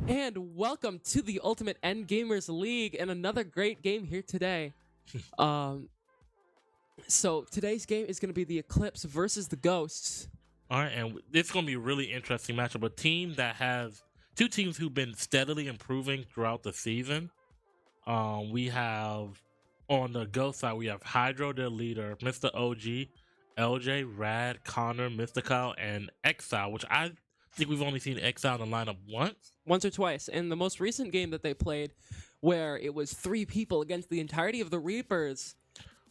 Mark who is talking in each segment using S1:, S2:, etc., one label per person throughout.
S1: And welcome to the Ultimate Endgamers League and another great game here today. um, so today's game is going to be the Eclipse versus the Ghosts.
S2: All right, and it's going to be a really interesting matchup. A team that has two teams who've been steadily improving throughout the season. We have on the Ghost side, we have Hydro, their leader, Mr. OG, LJ, Rad, Connor, Mystical, and Exile, which I think we've only seen Exile in the lineup once
S1: or twice. In the most recent game that they played, where it was 3 people against the entirety of the Reapers.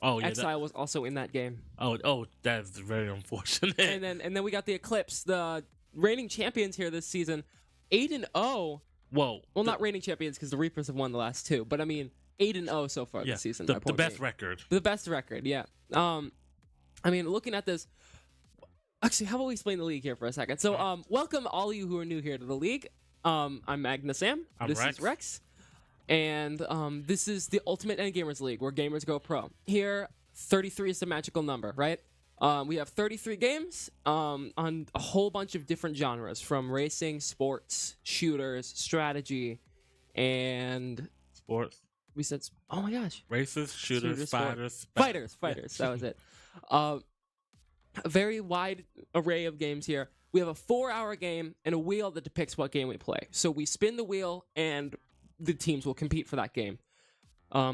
S2: Oh yeah,
S1: Exile was also in that game.
S2: Oh, that's very unfortunate.
S1: And then we got the Eclipse, the reigning champions here this season, 8-0.
S2: Whoa.
S1: Well, not reigning champions because the Reapers have won the last 2, but I mean 8-0 so far this season.
S2: The best record.
S1: The best record, yeah. I mean, looking at this, actually, how about we explain the league here for a second? So, welcome all of you who are new here to the league. I'm Magna Sam. This is Rex. And this is the Ultimate Endgamers League, where gamers go pro. Here, 33 is the magical number, right? We have 33 games on a whole bunch of different genres, from racing, sports, shooters, strategy, and...
S2: Sports.
S1: We said, oh my gosh.
S2: Races, shooters, fighters.
S1: Fighters, that was it. A very wide array of games here. We have a 4-hour game and a wheel that depicts what game we play. So we spin the wheel and the teams will compete for that game.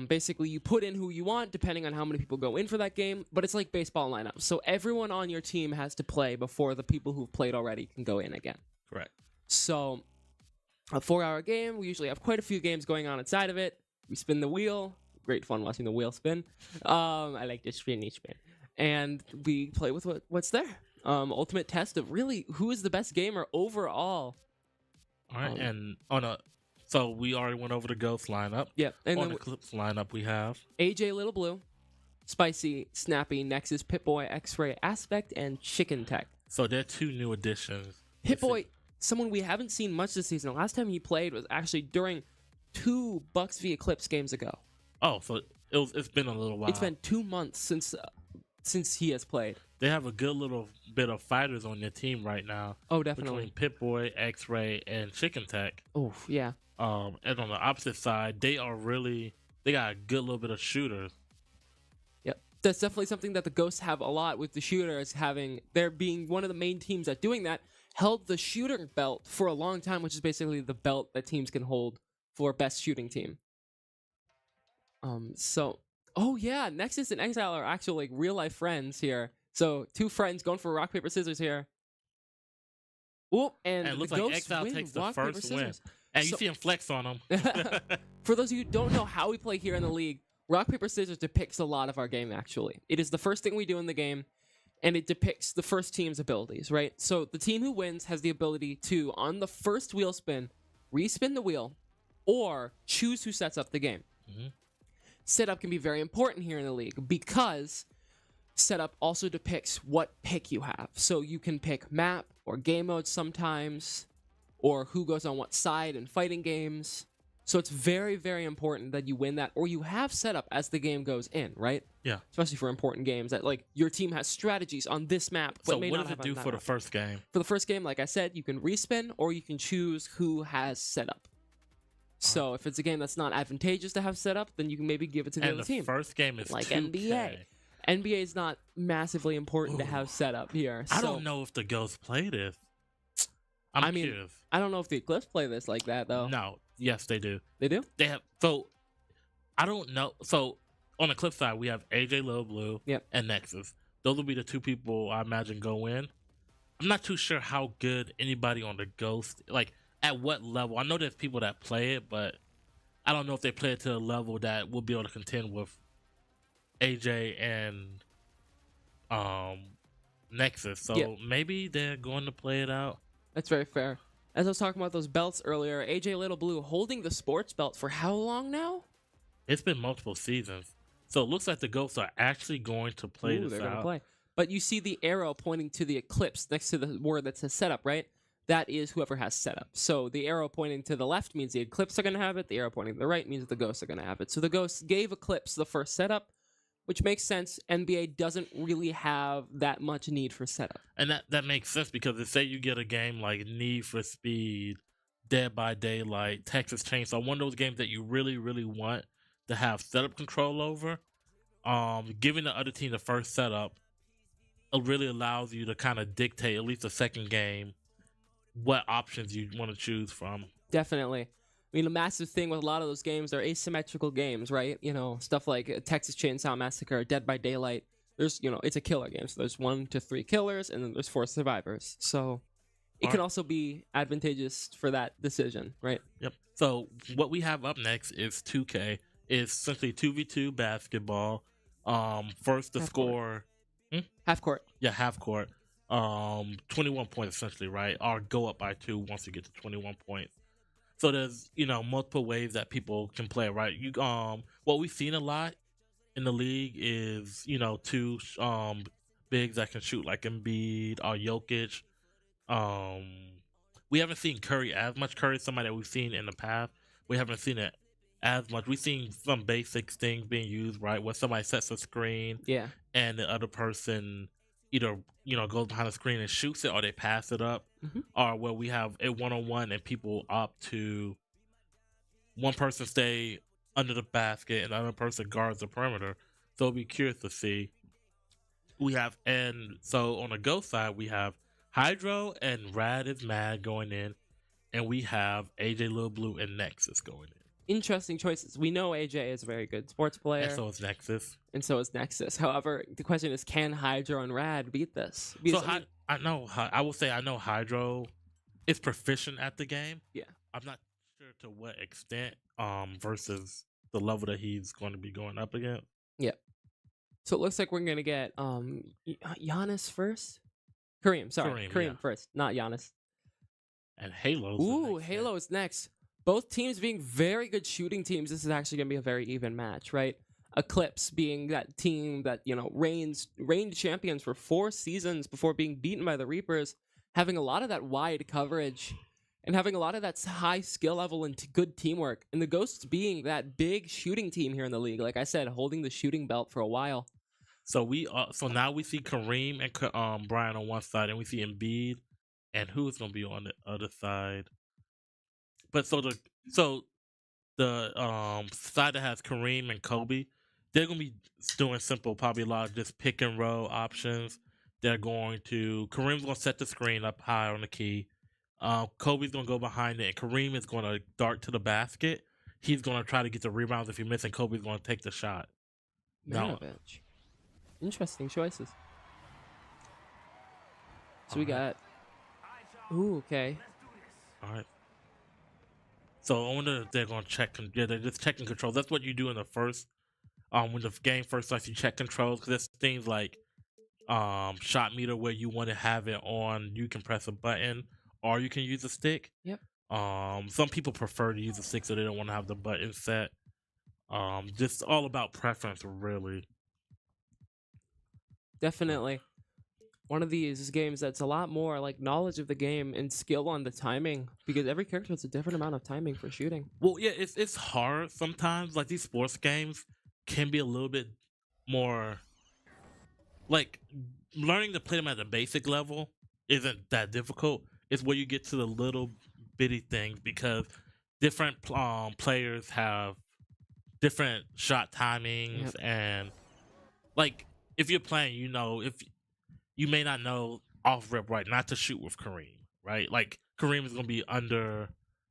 S1: Basically, you put in who you want depending on how many people go in for that game, but it's like baseball lineups. So everyone on your team has to play before the people who've played already can go in again.
S2: Correct.
S1: So a 4-hour game, we usually have quite a few games going on inside of it. We spin the wheel. Great fun watching the wheel spin. I like to spin each spin. And we play with what's there. Ultimate test of really who is the best gamer overall.
S2: All right, so we already went over the Ghost lineup.
S1: Yep. And
S2: on the Eclipse lineup, we have
S1: AJ Little Blue, Spicy, Snappy, Nexus, Pip-Boy, X-Ray, Aspect, and Chicken Tech.
S2: So they're 2 new additions.
S1: Pip-Boy, someone we haven't seen much this season. The last time he played was actually during 2 Bucks v Eclipse games ago.
S2: Oh, so it's been a little while.
S1: It's been 2 months since he has played.
S2: They have a good little bit of fighters on their team right now.
S1: Oh, definitely.
S2: Between Pip-Boy, X-Ray, and Chicken Tech.
S1: Oh, yeah.
S2: And on the opposite side, they got a good little bit of shooters.
S1: Yep. That's definitely something that the Ghosts have a lot with the shooters, they're being one of the main teams at doing that, held the shooter belt for a long time, which is basically the belt that teams can hold for best shooting team. Oh yeah, Nexus and Exile are actually like real life friends here. So 2 friends going for rock, paper, scissors here. Whoop, and
S2: it looks
S1: the
S2: like
S1: Ghosts
S2: Exile
S1: win,
S2: takes the
S1: rock,
S2: first
S1: paper,
S2: win.
S1: scissors.
S2: And you see him flex on him.
S1: For those of you who don't know how we play here in the league, rock, paper, scissors depicts a lot of our game, actually. It is the first thing we do in the game, and it depicts the first team's abilities, right? So the team who wins has the ability to, on the first wheel spin, respin the wheel, or choose who sets up the game.
S2: Mm-hmm.
S1: Setup can be very important here in the league because setup also depicts what pick you have. So you can pick map or game mode sometimes, or who goes on what side in fighting games. So it's very, very important that you win that, or you have setup as the game goes in, right?
S2: Yeah.
S1: Especially for important games that, like, your team has strategies on this map. But
S2: So
S1: may
S2: what
S1: not
S2: does it
S1: have
S2: do
S1: on that
S2: for the
S1: map.
S2: first game?
S1: For the first game, like I said, you can respin, or you can choose who has setup. So if it's a game that's not advantageous to have set up, then you can maybe give it to the other team.
S2: And the first game is
S1: like
S2: 2K.
S1: NBA. NBA is not massively important to have set up here.
S2: I don't know if the Ghosts play this.
S1: I mean, I don't know if the Eclipse play this like that, though.
S2: No. Yes, they do.
S1: They do?
S2: They have. So, I don't know. So, on the Eclipse side, we have AJ Little Blue and Nexus. Those will be the 2 people I imagine go in. I'm not too sure how good anybody on the Ghost, like, at what level. I know there's people that play it, but I don't know if they play it to a level that will be able to contend with AJ and Nexus. So maybe they're going to play it out.
S1: That's very fair. As I was talking about those belts earlier, AJ Little Blue holding the sports belt for how long now?
S2: It's been multiple seasons. So it looks like the Ghosts are actually going to play this
S1: they're
S2: out.
S1: Going to play. But you see the arrow pointing to the Eclipse next to the word that says setup, right? That is whoever has setup. So the arrow pointing to the left means the Eclipse are going to have it. The arrow pointing to the right means the Ghosts are going to have it. So the Ghosts gave Eclipse the first setup, which makes sense. NBA doesn't really have that much need for setup.
S2: And that makes sense because say you get a game like Need for Speed Dead by Daylight, Texas Chainsaw, one of those games that you really, really want to have setup control over. Giving the other team the first setup, it really allows you to kind of dictate, at least the second game, what options you want to choose from.
S1: Definitely. I mean, a massive thing with a lot of those games are asymmetrical games, right? You know, stuff like Texas Chainsaw Massacre, Dead by Daylight. There's, you know, it's a killer game. So there's 1 to 3 killers, and then there's 4 survivors. So it can also be advantageous for that decision, right?
S2: Yep. So what we have up next is 2K. It's essentially 2v2 basketball. First to score
S1: half court.
S2: Yeah, half court. 21 points essentially, right? Or go up by 2 once you get to 21 points. So there's, you know, multiple ways that people can play, right? You what we've seen a lot in the league is, you know, 2 bigs that can shoot like Embiid or Jokic. We haven't seen Curry as much. Curry, somebody that we've seen in the past. We haven't seen it as much. We've seen some basic things being used, right? Where somebody sets a screen, and the other person either, you know, goes behind the screen and shoots it, or they pass it up, or where we have a 1-on-1 and people opt to one person stay under the basket and the other person guards the perimeter. So I'll be curious to see. We have, and so on the Go side, we have Hydro and Rad is Mad going in, and we have AJ Lil Blue and Nexus going in.
S1: Interesting choices. We know AJ is a very good sports player.
S2: And so is Nexus.
S1: However, the question is, can Hydro and Rad beat this?
S2: Because, so I will say I know Hydro is proficient at the game.
S1: Yeah.
S2: I'm not sure to what extent versus the level that he's going to be going up against.
S1: Yeah. So it looks like we're going to get Giannis first? Kareem first, not Giannis.
S2: And Halo's next.
S1: Halo's next. Both teams being very good shooting teams. This is actually going to be a very even match, right? Eclipse being that team that, you know, reigned champions for 4 seasons before being beaten by the Reapers, having a lot of that wide coverage and having a lot of that high skill level and good teamwork. And the Ghosts being that big shooting team here in the league, like I said, holding the shooting belt for a while.
S2: So now we see Kareem and Brian on one side, and we see Embiid, and who's going to be on the other side? But so the side that has Kareem and Kobe, they're going to be doing simple, probably a lot of just pick and roll options. Kareem's going to set the screen up high on the key. Kobe's going to go behind it, and Kareem is going to dart to the basket. He's going to try to get the rebounds if he misses, and Kobe's going to take the shot.
S1: Manovich. Interesting choices. So we got... Ooh, okay.
S2: All right. So I wonder if they're going to check... Yeah, they're just checking controls. That's what you do in the first... when the game first starts, you check controls. Because there's things like shot meter where you want to have it on. You can press a button, or you can use a stick.
S1: Yep.
S2: Some people prefer to use a stick, so they don't want to have the button set. Just all about preference, really.
S1: Definitely. One of these games that's a lot more like knowledge of the game and skill on the timing, because every character has a different amount of timing for shooting.
S2: Well, yeah, it's hard sometimes. Like, these sports games can be a little bit more... Like, learning to play them at the basic level isn't that difficult. It's where you get to the little bitty things, because different players have different shot timings. And, like, if you're playing, you know, if you may not know off rip, right, not to shoot with Kareem, right? Like, Kareem is going to be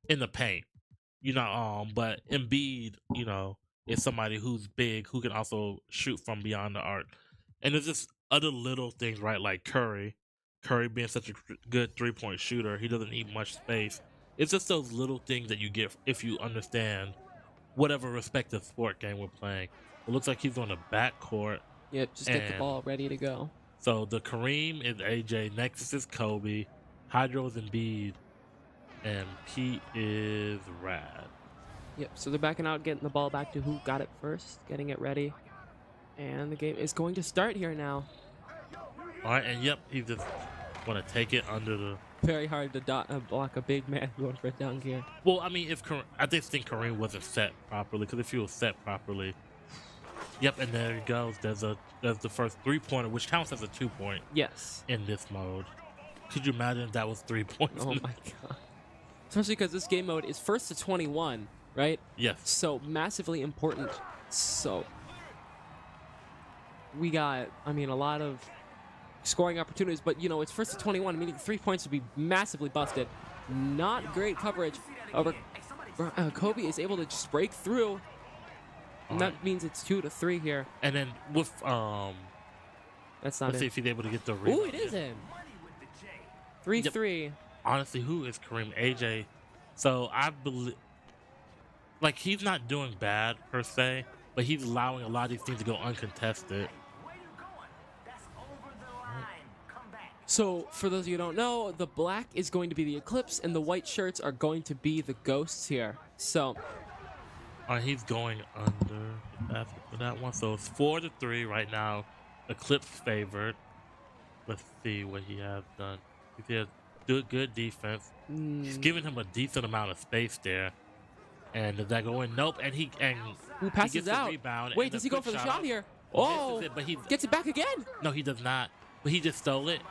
S2: in the paint, you know, but Embiid, you know, is somebody who's big, who can also shoot from beyond the arc. And there's just other little things, right? Like Curry being such a good 3-point shooter, he doesn't need much space. It's just those little things that you get if you understand whatever respective sport game we're playing. It looks like he's on the backcourt.
S1: Yep, just get the ball ready to go.
S2: So the Kareem is AJ, Nexus is Kobe, Hydro is Embiid, and Pete is Rad.
S1: Yep, so they're backing out, getting the ball back to who got it first, getting it ready. And the game is going to start here now.
S2: All right, and yep, he's just going to take it under the...
S1: Very hard to block a big man going for a dunk here.
S2: Well, I mean, I just think Kareem wasn't set properly, because if he was set properly... Yep, and there he goes. There's the first 3-pointer, which counts as a 2-point.
S1: Yes.
S2: In this mode. Could you imagine if that was 3 points?
S1: Oh my god. Especially because this game mode is first to 21, right?
S2: Yes.
S1: So massively important. So we got, I mean, a lot of scoring opportunities, but you know, it's first to 21, meaning 3 points would be massively busted. Not great coverage. However, Kobe is able to just break through. And that means it's 2-3 here.
S2: And then with
S1: that's not
S2: let's
S1: it.
S2: see if he's able to get the rebound.
S1: Ooh, it is in. 3-3.
S2: Yep. Honestly, who is Kareem? AJ. So I believe, like, he's not doing bad per se, but he's allowing a lot of these things to go uncontested.
S1: So, for those of you who don't know, the black is going to be the Eclipse, and the white shirts are going to be the Ghosts here. So,
S2: he's going under the basket for that one. So it's 4-3 right now. Eclipse favored. Let's see what he has done. He has good defense. He's giving him a decent amount of space there. And does that go in? Nope. And he
S1: passes
S2: gets
S1: out.
S2: The rebound.
S1: Wait, does he go for the shot here? Oh,
S2: but he
S1: gets it back again.
S2: No, he does not. But he just stole it.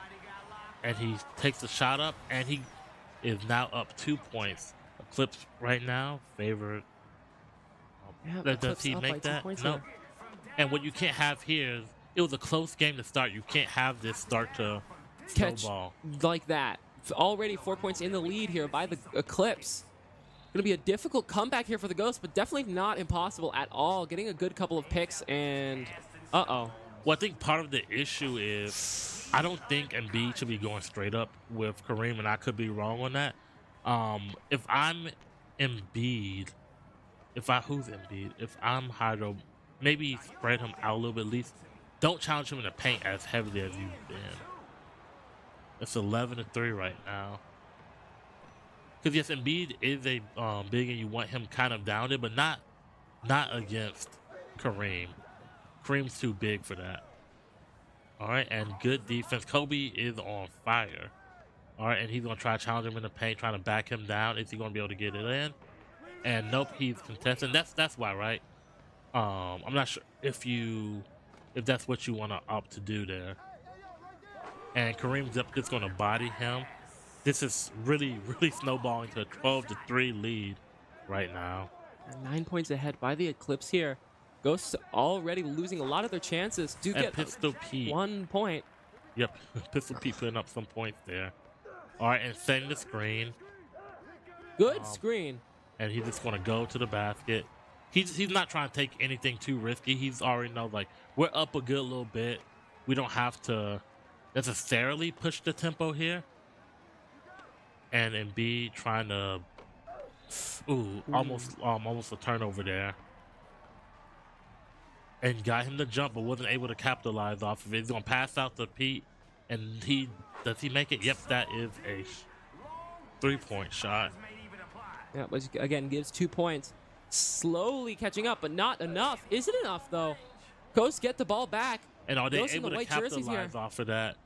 S2: And he takes the shot up, and he is now up 2 points. Eclipse right now favored.
S1: Yeah,
S2: does he make that? No. And what you can't have here is, it was a close game to start. You can't have this start to snowball
S1: like that. It's already 4 points in the lead here by the Eclipse. Going to be a difficult comeback here for the Ghosts, but definitely not impossible at all. Getting a good couple of picks, and uh-oh.
S2: Well, I think part of the issue is I don't think Embiid should be going straight up with Kareem, and I could be wrong on that. If I'm Embiid, who's Embiid? If I'm Hydro, maybe spread him out a little bit at least. Don't challenge him in the paint as heavily as you've been. It's 11-3 right now. Because yes, Embiid is a big, and you want him kind of down there, but not against Kareem. Kareem's too big for that. All right, and good defense. Kobe is on fire. All right, and he's going to try to challenge him in the paint, trying to back him down. Is he going to be able to get it in? And nope, he's contesting. That's why, right? I'm not sure if that's what you want to opt to do there. And Kareem's just going to body him. This is really snowballing to a 12-3 lead right now.
S1: 9 points ahead by the Eclipse here. Ghosts already losing a lot of their chances. Do get
S2: Pistol Pete
S1: 1 point.
S2: Yep, Pistol Pete putting up some points there. All right, and setting the screen.
S1: Good screen.
S2: And he's just going to go to the basket. He's not trying to take anything too risky. He's already know, like, we're up a good little bit. We don't have to necessarily push the tempo here. And Embiid trying to, almost a turnover there. And got him to jump, but wasn't able to capitalize off of it. He's going to pass out to Pete. And does he make it? Yep, that is a 3-point shot.
S1: Yeah, which again gives 2 points. Slowly catching up, but not enough. Is it enough, though? Ghosts get the ball back.
S2: And are they able to capitalize off of that?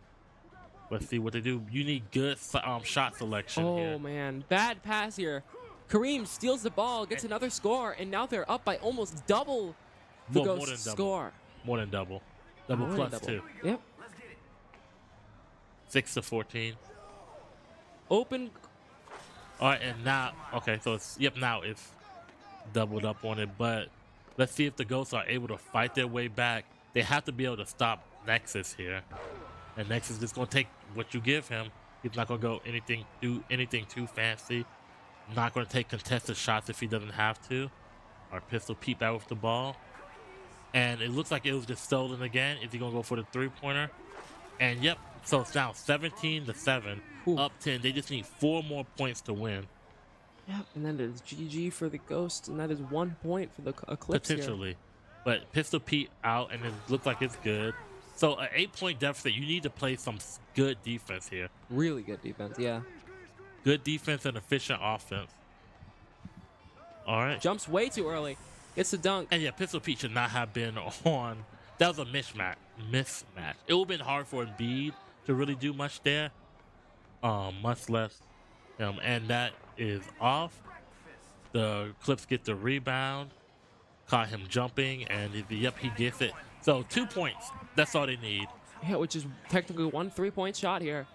S2: Let's see what they do. You need good shot selection here.
S1: Oh, man. Bad pass here. Kareem steals the ball, gets another score, and now they're up by almost double the Ghosts score.
S2: More than double. Double plus 2.
S1: Yep.
S2: 6-14.
S1: Open.
S2: All right, and now, okay, so now it's doubled up on it, but let's see if the Ghosts are able to fight their way back. They have to be able to stop Nexus here. And Nexus is just going to take what you give him. He's not going to do anything too fancy. Not going to take contested shots if he doesn't have to. Our Pistol Pete back with the ball. And it looks like it was just stolen again. Is he going to go for the 3-pointer? And yep, so it's now 17-7, up 10. They just need 4 more points to win.
S1: Yep, and then there's GG for the Ghost, and that is 1 point for the Eclipse
S2: potentially.
S1: Here.
S2: But Pistol Pete out, and it looks like it's good. So an 8-point deficit, you need to play some good defense here.
S1: Really good defense, yeah.
S2: Good defense and efficient offense. All right.
S1: Jumps way too early. Gets the dunk.
S2: And yeah, Pistol Pete should not have been on. That was a mismatch. It would have been hard for Embiid to really do much there. Much less. And that is off. The Clips get the rebound. Caught him jumping, and yep, he gets it. So 2 points. That's all they need.
S1: Yeah, which is technically 1 3-point shot here.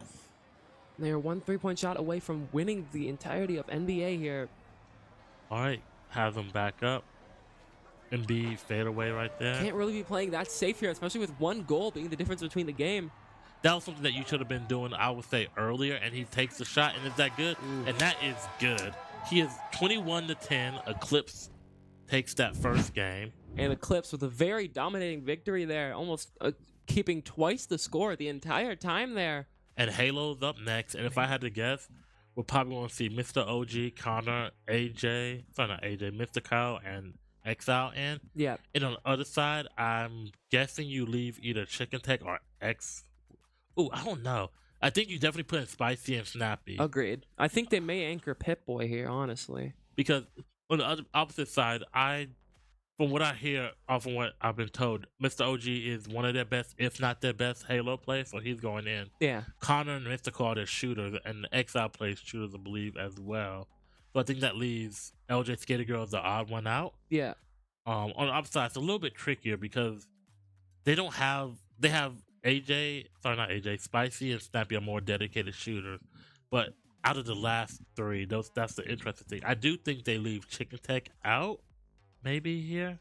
S1: They're 1 3-point shot away from winning the entirety of NBA here.
S2: All right, have them back up. Embiid fadeaway right there.
S1: Can't really be playing that safe here, especially with 1 goal being the difference between the game.
S2: That was something that you should have been doing, I would say, earlier, and he takes the shot, and is that good?
S1: Ooh.
S2: And that is good. He is 21-10. Eclipse takes that first game.
S1: And Eclipse with a very dominating victory there, almost keeping twice the score the entire time there.
S2: And Halo's up next, and if I had to guess, we're probably going to see Mr. OG, Connor, AJ, sorry, not AJ, Mr. Kyle, and Exile in.
S1: Yeah.
S2: And on the other side, I'm guessing you leave either Chicken Tech or X. Ooh, I don't know. I think you definitely put in Spicy and Snappy.
S1: Agreed. I think they may anchor Pip-Boy here, honestly.
S2: Because on the opposite side, from what I hear, or from what I've been told, Mr. OG is one of their best, if not their best, Halo players, so he's going in.
S1: Yeah.
S2: Connor and Mr. Call are shooters, and the Exile plays shooters, I believe, as well. So I think that leaves LJ Skater Girl as the odd one out.
S1: Yeah.
S2: On the opposite side, it's a little bit trickier because they have Spicy and Snappy are more dedicated shooters. But out of the last 3, that's the interesting thing. I do think they leave Chicken Tech out, maybe here.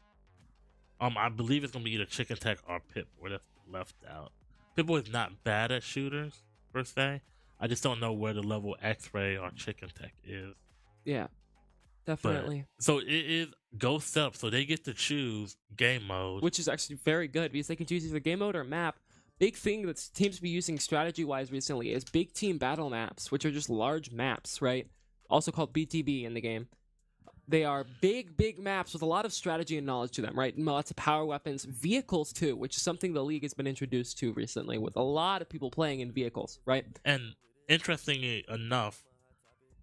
S2: I believe it's gonna be either Chicken Tech or Pip-Boy that's left out. Pip-Boy is not bad at shooters per se. I just don't know where the level X-Ray or Chicken Tech is.
S1: Yeah, definitely.
S2: But, so it is Ghost Up, so they get to choose game mode,
S1: which is actually very good because they can choose either game mode or map. Big thing that teams be using strategy-wise recently is big team battle maps, which are just large maps, right? Also called BTB in the game. They are big maps with a lot of strategy and knowledge to them, right? Lots of power weapons, vehicles too, which is something the league has been introduced to recently with a lot of people playing in vehicles, right?
S2: And interestingly enough,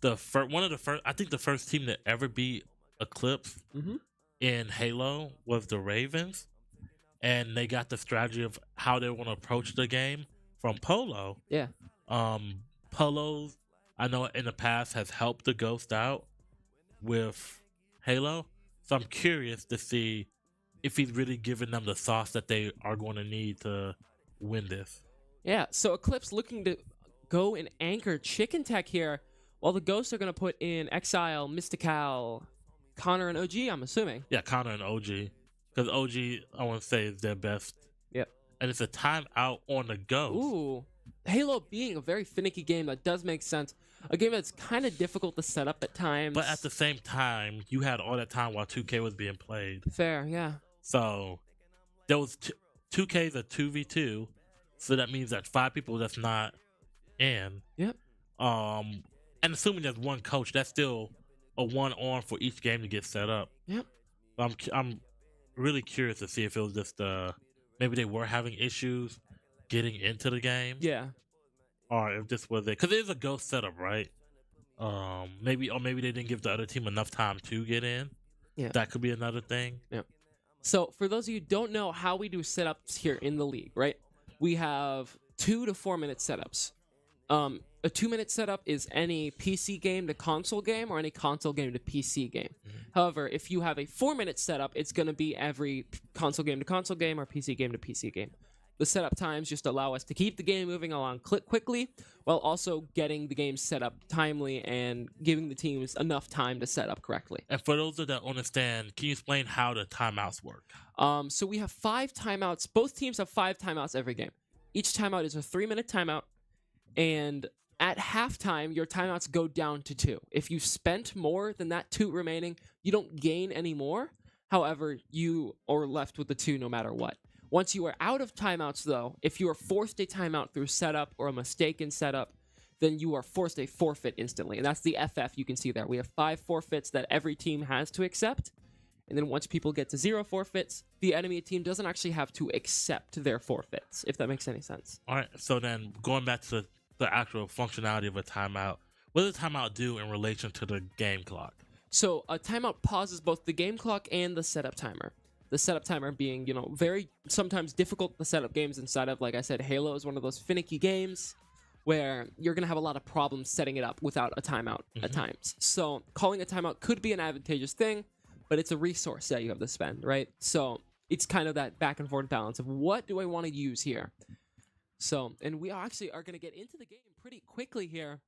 S2: I think the first team to ever beat Eclipse in Halo was the Ravens. And they got the strategy of how they want to approach the game from Polo.
S1: Yeah.
S2: Polo's, I know in the past, has helped the Ghost out with Halo. So I'm curious to see if he's really giving them the sauce that they are going to need to win this.
S1: Yeah, so Eclipse looking to go and anchor Chicken Tech here, while the Ghosts are going to put in Exile, Mystical, Connor, and OG, I'm assuming.
S2: Yeah, Connor and OG. Because OG, I want to say, is their best.
S1: Yep.
S2: And it's a timeout on the Ghost.
S1: Ooh. Halo being a very finicky game, that does make sense. A game that's kind of difficult to set up at times.
S2: But at the same time, you had all that time while 2K was being played.
S1: Fair, yeah.
S2: So, there was 2K's a 2v2. So that means that 5 people that's not in.
S1: Yep.
S2: And assuming there's one coach, that's still a one-on for each game to get set up.
S1: Yep.
S2: I'm really curious to see if it was just maybe they were having issues getting into the game.
S1: Yeah.
S2: Or if this was it, because it is a Ghost setup, right? Maybe they didn't give the other team enough time to get in.
S1: Yeah.
S2: That could be another thing.
S1: Yeah. So for those of you who don't know how we do setups here in the league, right? We have 2 to 4 minute setups. A 2-minute setup is any PC game to console game or any console game to PC game. However, if you have a 4-minute setup, it's going to be every console game to console game or PC game to PC game. The setup times just allow us to keep the game moving along quickly while also getting the game set up timely and giving the teams enough time to set up correctly.
S2: And for those that don't understand, can you explain how the timeouts work?
S1: So we have 5 timeouts. Both teams have 5 timeouts every game. Each timeout is a 3-minute timeout, and at halftime, your timeouts go down to 2. If you spent more than that 2 remaining, you don't gain any more. However, you are left with the 2 no matter what. Once you are out of timeouts, though, if you are forced a timeout through setup or a mistake in setup, then you are forced a forfeit instantly. And that's the FF you can see there. We have 5 forfeits that every team has to accept. And then once people get to 0 forfeits, the enemy team doesn't actually have to accept their forfeits, if that makes any sense.
S2: All right, so then going back to the actual functionality of a timeout, what does a timeout do in relation to the game clock?
S1: So a timeout pauses both the game clock and the setup timer. The setup timer being, very sometimes difficult to set up games inside of. Like I said, Halo is one of those finicky games where you're going to have a lot of problems setting it up without a timeout at times. So calling a timeout could be an advantageous thing, but it's a resource that you have to spend, right? So it's kind of that back and forth balance of what do I want to use here? So, and we actually are going to get into the game pretty quickly here.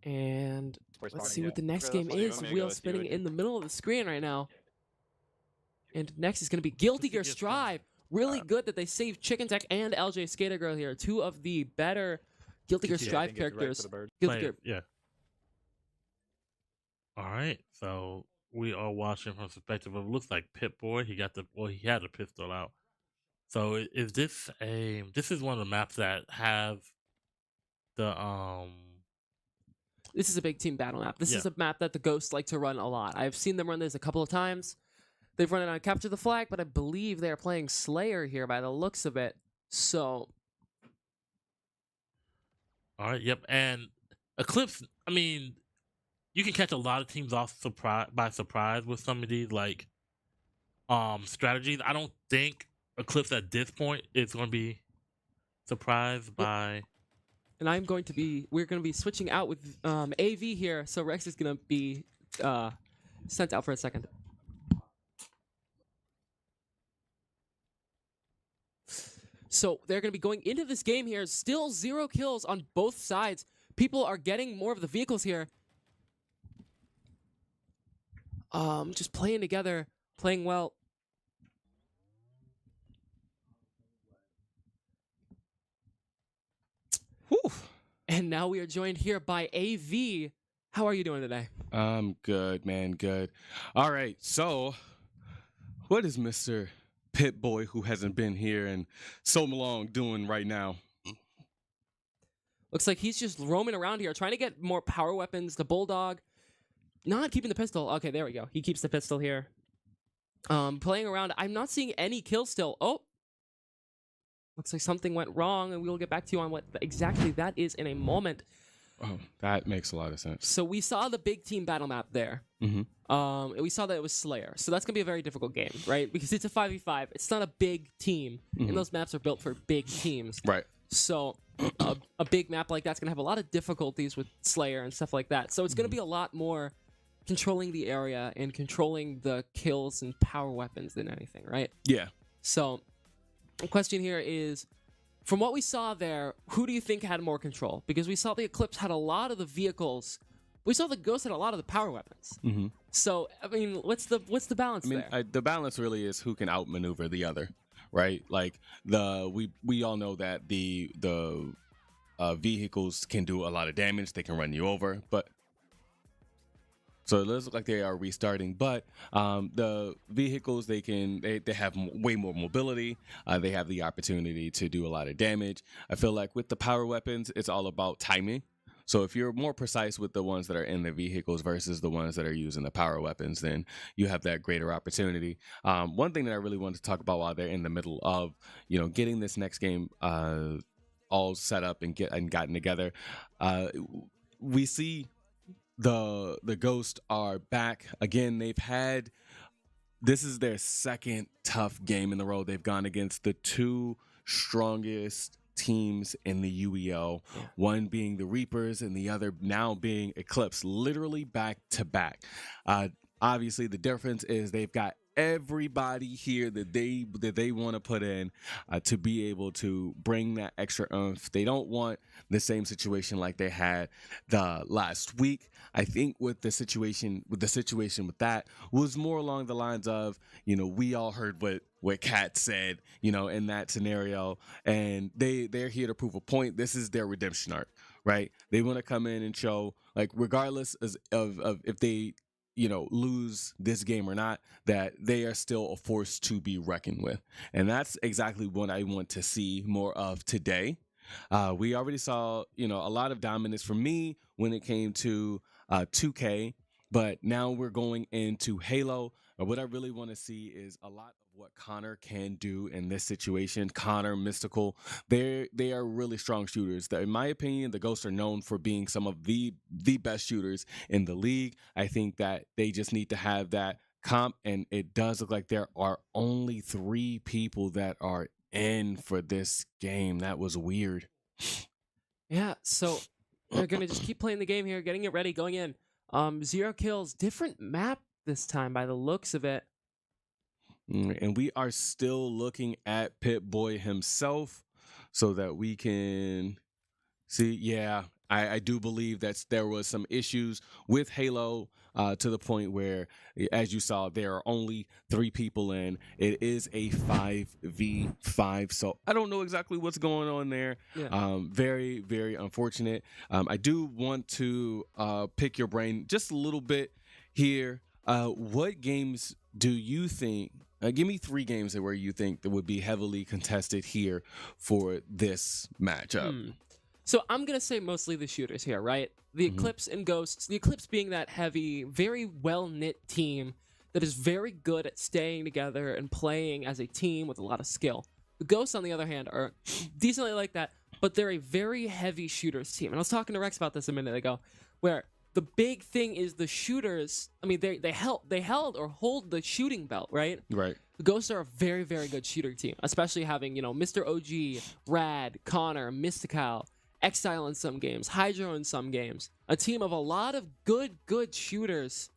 S1: And let's see what the next game is. Wheel spinning in the middle of the screen right now. And next is going to be Guilty Gear Strive. Really good that they saved Chicken Tech and LJ Skater Girl here. Two of the better Guilty Gear Strive characters. Guilty Gear.
S2: Yeah. All right. So we are watching from the perspective of, looks like Pip-Boy. He had a pistol out. So is this this is one of the maps that have the
S1: This is a big team battle map. This is a map that the Ghosts like to run a lot. I've seen them run this a couple of times. They've run it on Capture the Flag, but I believe they're playing Slayer here by the looks of it. So.
S2: All right, yep. And Eclipse, I mean, you can catch a lot of teams off by surprise with some of these like strategies. I don't think Eclipse at this point is going to be surprised by.
S1: And we're going to be switching out with AV here. So Rex is going to be sent out for a second. So they're going to be going into this game here. Still 0 kills on both sides. People are getting more of the vehicles here. Just playing together, playing well. Whew. And now we are joined here by AV. How are you doing today?
S3: I'm good, man. Good. All right. So, what is Mr. Pip-Boy, who hasn't been here in so long, doing right now?
S1: Looks like he's just roaming around here, trying to get more power weapons. The Bulldog, not keeping the pistol. Okay, there we go. He keeps the pistol here. Playing around. I'm not seeing any kills still. Oh, looks like something went wrong, and we will get back to you on what exactly that is in a moment.
S3: Oh, that makes a lot of sense.
S1: So we saw the big team battle map there.
S3: Mm-hmm.
S1: We saw that it was Slayer. So that's going to be a very difficult game, right? Because it's a 5v5. It's not a big team. And those maps are built for big teams.
S3: Right.
S1: So a big map like that's going to have a lot of difficulties with Slayer and stuff like that. So it's going to be a lot more controlling the area and controlling the kills and power weapons than anything, right?
S3: Yeah.
S1: So the question here is, from what we saw there, who do you think had more control? Because we saw the Eclipse had a lot of the vehicles. We saw the Ghost had a lot of the power weapons.
S3: Mm-hmm.
S1: So, I mean, what's the balance there?
S3: The balance really is who can outmaneuver the other, right? Like we all know that the vehicles can do a lot of damage. They can run you over, but so it does look like they are restarting. But the vehicles, they have way more mobility. They have the opportunity to do a lot of damage. I feel like with the power weapons, it's all about timing. So if you're more precise with the ones that are in the vehicles versus the ones that are using the power weapons, then you have that greater opportunity. One thing that I really wanted to talk about while they're in the middle of, getting this next game all set up and gotten together, we see the Ghosts are back again. This is their second tough game in a row. They've gone against the two strongest teams in the UEO, one being the Reapers and the other now being Eclipse, literally back to back. Obviously the difference is they've got everybody here that they want to put in to be able to bring that extra oomph. They don't want the same situation like they had the last week. I think with the situation with that was more along the lines of, we all heard what Kat said, in that scenario, and they're here to prove a point. This is their redemption arc, right? They want to come in and show, like, regardless of if they lose this game or not, that they are still a force to be reckoned with. And that's exactly what I want to see more of today. We already saw, a lot of dominance from me when it came to 2K, but now we're going into Halo. What I really want to see is a lot of what Connor can do in this situation. Connor, Mystical, they are really strong shooters. In my opinion, the Ghosts are known for being some of the best shooters in the league. I think that they just need to have that comp, and it does look like there are only 3 people that are in for this game. That was weird.
S1: Yeah, so they're going to just keep playing the game here, getting it ready, going in. 0 kills, different map this time by the looks of it.
S3: And we are still looking at Pip-Boy himself. so that we can see. Yeah, I do believe that there was some issues with Halo to the point where, as you saw, there are only 3 people in. It is a 5v5, so I don't know exactly what's going on there. Yeah. Very, very unfortunate. I do want to pick your brain just a little bit here. What games do you think? Give me 3 games where you think that would be heavily contested here for this matchup.
S1: So I'm going to say mostly the shooters here, right? The Eclipse and Ghosts. The Eclipse being that heavy, very well-knit team that is very good at staying together and playing as a team with a lot of skill. The Ghosts, on the other hand, are decently like that, but they're a very heavy shooters team. And I was talking to Rex about this a minute ago, where the big thing is the shooters. I mean, they held or hold the shooting belt, right?
S3: Right.
S1: The Ghosts are a very, very good shooter team, especially having, Mr. OG, Rad, Connor, Mystical, Exile in some games, Hydro in some games. A team of a lot of good shooters.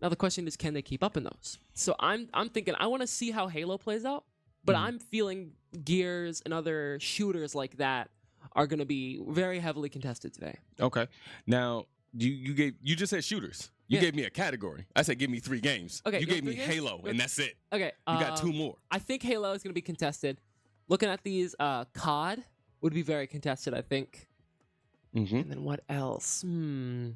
S1: Now the question is, can they keep up in those? So I'm thinking I want to see how Halo plays out, but I'm feeling Gears and other shooters like that are going to be very heavily contested today.
S3: Okay. Now you just said shooters. You gave me a category. I said give me 3 games.
S1: Okay.
S3: You gave me Halo, and that's it.
S1: Okay.
S3: You got 2 more.
S1: I think Halo is going to be contested. Looking at these, COD would be very contested, I think. And then what else? Trying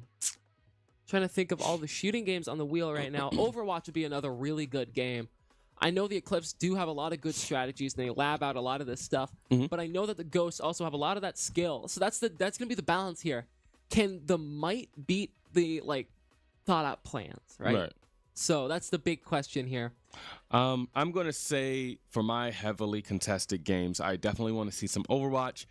S1: to think of all the shooting games on the wheel right now. Overwatch would be another really good game. I know the Eclipse do have a lot of good strategies, and they lab out a lot of this stuff. But I know that the Ghosts also have a lot of that skill. So that's going to be the balance here. Can the might beat the thought out plans, right? So that's the big question here.
S3: I'm going to say for my heavily contested games, I definitely want to see some Overwatch.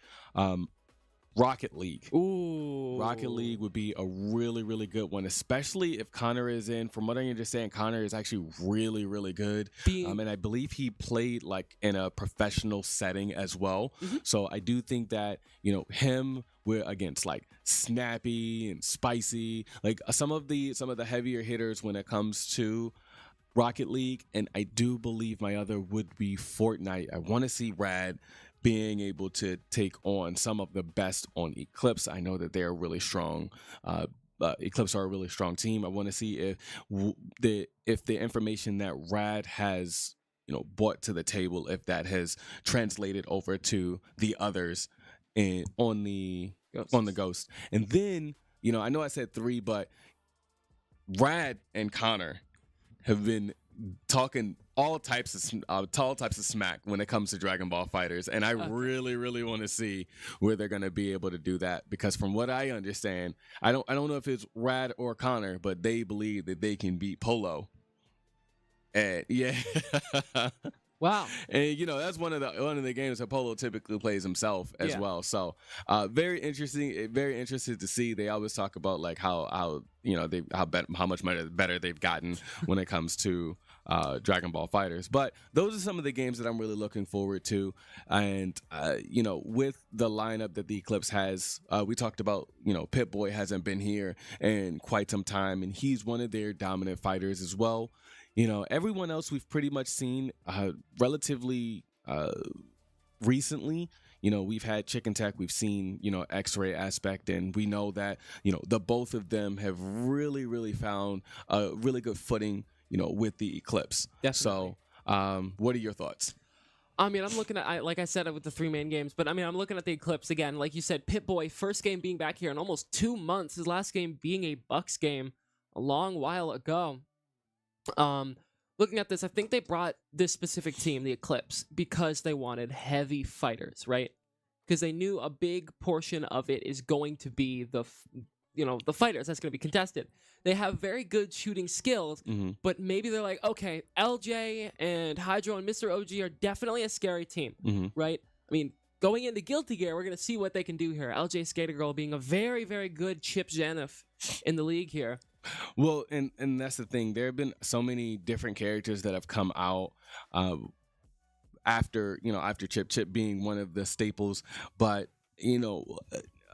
S3: Rocket League.
S1: Ooh.
S3: Rocket League would be a really, really good one, especially if Connor is in. From what I understand, Connor is actually really, really good. And I believe he played in a professional setting as well. So I do think that, him against Snappy and Spicy, some of the heavier hitters when it comes to Rocket League. And I do believe my other would be Fortnite. I want to see Rad being able to take on some of the best on Eclipse. I know that they are really strong. Eclipse are a really strong team. I want to see if the information that Rad has, brought to the table, if that has translated over to the others on the Ghost. And then, I know I said 3, but Rad and Connor have been talking all types of smack when it comes to Dragon Ball FighterZ, and I really, really want to see where they're going to be able to do that, because from what I understand, I don't know if it's Rad or Connor, but they believe that they can beat Polo. And yeah.
S1: Wow.
S3: And that's one of the games that Polo typically plays himself as well. So very interesting, very interested to see. They always talk about how much better they've gotten when it comes to Dragon Ball FighterZ. But those are some of the games that I'm really looking forward to. And with the lineup that the Eclipse has, we talked about, Pip-Boy hasn't been here in quite some time, and he's one of their dominant fighters as well. Everyone else we've pretty much seen relatively recently. We've had Chicken Tech, we've seen, X-Ray Aspect, and we know that, the both of them have really, really found a really good footing, with the Eclipse.
S1: Definitely.
S3: So what are your thoughts?
S1: I mean, I'm looking at, like I said, with the 3 main games, but I mean, I'm looking at the Eclipse again. Like you said, Pip-Boy, first game being back here in almost 2 months. His last game being a Bucks game a long while ago. Looking at this, I think they brought this specific team, the Eclipse, because they wanted heavy fighters, right? Because they knew a big portion of it is going to be the fighters that's going to be contested. They have very good shooting skills, but maybe they're like, okay, LJ and Hydro and Mr. OG are definitely a scary team, right? I mean, going into Guilty Gear, we're going to see what they can do here. LJ Skater Girl being a very, very good Chip Janif in the league here.
S3: Well, and that's the thing. There have been so many different characters that have come out after Chip being one of the staples. But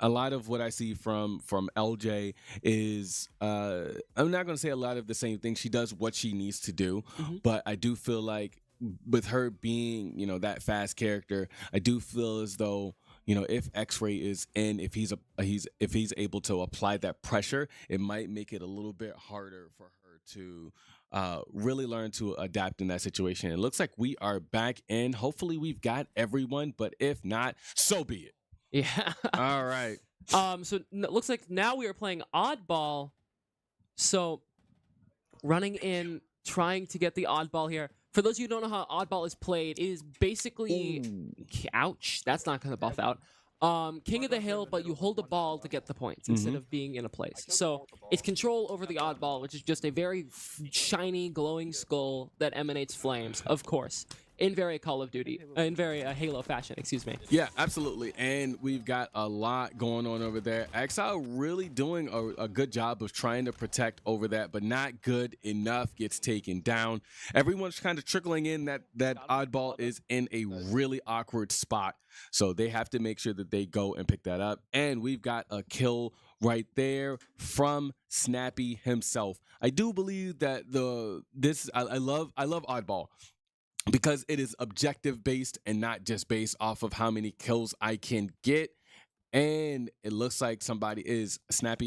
S3: a lot of what I see from LJ is I'm not going to say a lot of the same thing. She does what she needs to do, but I do feel like with her being, that fast character, I do feel as though, if X-Ray is in, if he's able to apply that pressure, it might make it a little bit harder for her to really learn to adapt in that situation. It looks like we are back in. Hopefully we've got everyone, but if not, so be it.
S1: Yeah.
S3: All right.
S1: So it looks like now we are playing Oddball. So running in, trying to get the Oddball here. For those of you who don't know how Oddball is played, it is basically... Ooh. Ouch. That's not going to buff out. King of the Hill, but you hold the ball to get the points instead of being in a place. So it's control over the Oddball, which is just a very shiny, glowing skull that emanates flames, of course. In very Call of Duty, in very Halo fashion, excuse me.
S3: Yeah, absolutely. And we've got a lot going on over there. Exile really doing a good job of trying to protect over that, but not good enough. Gets taken down. Everyone's kind of trickling in. That Oddball is in a really awkward spot. So they have to make sure that they go and pick that up. And we've got a kill right there from Snappy himself. I do believe that I love Oddball, because it is objective based and not just based off of how many kills I can get. And it looks like Snappy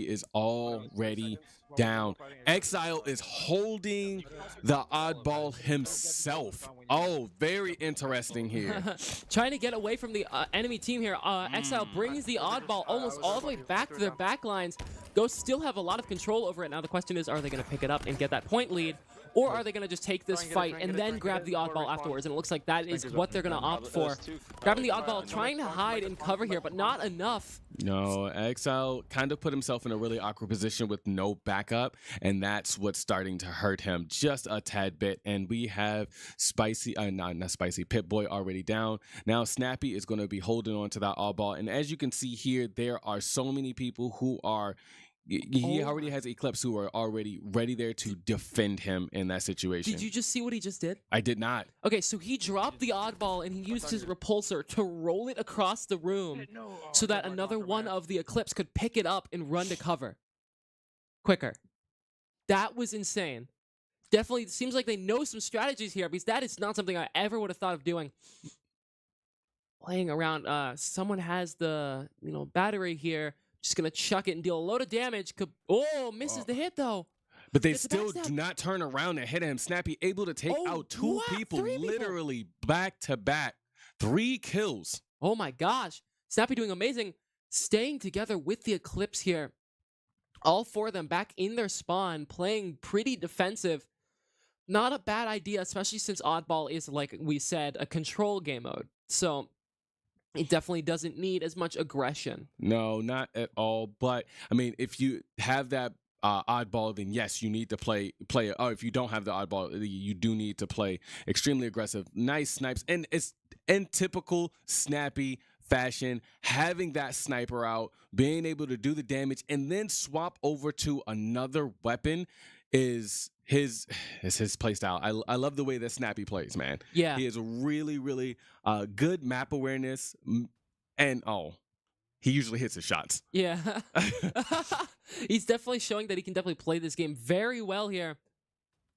S3: is already down. Exile is holding the Oddball himself. Oh, very interesting here.
S1: Trying to get away from the enemy team here. Exile brings the Oddball almost all the way back to their back lines. Ghosts still have a lot of control over it. Now the question is, are they going to pick it up and get that point lead? Or are they going to just take this fight and then grab the Oddball afterwards? And it looks like that is what they're going to opt for. Grabbing the Oddball, trying to hide and cover here, but not enough.
S3: No, Exile kind of put himself in a really awkward position with no backup, and that's what's starting to hurt him just a tad bit. And we have Pip-Boy already down. Now Snappy is going to be holding on to that Oddball. And as you can see here, there are so many people who are... He already has Eclipse who are already ready there to defend him in that situation.
S1: Did you just see what he just did?
S3: I did not.
S1: Okay, so he dropped the Oddball and he used his repulsor to roll it across the room so that another one of the Eclipse could pick it up and run to cover quicker. That was insane. Definitely seems like they know some strategies here, because that is not something I ever would have thought of doing. Playing around, someone has the battery here. Just going to chuck it and deal a load of damage. Misses the hit, though.
S3: But they still do not turn around and hit him. Snappy able to take out two people, literally back-to-back. 3 kills.
S1: Oh, my gosh. Snappy doing amazing. Staying together with the Eclipse here. All 4 of them back in their spawn, playing pretty defensive. Not a bad idea, especially since Oddball is, like we said, a control game mode. So... it definitely doesn't need as much aggression.
S3: No, not at all. But, I mean, if you have that Oddball, then yes, you need to play it. Or if you don't have the Oddball, you do need to play extremely aggressive. Nice snipes. And it's in typical Snappy fashion, having that sniper out, being able to do the damage, and then swap over to another weapon is his play style. I love the way that Snappy plays, man.
S1: Yeah.
S3: He has really, really good map awareness, and he usually hits his shots.
S1: Yeah. He's definitely showing that he can definitely play this game very well here.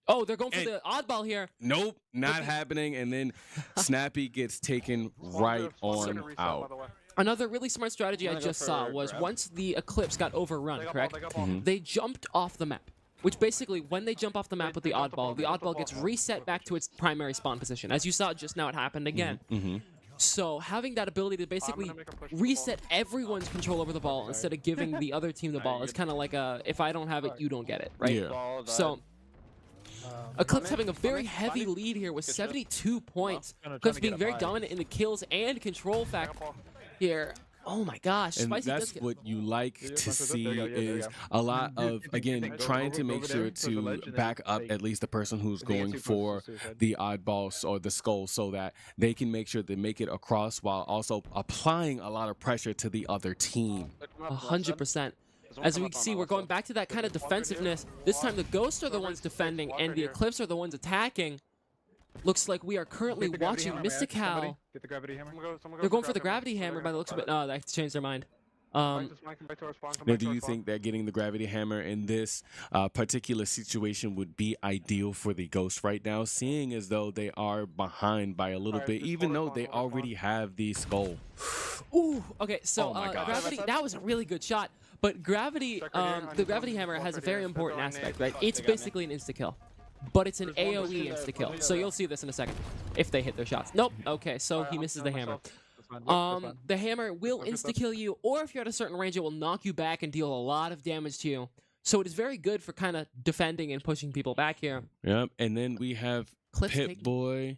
S1: Oh, they're going for the Oddball here.
S3: Nope, not happening. And then Snappy gets taken right on out.
S1: Another really smart strategy I just saw was once the Eclipse got overrun, correct? They jumped off the map. Which basically, when they jump off the map with the Oddball gets reset back to its primary spawn position. As you saw just now, it happened again. So having that ability to basically reset everyone's control over the ball instead of giving the other team the ball is kind of like if I don't have it, you don't get it, right?
S3: Yeah.
S1: So Eclipse having a very heavy lead here with 72 points. Eclipse being very dominant in the kills and control fact here. Oh my gosh.
S3: And
S1: Spicy
S3: that's what you like to see is a lot of, again, trying to make sure to back up at least the person who's going for the Oddball or the skull so that they can make sure they make it across while also applying a lot of pressure to the other team.
S1: 100%. As we see, we're going back to that kind of defensiveness. This time the Ghosts are the ones defending and the Eclipse are the ones attacking. Looks like we are currently watching Mystical. They're going for the Gravity Hammer by the looks of it. No, that changed their mind.
S3: Now, do you think that getting the gravity hammer in this particular situation would be ideal for the Ghost right now, seeing as though they are behind by a little bit, even though they already have the skull?
S1: Ooh, okay, so gravity, that was a really good shot, but gravity, the gravity hammer has a very important aspect, right? It's basically an insta-kill, but it's an AoE insta-kill, so you'll see this in a second, if they hit their shots. Nope, okay, so he misses the hammer. The hammer will insta-kill you, or if you're at a certain range, it will knock you back and deal a lot of damage to you. So it is very good for kind of defending and pushing people back here.
S3: Yep, and then we have Pip-Boy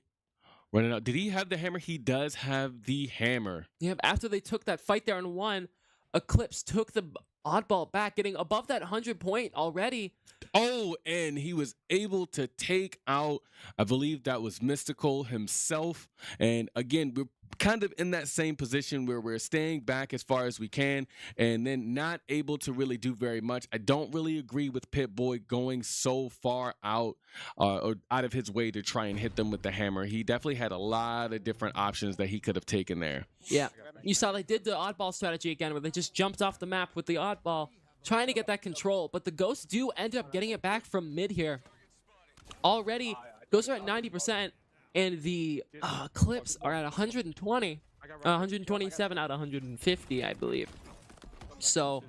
S3: running out. Did he have the hammer? He does have the hammer.
S1: Yep, after they took that fight there and won, Eclipse took the oddball back, getting above that 100 point already.
S3: Oh, and he was able to take out, I believe that was Mystical himself. And again, we're kind of in that same position where we're staying back as far as we can and then not able to really do very much. I don't really agree with Pip-Boy going so far out or out of his way to try and hit them with the hammer. He definitely had a lot of different options that he could have taken there.
S1: Yeah, you saw they did the oddball strategy again where they just jumped off the map with the oddball, trying to get that control, but the Ghosts do end up getting it back from mid here. Already, Ghosts are at 90%, and the Eclipse are at 120, 127 out of 150, I believe. So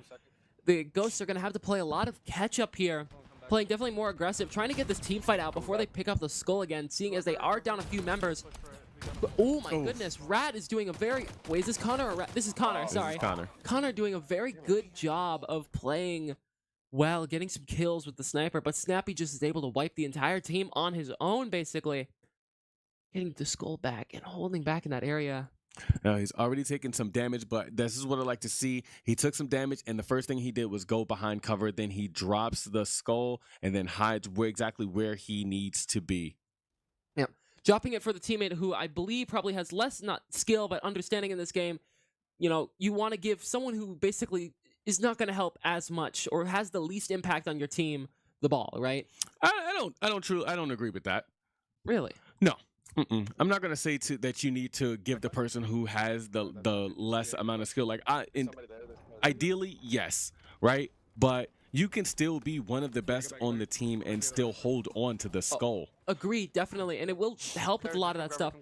S1: the Ghosts are going to have to play a lot of catch-up here, playing definitely more aggressive, trying to get this team fight out before they pick up the skull again, seeing as they are down a few members. Oh my goodness, Rat is doing a very... Wait, is this Connor or Rat? This is Connor, sorry.
S3: This is Connor.
S1: Connor doing a very good job of playing well, getting some kills with the sniper, but Snappy just is able to wipe the entire team on his own, basically. Getting the skull back and holding back in that area.
S3: Now, he's already taken some damage, but this is what I like to see. He took some damage, and the first thing he did was go behind cover. Then he drops the skull and then hides exactly where he needs to be.
S1: Yep. Dropping it for the teammate who I believe probably has less, not skill, but understanding in this game. You know, you want to give someone who basically is not going to help as much or has the least impact on your team the ball, right?
S3: I don't agree with that.
S1: Really?
S3: No. I'm not gonna say that you need to give the person who has the less amount of skill. Like ideally, yes, right? But you can still be one of the best on the team and still hold on to the skull.
S1: Agreed, definitely, and it will help with a lot of that stuff.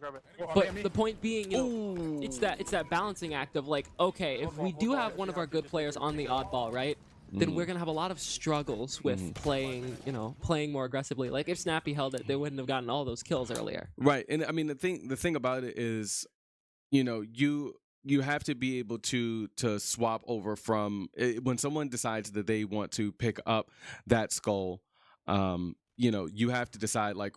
S1: But the point being, you know, it's that balancing act of like, okay, if we do have one of our good players on the oddball, right? Then we're gonna have a lot of struggles with playing, you know, playing more aggressively. Like if Snappy held it, they wouldn't have gotten all those kills earlier.
S3: Right, and I mean the thing about it is, you know, you have to be able to swap over from when someone decides that they want to pick up that skull. You know, you have to decide like,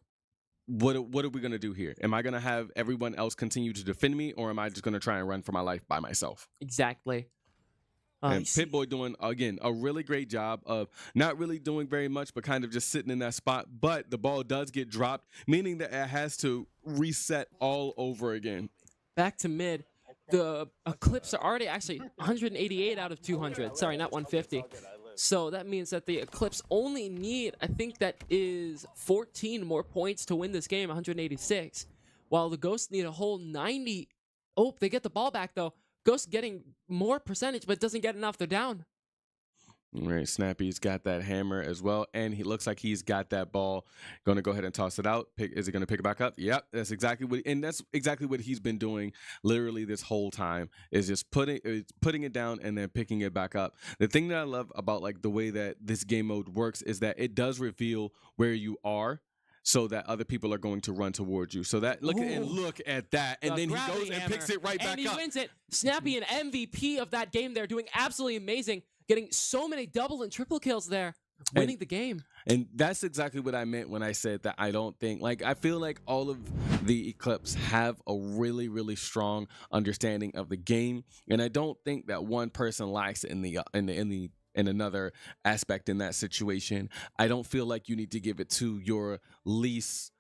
S3: what are we gonna do here? Am I gonna have everyone else continue to defend me, or am I just gonna try and run for my life by myself?
S1: Exactly.
S3: And Pip-Boy doing, again, a really great job of not really doing very much, but kind of just sitting in that spot. But the ball does get dropped, meaning that it has to reset all over again.
S1: Back to mid. The Eclipse are already actually 188 out of 200. Sorry, not 150. So that means that the Eclipse only need, I think that is 14 more points to win this game, 186. While the Ghosts need a whole 90. Oh, they get the ball back, though. Ghost getting more percentage, but doesn't get enough. They're down.
S3: All right, Snappy's got that hammer as well, and he looks like he's got that ball. Going to go ahead and toss it out. Is he going to pick it back up? Yep, that's exactly what he's been doing literally this whole time. Is just putting it down and then picking it back up. The thing that I love about like the way that this game mode works is that it does reveal where you are, so that other people are going to run towards you. So that look at that, and then he goes and picks it right back up.
S1: And he wins it. Snappy, an MVP of that game there, doing absolutely amazing, getting so many double and triple kills there, winning the game.
S3: And that's exactly what I meant when I said that I don't think, like, I feel like all of the Eclipse have a really, really strong understanding of the game, and I don't think that one person lacks in another aspect in that situation. I don't feel like you need to give it to your least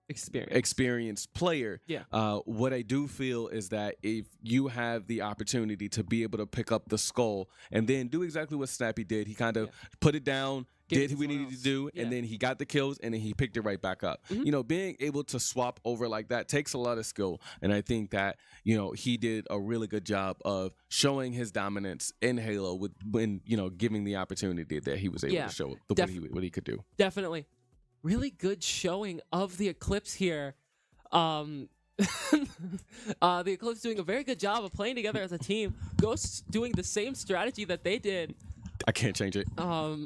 S3: experienced player.
S1: Yeah.
S3: What I do feel is that if you have the opportunity to be able to pick up the skull and then do exactly what Snappy did, he kind of put it down, did what he needed to do, and then he got the kills, and then he picked it right back up. You know, being able to swap over like that takes a lot of skill, and I think that, you know, he did a really good job of showing his dominance in Halo when, you know, giving the opportunity that he was able to show what he could do.
S1: Definitely. Really good showing of the Eclipse here. The Eclipse doing a very good job of playing together as a team. Ghost doing the same strategy that they did.
S3: I can't change it.
S1: I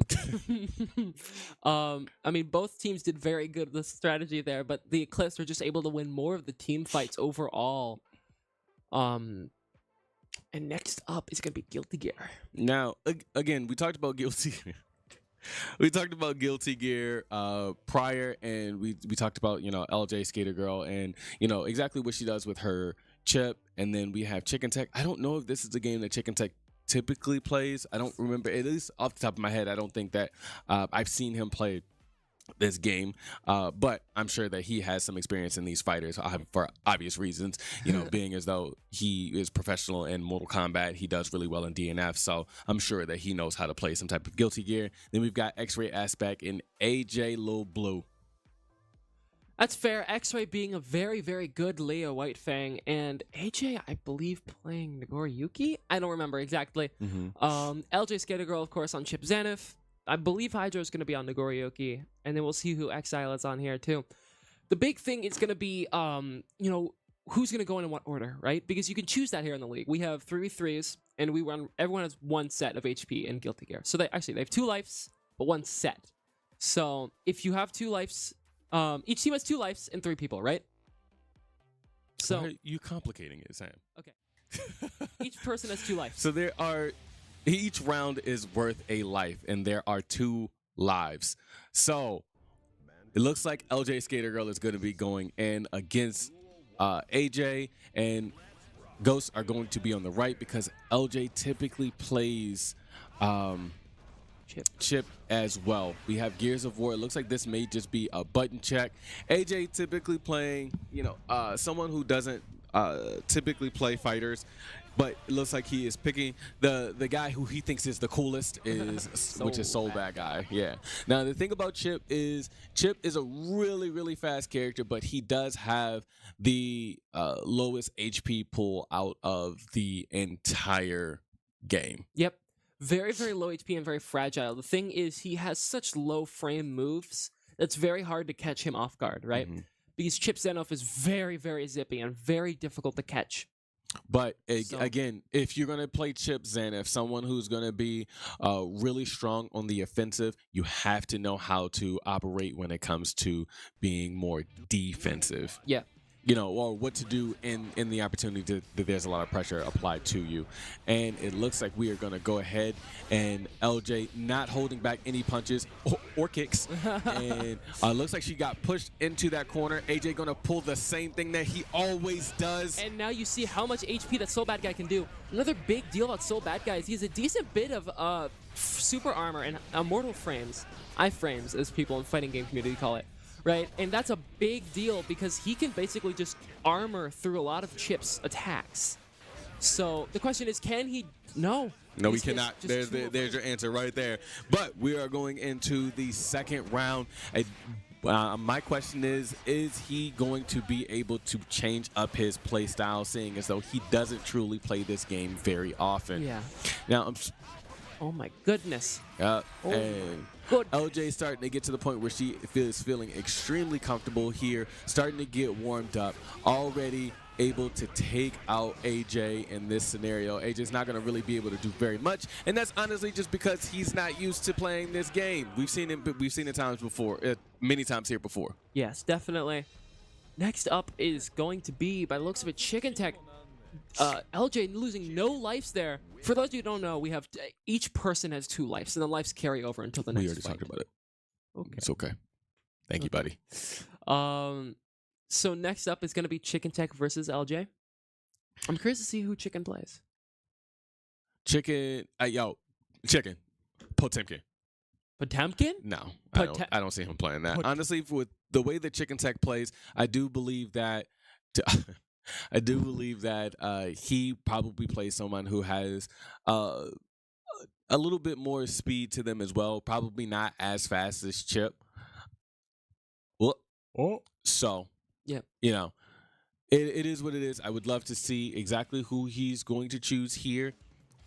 S1: mean, both teams did very good with the strategy there, but the Eclipse were just able to win more of the team fights overall. And next up is gonna be Guilty Gear.
S3: Now, again, we talked about Guilty. We talked about Guilty Gear prior, and we talked about, you know, LJ Skater Girl and, you know, exactly what she does with her chip. And then we have Chicken Tech. I don't know if this is the game that Chicken Tech typically plays. I don't remember. At least off the top of my head, I don't think that I've seen him play this game, but I'm sure that he has some experience in these fighters for obvious reasons, you know, being as though he is professional in Mortal Kombat. He does really well in DNF, so I'm sure that he knows how to play some type of Guilty Gear. Then we've got X-Ray Aspect and AJ Lil Blue.
S1: That's fair. X-Ray being a very, very good Leo White Fang, and AJ, I believe, playing Nagoriyuki? I don't remember exactly. LJ Skater Girl, of course, on Chip Zanif. I believe Hydra is going to be on Nagoriyuki, and then we'll see who Exile is on here, too. The big thing is going to be, you know, who's going to go in what order, right? Because you can choose that here in the league. We have 3v3s, and everyone has one set of HP in Guilty Gear. So they have 2 lives, but 1 set. So if you have 2 lives... each team has 2 lives and 3 people, right? So
S3: why are you complicating it, Sam?
S1: Okay. Each person has 2 lives.
S3: So each round is worth a life, and there are 2 lives. So it looks like LJ Skater Girl is going to be going in against AJ, and Ghosts are going to be on the right because LJ typically plays Chip as well. We have Gears of War. It looks like this may just be a button check. AJ typically playing, you know, someone who doesn't typically play fighters, but it looks like he is picking the guy who he thinks is the coolest, which is Soul Bad Guy. Yeah. Now the thing about Chip is a really, really fast character, but he does have the lowest HP pool out of the entire game.
S1: Yep. Very, very low HP and very fragile. The thing is, he has such low frame moves that's very hard to catch him off guard, right? Because Chip Zenoff is very, very zippy and very difficult to catch.
S3: But again, if you're going to play Chip Zenoff, someone who's going to be really strong on the offensive, you have to know how to operate when it comes to being more defensive.
S1: Yeah.
S3: You know, or what to do in the opportunity that there's a lot of pressure applied to you. And it looks like we are going to go ahead, and LJ not holding back any punches or kicks. And looks like she got pushed into that corner. AJ going to pull the same thing that he always does.
S1: And now you see how much HP that Soul Bad Guy can do. Another big deal about Soul Bad Guy is he has a decent bit of super armor and immortal frames. iframes, as people in fighting game community call it. Right, and that's a big deal because he can basically just armor through a lot of Chip's attacks. So the question is, can he? No,
S3: he cannot. There's your answer right there. But we are going into the second round. My question is he going to be able to change up his play style, seeing as though he doesn't truly play this game very often?
S1: Yeah.
S3: Now,
S1: oh my goodness.
S3: And LJ starting to get to the point where she is feeling extremely comfortable here, starting to get warmed up, already able to take out AJ in this scenario. AJ's not going to really be able to do very much, and that's honestly just because he's not used to playing this game. We've seen it times before, many times here before.
S1: Yes, definitely. Next up is going to be, by the looks of it, Chicken Tech. LJ losing no lives there. For those of you who don't know, we have each person has 2 lives, and the lives carry over until the next
S3: We already talked about it. Okay. It's okay. Thank you, buddy.
S1: So next up is going to be Chicken Tech versus LJ. I'm curious to see who Chicken plays.
S3: Chicken, Chicken, Potemkin.
S1: Potemkin?
S3: No, I don't see him playing that. Honestly, with the way that Chicken Tech plays, I do believe that. I do believe that he probably plays someone who has a little bit more speed to them as well. Probably not as fast as Chip. Well, so
S1: yeah,
S3: it is what it is. I would love to see exactly who he's going to choose here.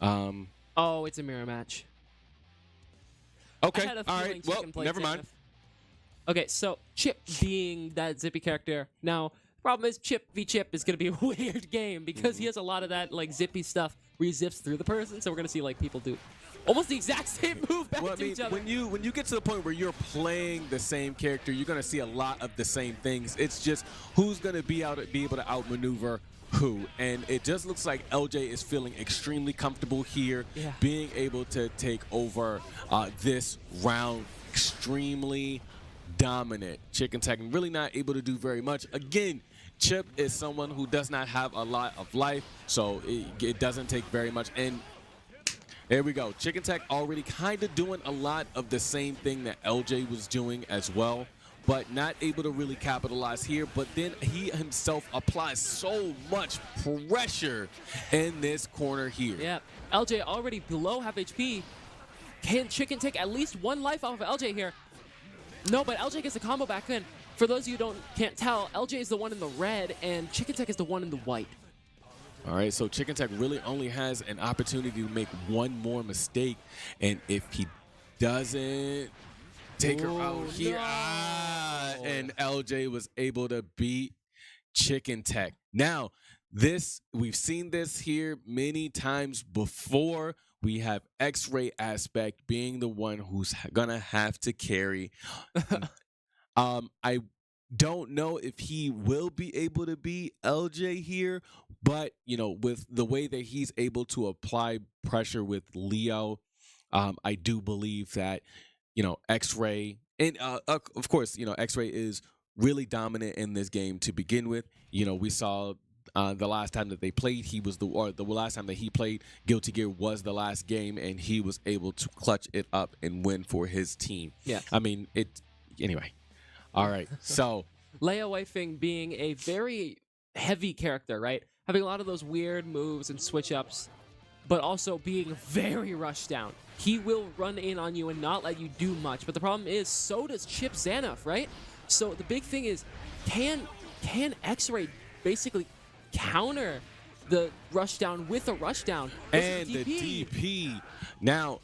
S1: It's a mirror match.
S3: Okay. All right. Well, never mind.
S1: Okay, so Chip being that Zippy character. Now, the problem is Chip v. Chip is going to be a weird game because he has a lot of that like Zippy stuff where he zips through the person. So we're going to see like people do almost the exact same move back to each other.
S3: When you get to the point where you're playing the same character, you're going to see a lot of the same things. It's just who's going to be able to outmaneuver who, and it just looks like LJ is feeling extremely comfortable here, being able to take over this round. Extremely dominant. Chicken Tech really not able to do very much. Again, Chip is someone who does not have a lot of life, so it doesn't take very much. And there we go. Chicken Tech already kind of doing a lot of the same thing that LJ was doing as well, but not able to really capitalize here. But then he himself applies so much pressure in this corner here.
S1: Yeah, LJ already below half HP. Can Chicken take at least one life off of LJ here? No, but LJ gets a combo back in. For those of you who can't tell, LJ is the one in the red, and Chicken Tech is the one in the white.
S3: All right, so Chicken Tech really only has an opportunity to make one more mistake, and if he doesn't take her out here, and LJ was able to beat Chicken Tech. Now, we've seen this here many times before. We have X-Ray Aspect being the one who's gonna have to carry. I don't know if he will be able to beat LJ here, but with the way that he's able to apply pressure with Leo, I do believe that X-Ray, and of course X-Ray is really dominant in this game to begin with. We saw the last time that they played, the last time that he played Guilty Gear was the last game, and he was able to clutch it up and win for his team.
S1: Yeah,
S3: I mean anyway. All right, so
S1: Leo Weifeng being a very heavy character, right? Having a lot of those weird moves and switch ups, but also being very rushed down. He will run in on you and not let you do much. But the problem is, so does Chip Zanoff, right? So the big thing is, can X-Ray basically counter the rush down with a rush down
S3: and the DP? Now,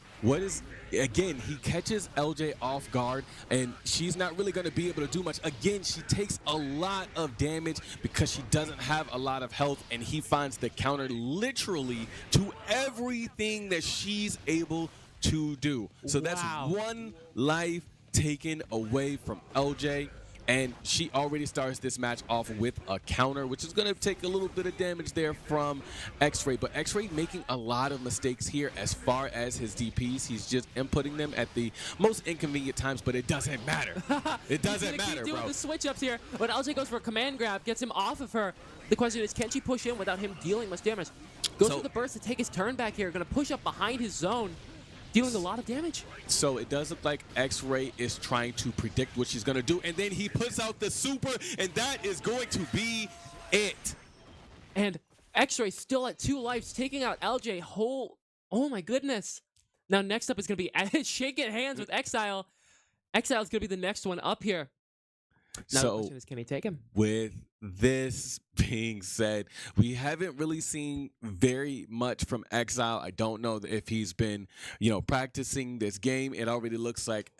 S3: again, he catches LJ off guard, and she's not really going to be able to do much. Again, she takes a lot of damage because she doesn't have a lot of health, and he finds the counter literally to everything that she's able to do. So that's one life taken away from LJ. And she already starts this match off with a counter, which is going to take a little bit of damage there from X-Ray. But X-Ray making a lot of mistakes here as far as his DPs. He's just inputting them at the most inconvenient times, but it doesn't matter. It doesn't matter,
S1: keep
S3: bro.
S1: Doing the switch-ups here. When LJ goes for a command grab, gets him off of her. The question is, can she push in without him dealing much damage? Goes for the burst to take his turn back here. Going to push up behind his zone, dealing a lot of damage.
S3: So it does look like X-Ray is trying to predict what she's going to do, and then he puts out the super, and that is going to be it.
S1: And X-Ray still at 2 lives, taking out LJ whole. Oh my goodness. Now next up is going to be shaking hands with Exile. Exile is going to be the next one up here. Now the question is, can he take him?
S3: With this being said, we haven't really seen very much from Exile. I don't know if he's been, practicing this game. It already looks like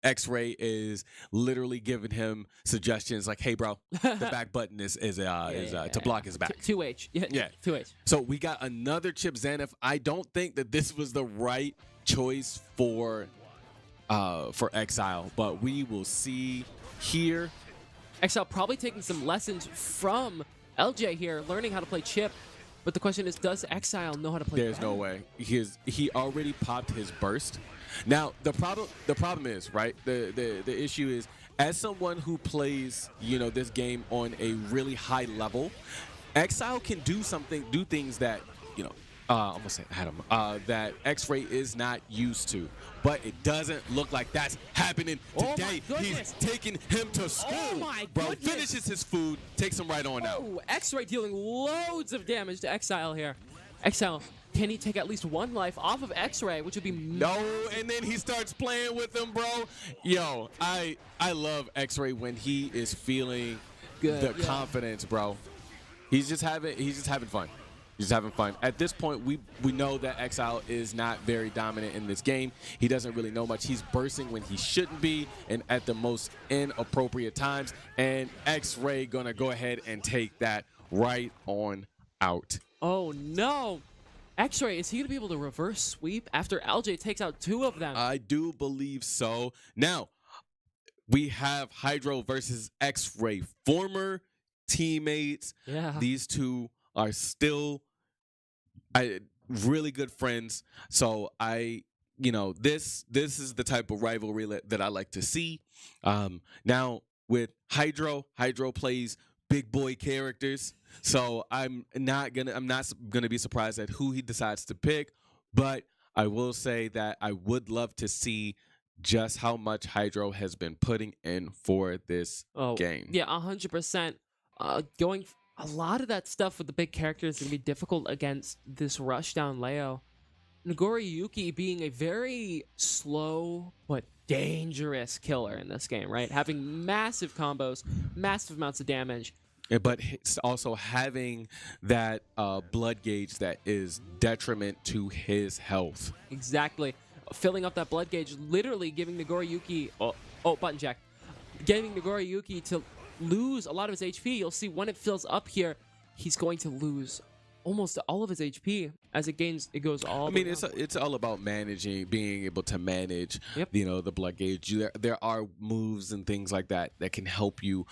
S3: X-Ray is literally giving him suggestions like, "Hey, bro, the back button is to block his back."
S1: 2H, yeah, 2H.
S3: So we got another Chip Zanoff. I don't think that this was the right choice for Exile, but we will see here.
S1: Exile probably taking some lessons from LJ here, learning how to play Chip. But the question is, does Exile know how to play?
S3: There's no way. He already popped his burst. Now the problem is, right? The issue is, as someone who plays this game on a really high level, Exile can do things that I'm gonna say Adam, that X-Ray is not used to, but it doesn't look like that's happening today. He's taking him to school.
S1: Oh my
S3: bro.
S1: goodness.
S3: Finishes his food, takes him right on out.
S1: Oh, X-Ray dealing loads of damage to Exile here. Exile, can he take at least one life off of X-Ray, which would be
S3: no? And then he starts playing with him, bro. Yo, I love X-Ray when he is feeling good, the confidence, bro. He's just having fun. He's having fun. At this point, we know that Exile is not very dominant in this game. He doesn't really know much. He's bursting when he shouldn't be and at the most inappropriate times. And X-Ray gonna go ahead and take that right on out.
S1: Oh no. X-Ray, is he gonna be able to reverse sweep after LJ takes out 2 of them?
S3: I do believe so. Now, we have Hydro versus X-Ray, former teammates.
S1: Yeah.
S3: These two are still really good friends. So this is the type of rivalry that I like to see. Now with Hydro plays big boy characters. So I'm not gonna be surprised at who he decides to pick, but I will say that I would love to see just how much Hydro has been putting in for this game.
S1: Yeah, 100%. Going a lot of that stuff with the big characters is going to be difficult against this rush down Leo. Nagoriyuki being a very slow but dangerous killer in this game, right? Having massive combos, massive amounts of damage.
S3: Yeah, but it's also having that blood gauge that is detriment to his health.
S1: Exactly. Filling up that blood gauge, literally giving Nagoriyuki... Oh, button jack. Giving Nagoriyuki to lose a lot of his HP. You'll see when it fills up here, he's going to lose almost all of his HP as it goes all.
S3: I mean, it's all about managing, being able to manage, the blood gauge. There are moves and things like that that can help you,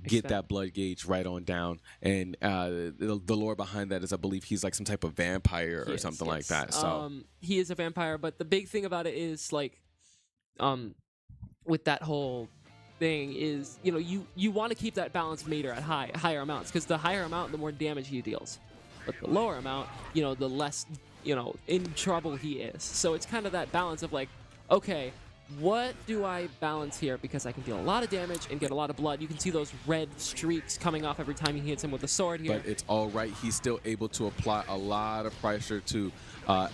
S3: get that blood gauge right on down. And the lore behind that is, I believe he's like some type of vampire or something like that. So
S1: he is a vampire, but the big thing about it is like, with that whole thing is, you want to keep that balance meter at higher amounts, because the higher amount, the more damage he deals. But the lower amount, the less, in trouble he is. So it's kind of that balance of like, okay, what do I balance here? Because I can deal a lot of damage and get a lot of blood. You can see those red streaks coming off every time he hits him with a sword here.
S3: But it's all right. He's still able to apply a lot of pressure to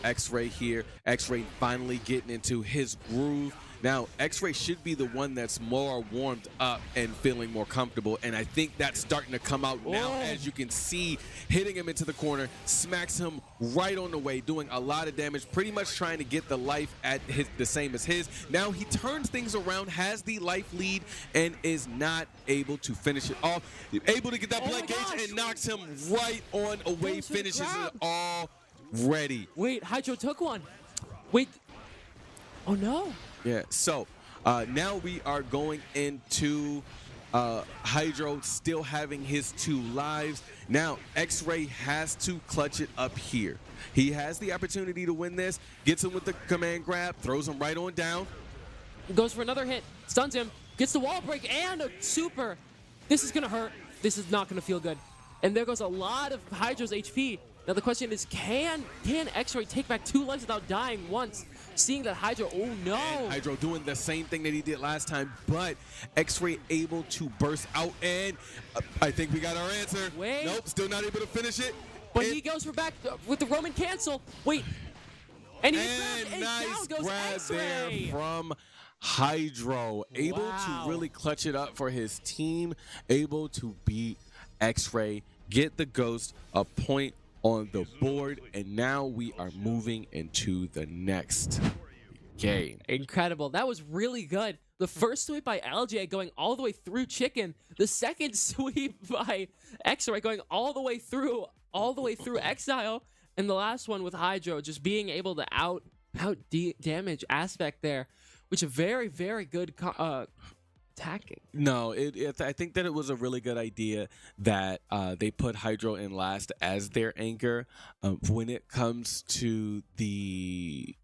S3: X-Ray here. X-Ray finally getting into his groove. Now, X-Ray should be the one that's more warmed up and feeling more comfortable, and I think that's starting to come out now, as you can see, hitting him into the corner, smacks him right on the way, doing a lot of damage, pretty much trying to get the life at the same as his. Now he turns things around, has the life lead, and is not able to finish it off. Able to get that blood gauge and knocks him right on away, finishes it already.
S1: Wait, Hydro took one. Wait. Oh, no.
S3: Yeah, so now we are going into Hydro still having his 2 lives. Now, X-Ray has to clutch it up here. He has the opportunity to win this, gets him with the command grab, throws him right on down.
S1: Goes for another hit, stuns him, gets the wall break and a super. This is going to hurt. This is not going to feel good. And there goes a lot of Hydro's HP. Now the question is, can X-Ray take back 2 lives without dying once? Seeing that Hydro, oh no!
S3: And Hydro doing the same thing that he did last time, but X-Ray able to burst out, and I think we got our answer.
S1: Wait.
S3: Nope, still not able to finish it.
S1: But he goes for back with the Roman cancel. Wait. And he's
S3: and
S1: nice
S3: down goes
S1: grab
S3: there from Hydro. Able to really clutch it up for his team, able to beat X-Ray, get the Ghost a point on the board, and now we are moving into the next game.
S1: Incredible. That was really good. The first sweep by LJ going all the way through Chicken. The second sweep by X-Ray going all the way through Exile. And the last one with Hydro just being able to out damage aspect there, which is very, very good attacking.
S3: No, I think that it was a really good idea that they put Hydro in last as their anchor. When it comes to the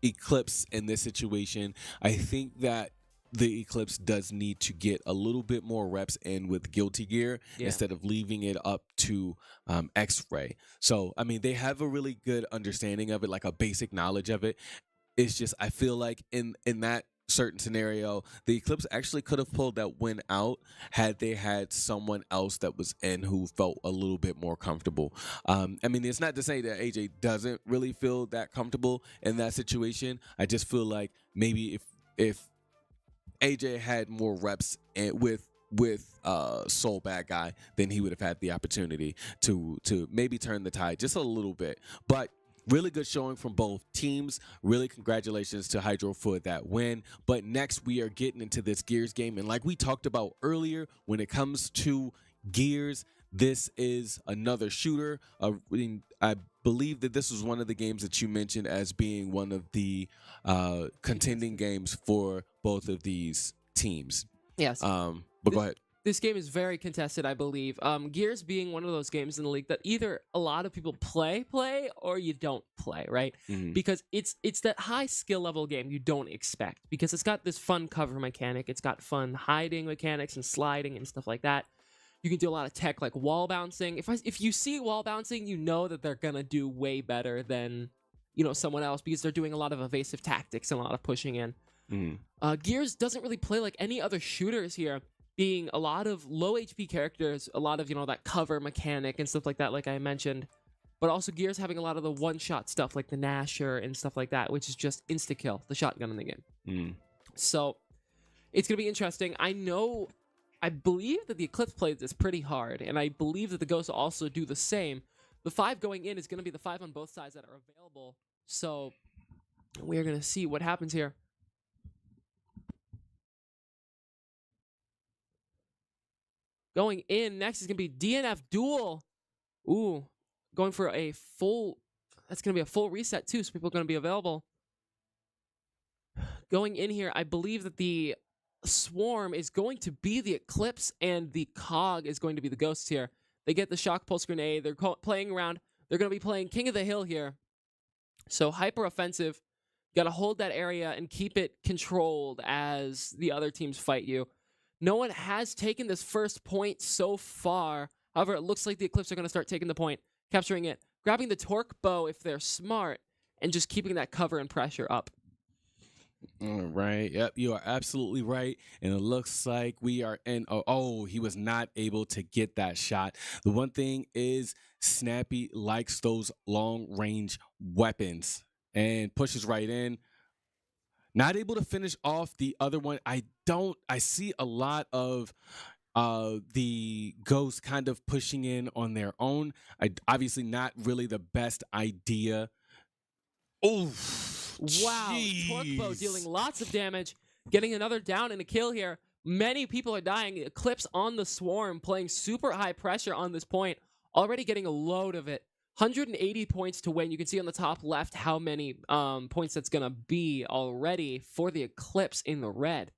S3: Eclipse in this situation, I think that the Eclipse does need to get a little bit more reps in with Guilty Gear instead of leaving it up to X-Ray. So, I mean, they have a really good understanding of it, like a basic knowledge of it. It's just, I feel like in that certain scenario, the Eclipse actually could have pulled that win out had they had someone else that was in who felt a little bit more comfortable. I mean, it's not to say that AJ doesn't really feel that comfortable in that situation. I just feel like maybe if AJ had more reps with Soul Bad Guy, then he would have had the opportunity to maybe turn the tide just a little bit. But really good showing from both teams. Really congratulations to Hydro for that win. But next we are getting into this Gears game, and like we talked about earlier, when it comes to Gears, this is another shooter. I believe that this was one of the games that you mentioned as being one of the contending games for both of these teams.
S1: Yes.
S3: But go ahead.
S1: This game is very contested, I believe. Gears being one of those games in the league that either a lot of people play, or you don't play, right?
S3: Mm-hmm.
S1: Because it's that high skill level game you don't expect. Because it's got this fun cover mechanic. It's got fun hiding mechanics and sliding and stuff like that. You can do a lot of tech like wall bouncing. If you see wall bouncing, you know that they're gonna do way better than someone else, because they're doing a lot of evasive tactics and a lot of pushing in.
S3: Mm-hmm.
S1: Gears doesn't really play like any other shooters here, being a lot of low HP characters, a lot of that cover mechanic and stuff like that, like I mentioned. But also Gears having a lot of the one-shot stuff like the Nasher and stuff like that, which is just insta-kill, the shotgun in the game. So it's going to be interesting. I believe that the Eclipse played this pretty hard, and I believe that the Ghosts also do the same. The 5 going in is going to be the 5 on both sides that are available. So we're going to see what happens here. Going in next is going to be DNF Duel. Ooh, going for a full... That's going to be a full reset, too, so people are going to be available. Going in here, I believe that the Swarm is going to be the Eclipse, and the Cog is going to be the Ghosts here. They get the Shock Pulse Grenade. They're playing around. They're going to be playing King of the Hill here. So hyper offensive. Got to hold that area and keep it controlled as the other teams fight you. No one has taken this first point so far. However, it looks like the Eclipse are going to start taking the point, capturing it, grabbing the Torque Bow if they're smart, and just keeping that cover and pressure up.
S3: All right. Yep, you are absolutely right. And it looks like we are in. Oh, he was not able to get that shot. The one thing is, Snappy likes those long-range weapons and pushes right in. Not able to finish off the other one. I see a lot of the Ghosts kind of pushing in on their own. Obviously not really the best idea. Oh,
S1: wow. Torque Bow dealing lots of damage, getting another down and a kill here. Many people are dying. Eclipse on the Swarm, playing super high pressure on this point, already getting a load of it. 180 points to win. You can see on the top left how many points that's going to be already for the Eclipse in the red.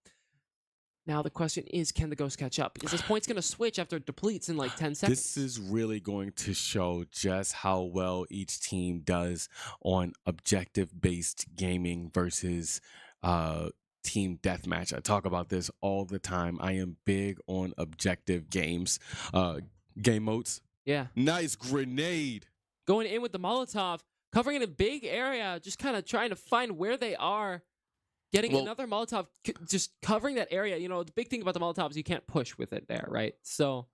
S1: Now the question is, can the Ghost catch up? Because this point's going to switch after it depletes in like 10 seconds.
S3: This is really going to show just how well each team does on objective-based gaming versus team deathmatch. I talk about this all the time. I am big on objective games. Game modes.
S1: Yeah.
S3: Nice grenade.
S1: Going in with the Molotov, covering in a big area, just kind of trying to find where they are. Getting another Molotov, just covering that area. The big thing about the Molotov is you can't push with it there, right? So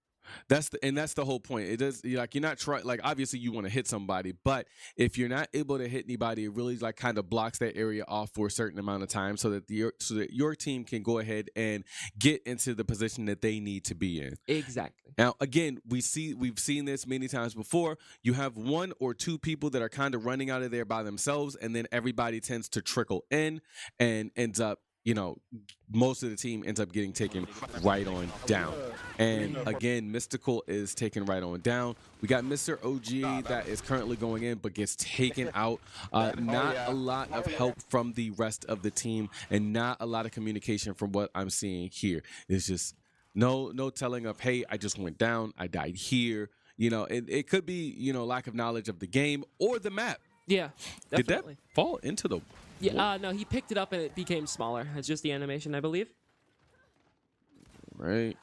S3: that's the whole point. It does, you're not trying, like, obviously you want to hit somebody, but if you're not able to hit anybody, it really like kind of blocks that area off for a certain amount of time so that your team can go ahead and get into the position that they need to be in.
S1: Exactly.
S3: Now, again, we've seen this many times before. You have 1 or 2 people that are kind of running out of there by themselves, and then everybody tends to trickle in and ends up, most of the team ends up getting taken right on down. And again, Mystical is taken right on down. We got Mr. OG that is currently going in but gets taken out. Not a lot of help from the rest of the team, and not a lot of communication from what I'm seeing here. It's just no telling of, hey, I just went down, I died here. It could be, lack of knowledge of the game or the map.
S1: Yeah, definitely.
S3: Did that fall into the...
S1: Yeah, no, he picked it up and it became smaller. It's just the animation, I believe.
S3: right.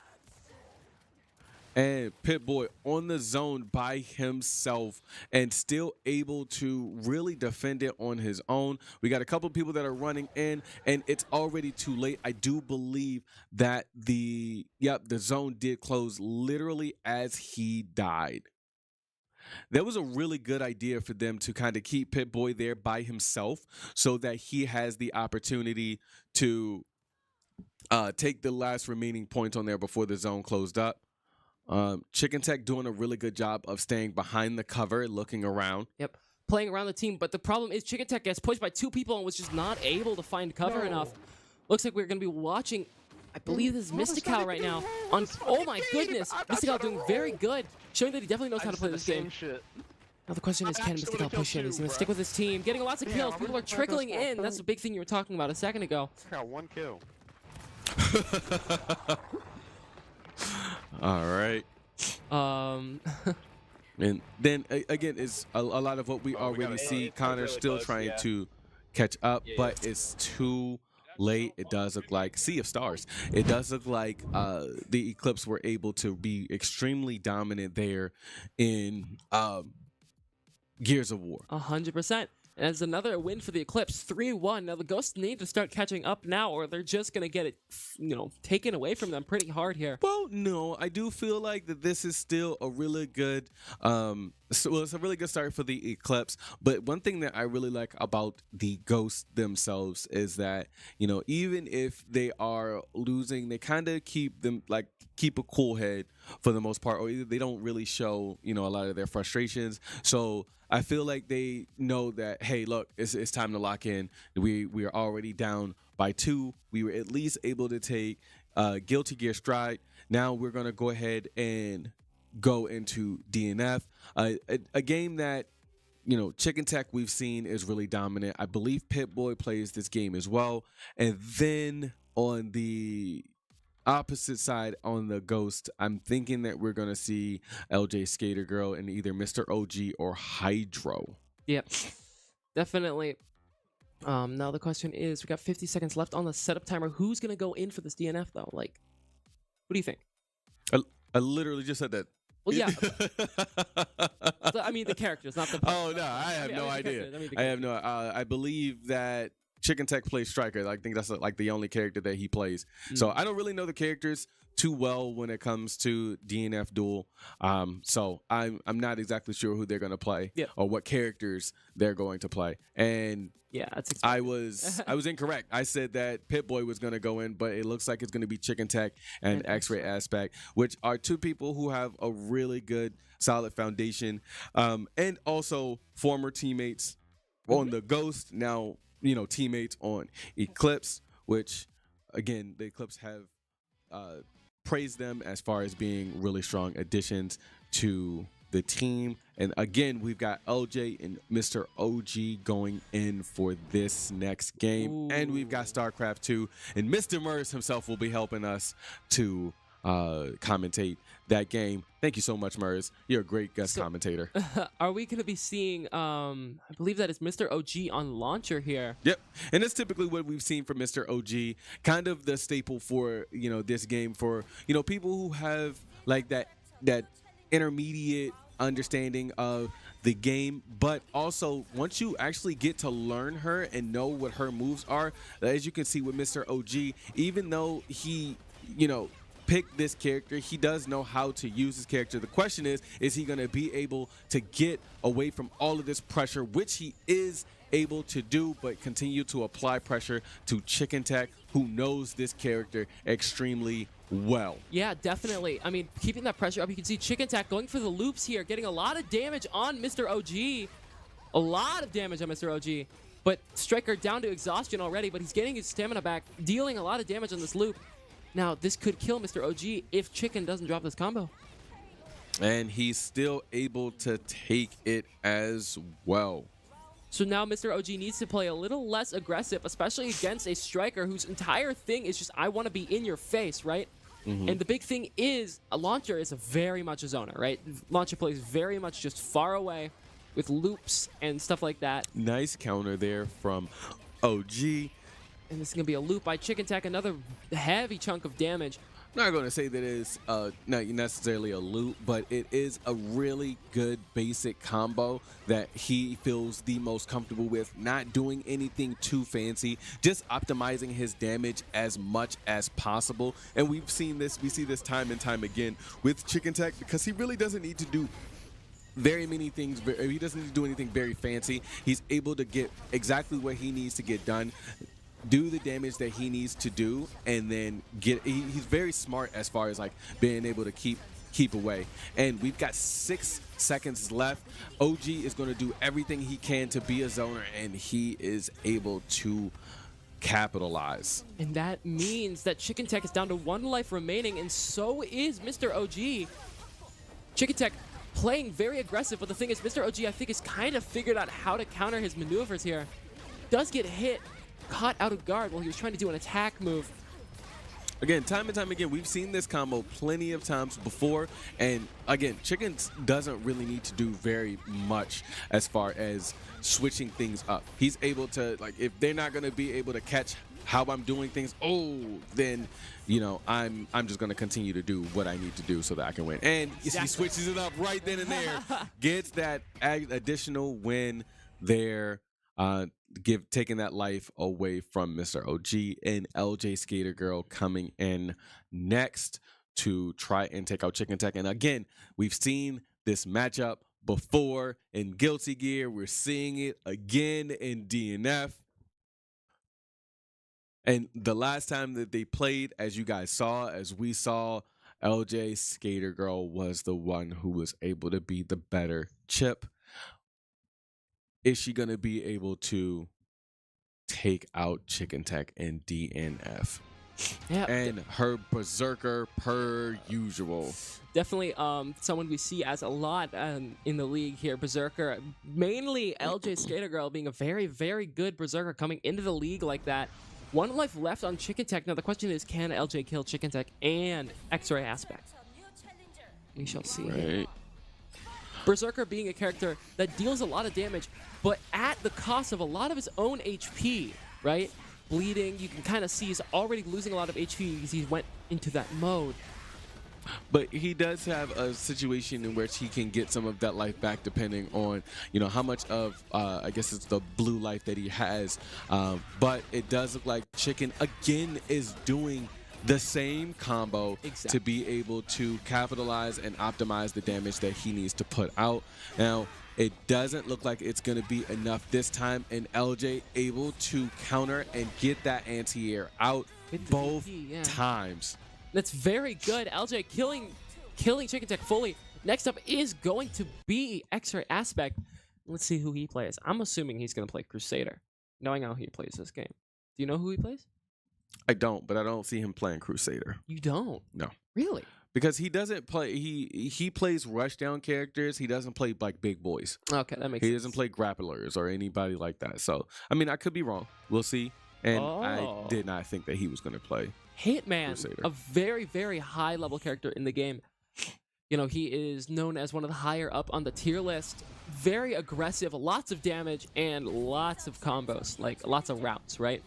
S3: And Pip-Boy on the zone by himself and still able to really defend it on his own. We got a couple people that are running in, and it's already too late. I do believe that the zone did close literally as he died. That was a really good idea for them to kind of keep Pip-Boy there by himself so that he has the opportunity to take the last remaining points on there before the zone closed up. Chicken Tech doing a really good job of staying behind the cover, looking around.
S1: Yep, playing around the team. But the problem is Chicken Tech gets pushed by 2 people and was just not able to find cover enough. Looks like we're going to be watching, I believe this is Mystical right now. Oh my goodness, Mystical doing very good, showing that he definitely knows how to play this game. Now the question is, can Mystical push in? He's going to stick with his team, getting lots of kills. People are trickling in. That's the big thing you were talking about a second ago.
S4: I got 1 kill.
S3: All right. And then again, it's a lot of what we already see. Connor's still trying to catch up, but it's too late. It does look like Sea of Stars. It does look like the Eclipse were able to be extremely dominant there in Gears of War.
S1: 100%. And it's another win for the Eclipse, 3-1. Now the Ghosts need to start catching up now, or they're just gonna get it, taken away from them pretty hard here.
S3: Well, no, I do feel like that this is still a really good, it's a really good start for the Eclipse. But one thing that I really like about the Ghosts themselves is that even if they are losing, they kind of keep a cool head for the most part, or they don't really show a lot of their frustrations. So I feel like they know that, hey, look, it's time to lock in. We are already down by 2. We were at least able to take Guilty Gear Stride. Now we're going to go ahead and go into DNF, a game that, Chicken Tech we've seen is really dominant. I believe Pip-Boy plays this game as well. And then on the opposite side, on the Ghost, I'm thinking that we're going to see LJ Skater Girl and either Mr. OG or Hydro.
S1: Yep, definitely. Now the question is, we got 50 seconds left on the setup timer. Who's going to go in for this DNF, though? What do you think?
S3: I literally just said that.
S1: Well, yeah. I mean, the characters, not the...
S3: Oh, no, I have no idea. I have no... I believe that Chicken Tech plays Striker. I think that's the only character that he plays. So I don't really know the characters too well when it comes to DNF Duel. So I'm not exactly sure who they're going to play or what characters they're going to play. And
S1: yeah, that's
S3: I was incorrect. I said that Pip-Boy was going to go in, but it looks like it's going to be Chicken Tech and X-Ray Aspect, which are 2 people who have a really good, solid foundation, and also former teammates on the Ghost. Now, teammates on Eclipse, which again, the Eclipse have praised them as far as being really strong additions to the team. And again, we've got LJ and Mr. OG going in for this next game. Ooh. And we've got StarCraft 2, and Mr. Mers himself will be helping us to commentate that game. Thank you so much, Mers. You're a great guest commentator.
S1: Are we going to be seeing, I believe that is Mr. OG on launcher here?
S3: Yep. And that's typically what we've seen from Mr. OG. Kind of the staple for, this game for, people who have that intermediate understanding of the game, but also once you actually get to learn her and know what her moves are, as you can see with Mr. OG, even though he, picked this character, he does know how to use his character. The question is he going to be able to get away from all of this pressure, which he is able to do, but continue to apply pressure to Chicken Tech, who knows this character extremely well.
S1: Yeah, definitely. I mean, keeping that pressure up, you can see Chicken Tech going for the loops here, getting a lot of damage on Mr. OG. A lot of damage on Mr. OG. But Striker down to exhaustion already, but he's getting his stamina back, dealing a lot of damage on this loop. Now, this could kill Mr. OG if Chicken doesn't drop this combo.
S3: And he's still able to take it as well.
S1: So now Mr. OG needs to play a little less aggressive, especially against a Striker whose entire thing is just, I want to be in your face, right? And the big thing is, a Launcher is very much a zoner, right? Launcher plays very much just far away with loops and stuff like that.
S3: Nice counter there from OG.
S1: And this is going to be a loop by Chicken Tech, another heavy chunk of damage.
S3: I'm not going to say that it's not necessarily a loot, but it is a really good basic combo that he feels the most comfortable with, not doing anything too fancy, just optimizing his damage as much as possible. And we see this time and time again with Chicken Tech, because he really doesn't need to do very many things. He doesn't need to do anything very fancy. He's able to get exactly what he needs to get done, do the damage that he needs to do, and then he's very smart as far as like being able to keep away. And we've got 6 seconds left. OG is going to do everything he can to be a zoner, and he is able to capitalize.
S1: And that means that Chicken Tech is down to 1 life remaining, and so is Mr. OG. Chicken Tech playing very aggressive, but the thing is, Mr. OG, I think, has kind of figured out how to counter his maneuvers here. Does get hit, caught out of guard while he was trying to do an attack move.
S3: Again, time and time again, we've seen this combo plenty of times before. And again, Chicken doesn't really need to do very much as far as switching things up. He's able to, like, if they're not going to be able to catch how I'm doing things, then, you know, I'm just going to continue to do what I need to do so that I can win. And exactly. He switches it up right then and there, gets that additional win there. Taking that life away from Mr. OG, and LJ Skater Girl coming in next to try and take out Chicken Tech. And again, we've seen this matchup before in Guilty Gear. We're seeing it again in DNF. And the last time that they played, as you guys saw, as we saw, LJ Skater Girl was the one who was able to be the better chip. Is she going to be able to take out Chicken Tech and DNF?
S1: Yeah.
S3: And her Berserker per usual.
S1: Definitely someone we see as a lot in the league here. Berserker, mainly LJ Skater Girl being a very, very good Berserker coming into the league like that. 1 life left on Chicken Tech. Now the question is, can LJ kill Chicken Tech and X-Ray Aspect? We shall see.
S3: Right.
S1: Berserker being a character that deals a lot of damage, but at the cost of a lot of his own HP, right? Bleeding, you can kind of see he's already losing a lot of HP because he went into that mode.
S3: But he does have a situation in which he can get some of that life back depending on, you know, how much of, I guess it's the blue life that he has. But it does look like Chicken, again, is doing the same combo to be able to capitalize and optimize the damage that he needs to put out. Now, it doesn't look like it's going to be enough this time, and LJ able to counter and get that anti-air out both times.
S1: That's very good. LJ killing Chicken Tech fully. Next up is going to be X-Ray Aspect. Let's see who he plays. I'm assuming he's going to play Crusader, knowing how he plays this game. Do you know who he plays?
S3: I don't, but I don't see him playing Crusader.
S1: You don't?
S3: No.
S1: Really?
S3: Because he doesn't play, he plays rushdown characters. He doesn't play like big boys.
S1: Okay, that makes sense.
S3: He doesn't play grapplers or anybody like that. So, I mean, I could be wrong. We'll see. And I did not think that he was going to play
S1: Hitman,
S3: Crusader.
S1: A very, very high level character in the game. You know, he is known as one of the higher up on the tier list. Very aggressive, lots of damage, and lots of combos, like lots of routes, right?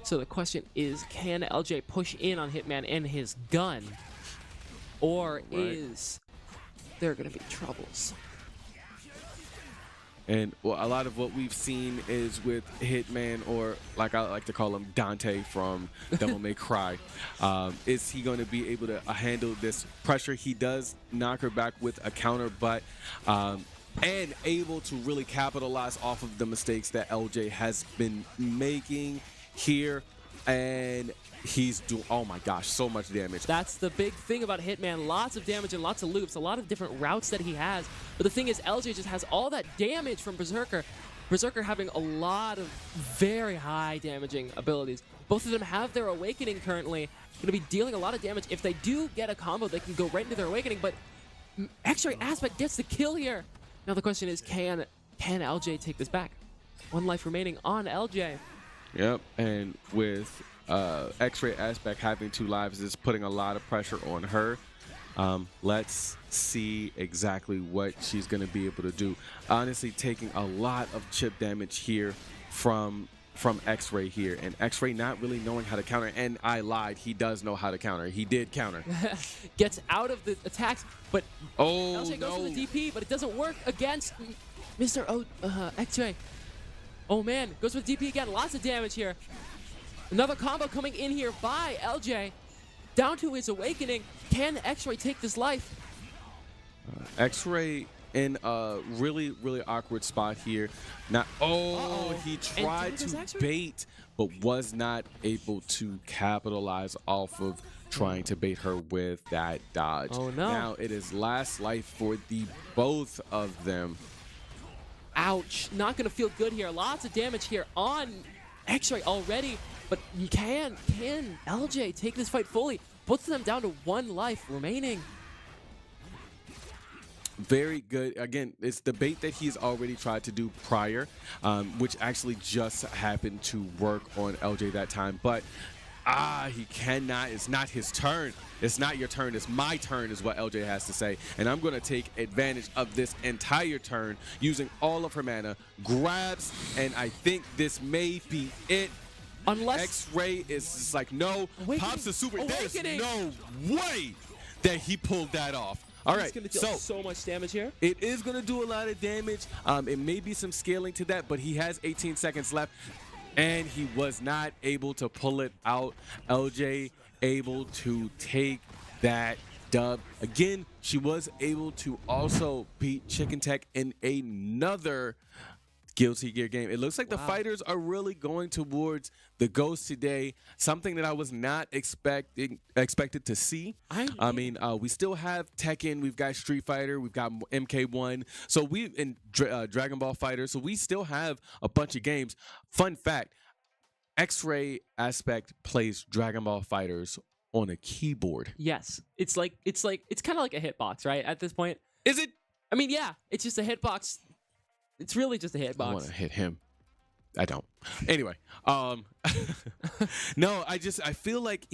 S1: So the question is, can LJ push in on Hitman and his gun? Or is there going to be troubles?
S3: And well, a lot of what we've seen is with Hitman, or like I like to call him, Dante from Devil May Cry. Is he going to be able to handle this pressure? He does knock her back with a counter, but and able to really capitalize off of the mistakes that LJ has been making here. And he's doing, oh my gosh, so much damage.
S1: That's the big thing about Hitman. Lots of damage and lots of loops, a lot of different routes that he has. But the thing is, LJ just has all that damage from Berserker. Berserker having a lot of very high damaging abilities. Both of them have their Awakening currently. Going to be dealing a lot of damage. If they do get a combo, they can go right into their Awakening. But X-Ray Aspect gets the kill here. Now the question is, can LJ take this back? 1 life remaining on LJ.
S3: Yep, and with X-Ray Aspect having 2 lives is putting a lot of pressure on her. Let's see exactly what she's going to be able to do. Honestly, taking a lot of chip damage here from from X-Ray here, and X-Ray not really knowing how to counter. And I lied, he does know how to counter. He did counter.
S1: Gets out of the attacks, but
S3: LJ
S1: goes for the DP, but it doesn't work against Mr. X-Ray. Oh man, goes for the DP again. Lots of damage here. Another combo coming in here by LJ. Down to his awakening. Can X-Ray take this life?
S3: X-Ray in a really, really awkward spot here. Now, he tried to bait, but was not able to capitalize off of trying to bait her with that dodge.
S1: Oh no.
S3: Now it is last life for the both of them.
S1: Ouch. Not going to feel good here. Lots of damage here on X-Ray already. But can LJ take this fight fully? Puts them down to 1 life remaining.
S3: Very good. Again, it's the bait that he's already tried to do prior, which actually just happened to work on LJ that time. But he cannot. It's not his turn. It's not your turn. It's my turn is what LJ has to say. And I'm going to take advantage of this entire turn using all of her mana. Grabs, and I think this may be it.
S1: Unless
S3: X-Ray is just like, no, pops the super. There's
S1: Awakening.
S3: no way that he pulled that off. All right,
S1: He's gonna deal so much damage here.
S3: It is going to do a lot of damage. It may be some scaling to that, but he has 18 seconds left, and he was not able to pull it out. LJ able to take that dub. Again, she was able to also beat Chicken Tech in another Guilty Gear game. It looks like the fighters are really going towards the Ghost today, something that I was not expected to see. I mean, we still have Tekken, we've got Street Fighter, we've got MK1, so Dragon Ball Fighter, so we still have a bunch of games. Fun fact, X-Ray Aspect plays Dragon Ball Fighters on a keyboard.
S1: Yes, it's kind of like a hitbox, right? At this point,
S3: is it?
S1: I mean, yeah, it's just a hitbox. It's really just a hitbox.
S3: I want to hit him. I don't. Anyway, no, I feel like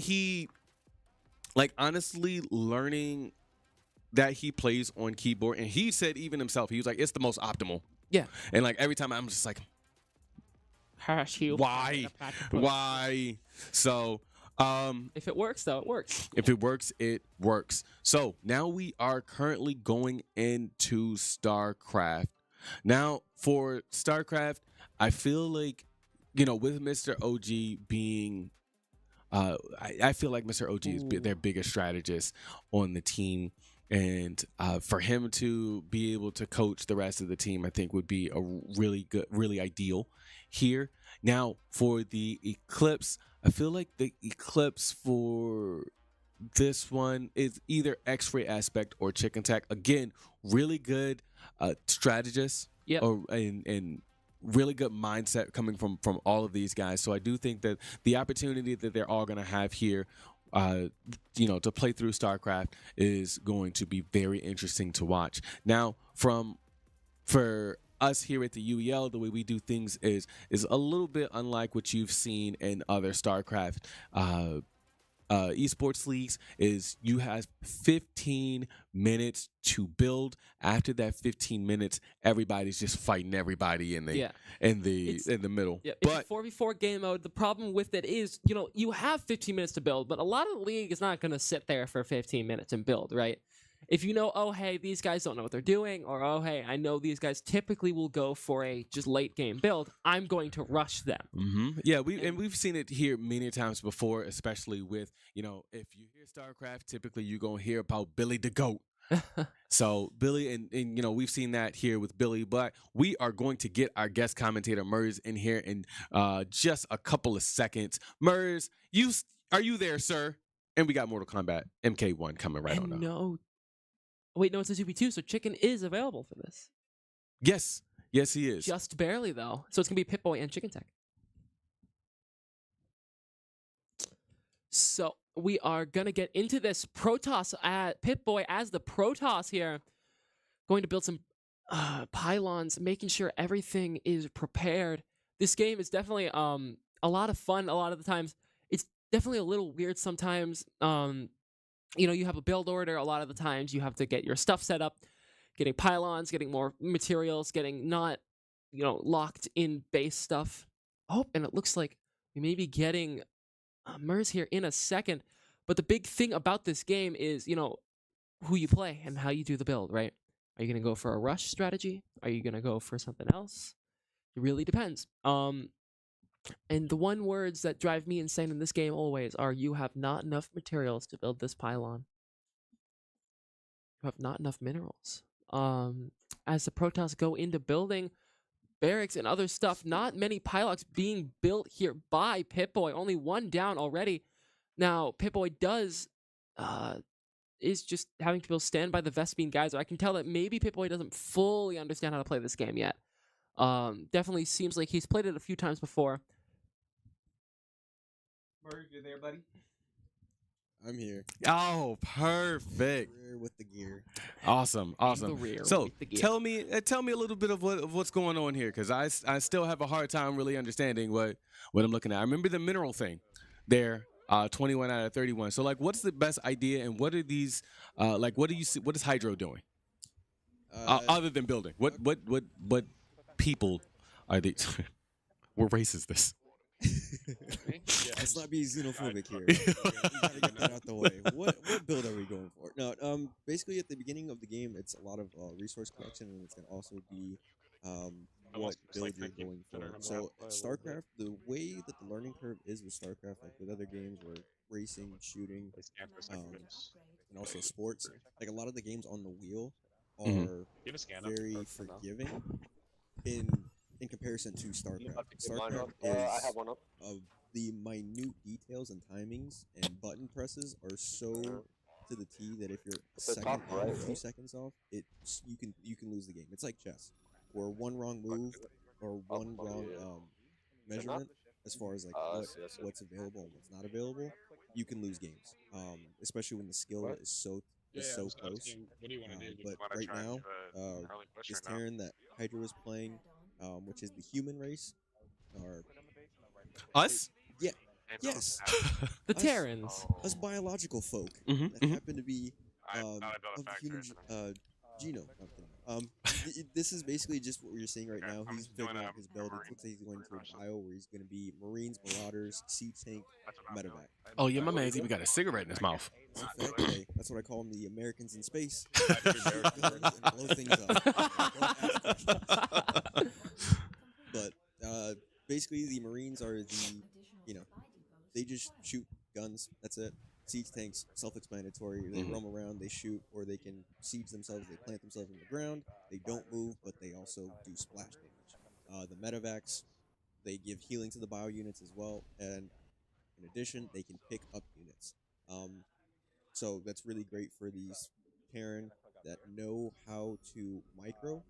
S3: honestly learning that he plays on keyboard, and he said even himself, he was like, it's the most optimal.
S1: Yeah.
S3: And like every time I'm just like, why? So,
S1: if it works, though, it works.
S3: If it works, it works. So now we are currently going into StarCraft. Now, for StarCraft, I feel like, with Mr. OG being, I feel like Mr. OG is their biggest strategist on the team. And for him to be able to coach the rest of the team, I think would be a really good, really ideal here. Now, for the Eclipse, I feel like the Eclipse for this one is either X-Ray Aspect or Chicken Tech. Again, really good strategists, and really good mindset coming from all of these guys. So I do think that the opportunity that they're all going to have here, to play through StarCraft is going to be very interesting to watch. Now, for us here at the UEL, the way we do things is a little bit unlike what you've seen in other StarCraft esports leagues. Is you have 15 minutes to build. After that 15 minutes, everybody's just fighting everybody in the middle.
S1: Yeah, it's a 4v4 game mode. The problem with it is, you have 15 minutes to build, but a lot of the league is not going to sit there for 15 minutes and build, right? If you know, oh, hey, these guys don't know what they're doing, or, oh, hey, I know these guys typically will go for a just late game build, I'm going to rush them.
S3: Yeah, we've seen it here many times before, especially with, if you hear StarCraft, typically you're going to hear about Billy the GOAT. So Billy, and we've seen that here with Billy, but we are going to get our guest commentator Mers in here in just a couple of seconds. Mers, are you there, sir? And we got Mortal Kombat MK1 coming right on up.
S1: No. Wait, no, it's a 2v2, so Chicken is available for this.
S3: Yes, he is.
S1: Just barely, though. So it's going to be Pip-Boy and Chicken Tech. So we are going to get into this Protoss. Pip-Boy as the Protoss here. Going to build some pylons, making sure everything is prepared. This game is definitely a lot of fun a lot of the times. It's definitely a little weird sometimes. You have a build order. A lot of the times you have to get your stuff set up, getting pylons, getting more materials, getting not, locked in base stuff. Oh, and it looks like we may be getting Mers here in a second. But the big thing about this game is, who you play and how you do the build, right? Are you going to go for a rush strategy? Are you going to go for something else? It really depends. And the one words that drive me insane in this game always are you have not enough materials to build this pylon. You have not enough minerals. As the Protoss go into building barracks and other stuff, not many pylons being built here by Pip-Boy. Only one down already. Now, Pip-Boy is just having people stand by the Vespene Geyser. I can tell that maybe Pip-Boy doesn't fully understand how to play this game yet. Definitely seems like he's played it a few times before.
S4: Bird, you there, buddy?
S5: I'm here.
S3: Oh, perfect.
S5: Rear with the gear.
S3: Awesome.
S1: The rear
S3: So
S1: with the gear.
S3: tell me a little bit of what's going on here, because I still have a hard time really understanding what I'm looking at. I remember the mineral thing there. 21 out of 31. So, like, what's the best idea, and what are these? What do you see? What is Hydro doing other than building? What people are they? What race is this?
S5: Let's not be xenophobic here. We gotta get that out the way. What build are we going for? No, basically at the beginning of the game, it's a lot of resource collection, and it's gonna also be what build you're going for. So StarCraft, the way that the learning curve is with StarCraft, like with other games where racing, shooting, and also sports, like a lot of the games on the wheel are very forgiving in comparison to StarCraft. StarCraft is of the minute details and timings and button presses are so to the T that if you're a second off, 2 seconds off, you can lose the game. It's like chess, where one wrong move or one wrong measurement as far as like what's available and what's not available, you can lose games. Especially when the skill is so close. But right now, this Terran that Hydra is playing, which is the human race, are
S3: us.
S5: Yeah. Yes.
S1: The Terrans.
S5: Us biological folk that happen to be of the human genome. This is basically just what we're seeing right now. He's figuring out his build. It looks like he's going to a bio where he's going to be Marines, Marauders, Siege Tank, Medevac.
S3: Oh yeah, my man's even got a cigarette in his mouth.
S5: Okay, that's what I call them, the Americans in space. Blow things up. But basically, the Marines are they just shoot guns. That's it. Siege tanks, self-explanatory. They roam around, they shoot, or they can siege themselves. They plant themselves in the ground. They don't move, but they also do splash damage. The Medevacs, they give healing to the bio units as well, and in addition, they can pick up units. So that's really great for these Terran that know how to micro,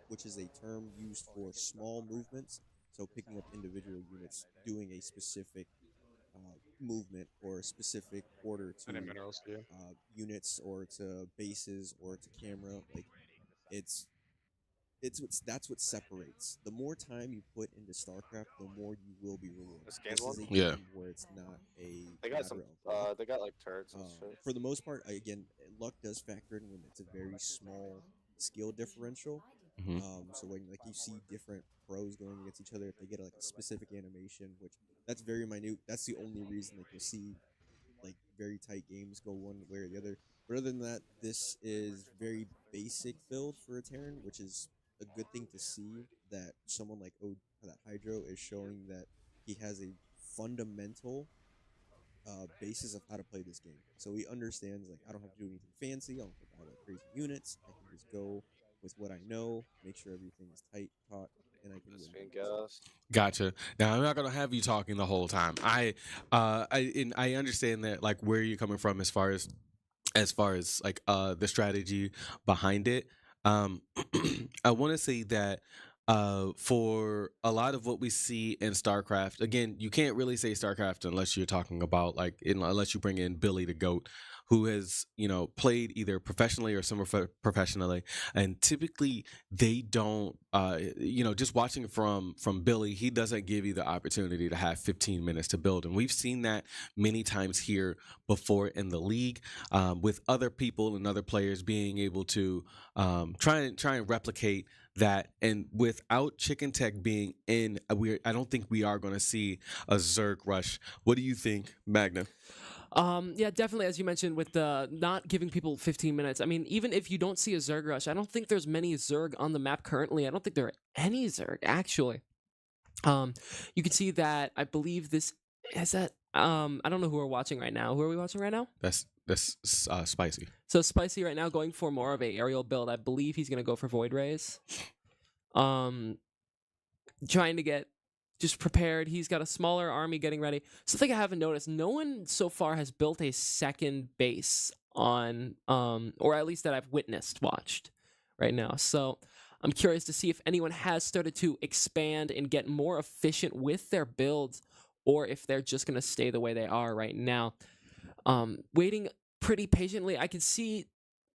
S5: which is a term used for small movements. So picking up individual units, doing a specific movement or a specific order to units or to bases or to camera, like that's what separates. The more time you put into StarCraft, the more you will be rewarded. This is a game where it's not a
S6: they got like turrets and shit.
S5: For the most part, again, luck does factor in when it's a very small skill differential. So when like you see different pros going against each other, if they get like a specific animation, which that's very minute, that's the only reason that you'll see like very tight games go one way or the other. But other than that, this is very basic build for a Terran, which is a good thing to see that someone like that Hydro is showing that he has a fundamental basis of how to play this game. So he understands like I don't have to do anything fancy. I don't have to buy like crazy units. I can just go with what I know, make sure everything is tight, taut, and I can win.
S3: Gotcha. Now I'm not gonna have you talking the whole time. I understand that like where you're coming from as far as like the strategy behind it. I want to say that for a lot of what we see in StarCraft, again, you can't really say StarCraft unless you're talking about like unless you bring in Billy the Goat, who has played either professionally or semi-professionally, and typically they don't just watching from Billy, he doesn't give you the opportunity to have 15 minutes to build, and we've seen that many times here before in the league with other people and other players being able to try and replicate that, and without Chicken Tech being in, I don't think we are going to see a Zerg rush. What do you think, Magna?
S1: Yeah, definitely. As you mentioned, with the not giving people 15 minutes. I mean, even if you don't see a Zerg rush, I don't think there's many Zerg on the map currently. I don't think there are any Zerg actually. You can see that. I believe this is that. I don't know who we're watching right now. Who are we watching right now?
S3: That's Spicy.
S1: So Spicy right now going for more of a aerial build. I believe he's gonna go for Void Rays. Trying to get just prepared. He's got a smaller army getting ready. Something I haven't noticed, no one so far has built a second base on, or at least that I've watched right now. So I'm curious to see if anyone has started to expand and get more efficient with their builds, or if they're just going to stay the way they are right now. Waiting pretty patiently. I can see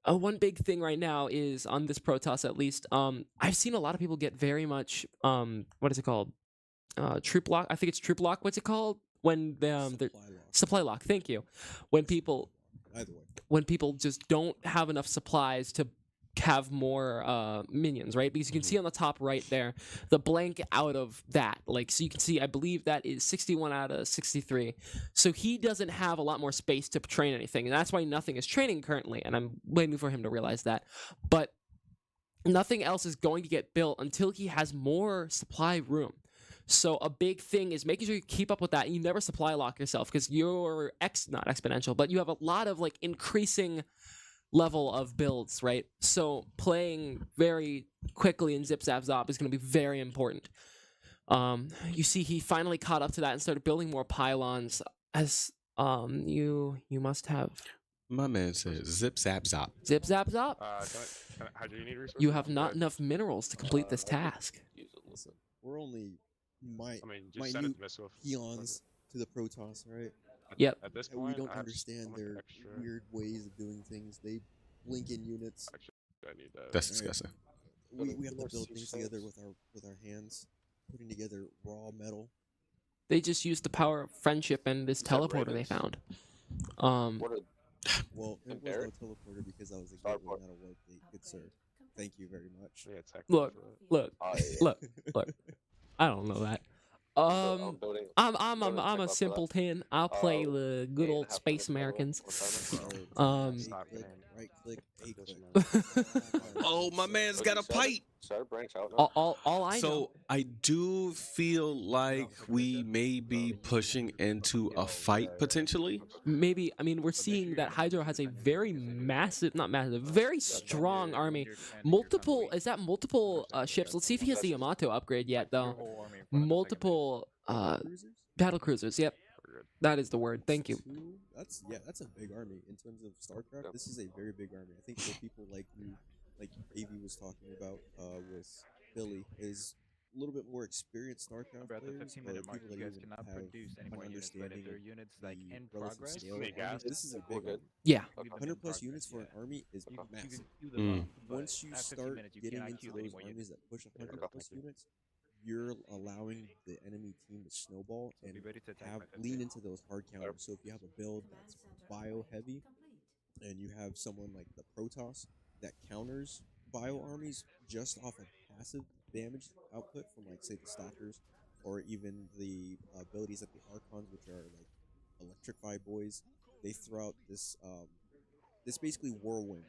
S1: one big thing right now is on this Protoss, at least. I've seen a lot of people get very much, what is it called? Troop lock. I think it's troop lock. What's it called? When the supply lock. Thank you. When people just don't have enough supplies to have more minions, right? Because you can see on the top right there the blank out of that. Like, so you can see, I believe that is 61 out of 63. So he doesn't have a lot more space to train anything, and that's why nothing is training currently. And I'm waiting for him to realize that. But nothing else is going to get built until he has more supply room. So a big thing is making sure you keep up with that. And you never supply lock yourself, because you're not exponential, but you have a lot of like increasing level of builds, right? So playing very quickly in zip zap zop is going to be very important. You see he finally caught up to that and started building more pylons. As you must have.
S3: My man says zip zap zop.
S1: Zip zap zop.
S6: How do you need resources?
S1: You have not enough minerals to complete this task.
S5: We're only minute
S6: missile
S5: peons to the Protoss, right?
S1: Yep.
S6: At this
S5: And
S6: point,
S5: we don't understand their weird ways of doing things. They blink in units.
S6: I need that.
S3: That's disgusting.
S5: We have to build things together with our hands, putting together raw metal.
S1: They just used the power of friendship and this teleporter they found.
S5: Well, it was no teleporter because I was a gateway, not a warp gate. Good sir. Thank you very much.
S6: Yeah,
S1: look. I don't know that. I'm a simpleton. I'll play the good old Space Americans.
S5: Right click, A click.
S3: Oh, my man's got a pipe.
S1: All I know.
S3: So I do feel like we may be pushing into a fight potentially.
S1: Maybe. I mean, we're seeing that Hydro has a very very strong army. Multiple ships. Let's see if he has the Yamato upgrade yet, though. Multiple battle cruisers. Yep. That is the word. Thank you.
S5: That's a big army in terms of StarCraft. This is a very big army. I think for people like you, like AV was talking about with Billy, is a little bit more experienced StarCraft players, or people that even have an understanding of
S4: units
S5: the
S4: like in
S5: relative
S4: progress.
S5: scale. This is a big army.
S1: Yeah.
S5: 100 plus units for an army is massive. Once you start getting into those armies that push 100 plus units, you're allowing the enemy team to snowball and lean into those hard counters. So if you have a build that's bio heavy, and you have someone like the Protoss that counters bio armies just off of passive damage output from, like, say, the Stalkers, or even the abilities that the Archons, which are like Electrify Boys, they throw out this basically whirlwind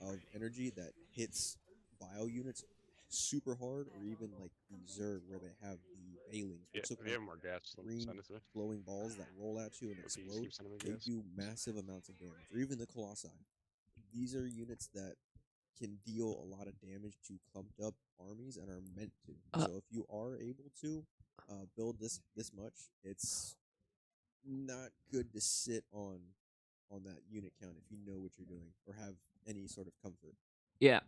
S5: of energy that hits bio units super hard, or even like the Zerg where they have the Banelings, which look like
S6: more gas.
S5: green glowing balls that roll at you and explode. They do massive amounts of damage, or even the Colossi. These are units that can deal a lot of damage to clumped up armies and are meant to. So if you are able to build this much, it's not good to sit on that unit count if you know what you're doing or have any sort of comfort.
S1: Yeah.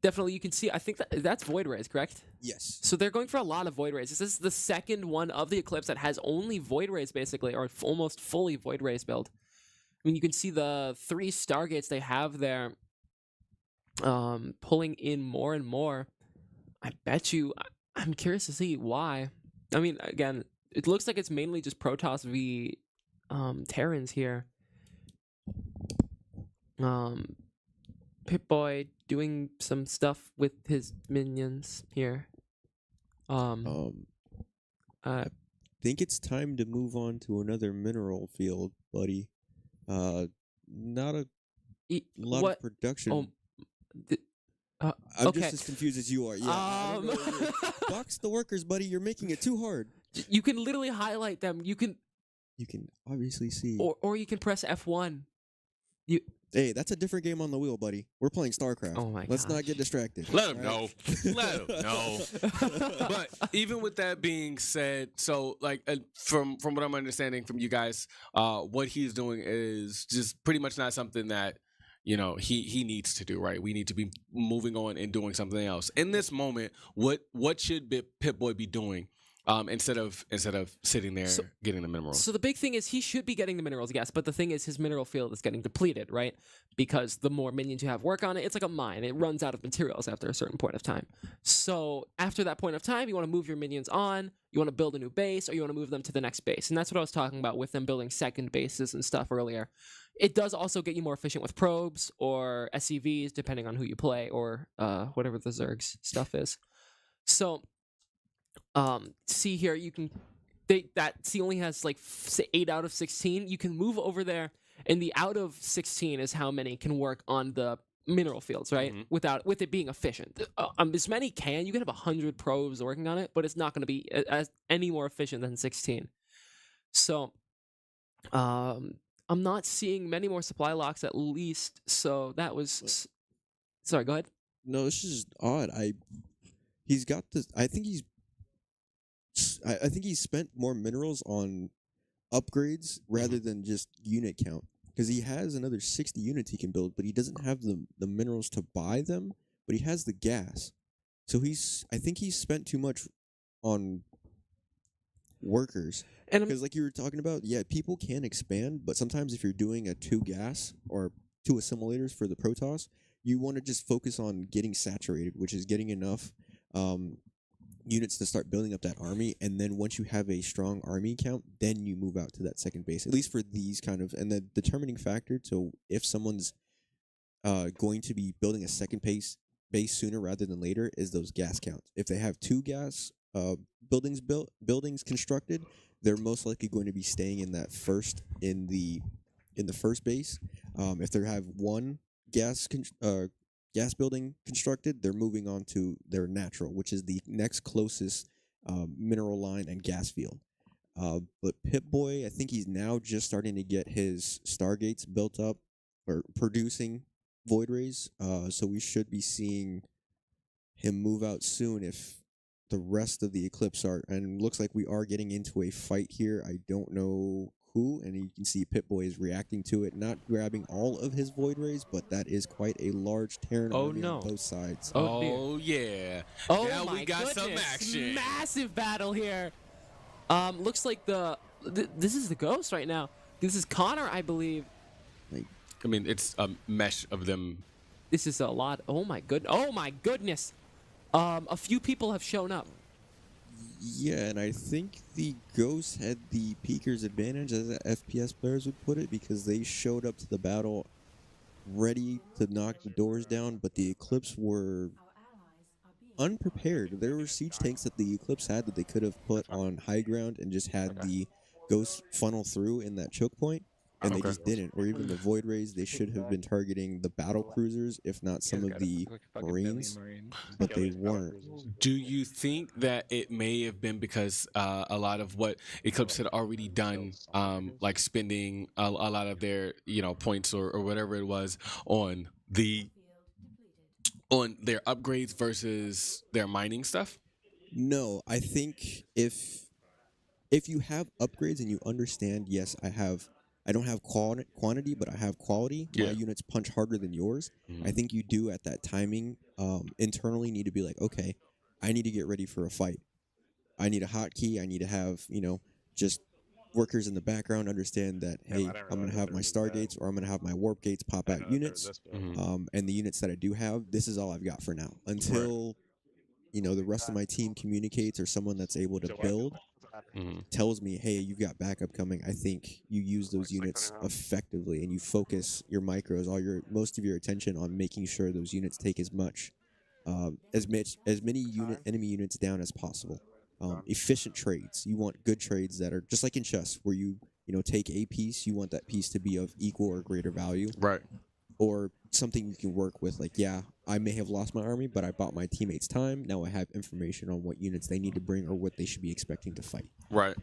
S1: Definitely, you can see, I think that's Void Rays, correct?
S5: Yes.
S1: So they're going for a lot of Void Rays. This is the second one of the Eclipse that has only Void Rays, basically, or almost fully Void Rays build. I mean, you can see the 3 Stargates they have there pulling in more and more. I bet you, I'm curious to see why. I mean, again, it looks like it's mainly just Protoss v Terrans here. Pip-Boy doing some stuff with his minions here.
S5: I think it's time to move on to another mineral field, buddy. Not a lot of production. I'm
S1: okay.
S5: just as confused as you are. Yeah. Box the workers, buddy. You're making it too hard.
S1: You can literally highlight them. You can
S5: obviously see.
S1: Or you can press F1.
S5: Hey, that's a different game on the wheel, buddy. We're playing StarCraft.
S1: Oh my
S5: Let's not get distracted.
S3: Let him know. Let him know. But even with that being said, so like from what I'm understanding from you guys, what he's doing is just pretty much not something that he needs to do, right? We need to be moving on and doing something else. In this moment, what should Pip-Boy be doing? Instead of sitting there getting the minerals.
S1: So the big thing is he should be getting the minerals, yes, but the thing is his mineral field is getting depleted, right? Because the more minions you have work on it, it's like a mine. It runs out of materials after a certain point of time. So after that point of time, you want to move your minions on, you want to build a new base, or you want to move them to the next base. And that's what I was talking about with them building second bases and stuff earlier. It does also get you more efficient with probes or SCVs, depending on who you play, or whatever the Zerg's stuff is. So see here, you can that C only has like 8 out of 16. You can move over there, and the out of 16 is how many can work on the mineral fields, right?
S3: Mm-hmm.
S1: With it being efficient. As many you can have 100 probes working on it, but it's not going to be any more efficient than 16. So I'm not seeing many more supply locks at least. So that was sorry, go ahead.
S5: No, this is odd. He's got this. I think he's spent more minerals on upgrades rather than just unit count, because he has another 60 units he can build, but he doesn't have the minerals to buy them, but he has the gas. So I think he's spent too much on workers. And because like you were talking about, yeah, people can expand, but sometimes if you're doing a 2 gas or 2 assimilators for the Protoss, you want to just focus on getting saturated, which is getting enough units to start building up that army, and then once you have a strong army count, then you move out to that second base, at least for these kind of. And the determining factor to if someone's going to be building a second base sooner rather than later is those gas counts. If they have 2 gas buildings constructed, they're most likely going to be staying in that first in the first base. If they have 1 gas building constructed, they're moving on to their natural, which is the next closest mineral line and gas field. But Pip-Boy, I think he's now just starting to get his Stargates built up or producing Void Rays. So we should be seeing him move out soon if the rest of the Eclipse are. And it looks like we are getting into a fight here. I don't know who, and you can see Pip-Boy is reacting to it, not grabbing all of his Void Rays, but that is quite a large Terran army on both sides.
S3: Oh yeah.
S1: Oh
S3: now
S1: my
S3: we got
S1: goodness.
S3: some action.
S1: Massive battle here. Looks like this is the Ghost right now. This is Connor, I believe.
S3: I mean, it's a mesh of them.
S1: This is a lot. Oh my goodness. A few people have shown up.
S5: Yeah, and I think the Ghost had the Peeker's advantage, as the FPS players would put it, because they showed up to the battle ready to knock the doors down, but the Eclipse were unprepared. There were siege tanks that the Eclipse had that they could have put on high ground and just had the Ghost funnel through in that choke point, and they just didn't. Or even the Void Rays, they should have been targeting the battle cruisers, if not some of the Marines, but they weren't.
S3: Do you think that it may have been because a lot of what Eclipse had already done, like spending a lot of their points or whatever it was on their upgrades versus their mining stuff?
S5: No, I think if you have upgrades and you understand, yes, I don't have quantity, but I have quality.
S3: Yeah.
S5: My units punch harder than yours. I think you do at that timing internally need to be like, okay, I need to get ready for a fight. I need a hotkey. I need to have, just workers in the background understand that, hey, I'm going to have my Stargates or I'm going to have my Warp Gates pop out units. And the units that I do have, this is all I've got for now. Until, the rest of my team communicates or someone that's able to build. tells me, hey, you've got backup coming. I think you use those units effectively, and you focus your micros, most of your attention on making sure those units take as many enemy units down as possible. Efficient trades. You want good trades that are just like in chess, where you take a piece. You want that piece to be of equal or greater value,
S3: Right.
S5: or something you can work with. Like, yeah, I may have lost my army, but I bought my teammates time. Now I have information on what units they need to bring or what they should be expecting to fight.
S3: Right.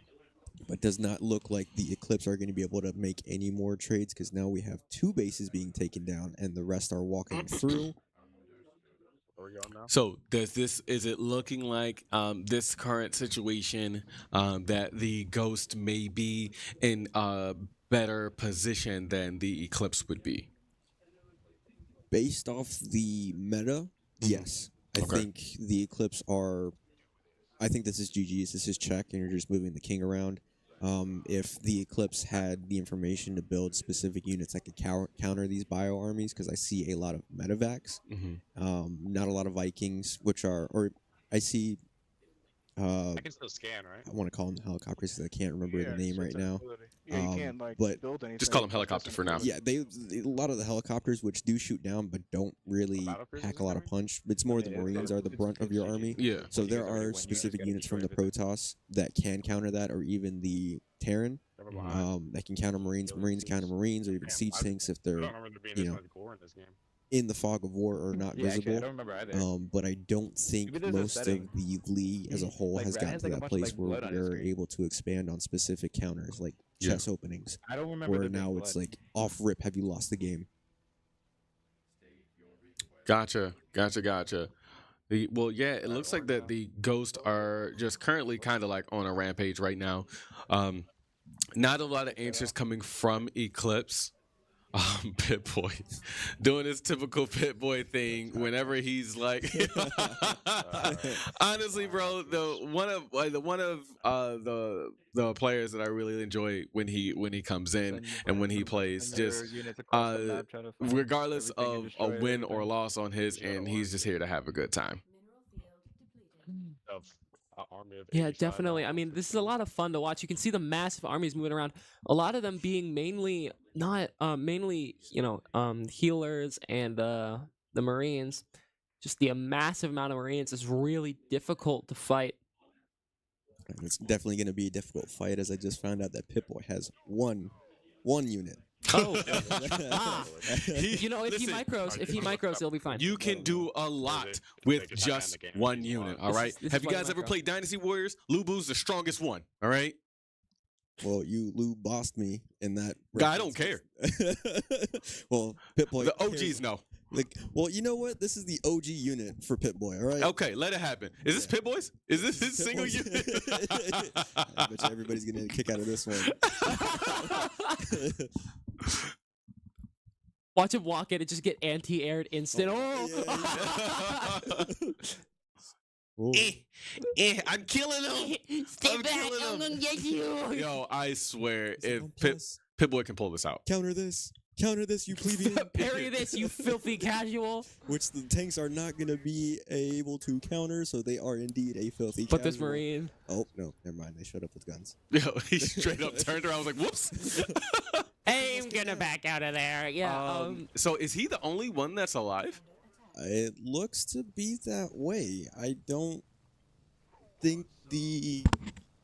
S5: But does not look like the Eclipse are going to be able to make any more trades, because now we have 2 bases being taken down and the rest are walking through.
S3: So is it looking like this current situation that the Ghost may be in a better position than the Eclipse would be?
S5: Based off the meta, yes. I think the Eclipse I think this is GG's. This is check, and you're just moving the king around. If the Eclipse had the information to build specific units that could counter these bio armies, because I see a lot of medevacs, not a lot of Vikings, I see.
S6: I can still scan, right?
S5: I want to call them helicopters because I can't remember the name right now.
S4: Yeah, you can't
S5: but
S4: build anything.
S3: Just call them helicopter for now.
S5: Yeah, a lot of the helicopters, which do shoot down but don't really pack a lot of punch. It's more the Marines are the brunt of your army.
S3: Yeah.
S5: So there are specific units from the Protoss that can counter that, or even the Terran that can counter Marines. Marines counter Marines, or even siege tanks if they're in the fog of war or not visible.
S4: Actually, I don't remember either.
S5: But I don't think most of the league as a whole has gotten to that place where we're able to expand on specific counters, like chess openings.
S4: I don't remember.
S5: Where now it's like off rip, have you lost the game?
S3: Gotcha. Well, yeah, it looks like that the Ghosts are just currently kind of like on a rampage right now. Not a lot of answers coming from Eclipse. Pit Boy doing his typical Pit Boy thing whenever he's like honestly, bro, one of the players that I really enjoy when he comes in and when he plays, just regardless of a win or loss on his end, he's just here to have a good time.
S1: Yeah, definitely. I mean, this is a lot of fun to watch. You can see the massive armies moving around. A lot of them being mainly healers and the Marines. Just the massive amount of Marines is really difficult to fight.
S5: It's definitely going to be a difficult fight, as I just found out that Pip-Boy has one unit.
S1: Oh, if he micros, he'll be fine.
S3: You can do a lot with just one unit. All right. Have you guys ever played Dynasty Warriors? Lubu's the strongest one. All right.
S5: Well, Lu bossed me in that.
S3: I don't care.
S5: Well, Pip-Boy.
S3: The OGs know.
S5: Well, you know what? This is the OG unit for Pip-Boy. All right.
S3: Okay, let it happen. Is this Pip-Boy's? Is this his single unit?
S5: I bet you everybody's gonna get a kick out of this one.
S1: Watch him walk in and just get anti-aired instant.
S3: I'm killing him.
S1: Stay back. I'm gonna get you.
S3: Yo, I swear, if Pip-Boy can pull this out.
S5: Counter this, you plebeian.
S1: Parry this, you filthy casual.
S5: Which the tanks are not going to be able to counter, so they are indeed a filthy
S1: But
S5: casual.
S1: this Marine.
S5: Oh, no, never mind. They showed up with guns.
S3: Yo, he straight up turned around. I was like, whoops.
S1: I'm gonna back out of there. Yeah.
S3: So is he the only one that's alive?
S5: It looks to be that way. I don't think the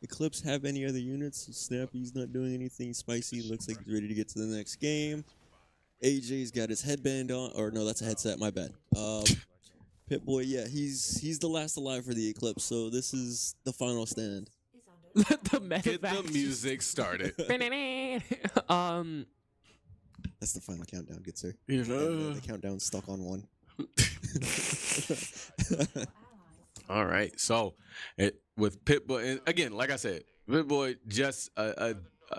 S5: Eclipse have any other units. Snappy's not doing anything spicy. Looks like he's ready to get to the next game. AJ's got his headband on. Or no, that's a headset. My bad. Pip-Boy, yeah, he's the last alive for the Eclipse. So this is the final stand.
S1: Get the
S3: music started.
S5: That's the final countdown, good sir.
S3: Yeah.
S5: The countdown's stuck on 1.
S3: All right, so with Pip-Boy, and again, like I said, Pip-Boy just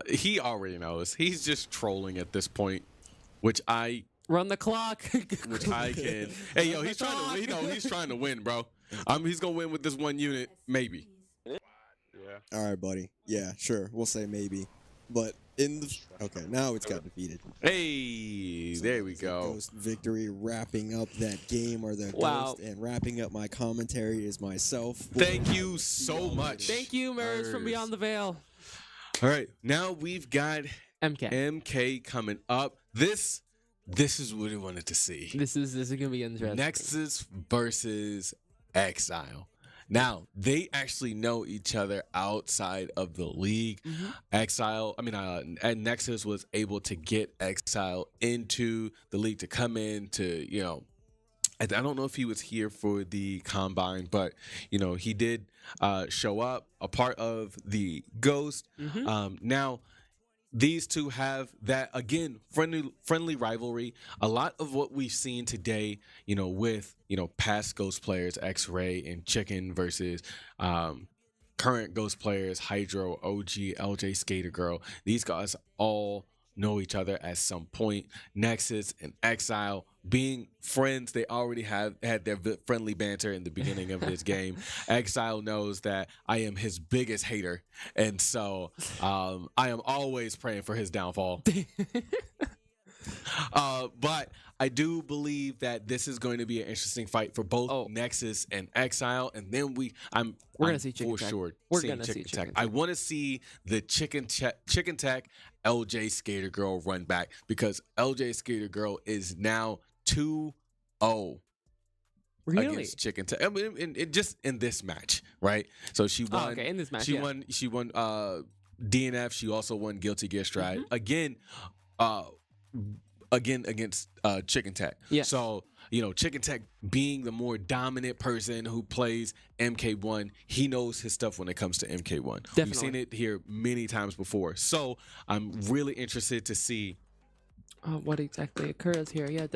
S3: he already knows. He's just trolling at this point, which I
S1: run the clock.
S3: Which I can. Hey, yo, he's trying to. He's trying to win, bro. He's gonna win with this one unit, maybe.
S5: All right, buddy. Yeah, sure. We'll say maybe, but Okay, now it's got defeated.
S3: Hey,
S5: So
S3: there we go.
S5: Ghost victory, wrapping up that game, or the
S1: Wow.
S5: Ghost, and wrapping up my commentary is myself.
S3: Thank you so much.
S1: Thank you, Mers from Beyond the Veil.
S3: All right, now we've got
S1: MK.
S3: MK coming up. This is what we wanted to see.
S1: This is gonna be interesting.
S3: Nexus versus Exile. Now they actually know each other outside of the league. And Nexus was able to get Exile into the league to come in to, I don't know if he was here for the combine, but he did show up, a part of the Ghost. Now these two have that, again, friendly rivalry. A lot of what we've seen today, with past Ghost players, X-Ray and Chicken, versus current Ghost players, Hydro, OG, LJ, Skater Girl. These guys all know each other at some point. Nexus and Exile being friends, they already had their friendly banter in the beginning of this game. Exile knows that I am his biggest hater, and so I am always praying for his downfall. But I do believe that this is going to be an interesting fight for both Nexus and Exile, and then we're gonna see Chicken Tech. We're gonna see Chicken Tech. I want to see the Chicken Tech LJ Skater Girl run back, because LJ Skater Girl is now 2-0 against Chicken Tech. I mean, just in this match, right? So she won. In this match, She won DNF. She also won Guilty Gear Stride again against Chicken Tech. Yeah. So Chicken Tech being the more dominant person who plays MK1, he knows his stuff when it comes to MK1. Definitely. We've seen it here many times before. So I'm really interested to see
S1: what exactly occurs here. Yeah,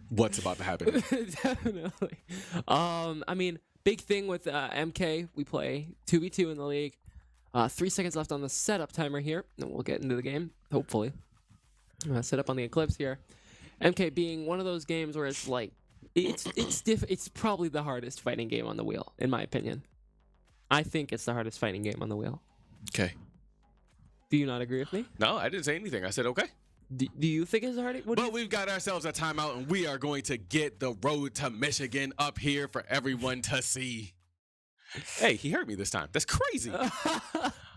S3: what's about to happen.
S1: Definitely. I mean, big thing with MK, we play 2v2 in the league. 3 seconds left on the setup timer here, and we'll get into the game, hopefully. Set up on the Eclipse here. MK being one of those games where it's like, it's probably the hardest fighting game on the wheel, in my opinion. I think it's the hardest fighting game on the wheel.
S3: Okay.
S1: Do you not agree with me?
S3: No, I didn't say anything. I said okay.
S1: Do you think it's hard?
S3: But we've got ourselves a timeout, and we are going to get the road to Michigan up here for everyone to see. Hey, he heard me this time. That's crazy.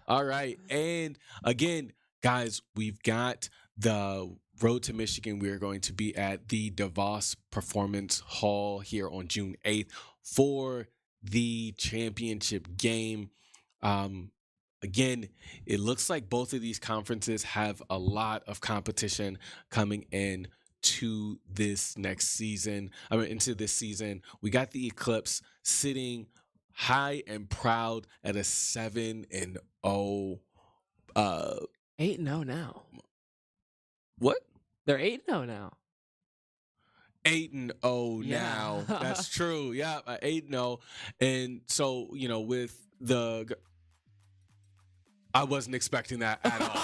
S3: All right. And again, guys, we've got the road to Michigan. We are going to be at the DeVos Performance Hall here on June 8th for the championship game. Again, it looks like both of these conferences have a lot of competition coming in to this next season. Into this season. We got the Eclipse sitting high and proud at a 7-0.
S1: 8-0 now.
S3: What?
S1: They're 8-0 now.
S3: 8-0 now. That's true. Yeah, 8-0. And so, with the... I wasn't expecting that at all.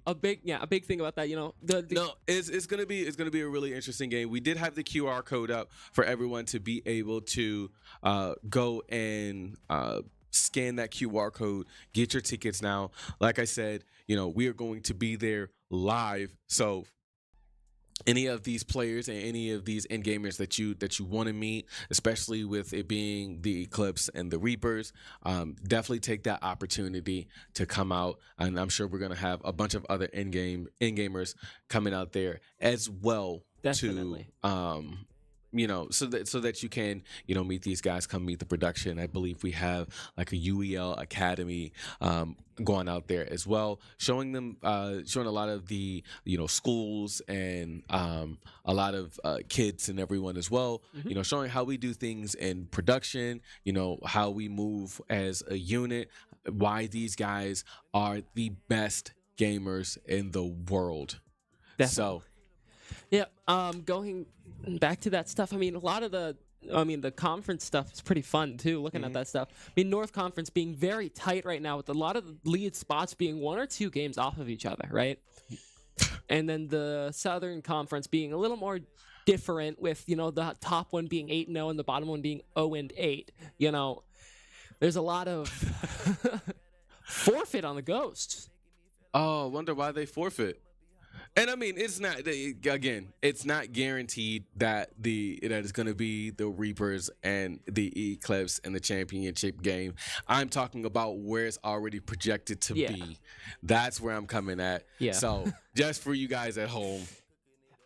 S1: A big thing about that,
S3: it's gonna be a really interesting game. We did have the QR code up for everyone to be able to go and scan that QR code, get your tickets now. Like I said, we are going to be there live, so any of these players and any of these end gamers that you want to meet, especially with it being the Eclipse and the Reapers, definitely take that opportunity to come out. And I'm sure we're gonna have a bunch of other end gamers coming out there as well. Definitely. So that you can meet these guys, come meet the production. I believe we have like a UEL Academy going out there as well, showing a lot of the schools and a lot of kids and everyone as well. Showing how we do things in production, how we move as a unit, why these guys are the best gamers in the world.
S1: Definitely. So yeah, going back to that stuff, a lot of the conference stuff is pretty fun too, looking at that stuff. North Conference being very tight right now, with a lot of the lead spots being 1 or 2 games off of each other, right? And then the Southern Conference being a little more different, with the top one being 8-0 and the bottom one being 0-8. There's a lot of forfeit on the Ghost.
S3: Oh, I wonder why they forfeit. And I mean, it's not, again, it's not guaranteed that it's going to be the Reapers and the Eclipse in the championship game. I'm talking about where it's already projected to be. That's where I'm coming at.
S1: Yeah.
S3: So just for you guys at home.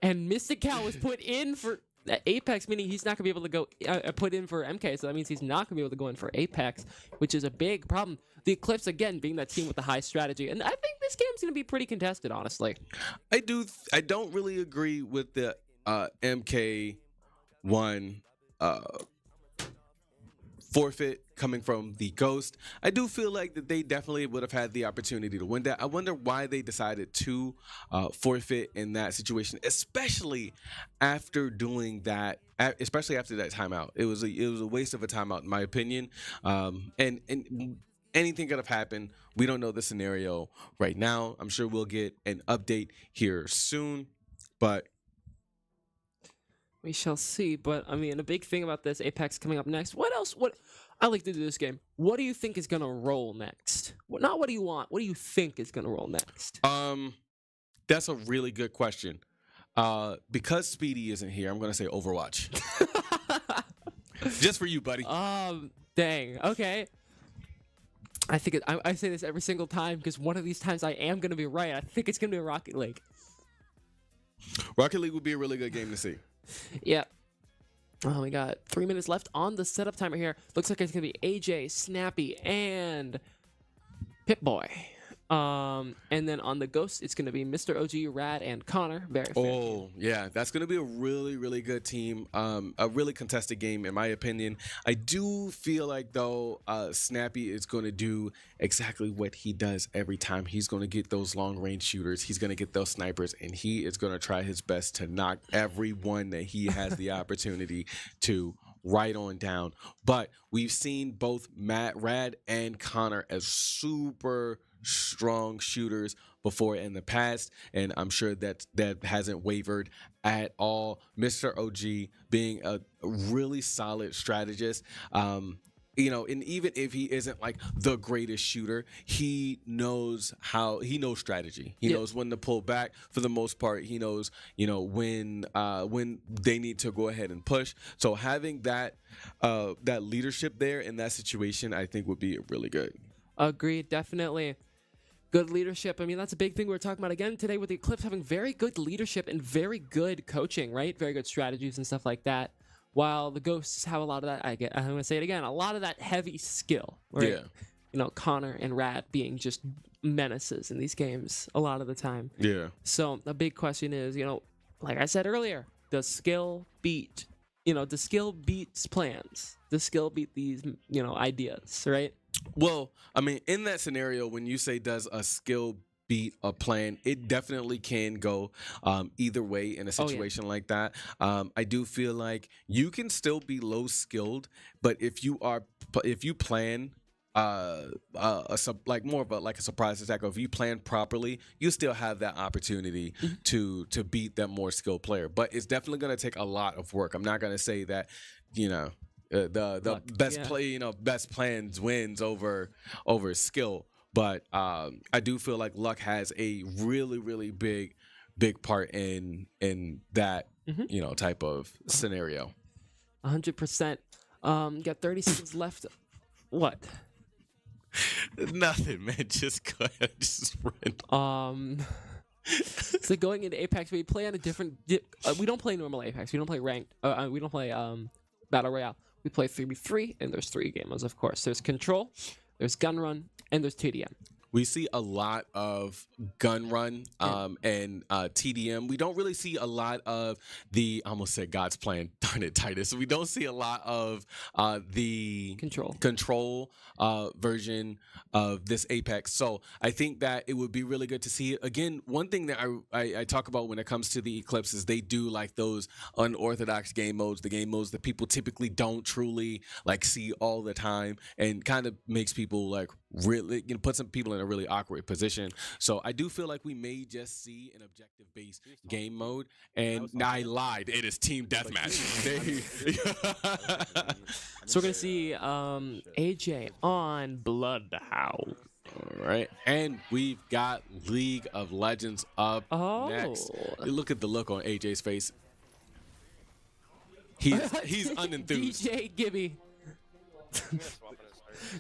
S1: And Mystic Cow was put in for Apex, meaning he's not going to be able to go put in for MK, so that means he's not going to be able to go in for Apex, which is a big problem. The Eclipse, again, being that team with the high strategy, and I think this game's going to be pretty contested, honestly.
S3: I don't really agree with the MK1 forfeit coming from the Ghost. I do feel like that they definitely would have had the opportunity to win that. I wonder why they decided to forfeit in that situation, especially after doing that. Especially after that timeout, it was a waste of a timeout, in my opinion. And anything could have happened. We don't know the scenario right now. I'm sure we'll get an update here soon, but
S1: we shall see. But I mean, a big thing about this, Apex coming up next. What else? What I like to do this game. What do you think is gonna roll next? Not what do you want. What do you think is gonna roll next?
S3: That's a really good question. Because Speedy isn't here, I'm gonna say Overwatch. Just for you, buddy.
S1: Dang. Okay. I think I say this every single time because one of these times I am gonna be right. I think it's gonna be a Rocket League.
S3: Rocket League would be a really good game to see.
S1: Yeah. Oh, we got 3 minutes left on the setup timer here. Looks like it's gonna be AJ, Snappy, and Pip-Boy. And then on the Ghost, it's gonna be Mr. OG, Rad, and Connor. Very fair.
S3: Oh, yeah, that's gonna be a really, really good team. A really contested game, in my opinion. I do feel like though, Snappy is gonna do exactly what he does every time. He's gonna get those long range shooters. He's gonna get those snipers, and he is gonna try his best to knock everyone that he has the opportunity to right on down. But we've seen both Rad and Connor as super strong shooters before in the past, and I'm sure that hasn't wavered at all. Mr. OG being a really solid strategist, and even if he isn't like the greatest shooter, he knows strategy. He knows when to pull back. For the most part, he knows when they need to go ahead and push. So having that leadership there in that situation, I think would be really good.
S1: Agreed, definitely. Good leadership. I mean, that's a big thing we're talking about again today with the Eclipse having very good leadership and very good coaching, right? Very good strategies and stuff like that. While the Ghosts have a lot of that, I'm going to say it again, a lot of that heavy skill. Right? Yeah. Connor and Rad being just menaces in these games a lot of the time.
S3: Yeah.
S1: So the big question is, like I said earlier, does skill beat, does skill beats plans? Does skill beat these, ideas, right?
S3: Well, I mean, in that scenario, when you say does a skill beat a plan, it definitely can go either way in a situation like that. I do feel like you can still be low skilled, but if you plan more of a surprise attack, or if you plan properly, you still have that opportunity to beat that more skilled player. But it's definitely going to take a lot of work. I'm not going to say that the best play, best plans wins over skill, but I do feel like luck has a really, really big part in that type of scenario.
S1: 100%. Got 30 seconds left. What?
S3: Nothing, man. Just go ahead. Just run.
S1: So going into Apex, we play on a different. We don't play normal Apex. We don't play ranked. We don't play Battle Royale. We play 3v3, and there's 3 game modes, of course. There's Control, there's Gun Run, and there's TDM.
S3: We see a lot of Gun Run and TDM. We don't really see a lot of I almost said God's Plan, darn it, Titus. We don't see a lot of the control version of this Apex. So I think that it would be really good to see it. Again, one thing that I talk about when it comes to the Eclipse is they do like those unorthodox game modes, the game modes that people typically don't truly like see all the time, and kind of makes people like really put some people in a really awkward position. So I do feel like we may just see an objective-based game mode. And I lied. It is team deathmatch.
S1: So we're gonna see AJ on Bloodhound.
S3: All right, and we've got League of Legends up next. Look at the look on AJ's face. He's unenthused.
S1: DJ Gibby.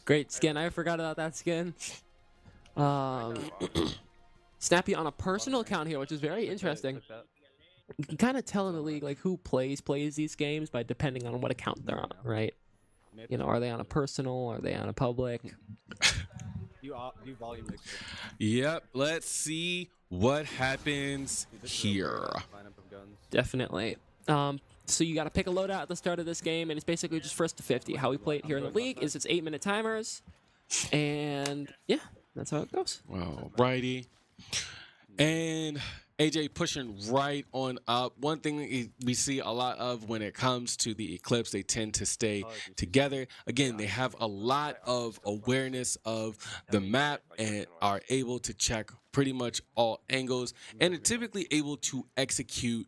S1: Great skin. I forgot about that skin. Snappy on a personal account here, which is very interesting. You can kind of tell in the league like who plays these games by depending on what account they're on, right? You know, are they on a personal? Are they on a public?
S3: Yep. Let's see what happens here.
S1: Definitely. So you got to pick a loadout at the start of this game, and it's basically just first to 50. How we play it here in the league is it's 8-minute timers, and yeah, that's how it goes.
S3: Wow, righty. And AJ pushing right on up. One thing we see a lot of when it comes to the Eclipse, they tend to stay together. Again, they have a lot of awareness of the map and are able to check pretty much all angles and are typically able to execute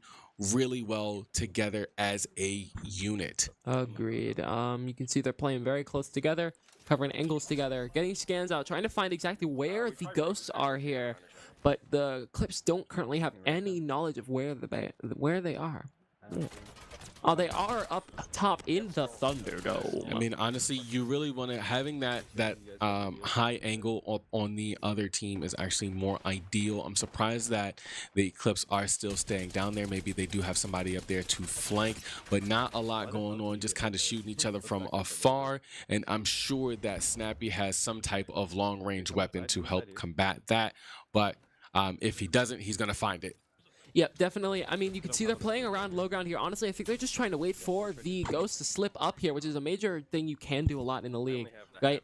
S3: really well together as a unit.
S1: Agreed. You can see they're playing very close together, covering angles together, getting scans out, trying to find exactly where the ghosts are here. But the Eclipse don't currently have any knowledge of where they are. Yeah. Oh, they are up top in the Thunderdome.
S3: I mean, honestly, you really want to having that high angle up on the other team is actually more ideal. I'm surprised that the Eclipse are still staying down there. Maybe they do have somebody up there to flank, but not a lot going on. Just kind of shooting each other from afar. And I'm sure that Snappy has some type of long-range weapon to help combat that. But if he doesn't, he's gonna find it.
S1: Yep, definitely. I mean, you can see they're playing around low ground here. Honestly, I think they're just trying to wait for the ghost to slip up here, which is a major thing you can do a lot in the league, right?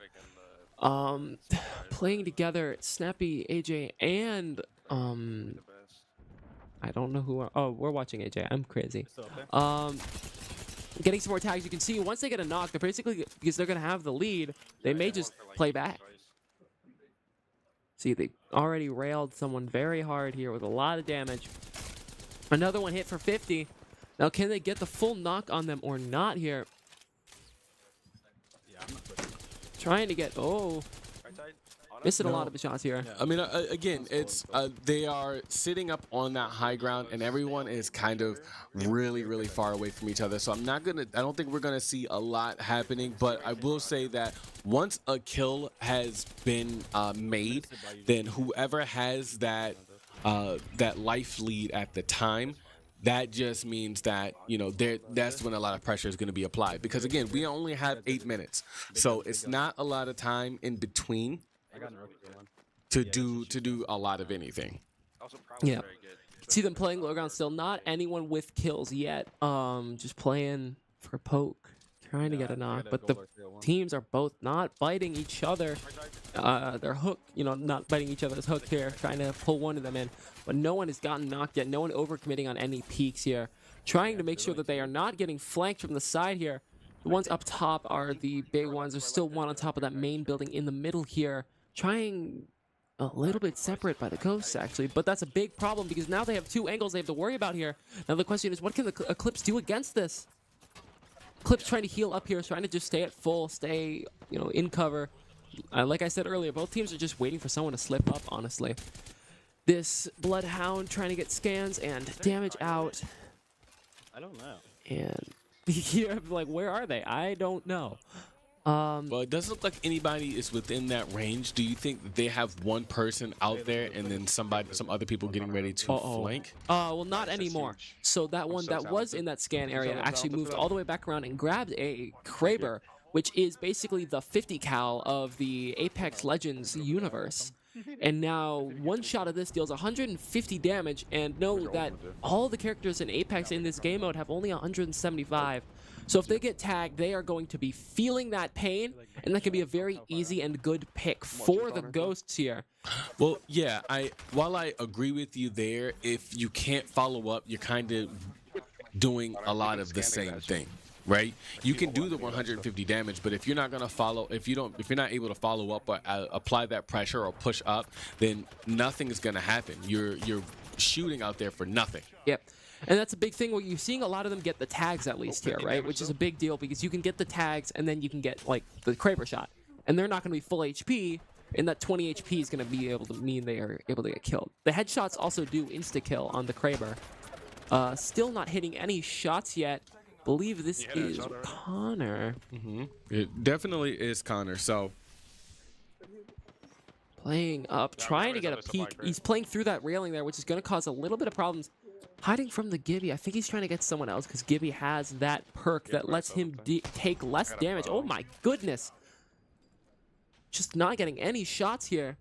S1: Playing together, Snappy, AJ, and I don't know who. Oh, we're watching AJ. I'm crazy. Getting some more tags. You can see once they get a knock, they're basically, because they're gonna have the lead, they may just play back. See, they already railed someone very hard here with a lot of damage. Another one hit for 50. Now, can they get the full knock on them or not here? Trying to get... Oh. Missing a lot of the shots here.
S3: I mean, again, it's they are sitting up on that high ground, and everyone is kind of really far away from each other. So I don't think we're gonna see a lot happening. But I will say that once a kill has been made, then whoever has that life lead at the time, that just means that, you know, that's when a lot of pressure is going to be applied. Because again, we only have 8 minutes, so it's not a lot of time in between to do a lot of anything.
S1: Yeah, you can see them playing low ground still. Not anyone with kills yet. Just playing for poke, trying to get a knock. But the teams are both not biting each other. Their hook, you know, not biting each other's hook here, trying to pull one of them in. But no one has gotten knocked yet. No one overcommitting on any peaks here. Trying to make sure that they are not getting flanked from the side here. The ones up top are the big ones. There's still one on top of that main building in the middle here. Trying a little bit separate by the ghosts, actually. But that's a big problem because now they have two angles they have to worry about here. Now the question is, what can the Eclipse do against this? Eclipse trying to heal up here, trying to just stay at full, stay, you know, in cover. Like I said earlier, both teams are just waiting for someone to slip up, honestly. This Bloodhound trying to get scans and damage out.
S4: I don't know.
S1: And you're like, where are they? I don't know.
S3: Well, it doesn't look like anybody is within that range. Do you think that they have one person out there and then some other people getting ready to flank?
S1: Well, not anymore. So that one that was in that scan area actually moved all the way back around and grabbed a Kraber, which is basically the 50 cal of the Apex Legends universe. And now one shot of this deals 150 damage, and know that all the characters in Apex in this game mode have only 175. So if they get tagged, they are going to be feeling that pain, and that can be a very easy and good pick for the ghosts here.
S3: Well, yeah, while I agree with you there, if you can't follow up, you're kind of doing a lot of the same thing. right? You can do the 150 damage, but if you're not gonna follow, if you're not able to follow up or apply that pressure or push up, then nothing is gonna happen. You're shooting out there for nothing.
S1: Yep. And that's a big thing where you're seeing a lot of them get the tags at least here, right? Which is a big deal because you can get the tags and then you can get like the Kraber shot, and they're not going to be full HP. And that 20 HP is going to be able to mean they are able to get killed. The headshots also do insta-kill on the Kraber. Still not hitting any shots yet. Believe this is Connor.
S3: It definitely is Connor. So
S1: playing up, trying to get a peek. He's playing through that railing there, which is going to cause a little bit of problems. Hiding from the Gibby. I think he's trying to get someone else because Gibby has that perk that lets him take less damage. Oh my goodness. Just not getting any shots here.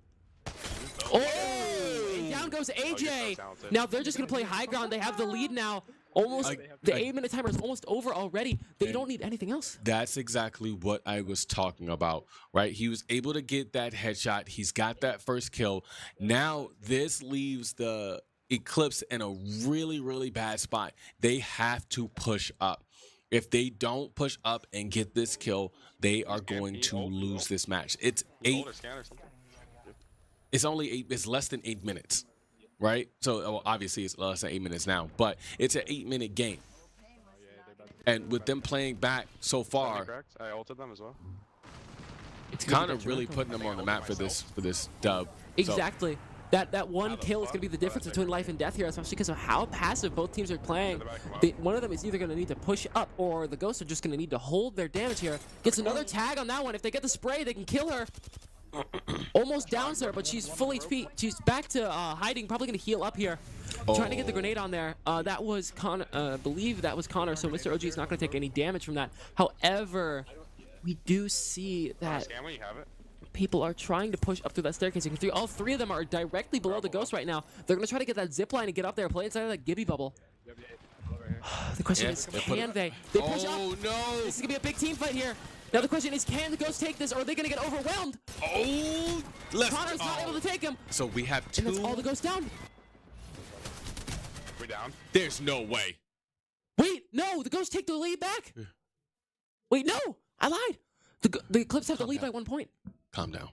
S1: Oh! And down goes AJ. Now they're just going to play high ground. They have the lead now. Almost, the 8-minute timer is almost over already. They don't need anything else.
S3: That's exactly what I was talking about, right? He was able to get that headshot. He's got that first kill. Now this leaves the Eclipse in a really, really bad spot. They have to push up. If they don't push up and get this kill, they are going to lose this match. It's it's less than 8 minutes, right? So well, obviously it's less than 8 minutes now, but it's an 8-minute game. And with them playing back so far,
S6: I ulted them as well.
S3: It's kind of really putting them on the map for this dub.
S1: Exactly. So, that one kill is going to be the difference between life and death here, especially because of how passive both teams are playing. One of them is either going to need to push up, or the Ghosts are just going to need to hold their damage here. Gets another tag on that one. If they get the spray, they can kill her. Almost downs her, but she's full HP. She's back to hiding, probably going to heal up here. Trying to get the grenade on there. That was Connor. I believe that was Connor, so Mr. OG is not going to take any damage from that. However, we do see that people are trying to push up through that staircase. You can see all three of them are directly below the Ghost right now. They're going to try to get that zip line and get up there, play inside of that Gibby bubble. The question is, can they? They push up.
S3: Oh, no.
S1: This is going to be a big team fight here. Now the question is, can the Ghost take this, or are they going to get overwhelmed?
S3: Oh,
S1: Connor's not able to take him.
S3: So we have two.
S1: And that's all the Ghosts down.
S6: We're down.
S3: There's no way.
S1: Wait, no, the Ghosts take the lead back. Wait, no, I lied. The Eclipse have the lead by 1 point.
S3: Calm down.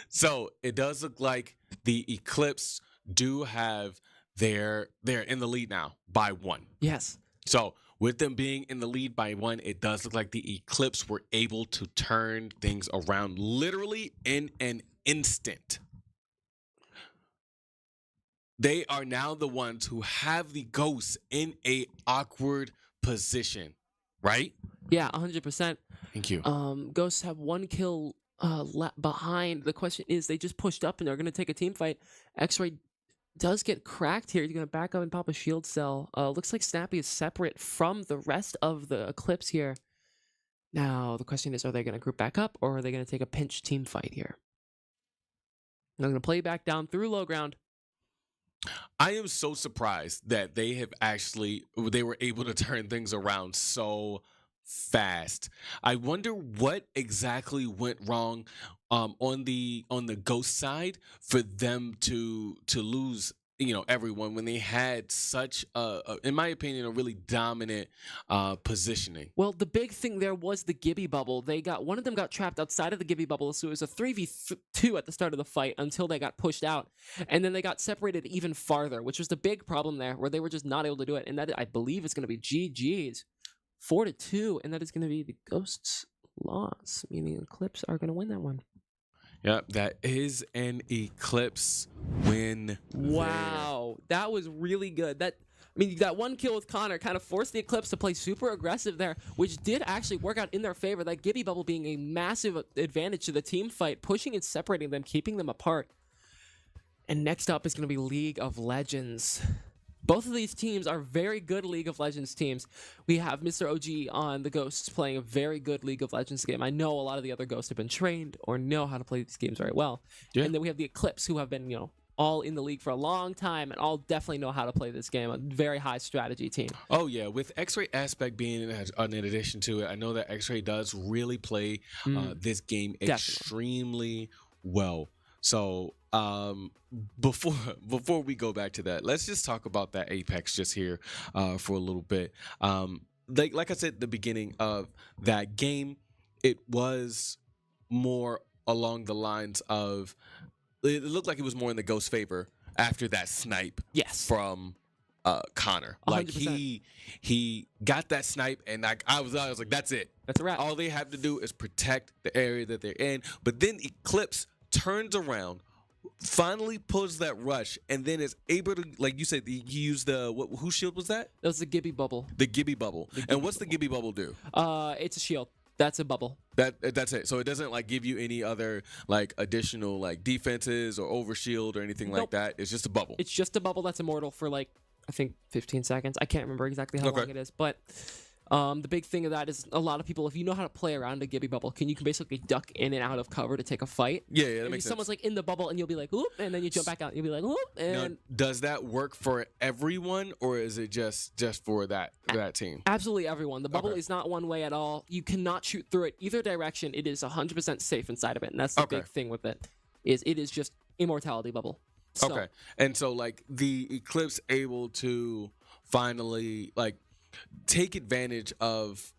S3: So it does look like the Eclipse do have they're in the lead now by 1.
S1: Yes.
S3: So with them being in the lead by 1, it does look like the Eclipse were able to turn things around literally in an instant. They are now the ones who have the Ghosts in a awkward position, right?
S1: Yeah, 100%.
S3: Thank you.
S1: Ghosts have 1 kill behind. The question is, they just pushed up and they're going to take a team fight. X-Ray does get cracked here. He's going to back up and pop a shield cell. Looks like Snappy is separate from the rest of the Eclipse here. Now, the question is, are they going to group back up, or are they going to take a pinch team fight here? They're going to play back down through low ground.
S3: I am so surprised that they were able to turn things around so fast. I wonder what exactly went wrong on the Ghost side for them to lose, everyone when they had such in my opinion, a really dominant positioning.
S1: Well, the big thing there was the Gibby bubble. One of them got trapped outside of the Gibby bubble, so it was a 3v2 at the start of the fight until they got pushed out, and then they got separated even farther, which was the big problem there, where they were just not able to do it. And that, I believe, is going to be GG's 4-2, and that is going to be the Ghosts' loss, meaning Eclipse are going to win that one.
S3: Yep, that is an Eclipse win.
S1: Wow, that was really good. That 1 kill with Connor kind of forced the Eclipse to play super aggressive there, which did actually work out in their favor. That Gibby bubble being a massive advantage to the team fight, pushing and separating them, keeping them apart. And next up is going to be League of Legends. Both of these teams are very good League of Legends teams. We have Mr. OG on the Ghosts playing a very good League of Legends game. I know a lot of the other Ghosts have been trained or know how to play these games very well. Yeah. And then we have the Eclipse, who have been, all in the league for a long time and all definitely know how to play this game. A very high strategy team.
S3: Oh, yeah. With X-Ray Aspect being in addition to it, I know that X-Ray does really play this game extremely well. So before we go back to that, let's just talk about that Apex just here for a little bit. Like I said at the beginning of that game, it was more along the lines of, it looked like it was more in the Ghost favor after that snipe from Connor. 100%. Like he got that snipe, and I was like, that's it.
S1: That's a wrap.
S3: All they have to do is protect the area that they're in. But then Eclipse turns around, finally pulls that rush, and then is able to, like you said, he used the whose shield was that?
S1: That was the Gibby bubble.
S3: The Gibby bubble. And what's the Gibby bubble do?
S1: It's a shield. That's a bubble.
S3: That's it. So it doesn't like give you any other like additional like defenses or overshield or anything like that. It's just a bubble.
S1: It's just a bubble that's immortal for like, I think 15 seconds. I can't remember exactly how long it is, but the big thing of that is a lot of people, if you know how to play around a Gibby bubble, you can basically duck in and out of cover to take a fight.
S3: Yeah, that makes sense.
S1: Someone's like in the bubble and you'll be like, whoop, and then you jump back out and you'll be like, whoop. And
S3: now, does that work for everyone, or is it just for that team?
S1: Absolutely everyone. The bubble is not one way at all. You cannot shoot through it either direction. It is 100% safe inside of it, and that's the big thing with it. It is just immortality bubble. So,
S3: okay, and so like the Eclipse able to finally like take advantage of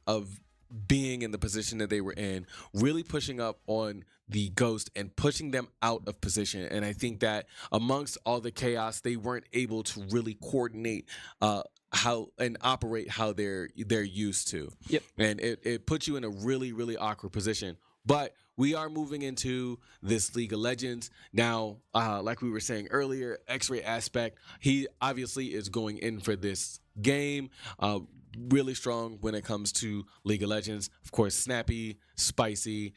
S3: being in the position that they were in, really pushing up on the Ghost and pushing them out of position. And I think that amongst all the chaos, they weren't able to really coordinate how and operate how they're used to.
S1: Yep.
S3: And it puts you in a really, really awkward position. But we are moving into this League of Legends. Now, like we were saying earlier, X-Ray Aspect, he obviously is going in for this game. Really strong when it comes to League of Legends. Of course, Snappy, Spicy,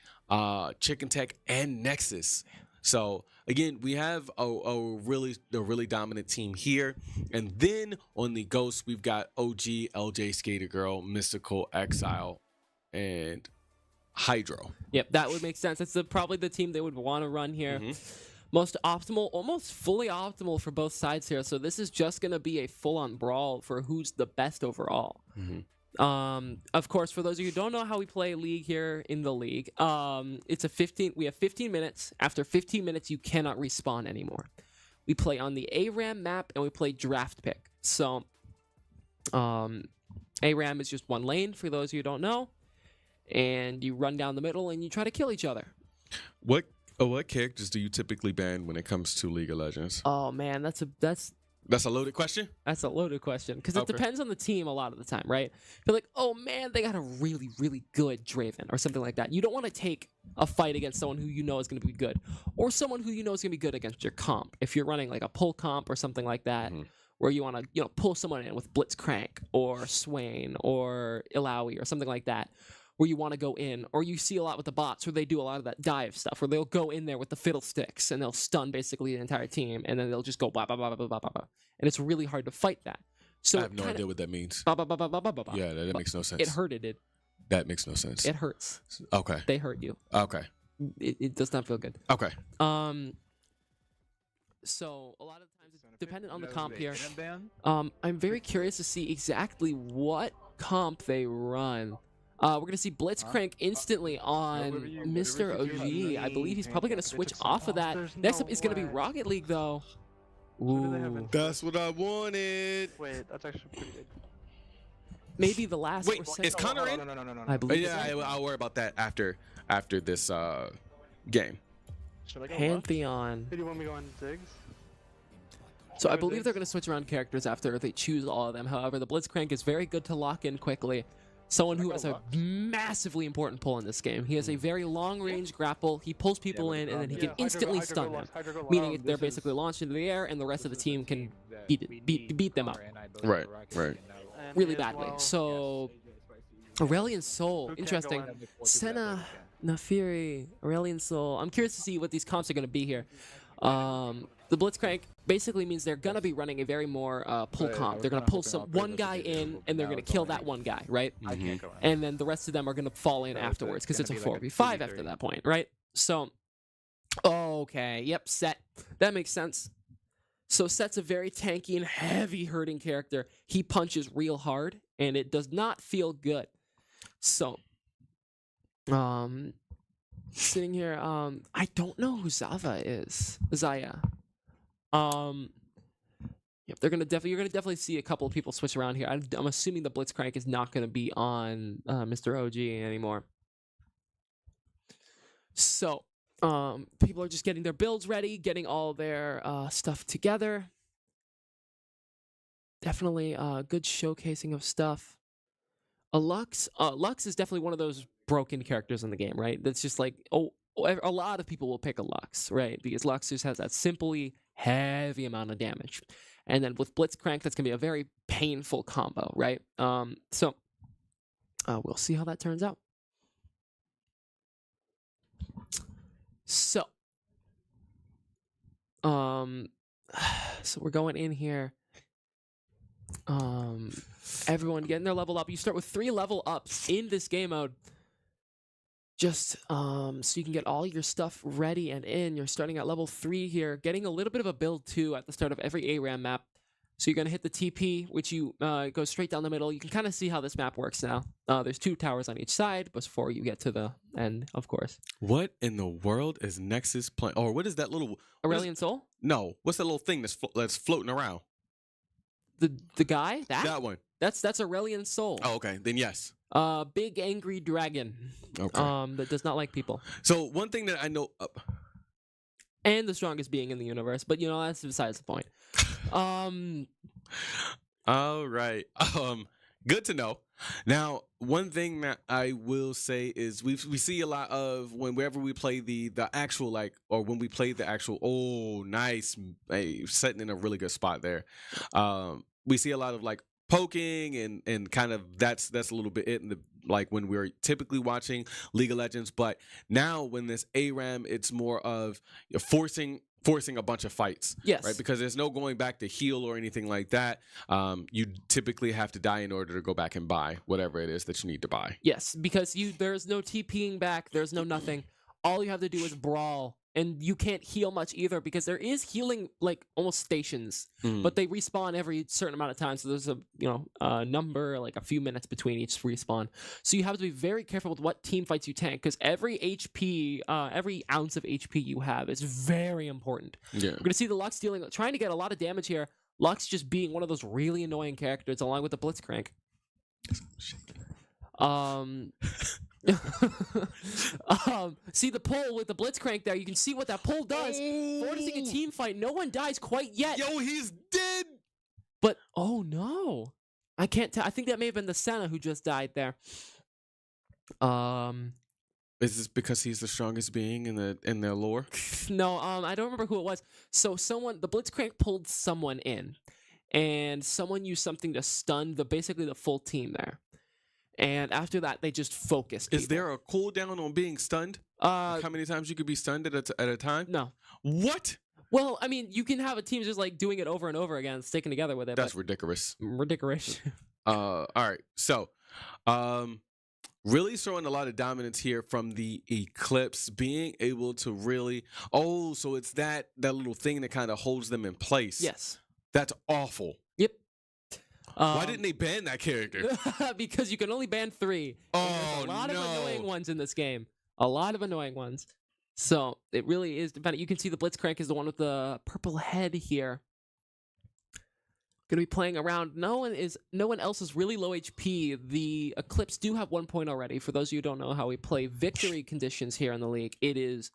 S3: Chicken Tech, and Nexus. So again, we have a really dominant team here. And then on the Ghost, we've got OG, LJ, Skater Girl, Mystical, Exile, and Hydro.
S1: Yep, that would make sense. That's probably the team they would want to run here. Most optimal, almost fully optimal for both sides here. So this is just going to be a full-on brawl for who's the best overall. Of course, for those of you who don't know how we play League here in the League, we have 15 minutes. After 15 minutes, you cannot respawn anymore. We play on the ARAM map, and we play draft pick. So ARAM is just one lane, for those of you who don't know. And you run down the middle, and you try to kill each other.
S3: What characters do you typically ban when it comes to League of Legends?
S1: Oh man, that's
S3: a loaded question.
S1: That's a loaded question because it depends on the team a lot of the time, right? You're like, oh man, they got a really, really good Draven or something like that. You don't want to take a fight against someone who you know is going to be good, or someone who you know is going to be good against your comp. If you're running like a pull comp or something like that, where you want to pull someone in with Blitzcrank or Swain or Illaoi or something like that, where you want to go in, or you see a lot with the bots where they do a lot of that dive stuff, where they'll go in there with the fiddlesticks and they'll stun basically the entire team, and then they'll just go blah blah blah blah blah blah blah, and it's really hard to fight that. So
S3: I have no idea what that means.
S1: Blah blah blah blah blah blah blah.
S3: Yeah, that makes no sense.
S1: It hurted it.
S3: That makes no sense.
S1: It hurts.
S3: Okay.
S1: They hurt you.
S3: Okay.
S1: It does not feel good.
S3: Okay.
S1: So a lot of times it's dependent on the comp here. I'm very curious to see exactly what comp they run. We're going to see Blitzcrank instantly on Mr. OG. I believe he's probably going to switch off of that. Next up is going to be Rocket League, though. Ooh.
S3: That's what I wanted.
S4: Wait, that's actually pretty good.
S1: Maybe the last.
S3: Wait, is Connor in?
S4: No.
S1: I believe.
S3: Yeah, I'll worry about that after this game.
S1: Pantheon.
S4: Do you want me to go on Ziggs?
S1: So I believe they're going to switch around characters after they choose all of them. However, the Blitzcrank is very good to lock in quickly. Someone who has a massively important pull in this game. He has a very long-range grapple. He pulls people in, and then he can instantly stun them, meaning they're basically launched into the air, and the rest of the team can beat them up.
S3: Right.
S1: Really badly. So, Aurelion Soul, interesting. Senna, Nafiri, Aurelion Soul. I'm curious to see what these comps are going to be here. The Blitzcrank basically means they're going to be running a very more pull comp. They're going to pull one guy in, and they're going to kill that one guy, right? And then the rest of them are going to fall in afterwards, because it's a 4v5 after that point, right? So, okay, yep, Set. That makes sense. So Set's a very tanky and heavy hurting character. He punches real hard, and it does not feel good. So, sitting here. I don't know who Zava is. Zaya. Yep, you're gonna definitely see a couple of people switch around here. I'm assuming the Blitzcrank is not gonna be on Mr. OG anymore. So, people are just getting their builds ready, getting all their stuff together. Definitely good showcasing of stuff. Lux is definitely one of those broken characters in the game, right? That's just like, a lot of people will pick a Lux, right? Because Lux just has that simply heavy amount of damage. And then with Blitzcrank, that's going to be a very painful combo, right? So we'll see how that turns out. So, so we're going in here. Everyone getting their level up. You start with 3 level ups in this game mode. Just so you can get all your stuff ready and in. You're starting at level 3 here, getting a little bit of a build too at the start of every ARAM map. So you're gonna hit the TP, which you go straight down the middle. You can kind of see how this map works now. There's 2 towers on each side before you get to the end, of course.
S3: What in the world is Nexus playing? Or what is that little
S1: Aurelian Soul?
S3: No, what's that little thing that's floating around?
S1: The guy?
S3: That one.
S1: That's Aurelian Soul.
S3: Oh, okay. Then yes.
S1: Big angry dragon.
S3: Okay.
S1: That does not like people.
S3: So one thing that I know.
S1: And the strongest being in the universe, but that's besides the point.
S3: All right. Good to know. Now, one thing that I will say is we see a lot of whenever we play the actual or when we play the actual. Oh, nice, setting in a really good spot there. We see a lot of poking and kind of that's a little bit it in the when we're typically watching League of Legends, but now when this ARAM, it's more of forcing a bunch of fights.
S1: Yes.
S3: Right? Because there's no going back to heal or anything like that. You typically have to die in order to go back and buy whatever it is that you need to buy.
S1: Yes, because there's no TPing back, there's no nothing. All you have to do is brawl. And you can't heal much either because there is healing almost stations, but they respawn every certain amount of time. So there's a number, a few minutes between each respawn. So you have to be very careful with what team fights you tank because every HP, every ounce of HP you have is very important.
S3: Yeah.
S1: We're gonna see the Lux trying to get a lot of damage here. Lux just being one of those really annoying characters along with the Blitzcrank. See the pull with the Blitzcrank there. You can see what that pull does. Forcing a team fight. No one dies quite yet.
S3: Yo, he's dead.
S1: But oh no, I can't tell. I think that may have been the Senna who just died there.
S3: Is this because he's the strongest being in their lore?
S1: No, I don't remember who it was. So the Blitzcrank pulled someone in, and someone used something to stun basically the full team there. And after that, they just focused people.
S3: Is there a cooldown on being stunned? How many times you could be stunned at a time?
S1: No.
S3: What?
S1: Well, I mean, you can have a team just doing it over and over again, sticking together with it.
S3: That's ridiculous.
S1: Ridiculous.
S3: All right. So, really showing a lot of dominance here from the Eclipse, being able to really. Oh, so it's that little thing that kind of holds them in place.
S1: Yes.
S3: That's awful.
S1: Yep.
S3: Why didn't they ban that character?
S1: Because you can only ban 3.
S3: Oh,
S1: there's a lot of annoying ones in this game. A lot of annoying ones. So it really is dependent. You can see the Blitzcrank is the one with the purple head here. Gonna be playing around. No one else is really low HP. The Eclipse do have 1 point already. For those of you who don't know how we play victory conditions here in the league, it is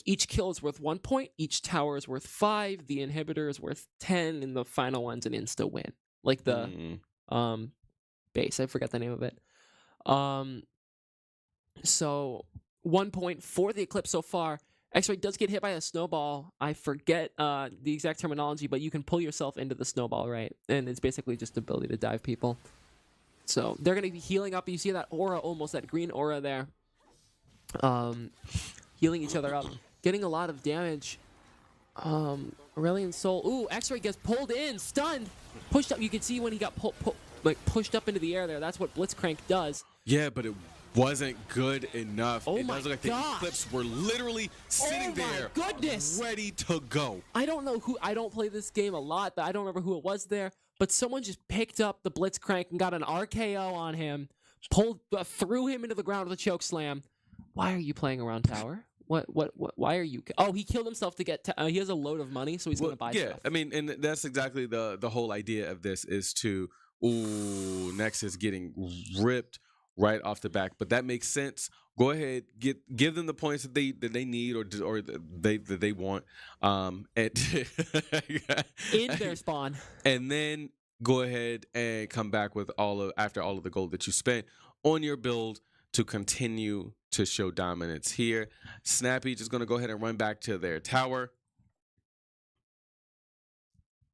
S1: each kill is worth 1 point, each tower is worth 5, the inhibitor is worth 10, and the final one's an insta win. Like the base. I forgot the name of it. So 1 point for the Eclipse so far. X-Ray does get hit by a snowball. I forget the exact terminology, but you can pull yourself into the snowball, right? And it's basically just the ability to dive people. So they're going to be healing up. You see that aura, almost that green aura there. Healing each other up. Getting a lot of damage. Aurelian Soul. Ooh, X-Ray gets pulled in, stunned, pushed up. You can see when he got pushed up into the air there. That's what Blitzcrank does.
S3: Yeah, but it wasn't good enough.
S1: Oh
S3: it
S1: my
S3: does look like
S1: gosh.
S3: the Eclipse were literally sitting there,
S1: goodness,
S3: ready to go.
S1: I don't know who. I don't play this game a lot, but I don't remember who it was there. But someone just picked up the Blitzcrank and got an RKO on him, threw him into the ground with a choke slam. Why are you playing around tower? What? Why are you? Oh, he killed himself to get. He has a load of money, so he's gonna buy stuff.
S3: I mean, and that's exactly the whole idea of this is to Nexus getting ripped right off the back, but that makes sense. Go ahead, give them the points that they need or that they want,
S1: in their spawn,
S3: and then go ahead and come back with after all of the gold that you spent on your build to continue to show dominance here. Snappy just going to go ahead and run back to their tower.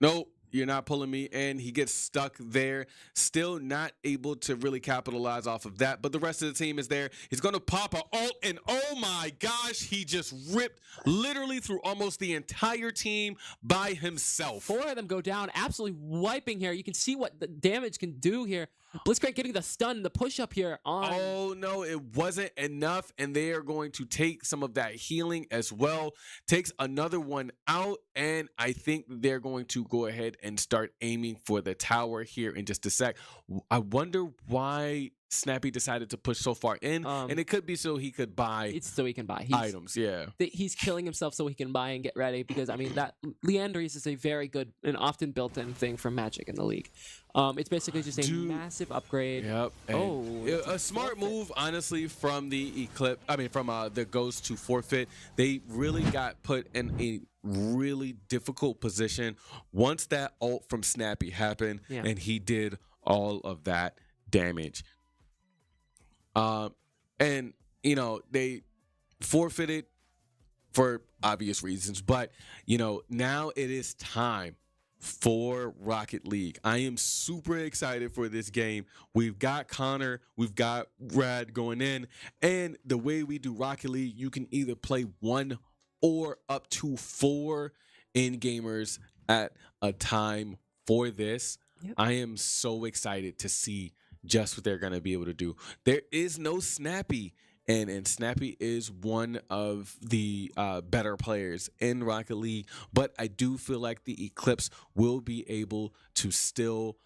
S3: Nope, you're not pulling me in. He gets stuck there. Still not able to really capitalize off of that. But the rest of the team is there. He's going to pop an ult, and oh my gosh, he just ripped literally through almost the entire team by himself.
S1: 4 of them go down, absolutely wiping here. You can see what the damage can do here. Blitzcrank getting the stun, the push up here on.
S3: Oh no, it wasn't enough, and they are going to take some of that healing as well. Takes another one out, and I think they're going to go ahead and start aiming for the tower here in just a sec. I wonder why Snappy decided to push so far in, and it could be so he could buy.
S1: It's so he can buy
S3: items. Yeah,
S1: he's killing himself so he can buy and get ready, because I mean that Leandries is a very good and often built-in thing from Magic in the league. It's basically just a massive upgrade.
S3: Yep. A smart move, honestly, from the Eclipse. I mean, from the Ghost to forfeit. They really got put in a really difficult position once that ult from Snappy happened, and he did all of that damage. And you know, they forfeited for obvious reasons, but you know, now it is time for Rocket League. I am super excited for this game. We've got Connor, we've got Rad going in, and the way we do Rocket League, you can either play 1 or up to 4 in-gamers at a time for this. Yep. I am so excited to see just what they're going to be able to do. There is no Snappy, and Snappy is one of the better players in Rocket League, but I do feel like the Eclipse will be able to still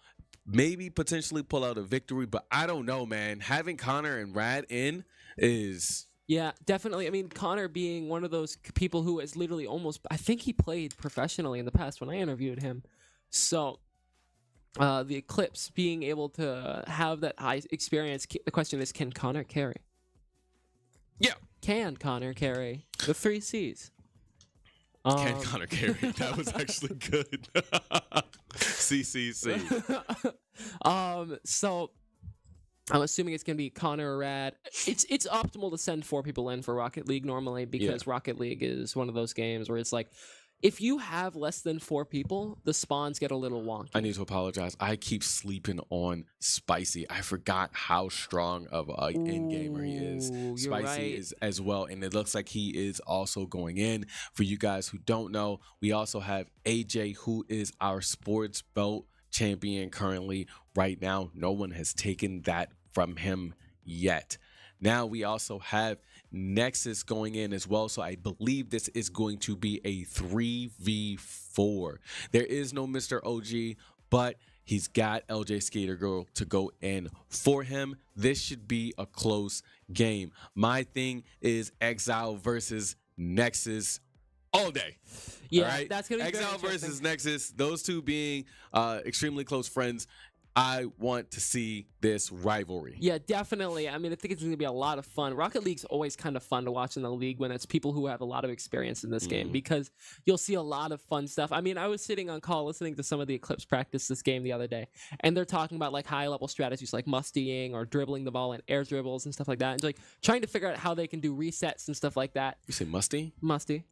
S3: maybe potentially pull out a victory, but I don't know, man. Having Connor and Rad in is...
S1: Yeah, definitely. I mean, Connor being one of those people who is literally almost... I think he played professionally in the past when I interviewed him. So... the Eclipse being able to have that high experience. The question is, can Connor carry?
S3: Yeah.
S1: Can Connor carry the 3 C's?
S3: Can Connor carry? That was actually good. CCC.
S1: So I'm assuming it's going to be Connor or Rad. It's optimal to send 4 people in for Rocket League normally, because Rocket League is one of those games where it's like, if you have less than 4 people, the spawns get a little wonky.
S3: I need to apologize. I keep sleeping on Spicy. I forgot how strong of an in-gamer he is. Spicy is as well, and it looks like he is also going in. For you guys who don't know, we also have AJ, who is our sports belt champion currently right now. No one has taken that from him yet. Now we also have Nexus going in as well, so I believe this is going to be a 3v4. There is no Mr. OG, but he's got LJ Skater Girl to go in for him. This should be a close game. My thing is Exile versus Nexus all day.
S1: Yeah,
S3: all right?
S1: That's gonna be
S3: Exile versus Nexus. Those two being extremely close friends. I want to see this rivalry.
S1: Yeah, definitely. I mean, I think it's going to be a lot of fun. Rocket League's always kind of fun to watch in the league when it's people who have a lot of experience in this game, because you'll see a lot of fun stuff. I mean, I was sitting on call listening to some of the Eclipse practice this game the other day, and they're talking about like high-level strategies like mustying or dribbling the ball in air dribbles and stuff like that, and like trying to figure out how they can do resets and stuff like that.
S3: You say musty?
S1: Musty.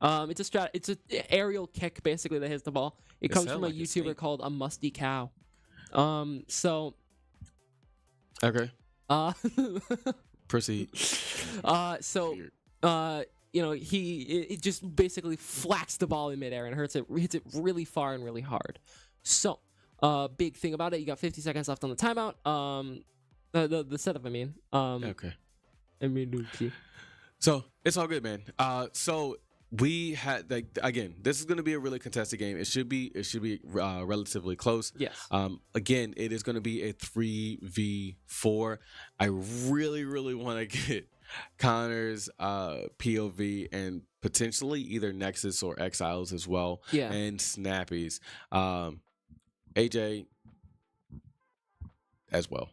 S1: It's an aerial kick basically that hits the ball. It comes from a YouTuber called A Musty Cow. So
S3: okay. Proceed.
S1: You know, it just basically flacks the ball in midair and hits it really far and really hard. So, big thing about it, you got 50 seconds left on the timeout. The setup, I mean.
S3: Okay.
S1: I mean,
S3: so it's all good, man. So we had, like, again, this is going to be a really contested game. It should be relatively close.
S1: Yes.
S3: Again, it is going to be a 3v4. I really want to get Connor's POV, and potentially either Nexus or Exiles as well.
S1: Yeah.
S3: And Snappy's. AJ as well.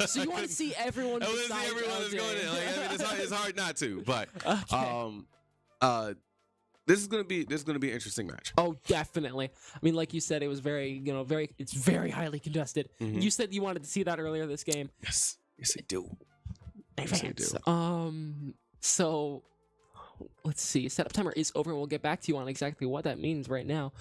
S1: So you want to see everyone?
S3: I want to see everyone that's going in. Like, I mean, it's hard not to, but this is gonna be an interesting match.
S1: Oh, definitely. I mean, like you said, it was it's very highly contested.
S3: Mhm.
S1: You said you wanted to see that earlier this game.
S3: Yes, I do.
S1: Yes, I do. So let's see. Setup timer is over, and we'll get back to you on exactly what that means right now.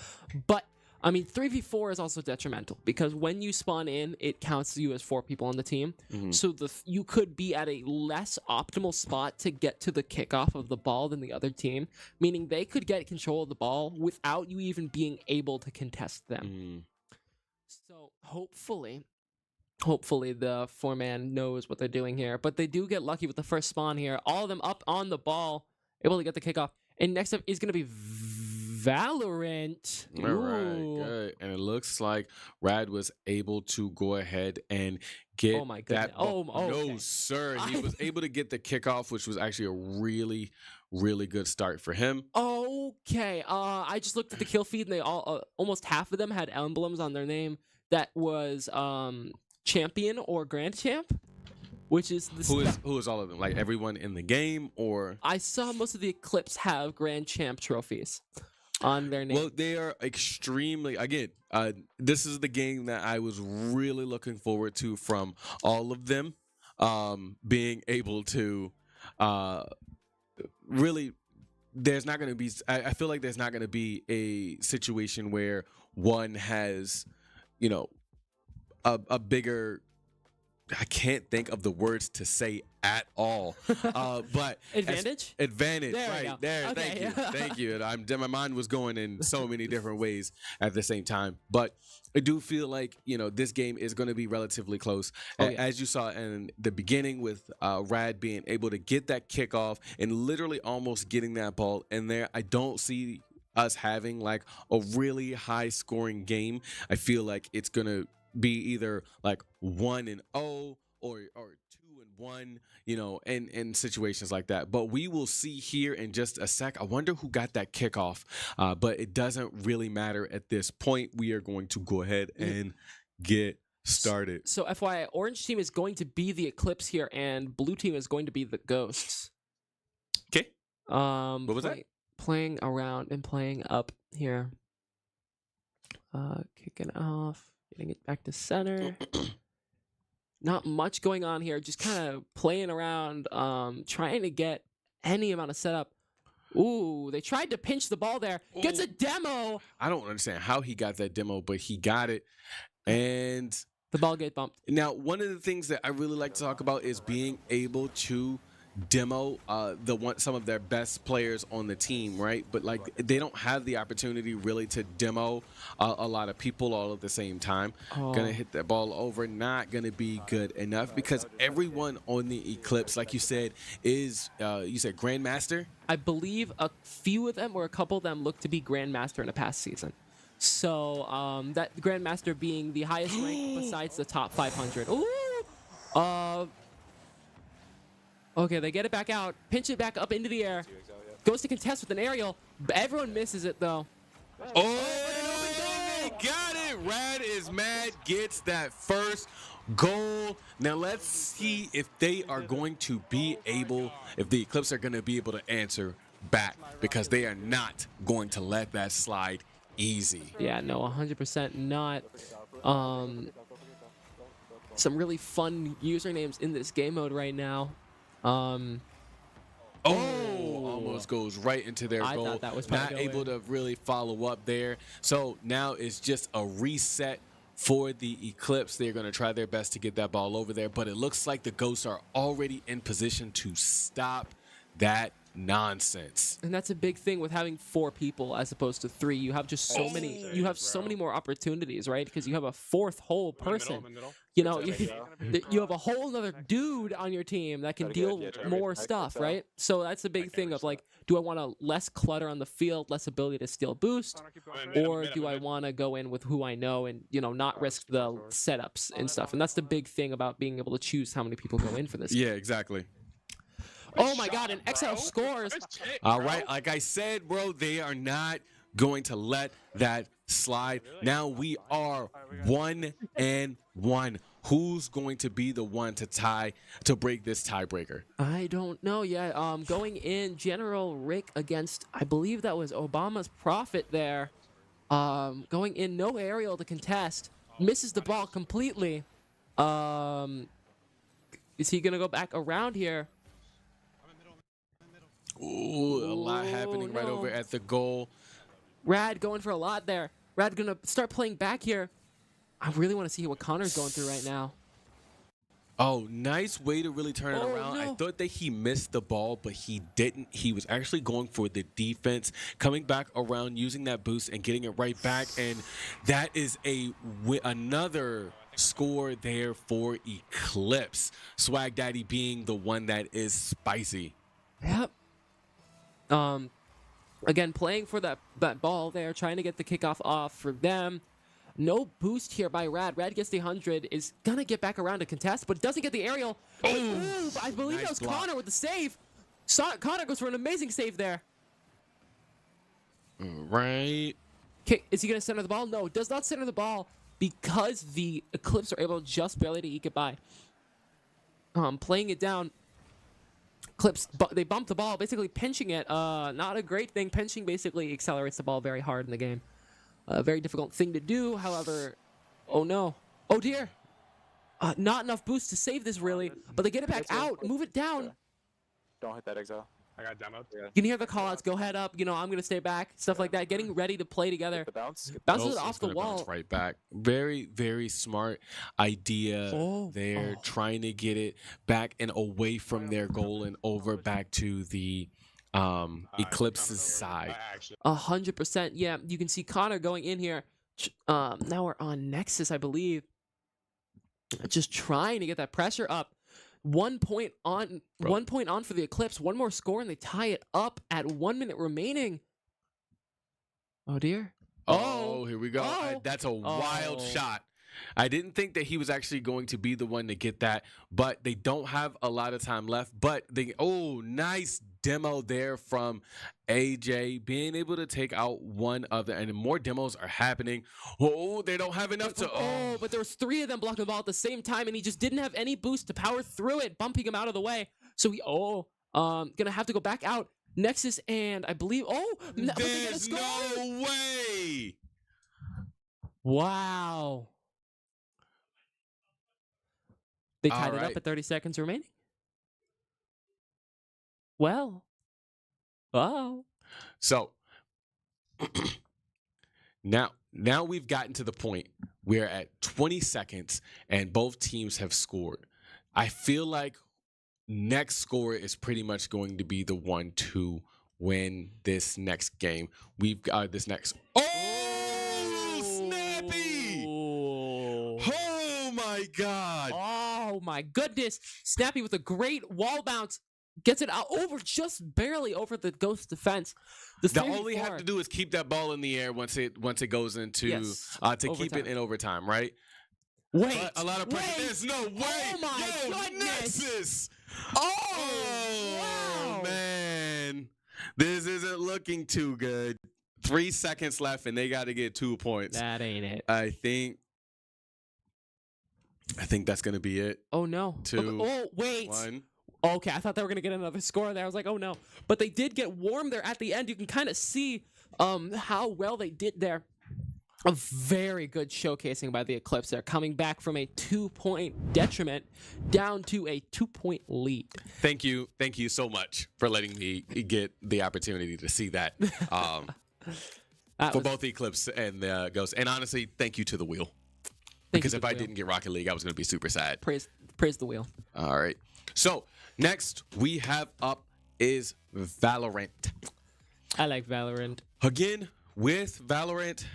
S1: But I mean, 3v4 is also detrimental because when you spawn in, it counts you as 4 people on the team.
S3: Mhm.
S1: So you could be at a less optimal spot to get to the kickoff of the ball than the other team, meaning they could get control of the ball without you even being able to contest them. So hopefully the 4-man knows what they're doing here. But they do get lucky with the first spawn here. All of them up on the ball, able to get the kickoff. And next up is going to be Valorant.
S3: All right, good. And it looks like Rad was able to go ahead and get that ball. No, sir. He was able to get the kickoff, which was actually a really, really good start for him.
S1: Okay. I just looked at the kill feed, and they all almost half of them had emblems on their name that was champion or grand champ. Which is
S3: who is all of them? Like everyone in the game, or
S1: I saw most of the Eclipse have grand champ trophies on their name.
S3: Well, they are extremely. Again, this is the game that I was really looking forward to from all of them, being able to really. There's not going to be. I feel like there's not going to be a situation where one has, a bigger. I can't think of the words to say at all. But
S1: advantage.
S3: Advantage.
S1: There
S3: Right there.
S1: Okay.
S3: Thank you. My mind was going in so many different ways at the same time. But I do feel like this game is going to be relatively close. As you saw in the beginning with Rad being able to get that kickoff and literally almost getting that ball in there. I don't see us having like a really high scoring game. I feel like it's gonna be either like 1-0 or 2-1, in situations like that. But we will see here in just a sec. I wonder who got that kickoff, but it doesn't really matter at this point. We are going to go ahead and get started.
S1: So FYI, orange team is going to be the Eclipse here, and blue team is going to be the Ghosts.
S3: Okay. What was that?
S1: Playing around and playing up here. Kicking off. Getting it back to center. Not much going on here. Just kind of playing around, trying to get any amount of setup. Ooh, they tried to pinch the ball there. Gets a demo.
S3: I don't understand how he got that demo, but he got it. And
S1: the ball get bumped.
S3: Now, one of the things that I really like to talk about is being able to demo some of their best players on the team, right? But like they don't have the opportunity really to demo a lot of people all at the same time. Gonna hit that ball over, not gonna be good enough because everyone on the Eclipse, like you said, is you said Grandmaster?
S1: I believe a few of them or a couple of them look to be Grandmaster in a past season. So that Grandmaster being the highest rank besides the top 500. Ooh! Okay, they get it back out, pinch it back up into the air, goes to contest with an aerial. Everyone misses it though.
S3: Oh, got it! Rad is mad, gets that first goal. Now let's see if they are going to be able, if the Eclipse are going to be able to answer back, because they are not going to let that slide easy.
S1: Yeah, no, 100% not. Some really fun usernames in this game mode right now.
S3: Almost goes right into their goal.
S1: Thought that was
S3: not able to really follow up there. So now it's just a reset for the Eclipse. They're going to try their best to get that ball over there, but it looks like the Ghosts are already in position to stop that nonsense.
S1: And that's a big thing with having 4 people as opposed to 3. You have just so many. You have so many more opportunities, right? Because you have a 4th whole person. You have a whole other dude on your team that can deal more stuff, right? So that's the big thing of like, do I want a less clutter on the field, less ability to steal boost, or do I want to go in with who I know and not risk the setups and stuff? And that's the big thing about being able to choose how many people go in for this.
S3: Yeah, exactly.
S1: Oh my God, and XL scores.
S3: All right, like I said, bro, they are not going to let that slide. Now we are 1-1. Who's going to be the one to break this tiebreaker?
S1: I don't know yet. Going in, General Rick against, I believe that was Obama's Prophet there. Going in, no aerial to contest. Misses the ball completely. Is he gonna go back around here?
S3: Ooh, a lot happening right over at the goal.
S1: Rad going for a lot there. Rad gonna start playing back here. I really want to see what Connor's going through right now.
S3: Oh, nice way to really turn it around.
S1: No.
S3: I thought that he missed the ball, but he didn't. He was actually going for the defense, coming back around, using that boost and getting it right back. And that is another score there for Eclipse. Swag Daddy being the one that is spicy.
S1: Yep. Again, playing for that ball there, trying to get the kickoff off for them. No boost here by Rad. Rad gets the 100, is gonna get back around to contest, but doesn't get the aerial. Ooh, I believe that was Connor with the save. Connor goes for an amazing save there.
S3: Right.
S1: Okay, is he gonna center the ball? No, does not center the ball because the Eclipse are able just barely to eke it by. Playing it down. Eclipse, they bump the ball, basically pinching it. Not a great thing. Pinching basically accelerates the ball very hard in the game. A very difficult thing to do, however. Oh no. Oh dear. Not enough boost to save this really, but they get it back out, move it down.
S6: Don't hit that exile. I got demoed. Yeah.
S1: You can hear the callouts, go head up, I'm gonna stay back, stuff like that, getting ready to play together.
S6: The bounce.
S1: Bounces it off the wall.
S3: Bounce right back. Very, very smart idea there, trying to get it back and away from their goal and over back to the Eclipse's side.
S1: 100%. Yeah, you can see Connor going in here. Now we're on Nexus, I believe. Just trying to get that pressure up. 1 point on, 1 point on for the Eclipse. One more score and they tie it up at 1 minute remaining. Oh dear.
S3: Oh, here we go. That's a wild shot. I didn't think that he was actually going to be the one to get that, but they don't have a lot of time left. But nice demo there from AJ, being able to take out one of the, and more demos are happening. Oh, they don't have enough to. Oh,
S1: but there was 3 of them blocking the ball at the same time, and he just didn't have any boost to power through it, bumping him out of the way. So he, gonna have to go back out. Nexus and I believe,
S3: there's no way.
S1: Wow. They tied it up at 30 seconds remaining. Well. Oh.
S3: So now we've gotten to the point where at 20 seconds and both teams have scored. I feel like next score is pretty much going to be the one to win this next game. We've got this next. Oh, Snappy! Oh my God!
S1: Oh my goodness! Snappy with a great wall bounce. Gets it out just barely over the Ghost defense.
S3: All we have to do is keep that ball in the air once it goes into to keep it in overtime, right?
S1: But
S3: a lot of pressure. There's no way.
S1: Oh my goodness!
S3: Nexus!
S1: Wow.
S3: Man, this isn't looking too good. 3 seconds left, and they got to get 2 points.
S1: That ain't it.
S3: I think that's gonna be it.
S1: Oh no.
S3: 2.
S1: Oh wait.
S3: 1.
S1: Okay, I thought they were gonna get another score there. I was like, oh no. But they did get warm there at the end. You can kind of see how well they did there. A very good showcasing by the Eclipse there, coming back from a 2-point detriment down to a 2-point lead.
S3: Thank you so much for letting me get the opportunity to see that. For both Eclipse and Ghost. And honestly, thank you to the wheel. Because if I didn't get Rocket League, I was going to be super sad.
S1: Praise the wheel.
S3: All right. So, next we have up is Valorant.
S1: I like Valorant.
S3: Again, with Valorant,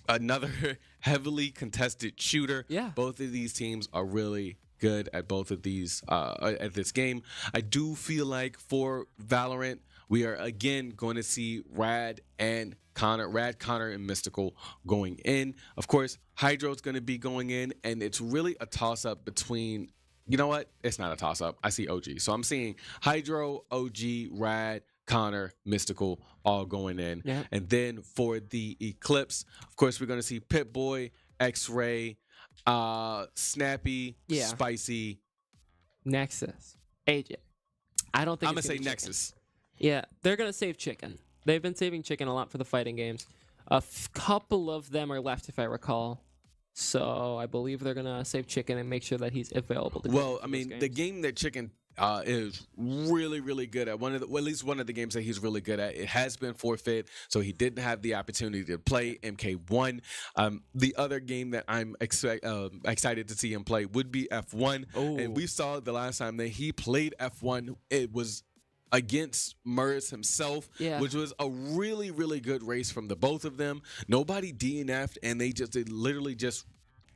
S3: another heavily contested shooter.
S1: Yeah.
S3: Both of these teams are really good at both of these, at this game. I do feel like for Valorant, we are again going to see Rad, Connor, and Mystical going in. Of course, Hydro's going to be going in, and it's really a toss-up between You know what? It's not a toss-up. I see OG. So I'm seeing Hydro, OG, Rad, Connor, Mystical all going in.
S1: Yeah.
S3: And then for the Eclipse, of course, we're going to see Pip-Boy, X-Ray, Snappy, Spicy.
S1: Nexus. AJ. I don't think
S3: I'm going to say
S1: chicken.
S3: Nexus.
S1: Yeah, they're going to save chicken. They've been saving chicken a lot for the fighting games. A couple of them are left, if I recall. So I believe they're going to save chicken and make sure that he's available.
S3: Well, I mean, the game that chicken is really, really good at, at least one of the games that he's really good at, it has been forfeit, so he didn't have the opportunity to play MK1. The other game that I'm excited to see him play would be F1.
S1: Oh.
S3: And we saw the last time that he played F1, it was against Murs himself, which was a really, really good race from the both of them. Nobody DNF'd, and they literally just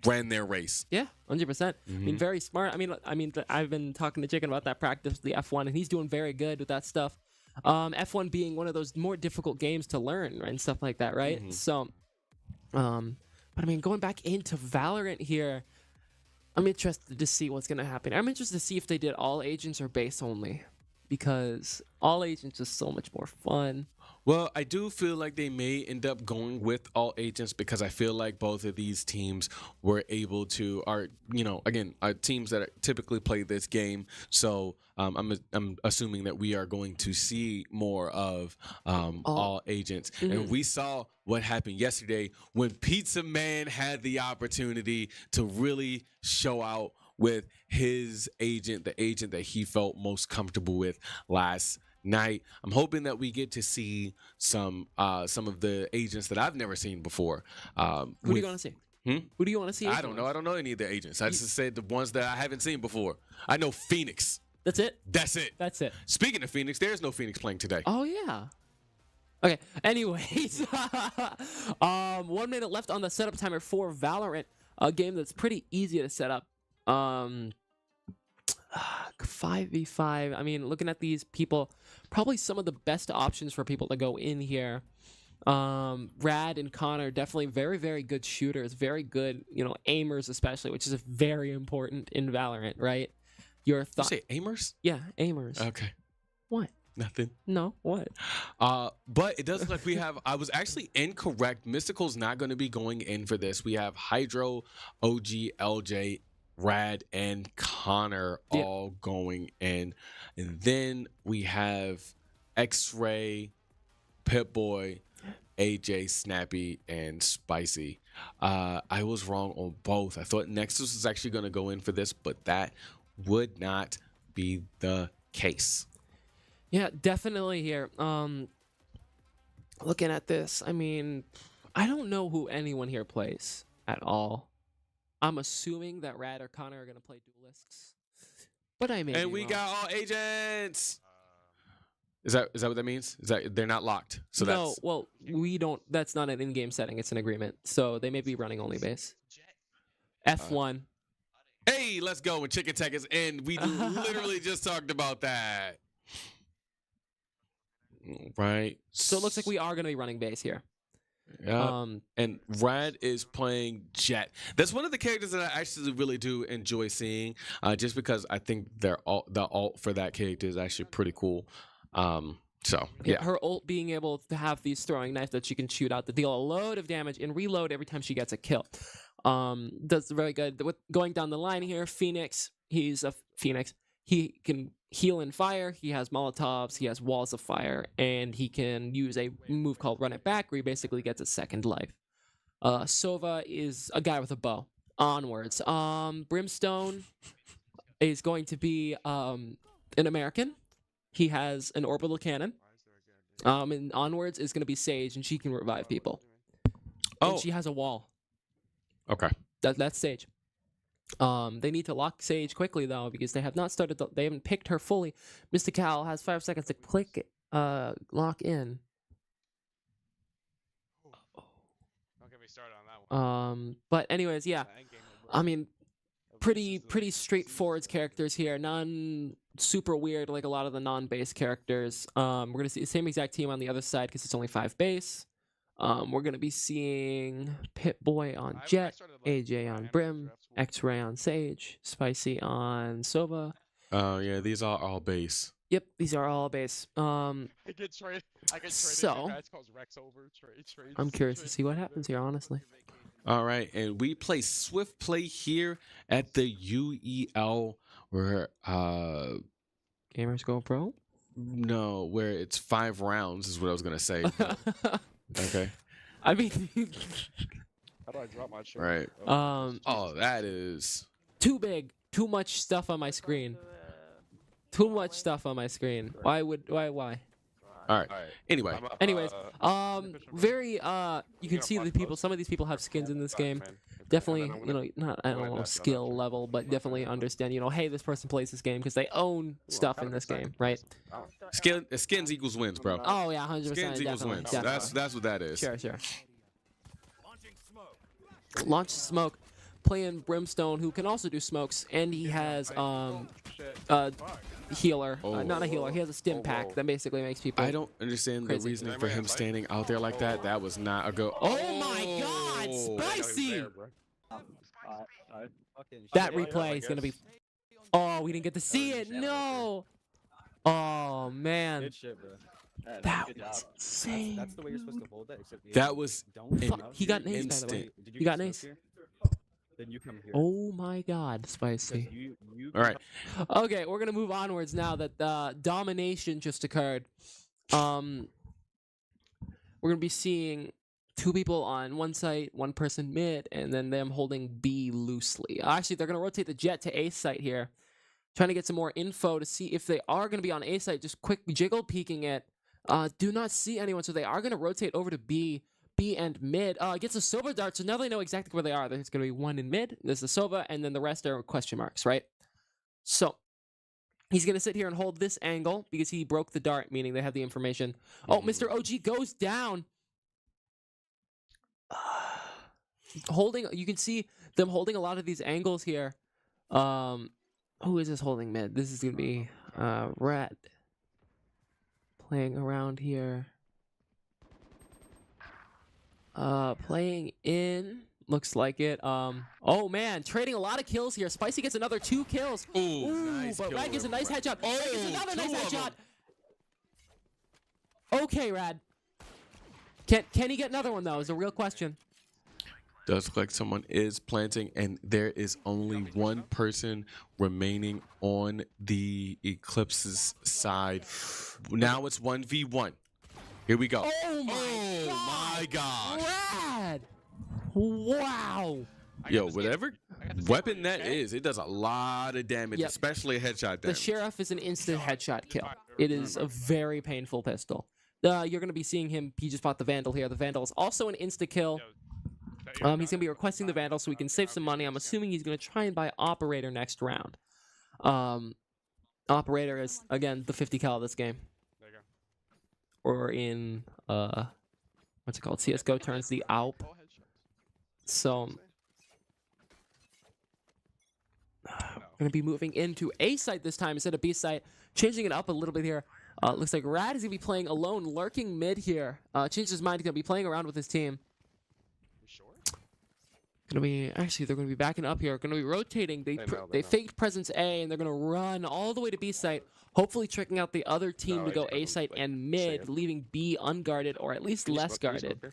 S3: ran their race.
S1: Yeah, 100%. I mean, very smart. I mean, I've been talking to Chicken about that practice, the F1, and he's doing very good with that stuff. F1 being one of those more difficult games to learn, right, and stuff like that, right? So, but I mean, going back into Valorant here, I'm interested to see what's going to happen. I'm interested to see if they did all agents or base only, because all agents is so much more fun.
S3: Well, I do feel like they may end up going with all agents, because I feel like both of these teams were able to, again, teams that typically play this game. So I'm assuming that we are going to see more of all agents. And we saw what happened yesterday when Pizza Man had the opportunity to really show out with his agent, the agent that he felt most comfortable with last night. I'm hoping that we get to see some of the agents that I've never seen before.
S1: Who do you want to see? Who do you want to see?
S3: I don't know. I don't know any of the agents. I just said the ones that I haven't seen before. I know Phoenix.
S1: That's it?
S3: That's it.
S1: That's it.
S3: Speaking of Phoenix, there's no Phoenix playing today.
S1: Oh, yeah. Okay, anyways. 1 minute left on the setup timer for Valorant, a game that's pretty easy to set up. 5v5. I mean, looking at these people, probably some of the best options for people to go in here. Rad and Connor, definitely very, very good shooters, very good, aimers especially, which is very important in Valorant, right? Your thought?
S3: You say aimers?
S1: Yeah, aimers.
S3: Okay.
S1: What?
S3: Nothing.
S1: No, what?
S3: But it does look like we have, I was actually incorrect. Mystical's not going to be going in for this. We have Hydro, OG, LJ, Rad, and Connor all going in. And then we have X-Ray, Pip-Boy, AJ, Snappy, and Spicy. I was wrong on both. I thought Nexus was actually going to go in for this, but that would not be the case.
S1: Yeah, definitely here. Looking at this, I mean, I don't know who anyone here plays at all. I'm assuming that Rad or Connor are going to play duelists, but I may be
S3: And we
S1: wrong.
S3: got all agents. Is that what that means? Is that they're not locked? So
S1: no, well, we don't. That's not an in-game setting. It's an agreement. So they may be running only base. F1.
S3: Hey, let's go. When Chicken Tech is in, we literally just talked about that. Right.
S1: So it looks like we are going to be running base here.
S3: Yeah. And Rad is playing Jet. That's one of the characters that I actually really do enjoy seeing, just because I think the ult for that character is actually pretty cool. So yeah,
S1: her ult being able to have these throwing knives that she can shoot out that deal a load of damage and reload every time she gets a kill. That's very good. With going down the line here, Phoenix, he's a Phoenix. He can heal in fire. He has Molotovs. He has walls of fire, and he can use a move called Run It Back, where he basically gets a second life. Sova is a guy with a bow. Onwards. Brimstone is going to be an American. He has an orbital cannon. And Onwards is going to be Sage, and she can revive people. And she has a wall.
S3: Okay.
S1: That's Sage. They need to lock Sage quickly though, because they have not started. They haven't picked her fully. Mystical has 5 seconds to click lock in.
S6: Don't get me started on that one.
S1: But anyways, yeah. I mean, pretty straightforward characters here. None super weird like a lot of the non-base characters. We're gonna see the same exact team on the other side because it's only 5 base. We're gonna be seeing Pit Boy on Jet, AJ on Brim, X-Ray on Sage, Spicy on Sova.
S3: Oh yeah, these are all base.
S1: Yep, these are all base.
S6: I get traded.
S1: So I'm curious to see what happens here, honestly.
S3: All right, and we play Swift Play here at the UEL, where
S1: Gamers Go Pro.
S3: No, where it's 5 rounds is what I was gonna say. Okay.
S1: I mean,
S6: how do I drop my shirt?
S3: Right. Oh, that is
S1: too big. Too much stuff on my screen. Too much stuff on my screen. Why?
S3: all right. Anyway.
S1: Anyways, very you can see the people. Some of these people have skins in this game. Definitely, not I don't know skill level, but definitely understand. Hey, this person plays this game because they own stuff in this game, right?
S3: Skins equals wins, bro.
S1: Oh yeah, 100%.
S3: Skins equals wins. That's what that is.
S1: Sure. Launch smoke. Playing Brimstone, who can also do smokes, and he has healer. Not a healer. He has a stim pack that basically makes people.
S3: I don't understand the reasoning for him standing out there like that. That was not a go.
S1: Oh my God, Spicy! That replay is gonna be. Oh, we didn't get to see it. No. Oh man. That was insane.
S5: That's the way you're supposed to hold that.
S3: That was.
S1: He got an ace, by the way. You got an ace.
S5: Then you come here.
S1: Oh my God, Spicy.
S3: All right.
S1: Okay, we're gonna move onwards now that domination just occurred. We're gonna be seeing 2 people on one site, 1 person mid, and then them holding B loosely. Actually, they're gonna rotate the Jet to A site here, trying to get some more info to see if they are gonna be on A site. Just quick jiggle peeking it. Do not see anyone, so they are gonna rotate over to B and mid. Gets a Sova dart, so now they know exactly where they are. There's going to be 1 in mid, there's the Sova, and then the rest are question marks, right? So, he's going to sit here and hold this angle because he broke the dart, meaning they have the information. Oh, Mr. OG goes down. You can see them holding a lot of these angles here. Who is this holding mid? This is going to be Rat playing around here. Playing in, looks like it. Oh man, trading a lot of kills here. Spicy gets another 2 kills.
S3: Ooh, nice
S1: but
S3: kill.
S1: Rad gets a nice headshot. Rad gets another nice headshot. Okay, Rad. Can he get another one though? Is a real question.
S3: Does look like someone is planting, and there is only 1 person remaining on the Eclipse's side. Now it's 1v1. Here we go.
S1: Oh my
S3: gosh.
S1: Rad. Wow.
S3: Yo, whatever weapon that is, it does a lot of damage, especially a headshot damage.
S1: The Sheriff is an instant headshot kill. It is a very painful pistol. You're going to be seeing him. He just bought the Vandal here. The Vandal is also an insta-kill. He's going to be requesting the Vandal so we can save some money. I'm assuming he's going to try and buy Operator next round. Operator is, again, the 50 cal of this game. Or in what's it called? CS:GO turns the AWP. So gonna be moving into A site this time instead of B site, changing it up a little bit here. Looks like Rad is gonna be playing alone, lurking mid here. Changed his mind. He's gonna be playing around with his team. They're gonna be backing up here. Gonna be rotating. They faked presence A, and they're gonna run all the way to B site, hopefully tricking out the other team to go A site and mid, leaving B unguarded or at least less guarded.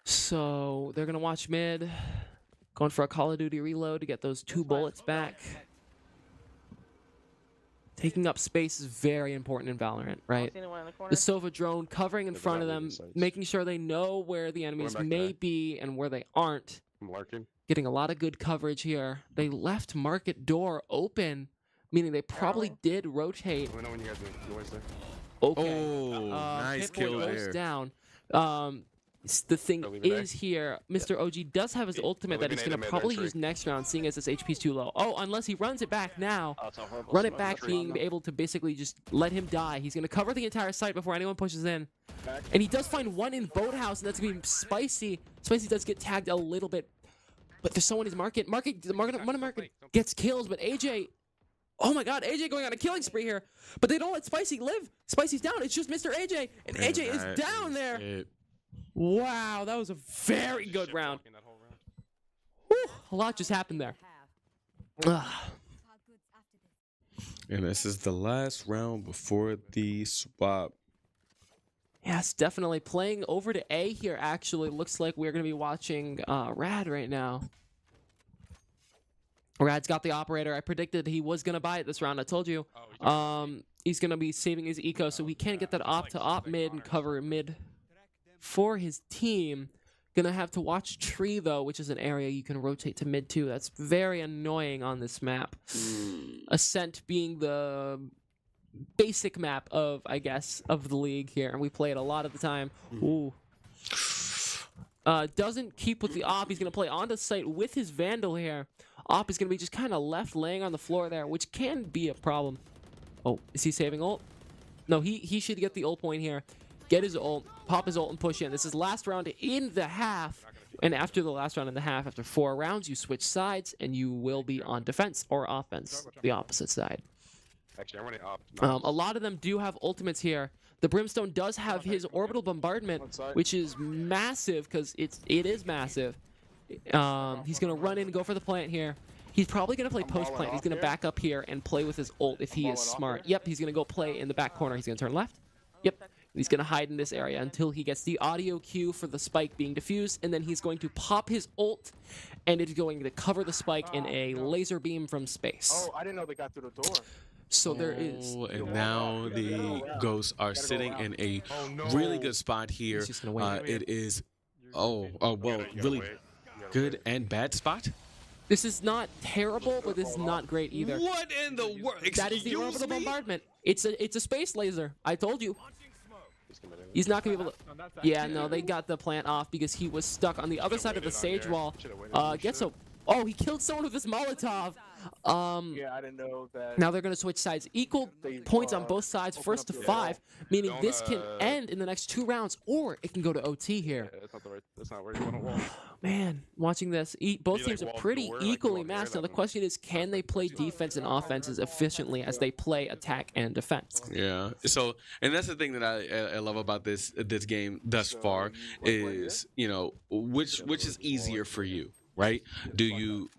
S1: So they're gonna watch mid, going for a Call of Duty reload to get those 2 bullets back. Taking up space is very important in Valorant, right? The Sova drone covering in front of them, making sure they know where the enemies may be and where they aren't.
S6: I'm lurking.
S1: Getting a lot of good coverage here. They left market door open, meaning they probably did rotate.
S6: Let me know when you guys do noise there.
S1: Okay.
S3: Oh, nice kill there.
S1: Down. The thing is here, Mr. OG does have his ultimate that he's going to probably use next round, seeing as his HP's too low. Oh, unless he runs it back now. Run it back, being able to basically just let him die. He's going to cover the entire site before anyone pushes in. And he does find 1 in Boathouse, and that's going to be Spicy. Spicy does get tagged a little bit. But there's someone in his market. Market gets kills, but AJ... Oh my god, AJ going on a killing spree here. But they don't let Spicy live. Spicy's down. It's just Mr. AJ. And AJ is down there. Wow, that was a very good round. Whew, a lot just happened there. Ugh.
S3: And this is the last round before the swap.
S1: Yes, definitely. Playing over to A here, actually. Looks like we're going to be watching Rad right now. Rad's got the operator. I predicted he was going to buy it this round. I told you. He's going to be saving his eco, so he can't get that op to op mid and cover mid for his team. Gonna have to watch tree, though, which is an area you can rotate to mid, too. That's very annoying on this map. Ascent being the basic map of, I guess, of the league here, and we play it a lot of the time. Ooh. Doesn't keep with the op. He's gonna play onto site with his Vandal here. Op is gonna be just kind of left laying on the floor there, which can be a problem. Oh, is he saving ult? No, he should get the ult point here. Get his ult, pop his ult, and push in. This is last round in the half. And after the last round in the half, after 4 rounds, you switch sides, and you will be on defense or offense, the opposite side.
S6: Actually, I'm running op.
S1: A lot of them do have ultimates here. The Brimstone does have his orbital bombardment, which is massive, because it is massive. He's going to run in and go for the plant here. He's probably going to play post-plant. He's going to back up here and play with his ult if he is smart. Yep, he's going to go play in the back corner. He's going to turn left. Yep. He's going to hide in this area until he gets the audio cue for the spike being diffused, and then he's going to pop his ult, and it's going to cover the spike in a laser beam from space.
S6: Oh, I didn't know they got through the door.
S1: So there is...
S3: And now the Ghosts are sitting in a really good spot here. It is, well, really good and bad spot.
S1: This is not terrible, but this is not great either.
S3: What in the world?
S1: That is the orbital bombardment. It's a space laser. I told you. He's not going to be able to... Yeah, no, they got the plant off because he was stuck on the other side of the stage wall. Gets a... Oh, he killed someone with his Molotov.
S6: Yeah, I didn't know that.
S1: Now they're going to switch sides. Equal points on both sides, 1st to 5, meaning this can end in the next 2 rounds, or it can go to OT here.
S6: Yeah, that's not where you want to walk.
S1: Man, watching this, both teams are pretty equally matched. Now the question is, can they play defense and offense as efficiently as they play attack and defense?
S3: Yeah. So, and that's the thing that I love about this game thus far is, you know, which is easier for you, right? Do you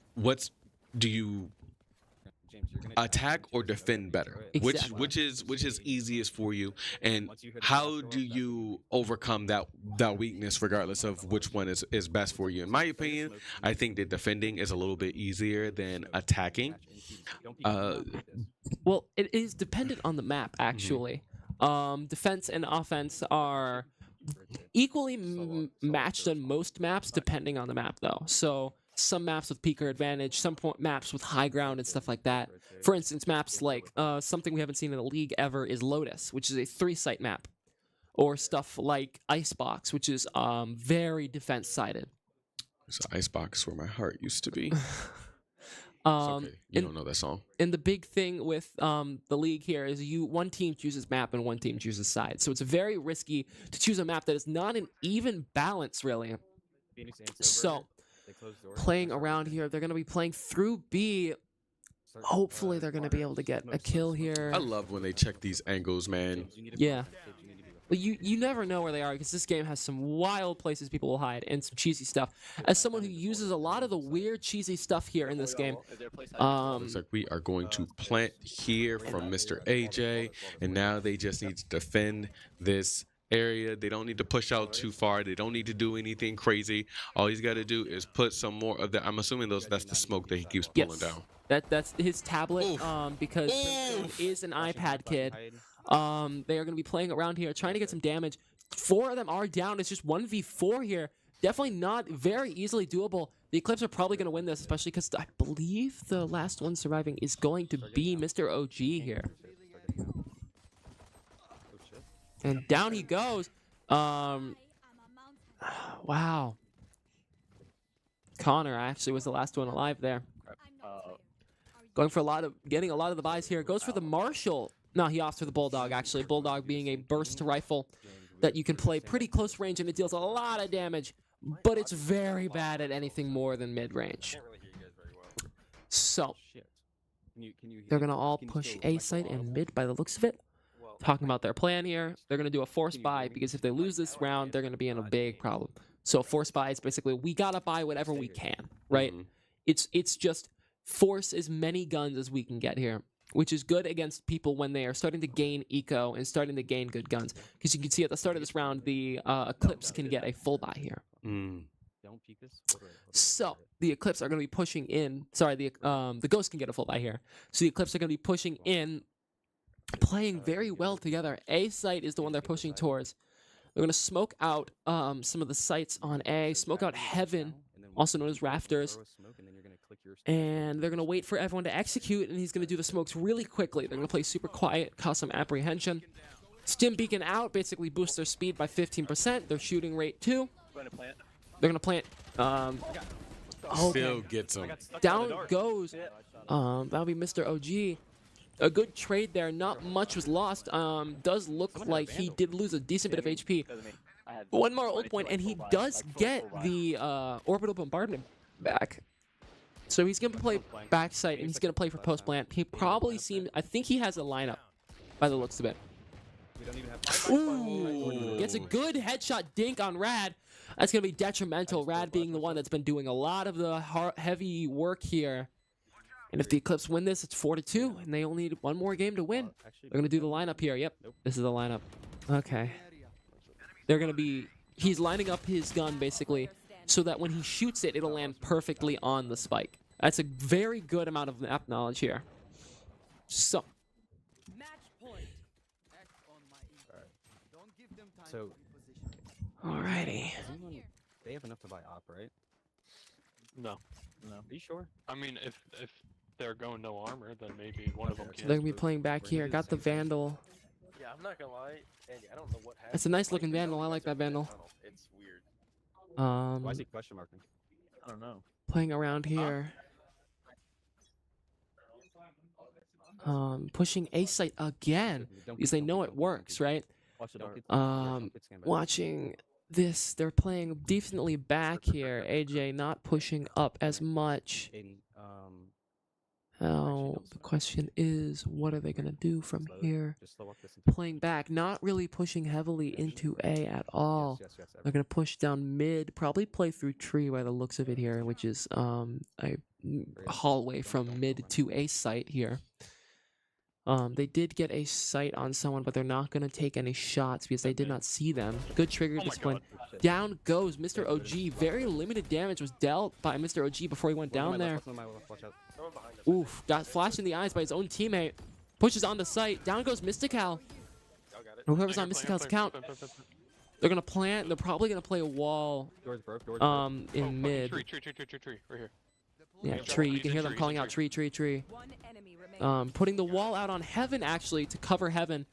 S3: attack or defend better?
S1: Exactly.
S3: Which is easiest for you, and how do you overcome that weakness regardless of which one is best for you? In my opinion, I think that defending is a little bit easier than attacking.
S1: Well, it is dependent on the map, actually. Defense and offense are equally matched on most maps, depending on the map, though. So some maps with peaker advantage, some maps with high ground and stuff like that. For instance, maps like something we haven't seen in the league ever is Lotus, which is a 3-site map. Or stuff like Icebox, which is very defense-sided.
S3: It's Icebox where my heart used to be.
S1: Okay.
S3: You don't know that song.
S1: And the big thing with the league here is one team chooses map and one team chooses side. So it's very risky to choose a map that is not an even balance, really. So playing around here, they're going to be playing through B. Hopefully they're going to be able to get a kill here.
S3: I love when they check these angles, man.
S1: Yeah. But you never know where they are because this game has some wild places people will hide and some cheesy stuff. As someone who uses a lot of the weird cheesy stuff here in this game,
S3: looks like we are going to plant here from Mr. AJ, and now they just need to defend this area. They don't need to push out too far. They don't need to do anything crazy. All he's got to do is put some more of that. I'm assuming that's the smoke that he keeps pulling down.
S1: That's his tablet. Because Brimstone is an iPad kid. They are going to be playing around here, trying to get some damage. 4 of them are down. It's just 1v4 here. Definitely not very easily doable. The Eclipse are probably going to win this, especially because I believe the last one surviving is going to be Mr. OG here. And down he goes. Wow. Connor actually was the last one alive there. Going for getting a lot of the buys here. Goes for the Marshall. No, he opts for the Bulldog, actually. Bulldog being a burst rifle that you can play pretty close range, and it deals a lot of damage, but it's very bad at anything more than mid-range. So, they're going to all push A site and mid by the looks of it. talking about their plan here. They're going to do a force buy because if they lose this round, they're going to be in a big problem. So force buy is basically we got to buy whatever we can, right? It's just force as many guns as we can get here, which is good against people when they are starting to gain eco and starting to gain good guns. Because you can see at the start of this round, the Eclipse can get a full buy here. So the Eclipse are going to be pushing in. Sorry, the Ghost can get a full buy here. So the Eclipse are going to be pushing in, playing very well together. A site is the one they're pushing towards. They're going to smoke out some of the sites on A, smoke out Heaven, also known as Rafters. And they're going to wait for everyone to execute, and he's going to do the smokes really quickly. They're going to play super quiet, cause some apprehension. Stim Beacon out, basically boosts their speed by 15%. Their shooting rate too. They're going to plant.
S3: Still gets him.
S1: Down goes. That'll be Mr. OG. A good trade there. Not much was lost. Does look like he did lose a decent bit of HP. One more ult point, and he does get the orbital bombardment back. So he's going to play backside, and he's going to play for post plant. He probably seems. I think he has a lineup by the looks of it. Ooh, gets a good headshot dink on Rad. That's going to be detrimental. Rad being the one that's been doing a lot of the heavy work here. And if the Eclipse win this, it's 4-2, and they only need one more game to win. They're going to do the lineup here. Yep, this is the lineup. Okay. They're going to be... He's lining up his gun, basically, so that when he shoots it, it'll land perfectly on the spike. That's a very good amount of map knowledge here. So...
S7: So,
S1: alrighty.
S7: They have enough to buy op, right?
S4: No.
S7: No. Are you sure?
S4: I mean, if they're going no armor, then maybe one of them
S1: So
S4: can.
S1: they're gonna be playing back here. Got the Vandal.
S8: Yeah, I'm not gonna lie, Andy. I don't know what happened.
S1: That's a nice looking Vandal. I like that Vandal.
S8: It's weird.
S7: Why is he question marking?
S8: I don't know.
S1: Playing around here. Pushing A site again because they know it works, right? Watching this, they're playing decently back here. AJ not pushing up as much. Now the question is, what are they gonna do from here? Playing back, not really pushing heavily into A at all. They're gonna push down mid, probably play through tree by the looks of it here, which is a hallway from mid to A site here. They did get a sight on someone, but they're not going to take any shots because they did not see them. Good trigger discipline. Down goes Mr. OG. Very limited damage was dealt by Mr. OG before he went down there. Oof, got flashed in the eyes by his own teammate. Pushes on the site. Down goes Mystical. Whoever's on Mystical's account. They're going to plant. They're probably going to play a wall in mid.
S4: Tree, right here.
S1: Yeah, tree. You can hear them calling out tree. Putting the wall out on Heaven, actually, to cover Heaven.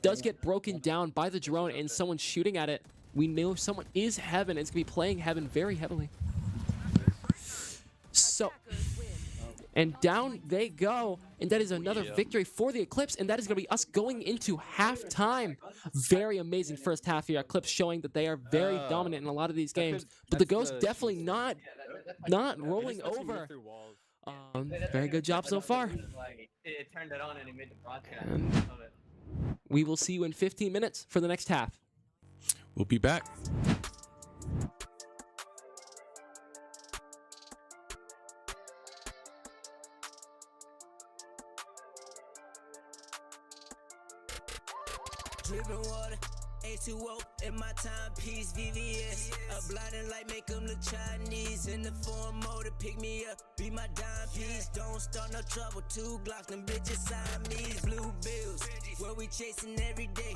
S1: Does get broken down by the drone, and someone's shooting at it. We know someone is Heaven. It's going to be playing Heaven very heavily. So, and down they go. And that is another victory for the Eclipse, and that is going to be us going into halftime. Very amazing first half here. Eclipse showing that they are very dominant in a lot of these games. But the Ghost definitely not rolling over. Very good job so far.
S9: It turned it on and it made the broadcast.
S1: And we will see you in 15 minutes for the next half.
S3: We'll be back.
S10: Dripping water, A2O in my timepiece, VVS. A blinding light make them look Chinese. In the form motor, pick me up, be my dime piece. Don't start no trouble, 2 Glocks, them bitches Siamese. Blue bills, what we chasing every day.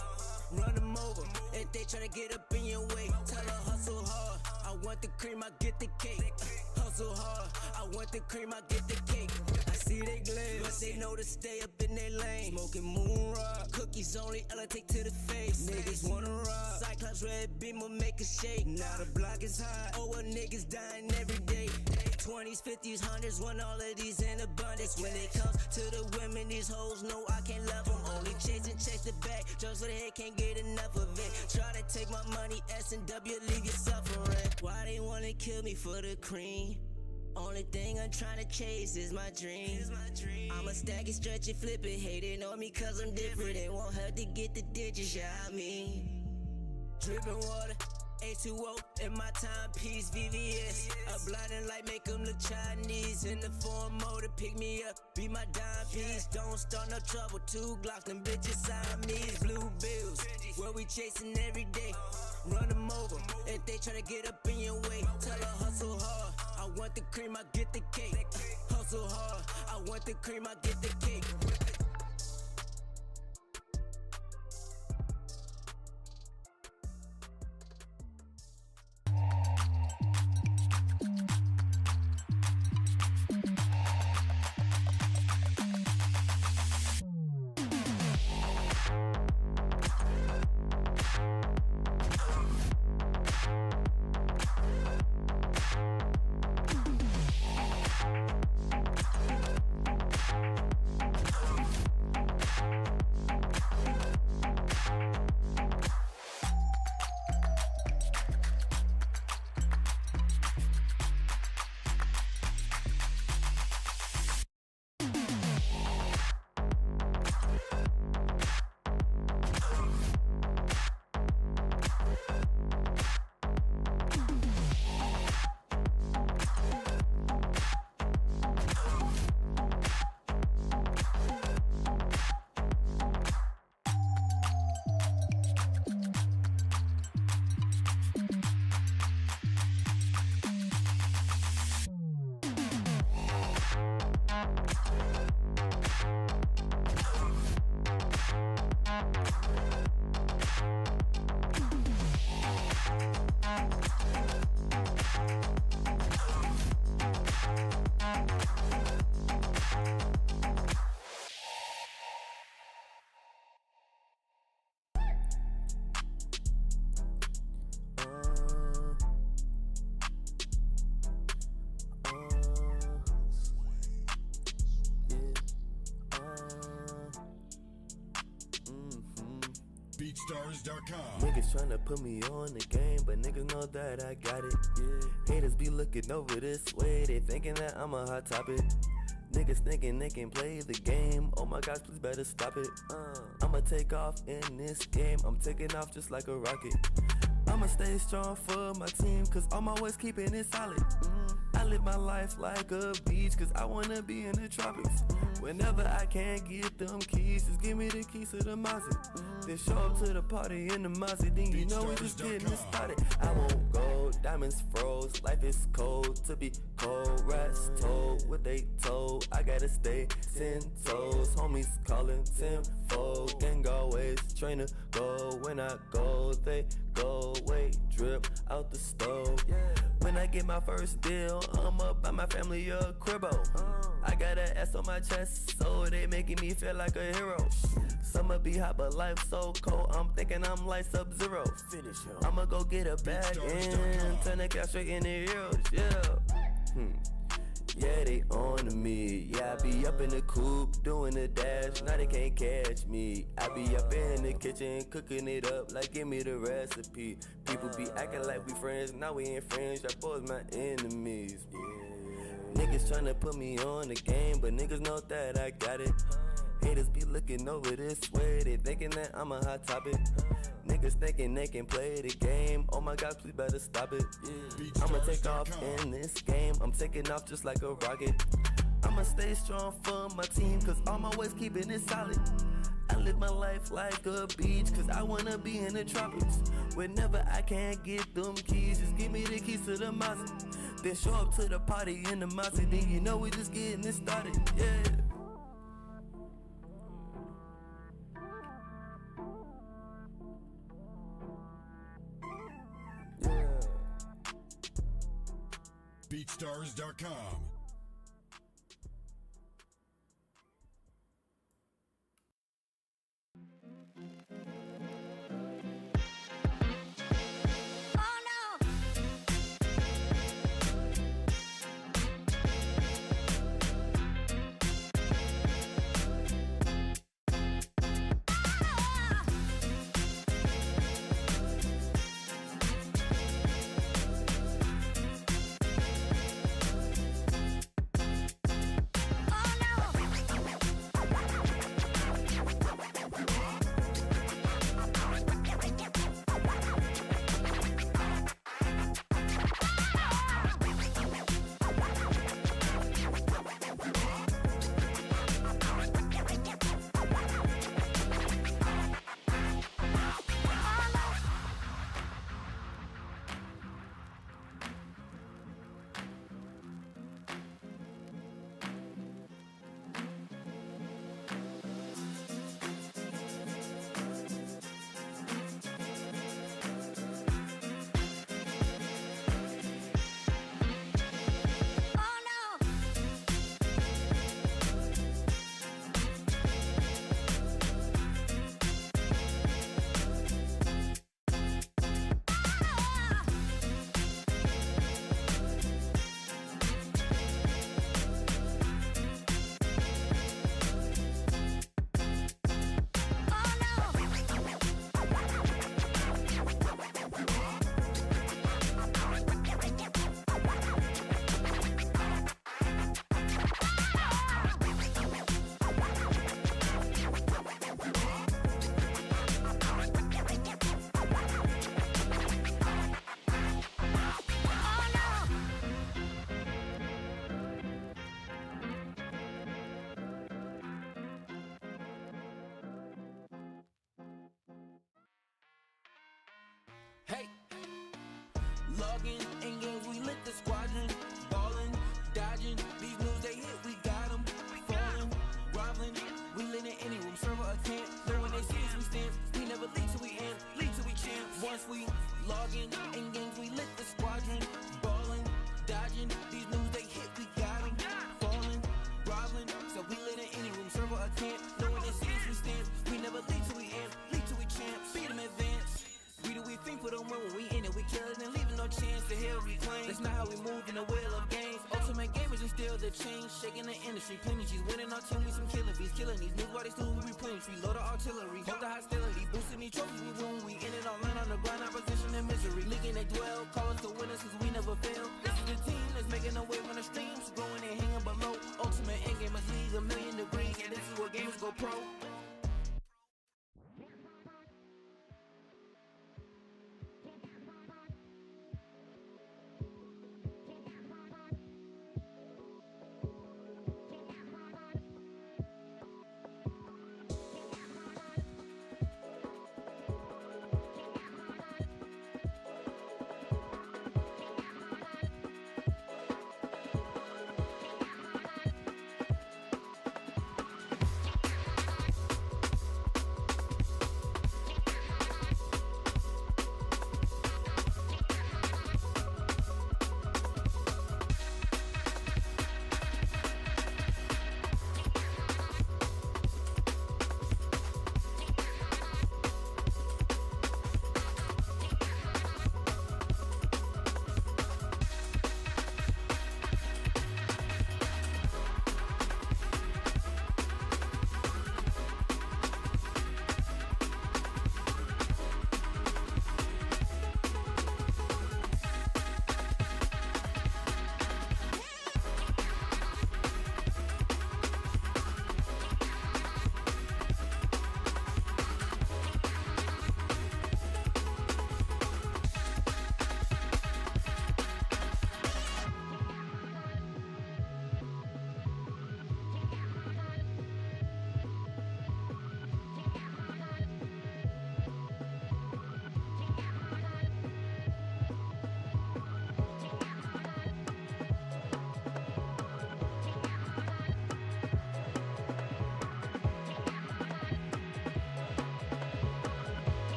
S10: Run them over, if they tryna get up in your way. Tell her hustle hard, I want the cream, I get the cake. Hustle hard, I want the cream, I get the cake. I see they glare, but they know to stay up in their lane. Smoking moon rock, cookies only, I'll take to the face. Niggas wanna rock, Cyclops red beam will make a shake. Now the block is hot, oh well niggas dying every day. 20s, 50s, 100s, want all of these in abundance. When it comes to the women, these hoes know I can't love them. Only chasing, chase the back, drugs for the head, can't get enough of it. Try to take my money, S&W, leave you suffering. Why they wanna kill me for the cream? Only thing I'm trying to chase is my dream. I'ma stack it, stretch it, flip it. Hating on me cause I'm different. They won't have to get the digits, yeah, I mean. Dripping water, A2O in my timepiece, VVS. A blinding light make them look Chinese. In the form motor, pick me up, be my dime piece. Don't start no trouble, 2 Glocks, them bitches Siamese. Blue bills, what we chasing every day. Run them over, if they try to get up in your way. Tell her hustle hard, I want the cream, I get the cake. Hustle hard, I want the cream, I get the cake.
S11: Niggas tryna put me on the game, but niggas know that I got it. Yeah. Haters be looking over this way, they thinking that I'm a hot topic. Niggas thinking they can play the game. Oh my gosh, please better stop it. I'ma take off in this game. I'm taking off just like a rocket. I'ma stay strong for my team, cause I'm always keeping it solid. I live my life like a beach, cause I wanna be in the tropics. Whenever I can't get them keys, just give me the keys to the Mazda. Then show up to the party in the Mazda, then you know we just getting it started. I won't go, diamonds froze, life is cold to be cold. Rats told what they told, I gotta stay 10 toes. Homies calling tenfold, gang always train to go. When I go, they go away, drip out the stove. When I get my first deal, I'ma buy my family a cribbo. I got an S on my chest, so they making me feel like a hero. Summer be hot, but life so cold, I'm thinking I'm like Sub-Zero. I'ma go get a bag and turn the cash straight into heroes, yeah. Yeah, they on me. Yeah, I be up in the coop doing the dash. Now they can't catch me. I be up in the kitchen cooking it up like give me the recipe. People be acting like we friends. Now we ain't friends. Y'all boys my enemies. Yeah. Niggas tryna put me on the game, but niggas know that I got it. Haters be looking over this way, they thinking that I'm a hot topic. Niggas thinking they can play the game. Oh my gosh, please better stop it. I'ma take off in this game. I'm taking off just like a rocket. I'ma stay strong for my team, cause I'm always keeping it solid. I live my life like a beach, cause I wanna be in the tropics. Whenever I can't get them keys, just give me the keys to the Mazda. Then show up to the party in the Mazda, then you know we just getting it started, yeah.
S12: BeatStars.com.
S10: the change, shaking the industry. Plenty G's winning our team, we some killing bees. Killing these new bodies through, we replenish. We load the artillery, hold the hostility. Boosting these trophies, we win. We in it all land on the grind, opposition and misery. Leaking they dwell, call us the winners cause we never fail. This is the team that's making a wave on the streams. Growing and hanging below. Ultimate endgame is league, 1,000,000 degrees. And this is where gamers go pro.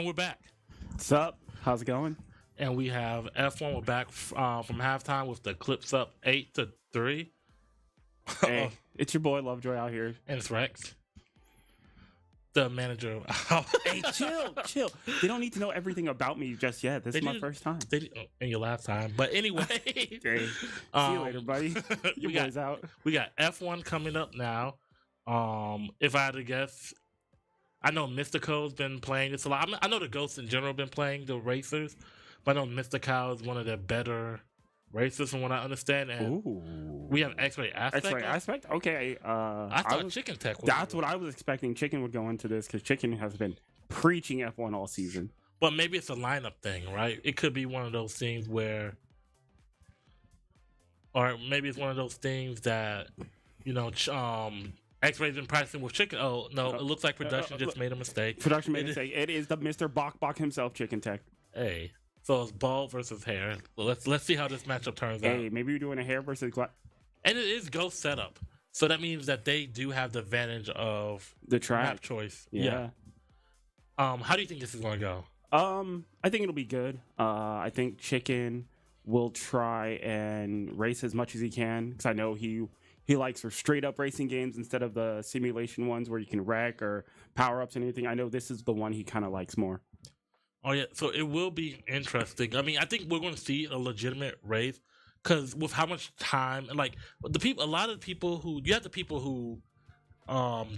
S2: And we're back.
S12: What's up? How's it going?
S2: And we have F1. We're back from halftime with the Eclipse up 8-3.
S12: Hey, it's your boy Lovejoy out here.
S2: And it's Rex, the manager.
S12: Hey, chill. They don't need to know everything about me just yet. This is my first time.
S2: And your last time. But anyway.
S12: Hey, see you later, buddy. Your boy's out.
S2: We got F1 coming up now. If I had to guess, I know Mystico's been playing this a lot. I know the Ghosts in general been playing the racers, but I know Mystico is one of the better racers from what I understand. And we have X-Ray Aspect.
S12: X-Ray Aspect? Okay.
S2: I thought Chicken Tech was.
S12: That's what I was expecting. Chicken would go into this because Chicken has been preaching F1 all season.
S2: But maybe it's a lineup thing, right? It could be one of those things where, or maybe it's one of those things that, you know, X-Ray's been practicing with Chicken. Oh, no, it looks like production just made a mistake.
S12: Production made a mistake. It is the Mr. Bok himself, Chicken Tech.
S2: Hey, so it's bald versus hair. Well, let's see how this matchup turns out.
S12: Hey, maybe you're doing a hair versus
S2: and it is Ghost setup. So that means that they do have the advantage of
S12: the track
S2: map choice.
S12: Yeah.
S2: How do you think this is going to go?
S12: I think it'll be good. I think Chicken will try and race as much as he can because I know he likes for straight up racing games instead of the simulation ones where you can wreck or power ups and anything. I know this is the one he kind of likes more.
S2: Oh yeah, so it will be interesting. I mean, I think we're going to see a legitimate race because with how much time and like a lot of the people who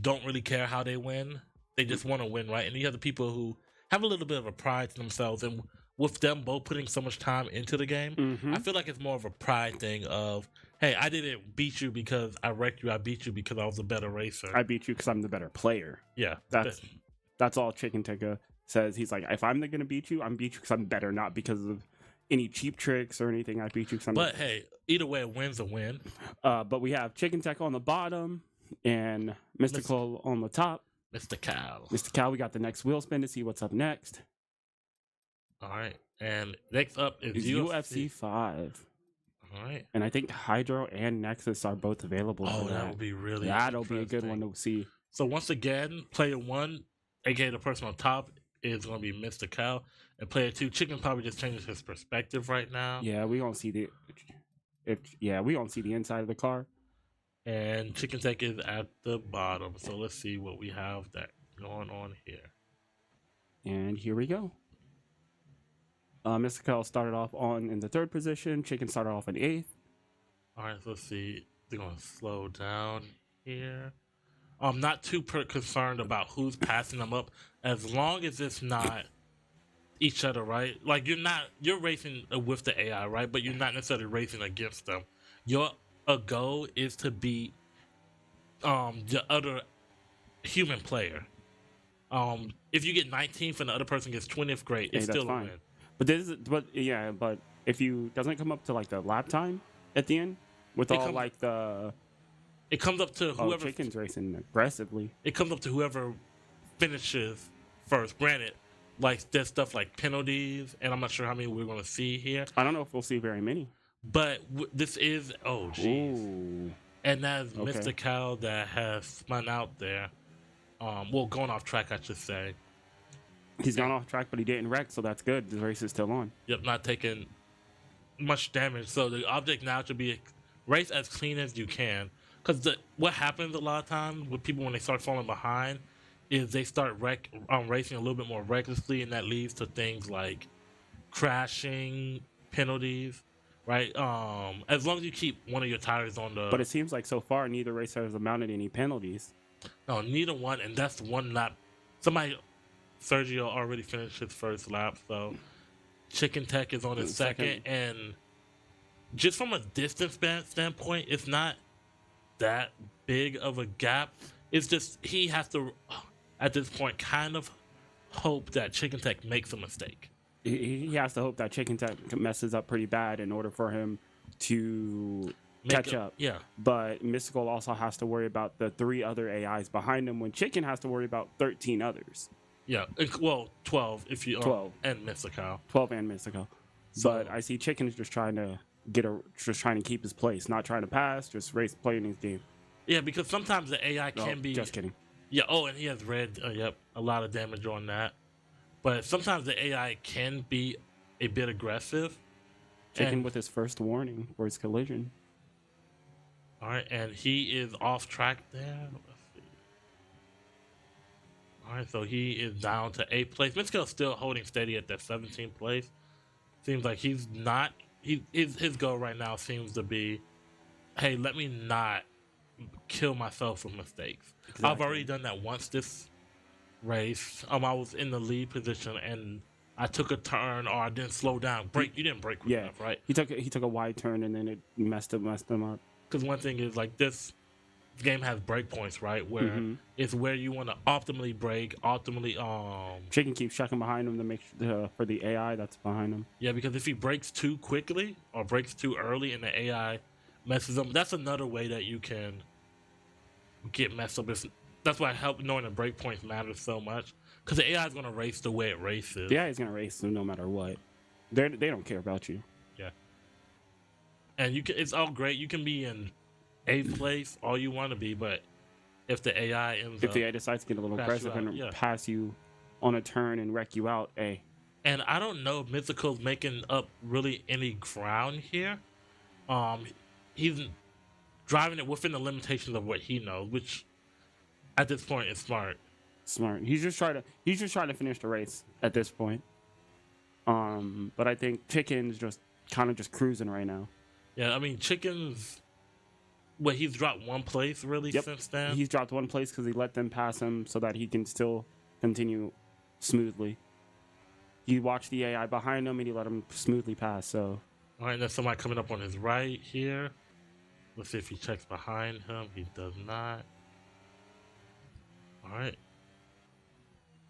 S2: don't really care how they win. They just want to win, right? And you have the people who have a little bit of a pride to themselves, and with them both putting so much time into the game, I feel like it's more of a pride thing of, hey, I didn't beat you because I wrecked you. I beat you because I was a better racer.
S12: I beat you because I'm the better player.
S2: Yeah.
S12: That's all Chicken Tikka says. He's like, if I'm going to beat you, I'm beat you because I'm better, not because of any cheap tricks or anything. I beat you because I'm
S2: But hey, either way, a win's a win.
S12: But we have Chicken Tech on the bottom and Mystical on the top.
S2: Mr.
S12: Cow, we got the next wheel spin to see what's up next.
S2: All right. And next up is
S12: UFC 5.
S2: All right.
S12: And I think Hydro and Nexus are both available.
S2: Oh, that would be really
S12: That'll be a good one to see.
S2: So once again, player 1, aka the person on top, is going to be Mr. Cow. And player 2, Chicken probably just changes his perspective right now.
S12: Yeah, we don't see the inside of the car.
S2: And Chicken Tech is at the bottom. So let's see what we have that going on here.
S12: And here we go. Mr. Cow started off in the 3rd position. Chicken started off in 8th.
S2: All right, so let's see. They're going to slow down here. I'm not too concerned about who's passing them up as long as it's not each other, right? Like you're racing with the AI, right? But you're not necessarily racing against them. Your goal is to beat the other human player. If you get 19th and the other person gets 20th, great. It's still a win.
S12: But but if you doesn't come up to like the lap time at the end with it
S2: comes up to whoever
S12: Chicken's racing aggressively.
S2: It comes up to whoever finishes first. Granted, like there's stuff like penalties, and I'm not sure how many we're going to see here.
S12: I don't know if we'll see very many.
S2: But this is and that's Mr. Cow that has spun out there. Going off track, I should say.
S12: He's gone off track, but he didn't wreck, so that's good. The race is still on.
S2: Yep, not taking much damage. So the object now should be race as clean as you can. Because what happens a lot of times with people when they start falling behind is they start racing a little bit more recklessly, and that leads to things like crashing, penalties, right? As long as you keep one of your tires on the...
S12: But it seems like so far neither racer has amounted any penalties.
S2: No, neither one, and that's one lap. Sergio already finished his first lap, so Chicken Tech is on his second, and just from a distance standpoint, it's not that big of a gap. It's just he has to, at this point, kind of hope that Chicken Tech makes a mistake.
S12: He has to hope that Chicken Tech messes up pretty bad in order for him to catch up.
S2: Yeah.
S12: But Mystical also has to worry about the 3 other AIs behind him when Chicken has to worry about 13 others.
S2: Yeah, well, 12 if you
S12: 12
S2: and Mystical.
S12: 12 and Mystical. But I see Chicken's just trying to keep his place, not trying to pass, just playing his game.
S2: Yeah, because sometimes the AI can be.
S12: Just kidding.
S2: Yeah. Oh, and he has red. Yep, a lot of damage on that. but sometimes the AI can be a bit aggressive.
S12: Chicken with his first warning for his collision.
S2: All right, and he is off track there. Let's see. All right, so he is down to 8th place. Mystico's still holding steady at that 17th place. Seems like he's not. His goal right now seems to be, hey, let me not kill myself for mistakes. Exactly. I've already done that once this race. I was in the lead position and I took a turn or I didn't slow down. You didn't brake quick enough, right?
S12: He took a wide turn and then it messed him up.
S2: Because one thing is like this game has breakpoints, right? Where it's where you want to optimally brake,
S12: Chicken keeps checking behind him to make for the AI that's behind him.
S2: Yeah, because if he brakes too quickly or brakes too early and the AI messes up, that's another way that you can get messed up. That's why knowing the breakpoints matters so much. Because the AI is going to race the way it races.
S12: The AI is going to race no matter what. They don't care about you.
S2: Yeah. And it's all great. You can be in 8th place all you want to be, but if the AI
S12: decides to get a little aggressive and pass you on a turn and wreck you out, hey.
S2: And I don't know if Mythical's making up really any ground here. He's driving it within the limitations of what he knows, which at this point is smart.
S12: He's just trying to finish the race at this point. But I think Chicken's just kind of cruising right now.
S2: Yeah, I mean Chicken's. He's dropped 1 place really since then.
S12: He's dropped 1 place because he let them pass him so that he can still continue smoothly. He watched the AI behind him and he let him smoothly pass. So.
S2: All right, there's somebody coming up on his right here. Let's see if he checks behind him. He does not. All right.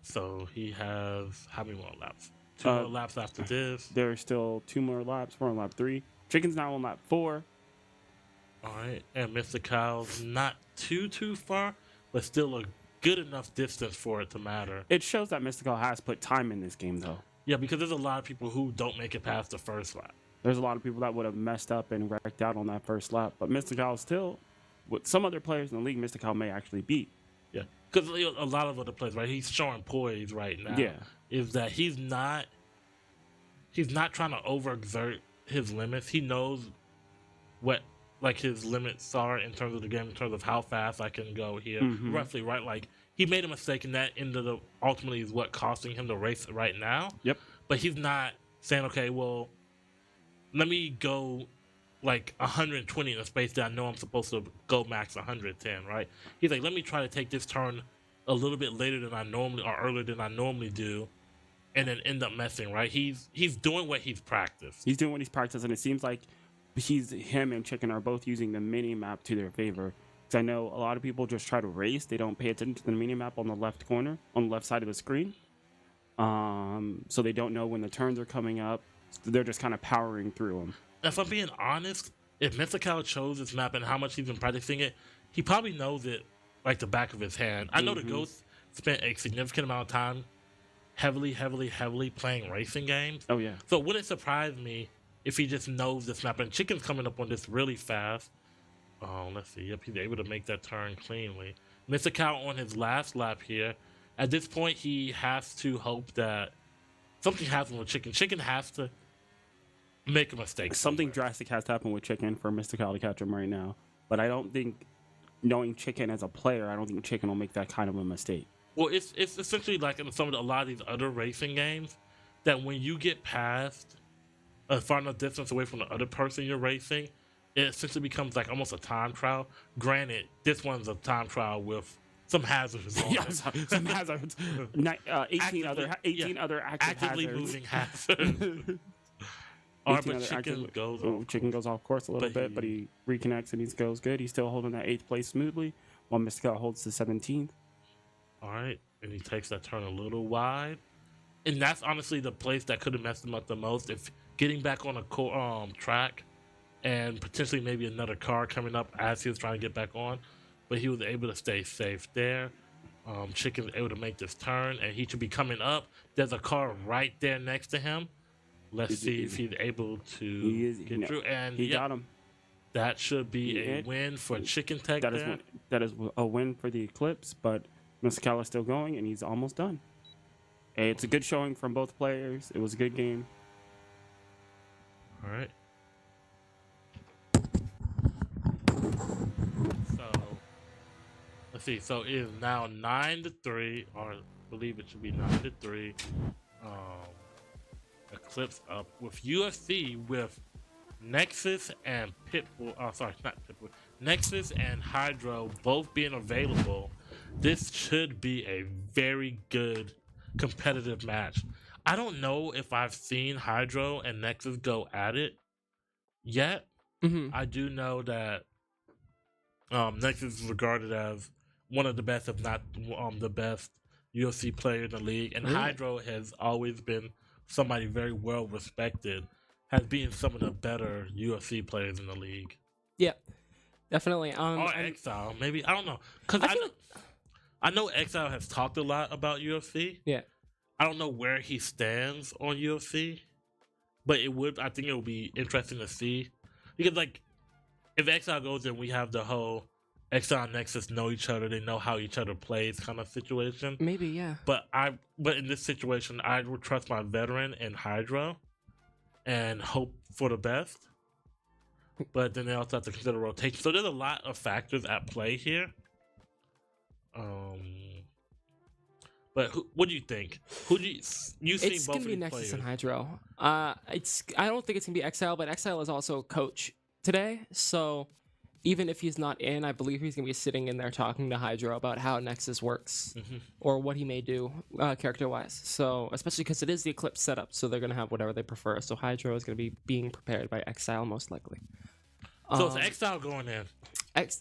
S2: So he has how many more laps? 2 more laps after this.
S12: There are still 2 more laps. We're on lap 3. Chicken's now on lap 4.
S2: All right, and Mr. Kyle's not too far, but still a good enough distance for it to matter.
S12: It shows that Mystical has put time in this game, though.
S2: Yeah, because there's a lot of people who don't make it past the first lap.
S12: There's a lot of people that would have messed up and wrecked out on that first lap, but Mystical still, with some other players in the league, Mystical may actually beat.
S2: Yeah, because a lot of other players, right? He's showing poise right now.
S12: Yeah,
S2: is that he's not trying to overexert his limits. He knows what his limits are in terms of the game, in terms of how fast I can go here, roughly, right? Like he made a mistake, and that ultimately is what costing him the race right now.
S12: Yep.
S2: But he's not saying, okay, well, let me go 120 in a space that I know I'm supposed to go max 110, right? He's like, let me try to take this turn a little bit later than I normally or earlier than I normally do, and then end up messing, right? He's doing what he's practiced.
S12: He's doing what he's practiced, and it seems like him and Chicken are both using the mini map to their favor. Because I know a lot of people just try to race; they don't pay attention to the mini map on the left corner, on the left side of the screen. So they don't know when the turns are coming up. They're just kind of powering through them.
S2: If I'm being honest, if Mythical chose this map and how much he's been practicing it, he probably knows it like the back of his hand. I know the Ghost spent a significant amount of time heavily playing racing games.
S12: Oh yeah.
S2: So would it surprise me if he just knows this map? And Chicken's coming up on this really fast. Oh, let's see. Yep, he's able to make that turn cleanly. Mythical on his last lap here. At this point, he has to hope that something happens with Chicken. Chicken has to make a mistake.
S12: Something drastic has to happen with Chicken for Mystical to catch him right now. But I don't think, knowing Chicken as a player, I don't think Chicken will make that kind of a mistake.
S2: Well, it's essentially like in a lot of these other racing games that when you get past a far enough distance away from the other person you're racing, it essentially becomes like almost a time trial. Granted, this one's a time trial with some hazards on it.
S12: Some hazards. 18 other
S2: actively
S12: hazards.
S2: moving hazards.
S12: Chicken goes off course a little bit, but he reconnects and he goes good. He's still holding that 8th place smoothly, while Mystical holds the 17th.
S2: All right, and he takes that turn a little wide, and that's honestly the place that could have messed him up the most. If getting back on a track, and potentially maybe another car coming up as he was trying to get back on, but he was able to stay safe there. Chicken's able to make this turn, and he should be coming up. There's a car right there next to him. Let's see if he's able to get through. And
S12: he got him.
S2: That should be a win for Chicken Tech.
S12: That is a win for the Eclipse, but Mystical is still going, and he's almost done. It's a good showing from both players. It was a good game.
S2: All right. So let's see. So it is now 9-3, or I believe it should be 9-3. Eclipse up with UFC with Nexus and Pitbull. Oh, sorry, not Pitbull. Nexus and Hydro both being available. This should be a very good competitive match. I don't know if I've seen Hydro and Nexus go at it yet. I do know that Nexus is regarded as one of the best, if not the best, UFC player in the league, and Hydro has always been somebody very well respected, has been some of the better UFC players in the league.
S1: Yeah, definitely.
S2: Or Exile, maybe, I don't know, because I know Exile has talked a lot about UFC.
S1: Yeah,
S2: I don't know where he stands on UFC, but I think it would be interesting to see, because like if Exile goes in, we have the whole Exile and Nexus know each other, they know how each other plays kind of situation.
S1: Maybe, yeah.
S2: But in this situation, I would trust my veteran in Hydro and hope for the best. But then they also have to consider rotation. So there's a lot of factors at play here. But what do you think? Who do you see?
S1: It's gonna be Nexus and Hydro. I don't think it's gonna be Exile, but Exile is also a coach today, so even if he's not in, I believe he's going to be sitting in there talking to Hydro about how Nexus works or what he may do character-wise. So, especially because it is the Eclipse setup, so they're going to have whatever they prefer. So, Hydro is going to be being prepared by Exile, most likely.
S2: So, it's Exile going in?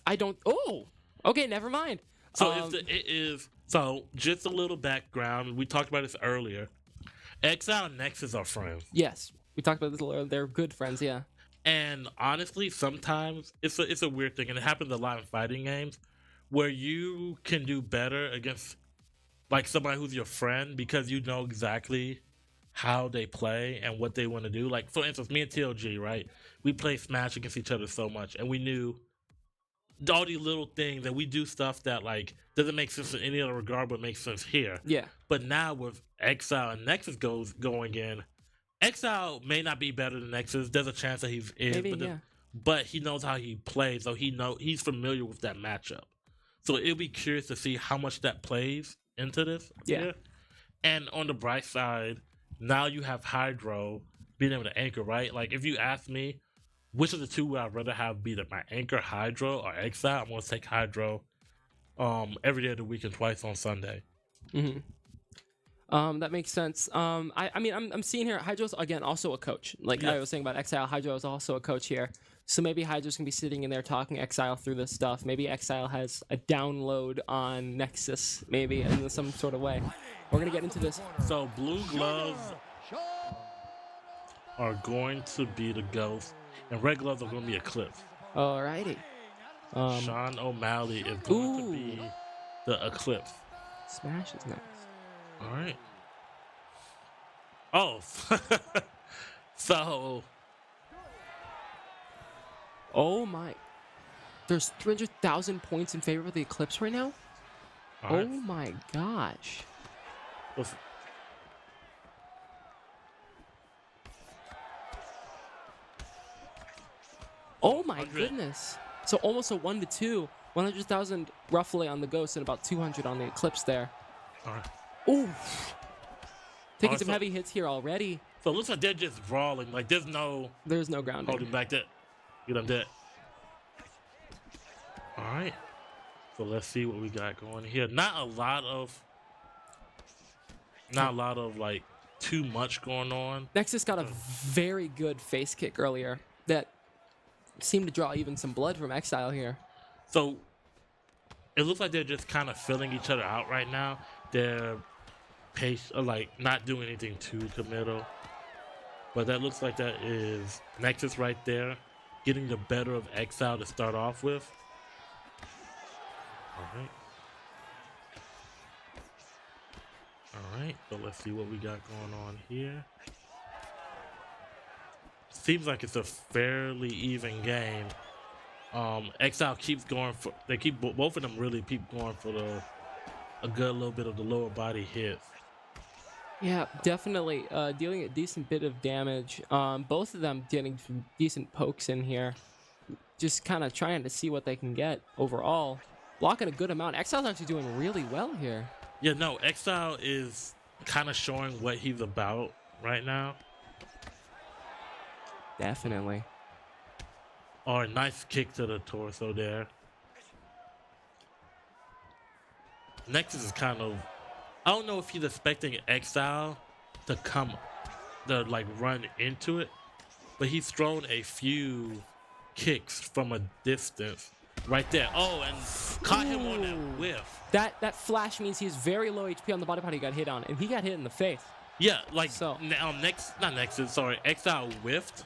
S1: I don't... Oh! Okay, never mind.
S2: So, So, just a little background. We talked about this earlier. Exile and Nexus are friends.
S1: Yes. We talked about this earlier. They're good friends, yeah.
S2: And honestly, sometimes it's a weird thing, and it happens a lot in fighting games, where you can do better against like somebody who's your friend because you know exactly how they play and what they want to do. Like for instance, me and TLG, right? We play Smash against each other so much, and we knew all these little things, and we do stuff that like doesn't make sense in any other regard, but makes sense here.
S1: Yeah.
S2: But now with Exile and Nexus going in. Exile may not be better than Nexus. There's a chance that he's in,
S1: Maybe,
S2: but he knows how he plays, so he's familiar with that matchup. So it'll be curious to see how much that plays into this.
S1: Yeah.
S2: Here. And on the bright side, now you have Hydro being able to anchor, right? Like if you ask me, which of the two would I rather have be my anchor, Hydro or Exile? I'm gonna take Hydro every day of the week and twice on Sunday.
S1: That makes sense. I mean, I'm seeing here, Hydro's, again, also a coach. Like I was saying about Exile, Hydro is also a coach here. So maybe Hydro's going to be sitting in there talking Exile through this stuff. Maybe Exile has a download on Nexus, maybe, in some sort of way. We're going to get into this.
S2: So Blue Gloves are going to be the Ghost, and Red Gloves are going to be Eclipse.
S1: Alrighty.
S2: Sean O'Malley is going to be the Eclipse.
S1: Smash is nice.
S2: All right. Oh, so.
S1: Oh my. There's 300,000 points in favor of the Eclipse right now? Oh my gosh. Oh my goodness. So almost a 1-2. 100,000 roughly on the Ghost and about 200 on the Eclipse there.
S2: All right.
S1: Ooh. Taking some heavy hits here already.
S2: So it looks like they're just brawling. Like there's no
S1: grounding.
S2: Holding back that. Get them dead. All right. So let's see what we got going here. Not a lot of like too much going on.
S1: Nexus got a very good face kick earlier that seemed to draw even some blood from Exile here.
S2: So it looks like they're just kind of filling each other out right now. They're like not doing anything too committal, but that looks like that is Nexus right there, getting the better of Exile to start off with. All right. So let's see what we got going on here. Seems like it's a fairly even game. Exile keeps going for. Both of them really keep going for a good little bit of the lower body hits.
S1: Yeah, definitely dealing a decent bit of damage. Both of them getting some decent pokes in here. Just kind of trying to see what they can get overall. Blocking a good amount. Exile's actually doing really well here.
S2: Yeah, no, Exile is kind of showing what he's about right now.
S1: Definitely.
S2: Oh, nice kick to the torso there. Nexus is kind of... I don't know if he's expecting Exile to like run into it, but he's thrown a few kicks from a distance right there. Oh, and caught him on that whiff.
S1: That flash means he's very low HP on the body part he got hit on, and he got hit in the face.
S2: Yeah, like Exile whiffed,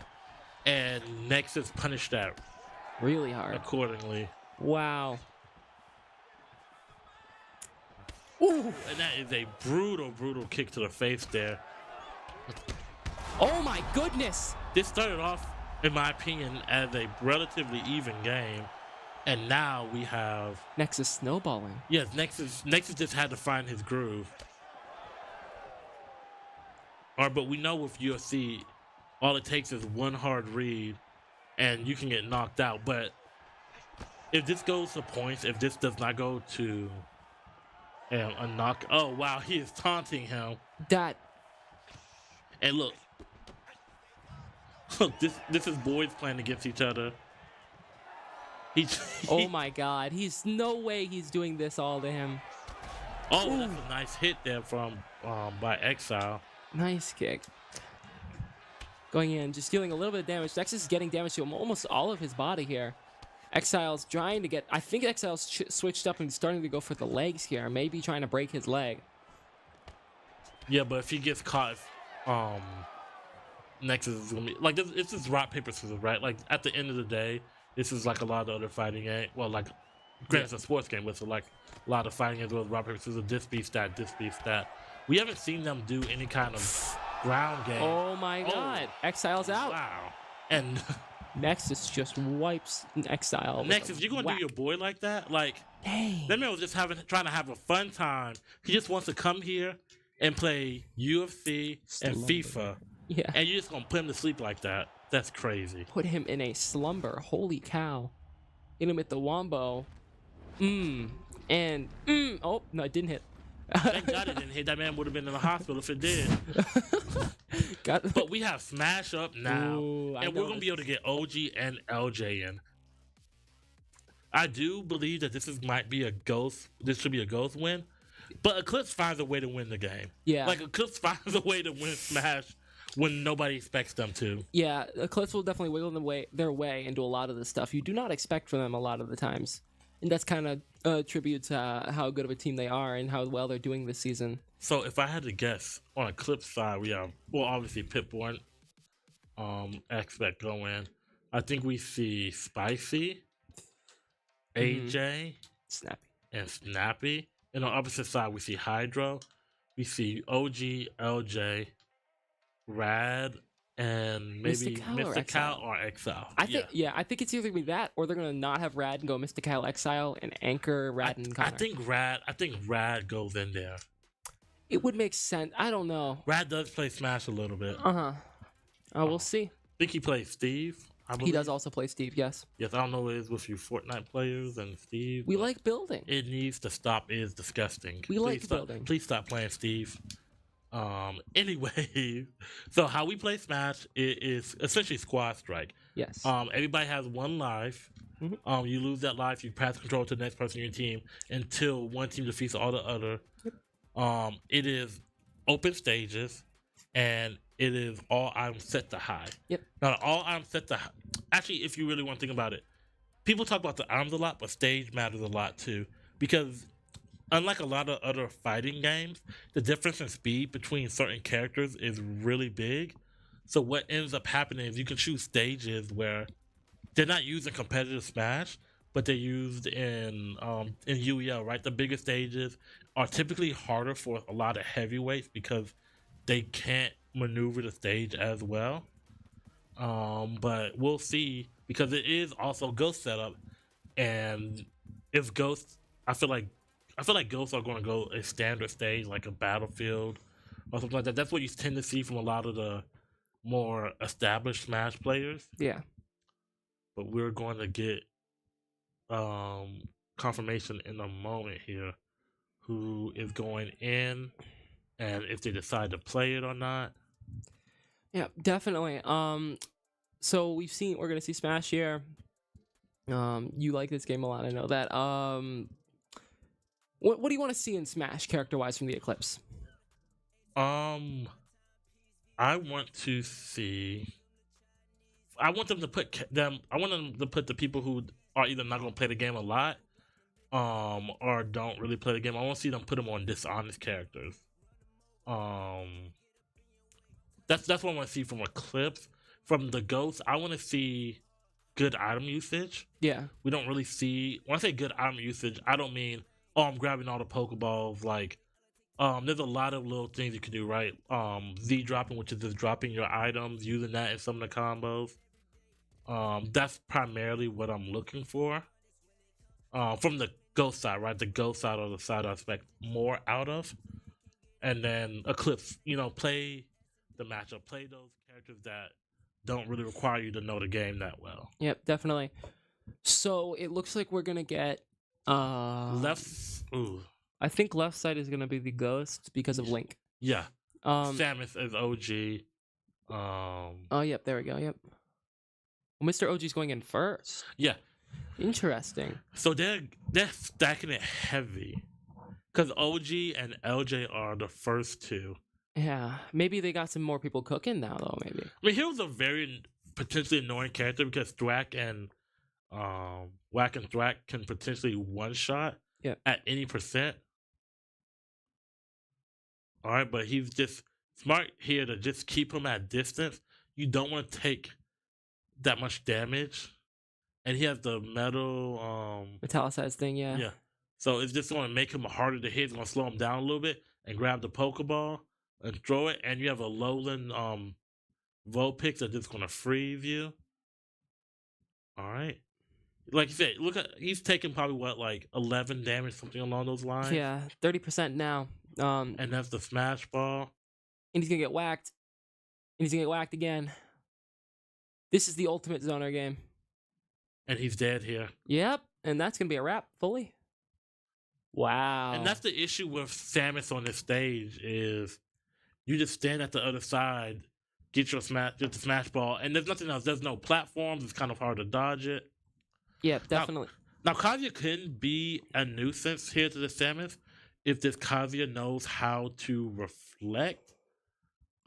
S2: and Nexus punished that
S1: really hard
S2: accordingly.
S1: Wow.
S2: Ooh, and that is a brutal kick to the face there.
S1: Oh my goodness!
S2: This started off, in my opinion, as a relatively even game, and now we have
S1: Nexus snowballing.
S2: Yes, Nexus just had to find his groove. But we know with UFC, all it takes is one hard read, and you can get knocked out. But if this goes to points, if this does not go to a knock, oh wow, he is taunting him. And look, this is boys playing against each other.
S1: Oh my God, he's no way he's doing this all to him.
S2: Oh, ooh. That's a nice hit there from by Exile.
S1: Nice kick. Going in, just dealing a little bit of damage. Nexus is getting damage to almost all of his body here. Exile's trying to get... I think Exile's switched up and starting to go for the legs here. Maybe trying to break his leg.
S2: Yeah, but if he gets caught, Nexus is going to be... Like, this is rock, paper, scissors, right? Like, at the end of the day, this is like a lot of other fighting games. Well, like, granted, it's a sports game, but so like a lot of fighting games with rock, paper, scissors, this beats that, this beats that. We haven't seen them do any kind of ground game.
S1: Oh my God. Exile's out.
S2: Wow. And
S1: Nexus just wipes Exile.
S2: Nexus, you're going to do your boy like that? Like,
S1: dang.
S2: That man was just trying to have a fun time. He just wants to come here and play UFC and FIFA.
S1: Yeah.
S2: And you're just going to put him to sleep like that. That's crazy.
S1: Put him in a slumber. Holy cow. Hit him with the wombo. Oh, no, it didn't hit.
S2: Thank God it didn't hit. That man would have been in the hospital if it did. But we have Smash up now.
S1: Ooh,
S2: and we're going to be able to get OG and LJ in. I do believe that this might be a ghost. This should be a ghost win. But Eclipse finds a way to win the game.
S1: Yeah.
S2: Like, Eclipse finds a way to win Smash when nobody expects them to.
S1: Yeah, Eclipse will definitely wiggle their way into a lot of the stuff you do not expect from them a lot of the times. And that's kind of a tribute to how good of a team they are and how well they're doing this season.
S2: So if I had to guess, on Eclipse side, we have, well, obviously Pitbull expect go in. I think we see Spicy, AJ,
S1: Snappy.
S2: And Snappy. And on the opposite side, we see Hydro. We see OG, LJ, Rad, and maybe Mystical or Exile.
S1: I think it's either gonna be that or they're gonna not have Rad and go Mystical, Exile, and anchor Rad and Connor.
S2: I think Rad goes in there.
S1: It would make sense. I don't know.
S2: Rad does play Smash a little bit.
S1: We'll see.
S2: I think he plays Steve.
S1: He does also play Steve, yes.
S2: Yes, I don't know what it is with you Fortnite players and Steve.
S1: We like building.
S2: It needs to stop. It is disgusting.
S1: We like building.
S2: Please stop playing Steve. Anyway, so how we play Smash is essentially squad strike.
S1: Yes.
S2: Everybody has one life.
S1: Mm-hmm.
S2: You lose that life, you pass control to the next person in your team until one team defeats all the other. Yep. It is open stages, and it is all items set to high.
S1: Yep.
S2: Now, all items set to high. Actually, if you really want to think about it, people talk about the items a lot, but stage matters a lot too, because unlike a lot of other fighting games, the difference in speed between certain characters is really big. So what ends up happening is you can choose stages where they're not used in competitive Smash, but they're used in UEL, right? The bigger stages are typically harder for a lot of heavyweights because they can't maneuver the stage as well. But we'll see, because it is also Ghost setup, and if Ghost, I feel like Ghosts are going to go a standard stage like a Battlefield or something like that. That's what you tend to see from a lot of the more established Smash players.
S1: Yeah.
S2: But we're going to get confirmation in a moment here who is going in and if they decide to play it or not.
S1: Yeah, definitely. So we're gonna see Smash here. You like this game a lot, I know that. What do you want to see in Smash character-wise from the Eclipse?
S2: I want to see. I want them to put them. I want them to put the people who are either not going to play the game a lot, or don't really play the game. I want to see them put them on dishonest characters. That's what I want to see from Eclipse. From the Ghost, I want to see good item usage.
S1: Yeah.
S2: We don't really see. When I say good item usage, I don't mean I'm grabbing all the Pokeballs. Like, there's a lot of little things you can do, right? Z dropping, which is just dropping your items, using that in some of the combos. That's primarily what I'm looking for. From the Ghost side, right? The Ghost side or the side I expect more out of. And then Eclipse, play the matchup, play those characters that don't really require you to know the game that well.
S1: Yep, definitely. So it looks like we're gonna get
S2: left. Ooh.
S1: I think left side is gonna be the Ghost because of Link.
S2: Yeah. Samus is OG.
S1: Oh, yep. There we go. Yep. Well, Mr. OG's going in first.
S2: Yeah.
S1: Interesting.
S2: So they're stacking it heavy because OG and LJ are the first two.
S1: Yeah, maybe they got some more people cooking now, though. Maybe.
S2: I mean, he was a very potentially annoying character because Thwack and Whack and Thwack can potentially one shot at any percent. All right, but he's just smart here to just keep him at distance. You don't want to take that much damage, and he has the metal
S1: metallicized thing. Yeah.
S2: Yeah. So it's just going to make him harder to hit. It's going to slow him down a little bit and grab the Pokeball and throw it, and you have a Lowland Vulpix that's just gonna freeze you. All right, like you said, look at he's taking probably what, like 11 damage, something along those lines.
S1: Yeah, 30% now.
S2: And that's the Smash Ball.
S1: And he's gonna get whacked. And he's gonna get whacked again. This is the ultimate zoner game.
S2: And he's dead here.
S1: Yep, and that's gonna be a wrap fully. Wow.
S2: And that's the issue with Samus on this stage is. You just stand at the other side, get the Smash Ball, and there's nothing else. There's no platforms. It's kind of hard to dodge it.
S1: Yeah, definitely.
S2: Now Kazuya could be a nuisance here to the Samus if this Kazuya knows how to reflect.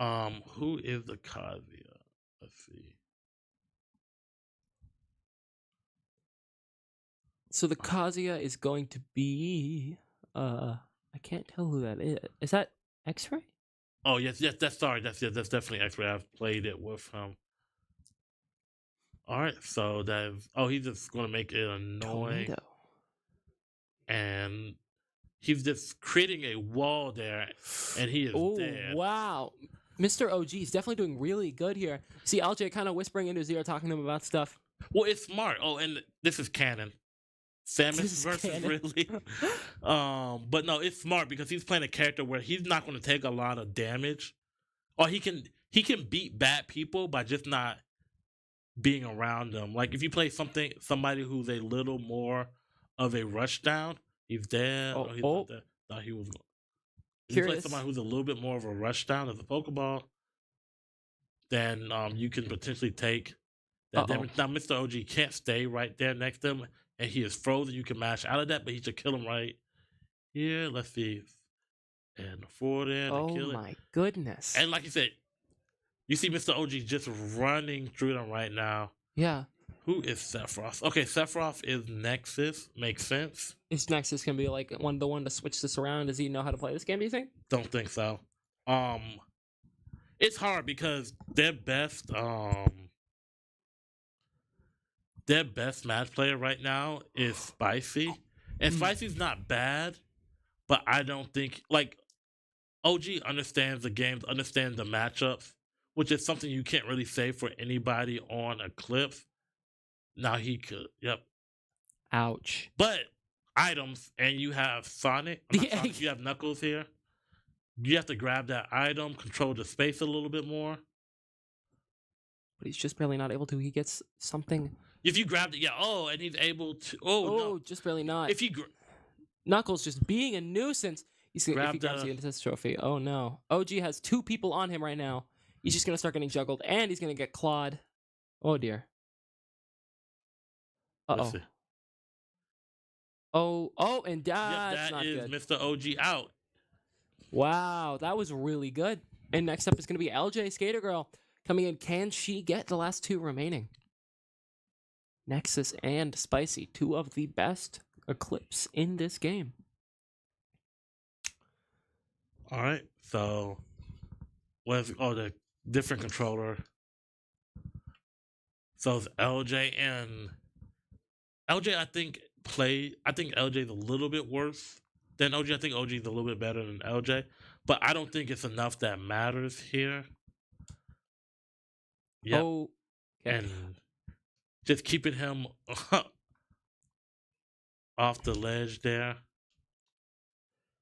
S2: Who is the Kazuya? Let's see.
S1: So the Kazuya is going to be I can't tell who that is. Is that X-Ray?
S2: Oh yes, that's definitely X-Ray. I've played it with him. All right, so he's just gonna make it annoying,
S1: Tornado.
S2: And he's just creating a wall there, and he is dead.
S1: Wow, Mr. OG is definitely doing really good here. See LJ kind of whispering into his ear, talking to him about stuff.
S2: Well, it's smart. Oh, and this is canon. Samus versus Ridley. But no, it's smart because he's playing a character where he's not going to take a lot of damage, or he can beat bad people by just not being around them. Like if you play somebody who's a little more of a rush down, he's dead. He's not dead. No, he was. If you play somebody who's a little bit more of a rush down as a Pokeball, then you can potentially take that damage. Now, Mr. OG can't stay right there next to him. And he is frozen. You can mash out of that, but he should kill him right here. Let's see. And forward in and kill it.
S1: Oh my goodness.
S2: And like you said, you see Mr. OG just running through them right now.
S1: Yeah.
S2: Who is Sephiroth? Okay, Sephiroth is Nexus. Makes sense.
S1: Is Nexus gonna be like the one to switch this around? Does he know how to play this game, do you think?
S2: Don't think so. It's hard because their best match player right now is Spicy. And Spicy's not bad, but I don't think OG understands the games, understands the matchups, which is something you can't really say for anybody on Eclipse. Now he could. Yep.
S1: Ouch.
S2: But items, and you have Sonic. Sonic, you have Knuckles here. You have to grab that item, control the space a little bit more.
S1: But he's just barely not able to. He gets something.
S2: If you grabbed it, yeah. Oh, and he's able to. Oh, no.
S1: Just barely not.
S2: If you
S1: Knuckles just being a nuisance. If he grabs the assist trophy. Oh no. OG has 2 people on him right now. He's just gonna start getting juggled, and he's gonna get clawed. Oh dear. Uh oh. Oh, and that's not good.
S2: Mr. OG out.
S1: Wow, that was really good. And next up is gonna be LJ Skater Girl coming in. Can she get the last 2 remaining? Nexus and Spicy, 2 of the best Eclipse in this game.
S2: All right, so the different controller. So it's LJ and LJ. I think LJ is a little bit worse than OG. I think OG is a little bit better than LJ, but I don't think it's enough that matters here. Yep.
S1: Oh, okay.
S2: And just keeping him off the ledge there.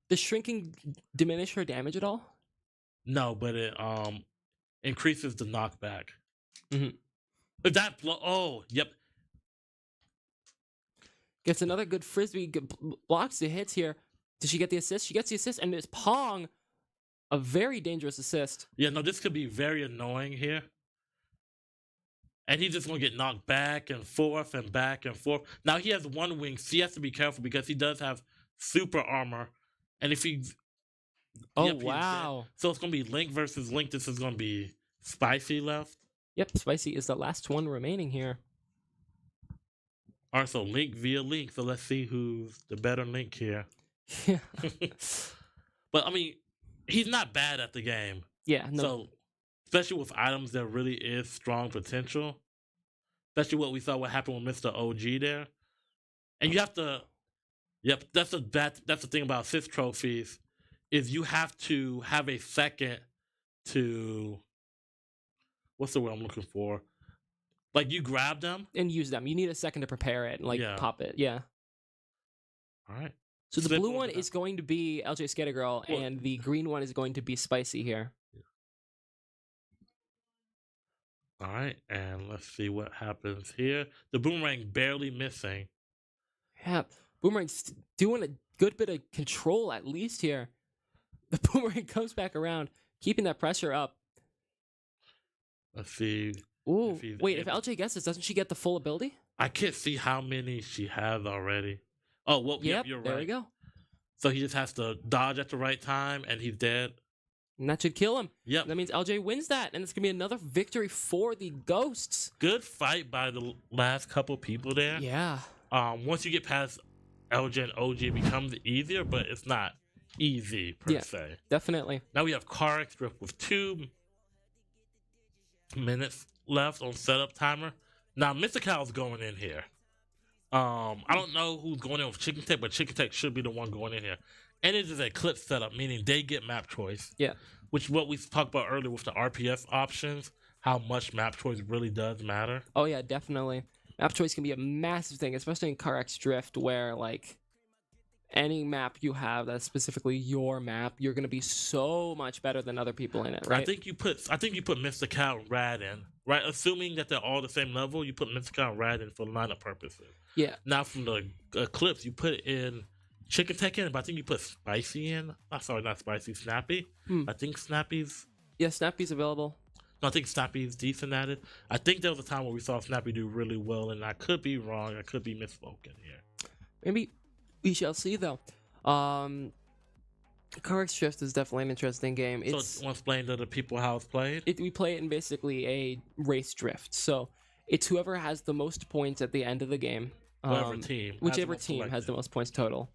S1: Does shrinking diminish her damage at all?
S2: No, but it increases the knockback.
S1: Mm-hmm.
S2: If that yep.
S1: Gets another good frisbee, blocks the hits here. Does she get the assist? She gets the assist, and it's Pong. A very dangerous assist.
S2: Yeah, no, this could be very annoying here. And he's just going to get knocked back and forth and back and forth. Now, he has 1 wing, so he has to be careful because he does have super armor. And if he...
S1: Oh, wow.
S2: So it's going to be Link versus Link. This is going to be Spicy left.
S1: Yep, Spicy is the last one remaining here.
S2: All right, so Link via Link. So let's see who's the better Link here.
S1: Yeah.
S2: But, I mean, he's not bad at the game.
S1: Yeah, no.
S2: So, especially with items, there really is strong potential. Especially what we saw what happened with Mr. OG there. And you have to... Yep, that's the thing about assist trophies, is you have to have a second to... What's the word I'm looking for? Like, you grab them.
S1: And use them. You need a second to prepare it and, pop it. Yeah.
S2: All right.
S1: So the blue one is going to be LJ Skater Girl, and the green one is going to be Spicy here.
S2: All right, and let's see what happens here. The boomerang barely missing.
S1: Yeah, Boomerang's doing a good bit of control at least here. The Boomerang comes back around, keeping that pressure up.
S2: Let's see.
S1: Ooh, wait, if LJ gets this, doesn't she get the full ability?
S2: I can't see how many she has already. Oh, well, yep, you're right.
S1: There we go.
S2: So he just has to dodge at the right time, and he's dead.
S1: And that should kill him.
S2: Yep.
S1: That means LJ wins that, and it's going to be another victory for the Ghosts.
S2: Good fight by the last couple people there.
S1: Yeah.
S2: Once you get past LJ and OG, it becomes easier, but it's not easy per se.
S1: Definitely.
S2: Now we have Car X Drift with 2 minutes left on setup timer. Now, Mr. Cow's going in here. I don't know who's going in with Chicken Tech, but Chicken Tech should be the one going in here. And it is a Eclipse setup, meaning they get map choice.
S1: Yeah.
S2: Which is what we talked about earlier with the RPS options, how much map choice really does matter.
S1: Oh, yeah, definitely. Map choice can be a massive thing, especially in Car X Drift, where, like, any map you have that's specifically your map, you're going to be so much better than other people in it, right?
S2: I think you put Mr. Cow and Rad in, right? Assuming that they're all the same level, you put Mr. Cow and Rad in for lineup purposes.
S1: Yeah.
S2: Now from the Eclipse, you put in Chicken Tech in, but I think you put Spicy in. Oh, sorry, not Spicy, Snappy. I think Snappy's...
S1: Yeah, Snappy's available.
S2: No, I think Snappy's decent at it. I think there was a time where we saw Snappy do really well, and I could be wrong. I could be misspoken here.
S1: Maybe we shall see, though. Car X Drift is definitely an interesting game.
S2: So, want to explain to the people how it's played?
S1: We play it in basically a race drift. So, it's whoever has the most points at the end of the game. Whichever team has the most points total.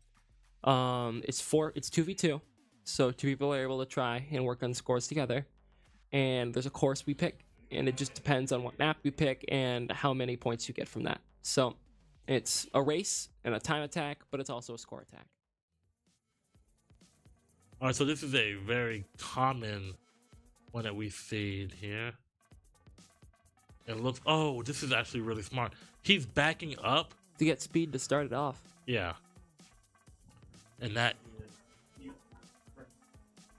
S1: It's 2v2. So, 2 people are able to try and work on scores together. And there's a course we pick. And it just depends on what map we pick and how many points you get from that. So, it's a race and a time attack, but it's also a score attack.
S2: All right, so this is a very common one that we see here. It looks... Oh, this is actually really smart. He's backing up.
S1: To get speed to start it off.
S2: Yeah. And that...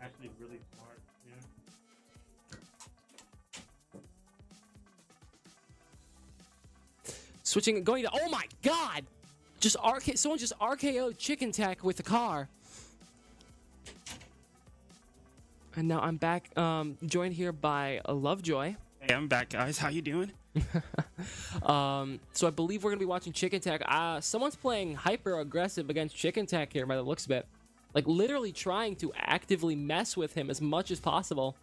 S2: Actually
S1: Switching, going to, oh my god! Someone just RKO'd Chicken Tech with the car. And now I'm back, joined here by Lovejoy.
S12: Hey, I'm back, guys. How you doing?
S1: So I believe we're gonna be watching Chicken Tech. Someone's playing hyper aggressive against Chicken Tech here by the looks of it. Like literally trying to actively mess with him as much as possible.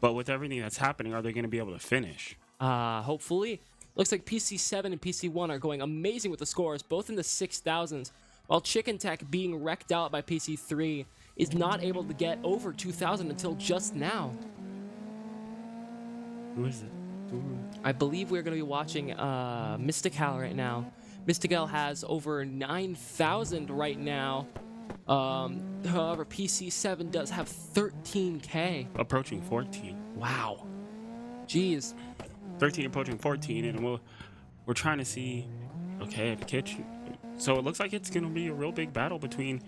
S12: But with everything that's happening, are they gonna be able to finish?
S1: Hopefully. Looks like PC7 and PC1 are going amazing with the scores, both in the 6,000s, while Chicken Tech being wrecked out by PC3 is not able to get over 2,000 until just now.
S12: Who is it?
S1: I believe we're going to be watching Mystical right now. Mystical has over 9,000 right now. However, PC7 does have 13K.
S12: Approaching 14.
S1: Wow. Jeez.
S12: 13 approaching 14, and we're trying to see. Okay, the kitchen. So it looks like it's going to be a real big battle between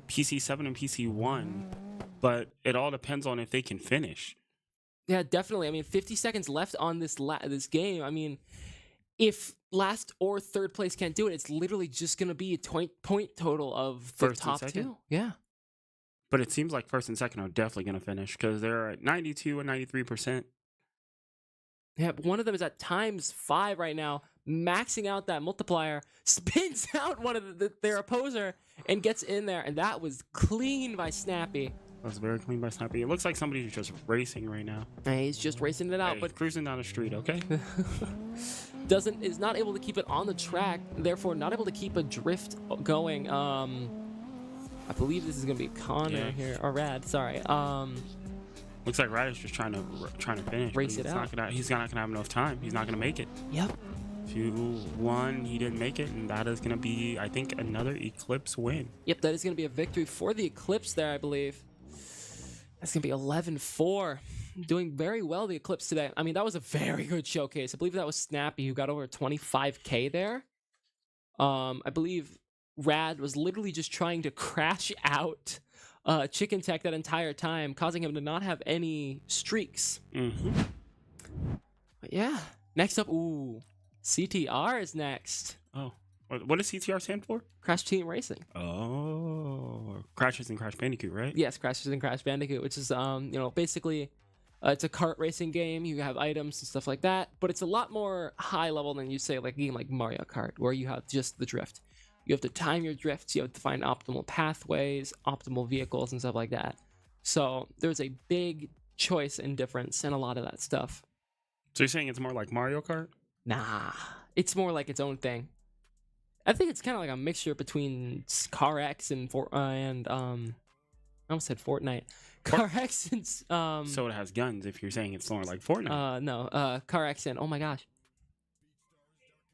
S12: PC7 and PC1, but it all depends on if they can finish.
S1: Yeah, definitely. I mean, 50 seconds left on this game. I mean, if last or third place can't do it, it's literally just going to be a point total of the top two. Yeah.
S12: But it seems like first and second are definitely going to finish because they're at 92 and 93%.
S1: Yeah, one of them is at ×5 right now, maxing out that multiplier, spins out one of their opposer, and gets in there, and that was clean by Snappy.
S12: That was very clean by Snappy. It looks like somebody's just racing right now.
S1: Hey, he's just racing it out,
S12: hey,
S1: but
S12: cruising down the street, okay?
S1: is not able to keep it on the track, therefore not able to keep a drift going. I believe this is gonna be Connor here, or Rad. Sorry.
S12: Looks like Rad is just trying to finish.
S1: Race it out.
S12: He's not gonna have enough time. He's not gonna make it.
S1: Yep.
S12: 2-1, he didn't make it, and that is gonna be, I think, another Eclipse win.
S1: Yep, that is gonna be a victory for the Eclipse there, I believe. That's gonna be 11-4. Doing very well, the Eclipse today. I mean, that was a very good showcase. I believe that was Snappy who got over 25K there. I believe Rad was literally just trying to crash out Chicken Tech that entire time, causing him to not have any streaks.
S12: Mm-hmm.
S1: But yeah, next up, CTR is next.
S12: Oh, what does CTR stand for?
S1: Crash Team Racing.
S12: Oh, Crashes and Crash Bandicoot, right?
S1: Yes, Crashes and Crash Bandicoot, which is basically it's a kart racing game. You have items and stuff like that, but it's a lot more high level than you say like a game like Mario Kart, where you have just the drift. You have to time your drifts, you have to find optimal pathways, optimal vehicles, and stuff like that. So there's a big choice and difference in a lot of that stuff.
S12: So you're saying it's more like Mario Kart?
S1: Nah, it's more like its own thing. I think it's kind of like a mixture between CarX and I almost said Fortnite. CarX and
S12: So it has guns. If you're saying it's more like Fortnite.
S1: No, CarX and oh my gosh,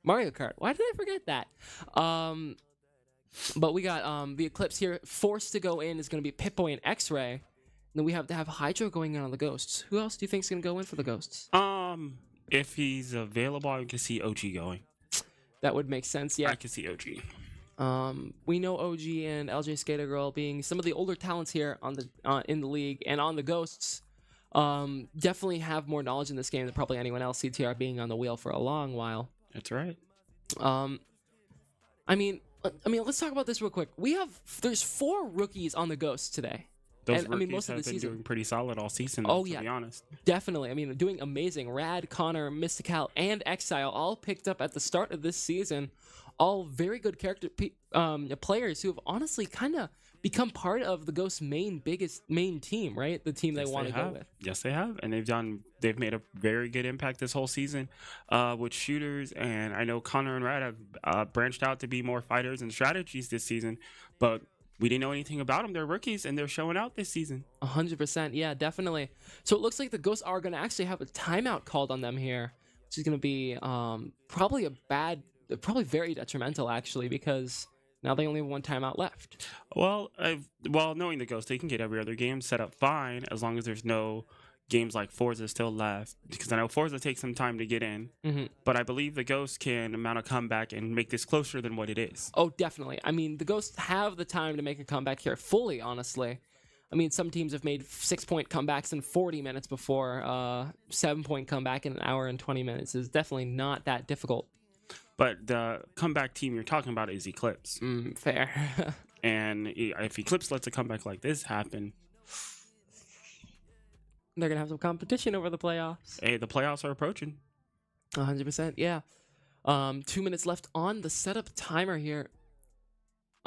S1: Mario Kart. Why did I forget that? But we got the Eclipse here. Forced to go in is going to be Pip-Boy and X-Ray. And then we have to have Hydro going in on the Ghosts. Who else do you think is going to go in for the Ghosts?
S12: If he's available, I can see OG going.
S1: That would make sense, yeah.
S12: I can see OG.
S1: We know OG and LJ Skater Girl being some of the older talents here on the in the league and on the Ghosts. Definitely have more knowledge in this game than probably anyone else. CTR being on the wheel for a long while.
S12: That's right.
S1: I mean, let's talk about this real quick. There's 4 rookies on the Ghosts today.
S12: Those rookies most of the season doing pretty solid all season. To be honest,
S1: definitely. I mean, doing amazing. Rad, Connor, Mystical, and Exile all picked up at the start of this season. All very good character players who have honestly kind of become part of the Ghost's main team, right? The team they want to go with.
S12: Yes, they have, and they've made a very good impact this whole season with shooters. And I know Connor and Rad have branched out to be more fighters and strategies this season, but we didn't know anything about them. They're rookies, and they're showing out this season.
S1: 100%. Yeah, definitely. So it looks like the Ghosts are going to actually have a timeout called on them here, which is going to be probably very detrimental, actually, because now they only have 1 timeout left.
S12: Well, knowing the Ghosts, they can get every other game set up fine as long as there's no games like Forza still left, because I know Forza takes some time to get in, but I believe the Ghosts can mount a comeback and make this closer than what it is.
S1: Oh, definitely. I mean, the Ghosts have the time to make a comeback here fully, honestly. I mean, some teams have made 6-point comebacks in 40 minutes before. 7-point comeback in 1 hour and 20 minutes is definitely not that difficult.
S12: But the comeback team you're talking about is Eclipse.
S1: Fair.
S12: And if Eclipse lets a comeback like this happen,
S1: they're going to have some competition over the playoffs.
S12: Hey, the playoffs are approaching.
S1: 100%, yeah. 2 minutes left on the setup timer here.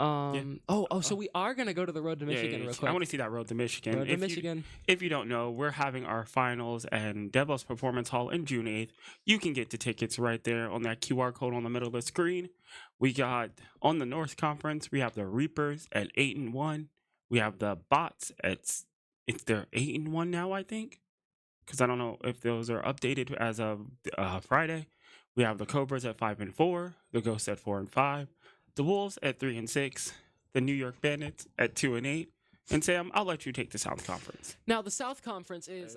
S1: So we are going to go to the road to Michigan real quick.
S12: I want to see that road to Michigan.
S1: Road to Michigan.
S12: If you don't know, we're having our finals and Devos Performance Hall in June 8th. You can get the tickets right there on that QR code on the middle of the screen. We got on the North Conference, we have the Reapers at 8-1. We have the Bots at they're 8-1 now, I think, because I don't know if those are updated as of Friday. We have the Cobras at 5-4, the Ghosts at 4-5. The Wolves at 3-6, the New York Bandits at 2-8, and Sam, I'll let you take the South Conference.
S1: Now the South Conference is,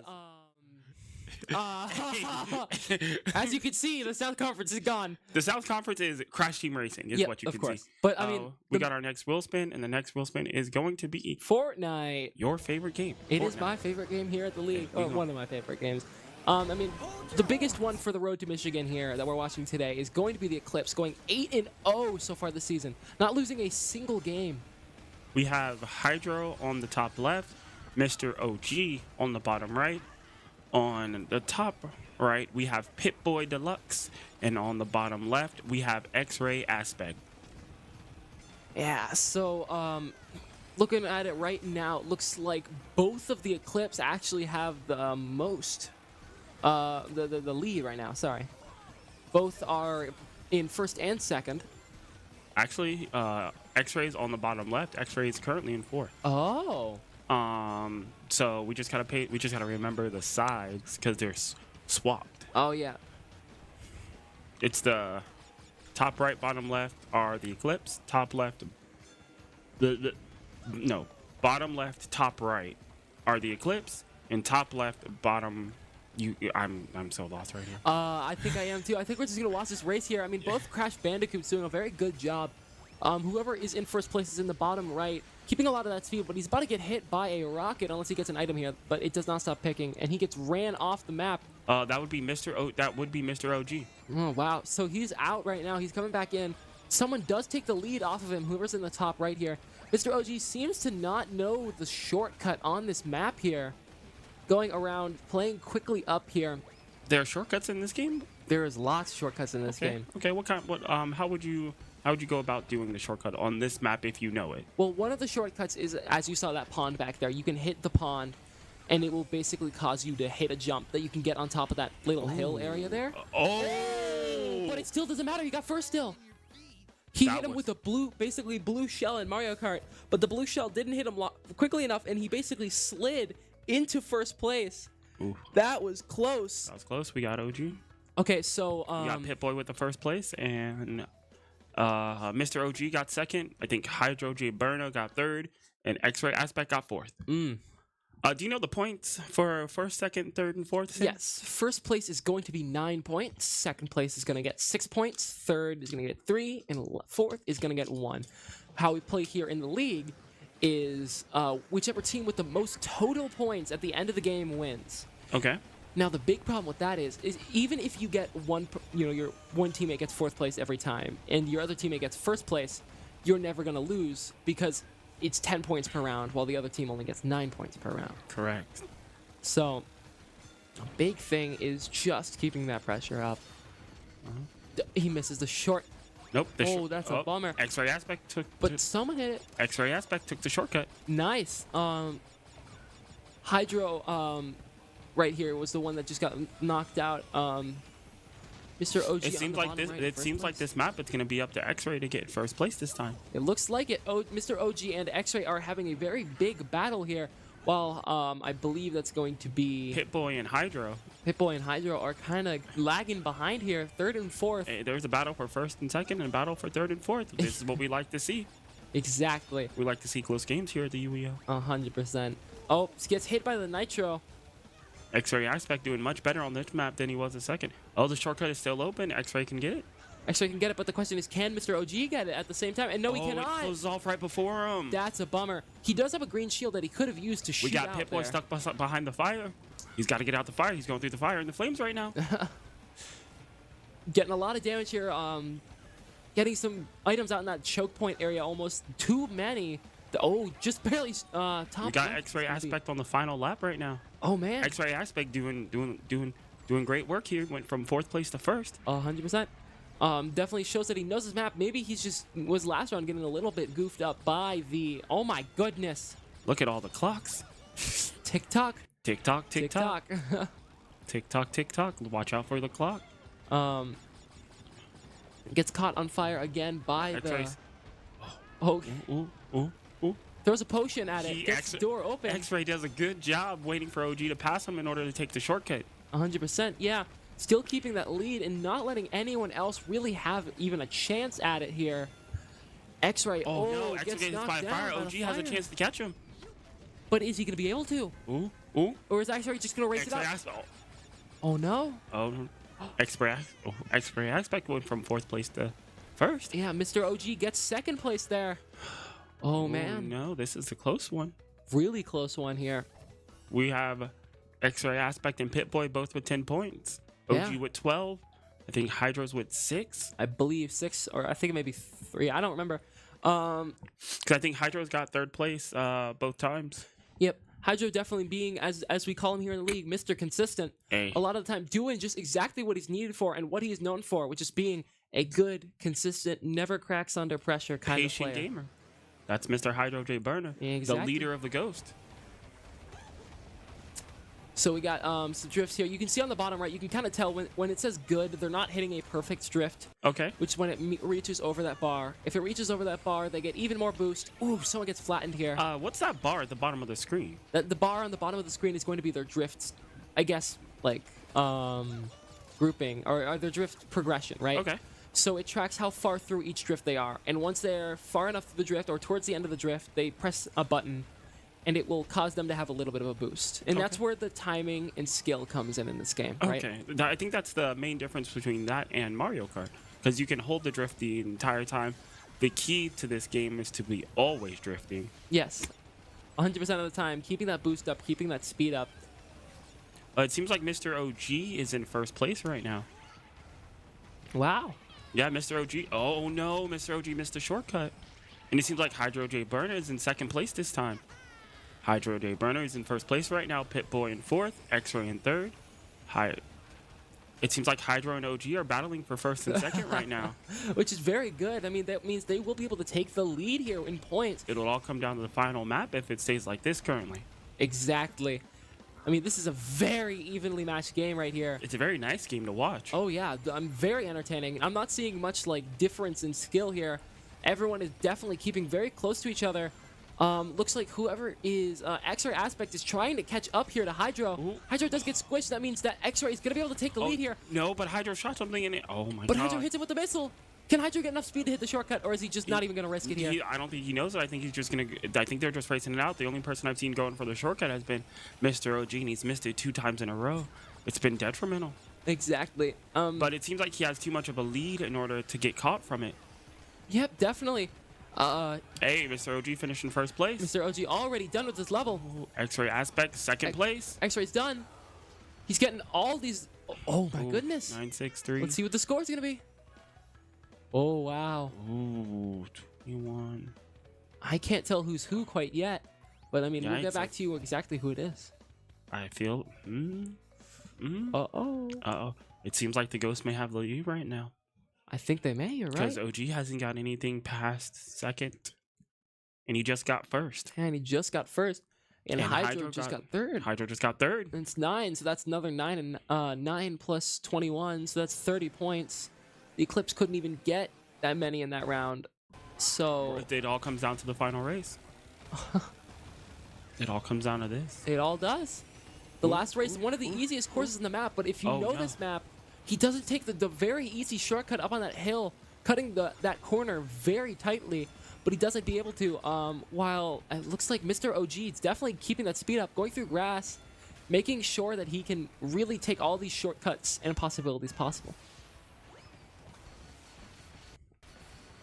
S1: as you can see, the South Conference is gone.
S12: The South Conference is Crash Team Racing, is what you can see.
S1: But I mean,
S12: we got our next wheel spin, and the next wheel spin is going to be
S1: Fortnite.
S12: Your favorite game.
S1: It is my favorite game here at the league. One of my favorite games. I mean, the biggest one for the road to Michigan here that we're watching today is going to be the Eclipse, going 8-0 so far this season, not losing a single game.
S12: We have Hydro on the top left, Mr. OG on the bottom right. On the top right, we have Pip-Boy Deluxe, and on the bottom left, we have X-Ray Aspect.
S1: Yeah, so looking at it right now, it looks like both of the Eclipse actually have the most. The lead right now, sorry. Both are in first and second.
S12: Actually, X-Ray's on the bottom left. X-Ray is currently in fourth.
S1: Oh.
S12: So we just gotta remember the sides because they're swapped.
S1: Oh yeah.
S12: It's the top right, bottom left are the Eclipse. Top left, bottom left, top right are the Eclipse, and top left, bottom. I'm so lost right here.
S1: I think I am too. I think we're just gonna watch this race here. I mean, both Crash Bandicoots doing a very good job. Whoever is in first place is in the bottom right, keeping a lot of that speed, but he's about to get hit by a rocket unless he gets an item here. But it does not stop picking, and he gets ran off the map.
S12: That would be Mr. OG.
S1: Oh wow! So he's out right now. He's coming back in. Someone does take the lead off of him. Whoever's in the top right here, Mr. OG seems to not know the shortcut on this map here. Going around, playing quickly up here.
S12: There are shortcuts in this game?
S1: There is lots of shortcuts in this game.
S12: Okay, how would you go about doing the shortcut on this map if you know it?
S1: Well, one of the shortcuts is, as you saw that pond back there, you can hit the pond and it will basically cause you to hit a jump that you can get on top of that little hill area there. But it still doesn't matter, you got first still. He hit him with a basically blue shell in Mario Kart, but the blue shell didn't hit him quickly enough and he basically slid into first place.
S12: Ooh.
S1: That was close.
S12: That was close. We got OG.
S1: Okay, so
S12: we got Pip-Boy with the first place, and Mr. OG got second. I think Hydro J Burno got third, and X-Ray Aspect got fourth. Do you know the points for first, second, third, and fourth?
S1: Yes. First place is going to be 9 points. Second place is going to get 6 points. Third is going to get 3, and fourth is going to get 1. How we play here in the league is whichever team with the most total points at the end of the game wins.
S12: Okay.
S1: Now the big problem with that is even if you get your one teammate gets fourth place every time and your other teammate gets first place, you're never going to lose because it's 10 points per round while the other team only gets 9 points per round.
S12: Correct.
S1: So a big thing is just keeping that pressure up. He misses the short.
S12: Nope.
S1: That's a bummer.
S12: X-Ray Aspect took.
S1: But someone hit it.
S12: X-Ray Aspect took the shortcut.
S1: Nice. Hydro right here was the one that just got knocked out. Mr. OG.
S12: It seems like this. It seems like this map. It's going to be up to X-Ray to get first place this time.
S1: It looks like it. Mr. OG and X-Ray are having a very big battle here. While I believe that's going to be
S12: Pip-Boy and Hydro.
S1: Pip-Boy and Hydro are kind of lagging behind here, third and fourth.
S12: Hey, there's a battle for first and second and a battle for third and fourth. This is what we like to see.
S1: Exactly.
S12: We like to see close games here at the UEO.
S1: 100%. Oh, gets hit by the Nitro.
S12: X-Ray Aspect doing much better on this map than he was the second. Oh, the shortcut is still open. X-Ray can get it.
S1: X-Ray can get it, but the question is, can Mr. OG get it at the same time? And no, he cannot.
S12: It closes off right before him.
S1: That's a bummer. He does have a green shield that he could have used to shoot out.
S12: We got Pip-Boy stuck behind the fire. He's got to get out the fire. He's going through the fire and the flames right now.
S1: getting a lot of damage here. Getting some items out in that choke point area. Almost too many. Just barely top.
S12: We got X-Ray Aspect on the final lap right now.
S1: Oh man.
S12: X-Ray Aspect doing great work here. Went from 4th place to 1st.
S1: 100%. Definitely shows that he knows his map. Maybe he's just was last round getting a little bit goofed up by the. Oh my goodness.
S12: Look at all the clocks.
S1: Tick tock.
S12: Tick tock. Tick tock. Tick tock. Tick tock. Watch out for the clock.
S1: Gets caught on fire again by
S12: X-Rays.
S1: Oh.
S12: Ooh.
S1: Throws a potion at it. Gets the door open.
S12: X-Ray does a good job waiting for OG to pass him in order to take the shortcut.
S1: 100%. Yeah. Still keeping that lead and not letting anyone else really have even a chance at it here. X-Ray.
S12: Oh no! X-Ray
S1: gets
S12: gets
S1: knocked
S12: by
S1: down
S12: fire.
S1: by
S12: OG
S1: the
S12: has a
S1: fire.
S12: chance to catch him.
S1: But is he going to be able to?
S12: Ooh.
S1: Or is X-Ray just going to race it up? Oh no.
S12: Oh, X-Ray Aspect went from 4th place to 1st.
S1: Yeah, Mr. OG gets 2nd place there. Oh man.
S12: No, this is a close one.
S1: Really close one here.
S12: We have X-Ray Aspect and Pit-Boy both with 10 points. OG with 12. I think Hydro's with 6.
S1: I believe 6, or I think maybe 3. I don't remember.
S12: Because I think Hydro's got 3rd place both times.
S1: Yep. Hydro definitely being, as we call him here in the league, Mr. Consistent.
S12: Hey.
S1: A lot of the time doing just exactly what he's needed for and what he's known for, which is being a good, consistent, never cracks under pressure kind of player.
S12: Patient gamer. That's Mr. Hydro J. Burner, the leader of the Ghost.
S1: So we got some drifts here. You can see on the bottom right, you can kind of tell when it says good, they're not hitting a perfect drift.
S12: Okay.
S1: Which is when it reaches over that bar. If it reaches over that bar, they get even more boost. Ooh, someone gets flattened here.
S12: What's that bar at the bottom of the screen?
S1: The bar on the bottom of the screen is going to be their drifts, I guess, like grouping or their drift progression, right?
S12: Okay.
S1: So it tracks how far through each drift they are. And once they're far enough through the drift or towards the end of the drift, they press a button and it will cause them to have a little bit of a boost. And that's where the timing and skill comes in this game, right?
S12: Okay. I think that's the main difference between that and Mario Kart. Because you can hold the drift the entire time. The key to this game is to be always drifting.
S1: Yes. 100% of the time. Keeping that boost up, keeping that speed up.
S12: It seems like Mr. OG is in 1st place right now.
S1: Wow.
S12: Yeah, Mr. OG. Oh, no. Mr. OG missed a shortcut. And it seems like Hydro J. Burner is in 2nd place this time. Hydro J. Burner is in 1st place right now. Pit-Boy in 4th. X-Ray in 3rd. It seems like Hydro and OG are battling for 1st and 2nd right now.
S1: Which is very good. I mean, that means they will be able to take the lead here in points.
S12: It'll all come down to the final map if it stays like this currently.
S1: Exactly. I mean, this is a very evenly matched game right here.
S12: It's a very nice game to watch.
S1: Oh, yeah. I'm very entertaining. I'm not seeing much, like, difference in skill here. Everyone is definitely keeping very close to each other. Looks like whoever is X-Ray Aspect is trying to catch up here to Hydro.
S12: Ooh.
S1: Hydro does get squished. That means that X-Ray is going to be able to take the lead here.
S12: No, but Hydro shot something in it. Oh, my God.
S1: But Hydro hits it with the missile. Can Hydro get enough speed to hit the shortcut, or is he just not even going to risk it here?
S12: I don't think he knows it. I think he's just going to... I think they're just racing it out. The only person I've seen going for the shortcut has been Mr. OG, and he's missed it 2 times in a row. It's been detrimental.
S1: Exactly.
S12: But it seems like he has too much of a lead in order to get caught from it.
S1: Yep, definitely.
S12: Hey, Mr. OG finished in 1st place.
S1: Mr. OG already done with this level.
S12: X-Ray Aspect, 2nd place.
S1: X-Ray's done. He's getting all these... Oh, my goodness.
S12: 9-6-3.
S1: Let's see what the score is going to be. Oh, wow.
S12: Ooh, 21.
S1: I can't tell who's who quite yet. But, I mean, we'll get
S12: Yikes.
S1: back to you exactly who it is.
S12: I feel...
S1: Uh-oh.
S12: It seems like the Ghost may have the lead right now.
S1: I think they may, you're right.
S12: Because OG hasn't got anything past 2nd. And he just got 1st.
S1: And he just got 1st. And Hydro just got 3rd.
S12: Hydro just got 3rd.
S1: And it's 9, so that's another 9. And 9 plus 21, so that's 30 points. The Eclipse couldn't even get that many in that round. So...
S12: It all comes down to the final race. It all comes down to this.
S1: It all does. The last race, one of the easiest courses in the map, but if you know this map, he doesn't take the very easy shortcut up on that hill, cutting that corner very tightly, but he doesn't be able to, while it looks like Mr. OG is definitely keeping that speed up, going through grass, making sure that he can really take all these shortcuts and possibilities possible.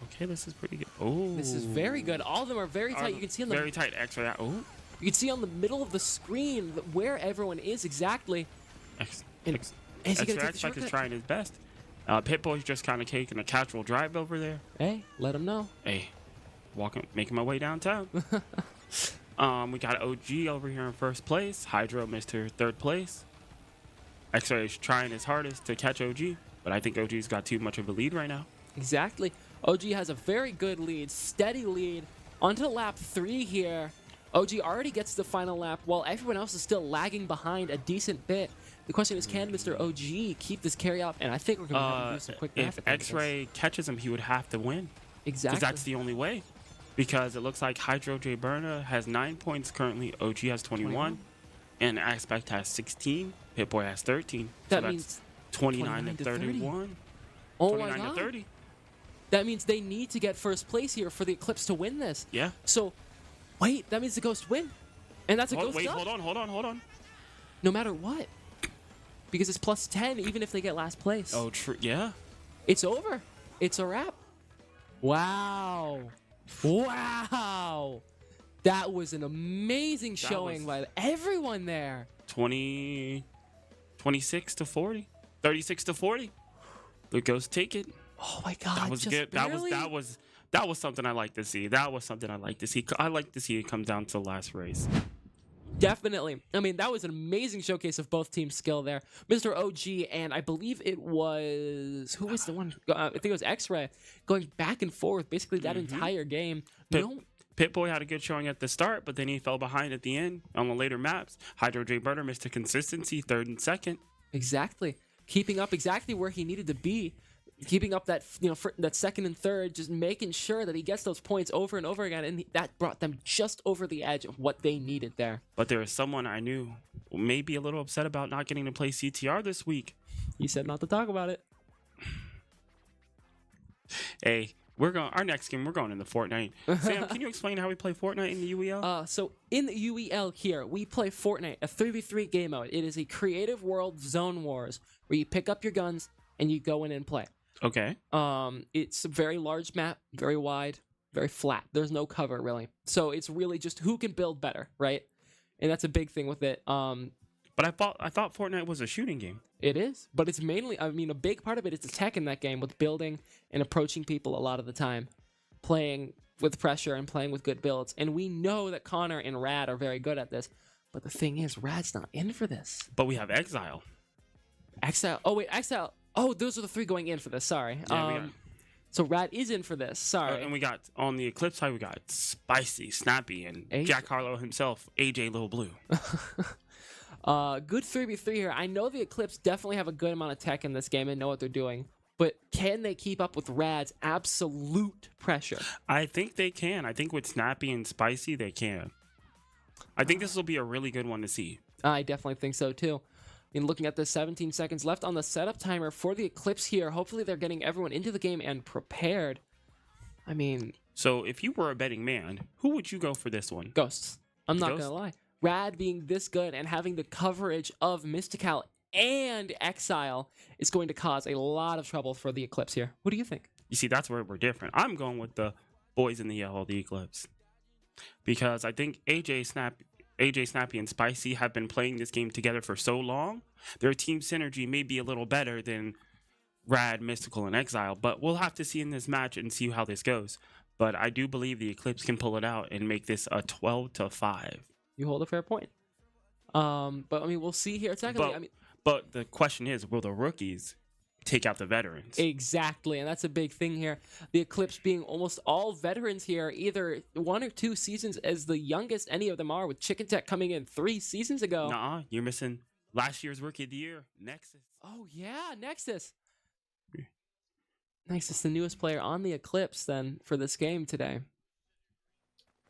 S12: Okay, this is pretty good. Oh,
S1: this is very good. All of them are very tight. You can see on the
S12: very tight X-ray. Oh,
S1: you can see on the middle of the screen where everyone is exactly.
S12: X-Ray Aspect is trying his best. Pitbull's just kind of taking a casual drive over there.
S1: Hey, let him know.
S12: Hey, making my way downtown. We got OG over here in first place. Hydro Mr. third place. X-Ray is trying his hardest to catch OG, but I think OG's got too much of a lead right now.
S1: Exactly. OG has a very good lead, steady lead. Onto lap 3 here. OG already gets the final lap while everyone else is still lagging behind a decent bit. The question is, can Mr. OG keep this carry up? And I think we're going to have to do some quick math.
S12: If X-Ray catches him, he would have to win.
S1: Exactly.
S12: Because that's the only way. Because it looks like Hydro J Burner has 9 points currently. OG has 21. And Aspect has 16. Pitboy has 13.
S1: That
S12: so
S1: means
S12: that's 29 and 31.
S1: Oh
S12: 29
S1: my God.
S12: to 30.
S1: That means they need to get first place here for the Eclipse to win this.
S12: Yeah.
S1: So, wait, that means the Ghost win. And that's a Ghost up.
S12: Hold on.
S1: No matter what. Because it's plus 10 even if they get last place.
S12: Oh, true. Yeah.
S1: It's over. It's a wrap. Wow. Wow. That was an amazing showing by everyone there.
S12: 26 to 40. 36 to 40. The Ghost take it.
S1: Oh my God.
S12: That was good.
S1: Barely?
S12: That was something I like to see. I like to see it come down to the last race.
S1: Definitely. I mean, that was an amazing showcase of both teams' skill there. Mr. OG and I believe it was... Who was the one? I think it was X-Ray going back and forth basically that entire game.
S12: Pitboy had a good showing at the start, but then he fell behind at the end on the later maps. Hydro J Burner missed a consistency, 3rd and 2nd.
S1: Exactly. Keeping up exactly where he needed to be. Keeping up that that 2nd and 3rd, just making sure that he gets those points over and over again, and that brought them just over the edge of what they needed there.
S12: But there was someone I knew may be a little upset about not getting to play CTR this week.
S1: He said not to talk about it.
S12: Hey, our next game, we're going into Fortnite. Sam, can you explain how we play Fortnite in the UEL?
S1: So in the UEL here, we play Fortnite, a 3v3 game mode. It is a creative world zone wars where you pick up your guns and you go in and play.
S12: Okay.
S1: It's a very large map, very wide, very flat. There's no cover really. So it's really just who can build better, right? And that's a big thing with it.
S12: But I thought Fortnite was a shooting game.
S1: It is, but it's mainly, I mean, a big part of it is the tech in that game with building and approaching people a lot of the time, playing with pressure and playing with good builds. And we know that Connor and Rad are very good at this, but the thing is, Rad's not in for this.
S12: But we have Exile.
S1: Oh wait, Exile. Oh, those are the 3 going in for this. Sorry.
S12: Yeah,
S1: so Rad is in for this. Sorry.
S12: And we got on the Eclipse side, we got Spicy, Snappy, and Jack Harlow himself, AJ Lil Blue.
S1: Good 3v3 here. I know the Eclipse definitely have a good amount of tech in this game and know what they're doing, but can they keep up with Rad's absolute pressure?
S12: I think they can. I think with Snappy and Spicy, they can. I think this will be a really good one to see.
S1: I definitely think so too. And looking at the 17 seconds left on the setup timer for the Eclipse here, hopefully they're getting everyone into the game and prepared. I mean...
S12: So if you were a betting man, who would you go for this one?
S1: Ghosts. I'm not going to lie. Rad being this good and having the coverage of Mystical and Exile is going to cause a lot of trouble for the Eclipse here. What do you think?
S12: You see, that's where we're different. I'm going with the boys in the yellow, the Eclipse. Because I think AJ, Snappy, and Spicy have been playing this game together for so long. Their team synergy may be a little better than Rad, Mystical, and Exile. But we'll have to see in this match and see how this goes. But I do believe the Eclipse can pull it out and make this a 12-5.
S1: You hold a fair point. But I mean, we'll see here. Secondly,
S12: but the question is, will the rookies take out the veterans?
S1: Exactly, and that's a big thing here. The Eclipse being almost all veterans here, either 1 or 2 seasons as the youngest any of them are, with Chicken Tech coming in 3 seasons ago.
S12: Nuh-uh, you're missing last year's Rookie of the Year, Nexus.
S1: Oh yeah, Nexus. Nexus, the newest player on the Eclipse then for this game today.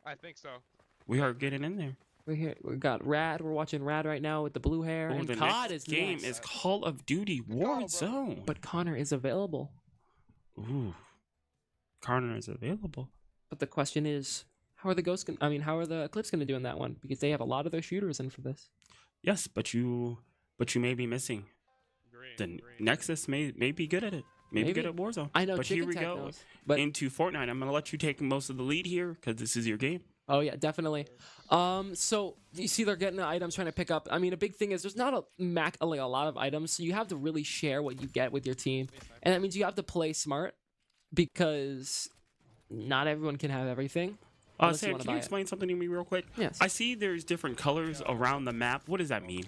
S6: I think so.
S12: We are getting in there.
S1: We got Rad. We're watching Rad right now with the blue hair. And
S12: the
S1: COD
S12: next
S1: is
S12: game
S1: next.
S12: is Call of Duty Warzone.
S1: But Connor is available.
S12: Ooh, Connor is available.
S1: But the question is, how are the Eclipse going to do in that one? Because they have a lot of their shooters in for this.
S12: Yes, but you may be missing. The Nexus may be good at it. Maybe good at Warzone.
S1: I know.
S12: But
S1: Chicken
S12: here we
S1: Tech
S12: go
S1: knows, but
S12: into Fortnite. I'm going to let you take most of the lead here because this is your game.
S1: Oh yeah, definitely. So you see they're getting the items, trying to pick up. I mean, a big thing is there's not a lot of items, so you have to really share what you get with your team, and that means you have to play smart because not everyone can have everything.
S12: Sam, can you explain something to me real quick?
S1: Yes.
S12: I see there's different colors around the map. What does that mean?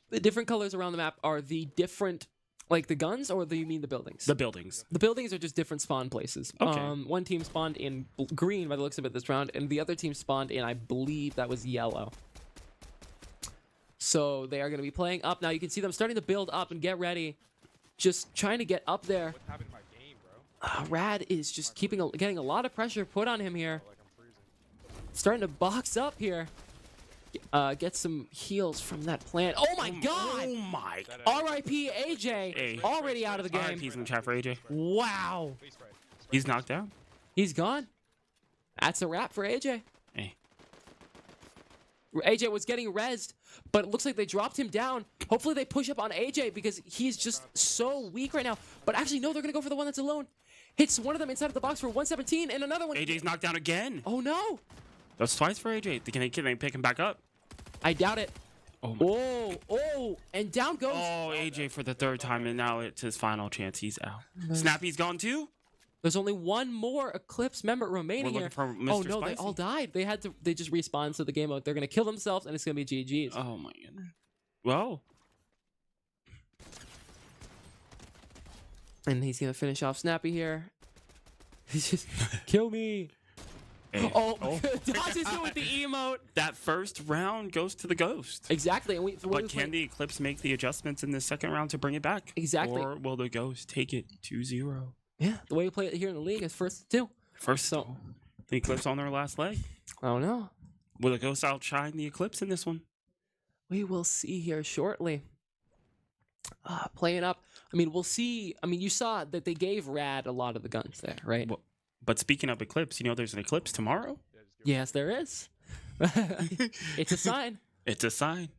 S1: The different colors around the map are the different, like the guns, or do you mean the buildings?
S12: The buildings.
S1: The buildings are just different spawn places.
S12: Okay.
S1: One team spawned in green by the looks of it this round, and the other team spawned in, I believe that was yellow. So they are going to be playing up now. You can see them starting to build up and get ready, just trying to get up there. Rad is just getting a lot of pressure put on him here. Starting to box up here. Get some heals from that plant. Oh my god!
S12: Oh my!
S1: R.I.P. AJ.
S12: Hey.
S1: Already out of the game.
S12: RIP's in the chat for AJ.
S1: Wow.
S12: He's knocked down.
S1: He's gone. That's a wrap for AJ.
S12: Hey.
S1: AJ was getting rezzed, but it looks like they dropped him down. Hopefully they push up on AJ because he's just so weak right now. But actually, no, they're going to go for the one that's alone. Hits one of them inside of the box for 117, and another one.
S12: AJ's knocked down again.
S1: Oh no.
S12: That's twice for AJ. Can they pick him back up?
S1: I doubt it.
S12: Oh,
S1: and down goes.
S12: Oh, AJ for the third time, and now it's his final chance. He's out. Snappy's gone too.
S1: There's only one more Eclipse member remaining here.
S12: For Mr.
S1: Oh no,
S12: Spicy.
S1: they all died. They just respawned to the game mode. They're gonna kill themselves, and it's gonna be GG's.
S12: Oh my goodness. Well.
S1: And he's gonna finish off Snappy here. He's just kill me.
S12: Hey.
S1: Oh. Dodges it with the emote.
S12: That first round goes to the Ghost.
S1: Exactly. And
S12: but can the Eclipse make the adjustments in the second round to bring it back?
S1: Exactly.
S12: Or will the Ghost take it 2-0?
S1: Yeah, the way we play it here in the league is first to 2.
S12: So the Eclipse on their last leg.
S1: I don't know.
S12: Will the Ghost outshine the Eclipse in this one?
S1: We will see here shortly. Playing up. I mean, we'll see. I mean, you saw that they gave Rad a lot of the guns there, right?
S12: Well, but speaking of Eclipse, you know there's an Eclipse tomorrow?
S1: Yes, there is. It's a sign.
S12: It's a sign.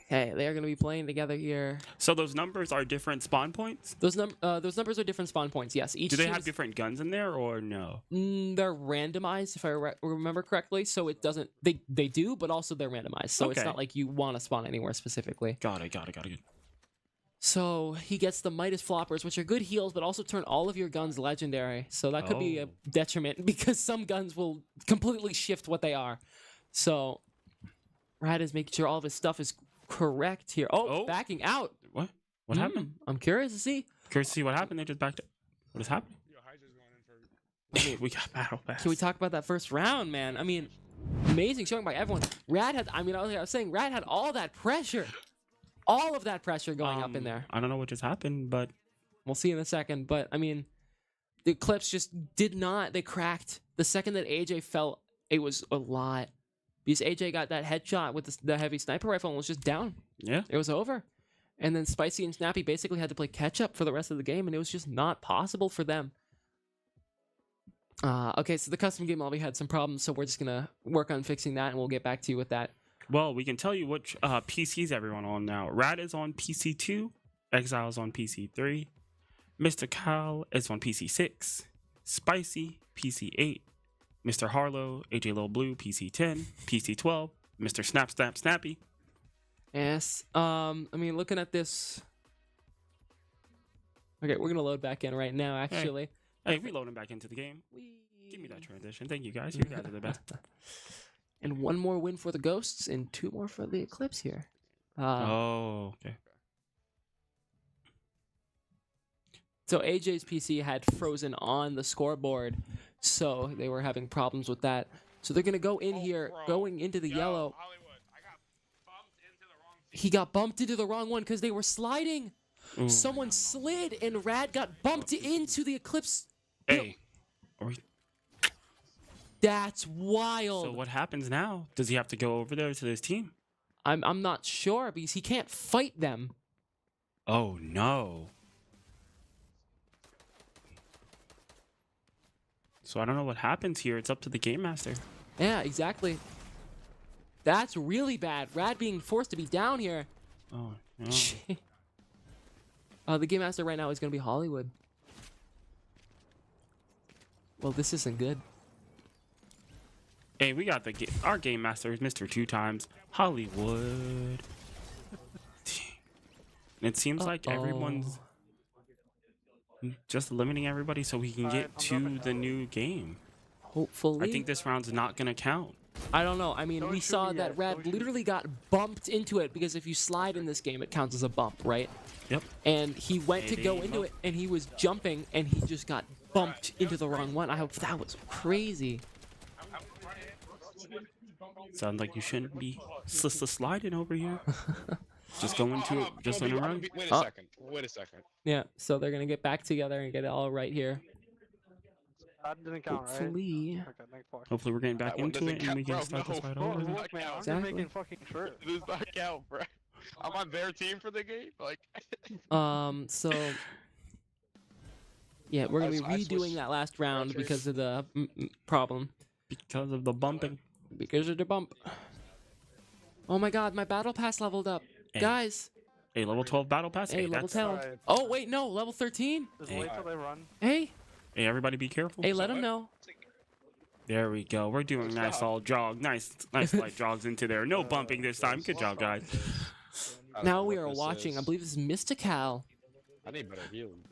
S1: Okay, they are going to be playing together here.
S12: So those numbers are different spawn points?
S1: Those numbers are different spawn points, yes.
S12: Do they have different guns in there or no?
S1: They're randomized, if I remember correctly. So it doesn't... They do, but also they're randomized. So It's not like you want to spawn anywhere specifically.
S12: Got it.
S1: So he gets the Midas Floppers, which are good heals, but also turn all of your guns legendary. So that could be a detriment because some guns will completely shift what they are. So Rad is making sure all of his stuff is correct here. Backing out.
S12: What happened?
S1: I'm curious to see.
S12: Curious to see what happened. They just backed up. What is happening? We got battle pass.
S1: Can we talk about that first round, man? I mean, amazing showing by everyone. Rad had, I was saying, Rad had all that pressure. All of that pressure going up in there.
S12: I don't know what just happened, but
S1: we'll see in a second. But I mean, the Eclipse just did not. They cracked the second that AJ fell. It was a lot because AJ got that headshot with the heavy sniper rifle and was just down.
S12: Yeah,
S1: it was over. And then Spicy and Snappy basically had to play catch up for the rest of the game, and it was just not possible for them. Okay, so the custom game lobby had some problems, so we're just gonna work on fixing that, and we'll get back to you with that.
S12: Well, we can tell you which PCs everyone on now. Rad is on PC 2, Exile is on PC 3, Mr. Kyle is on PC 6, Spicy PC 8, Mr. Harlow, AJ Lil Blue PC 10, PC 12, Mr. Snap Snappy.
S1: Yes. I mean, looking at this. Okay, we're gonna load back in right now. Actually.
S12: Hey, reloading back into the game. Give me that transition. Thank you guys. You guys are the best.
S1: And one more win for the Ghosts and 2 more for the Eclipse here.
S12: Okay.
S1: So AJ's PC had frozen on the scoreboard, so they were having problems with that. So they're going to go in here, going into the yellow. He got bumped into the wrong one because they were sliding.
S12: Ooh.
S1: Someone slid and Rad got bumped into the Eclipse.
S12: Hey.
S1: That's wild.
S12: So what happens now? Does he have to go over there to his team?
S1: I'm not sure because he can't fight them.
S12: Oh no. So I don't know what happens here. It's up to the Game Master.
S1: Yeah, exactly. That's really bad. Rad being forced to be down here.
S12: Oh no.
S1: The Game Master right now is going to be Hollywood. Well, this isn't good.
S12: Hey, we got our game master is Mr. Two Times Hollywood. It seems like everyone's just limiting everybody so we can get to the new game.
S1: Hopefully.
S12: I think this round's not gonna count.
S1: I don't know. I mean, we saw that Rad literally got bumped into it because if you slide in this game, it counts as a bump, right?
S12: Yep.
S1: And he went to go into it, and he was jumping, and he just got bumped into the wrong one. I hope that was crazy.
S12: Sounds like you shouldn't be sliding over here. Just go into it, just in a run.
S6: Wait a second. Wait a second.
S1: Yeah, so they're gonna get back together and get it all right here.
S4: That didn't count,
S1: Hopefully.
S4: right?
S12: Hopefully we're getting back into it and we can start this fight over.
S4: Look, man, I'm just making fucking sure.
S6: It does not count, bro. I'm on their team for the game. Like.
S1: So. Yeah, we're gonna be redoing that last round because of the problem.
S12: Because of the bumping.
S1: Because of the bump. Oh my god, my battle pass leveled up.
S12: Hey.
S1: Guys.
S12: Hey, level 12 battle pass.
S1: Hey, level 12. Right. Oh, wait, no, level 13.
S4: Just wait till they run.
S1: Hey.
S12: Hey, everybody be careful.
S1: Hey, let them know.
S12: There we go. We're doing nice all jog. Nice light jogs into there. No bumping this time. Good job, guys.
S1: Now we are watching. I believe this is Mystical.
S6: I need better healing,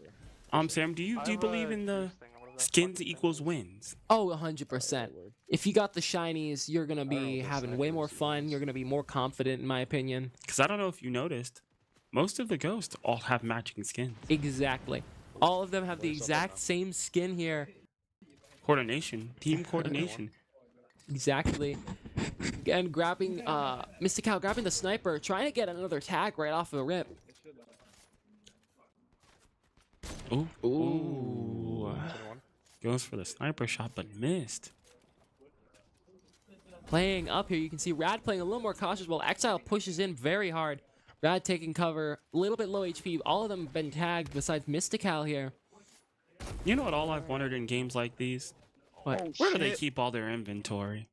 S6: bro.
S12: Sam, do you believe in the skins equals wins?
S1: Oh, 100%. If you got the shinies, you're gonna be having way more fun. You're gonna be more confident, in my opinion.
S12: Because I don't know if you noticed, most of the ghosts all have matching skins.
S1: Exactly. All of them have the exact same skin here.
S12: Coordination, team coordination.
S1: Exactly. And grabbing, Mystical grabbing the sniper, trying to get another tag right off the rip.
S12: Ooh. Ooh. Goes for the sniper shot, but missed.
S1: Playing up here, you can see Rad playing a little more cautious while Exile pushes in very hard. Rad taking cover, a little bit low HP. All of them have been tagged besides Mystical here.
S12: You know what all I've wondered in games like these?
S1: What?
S12: Where do they keep all their inventory?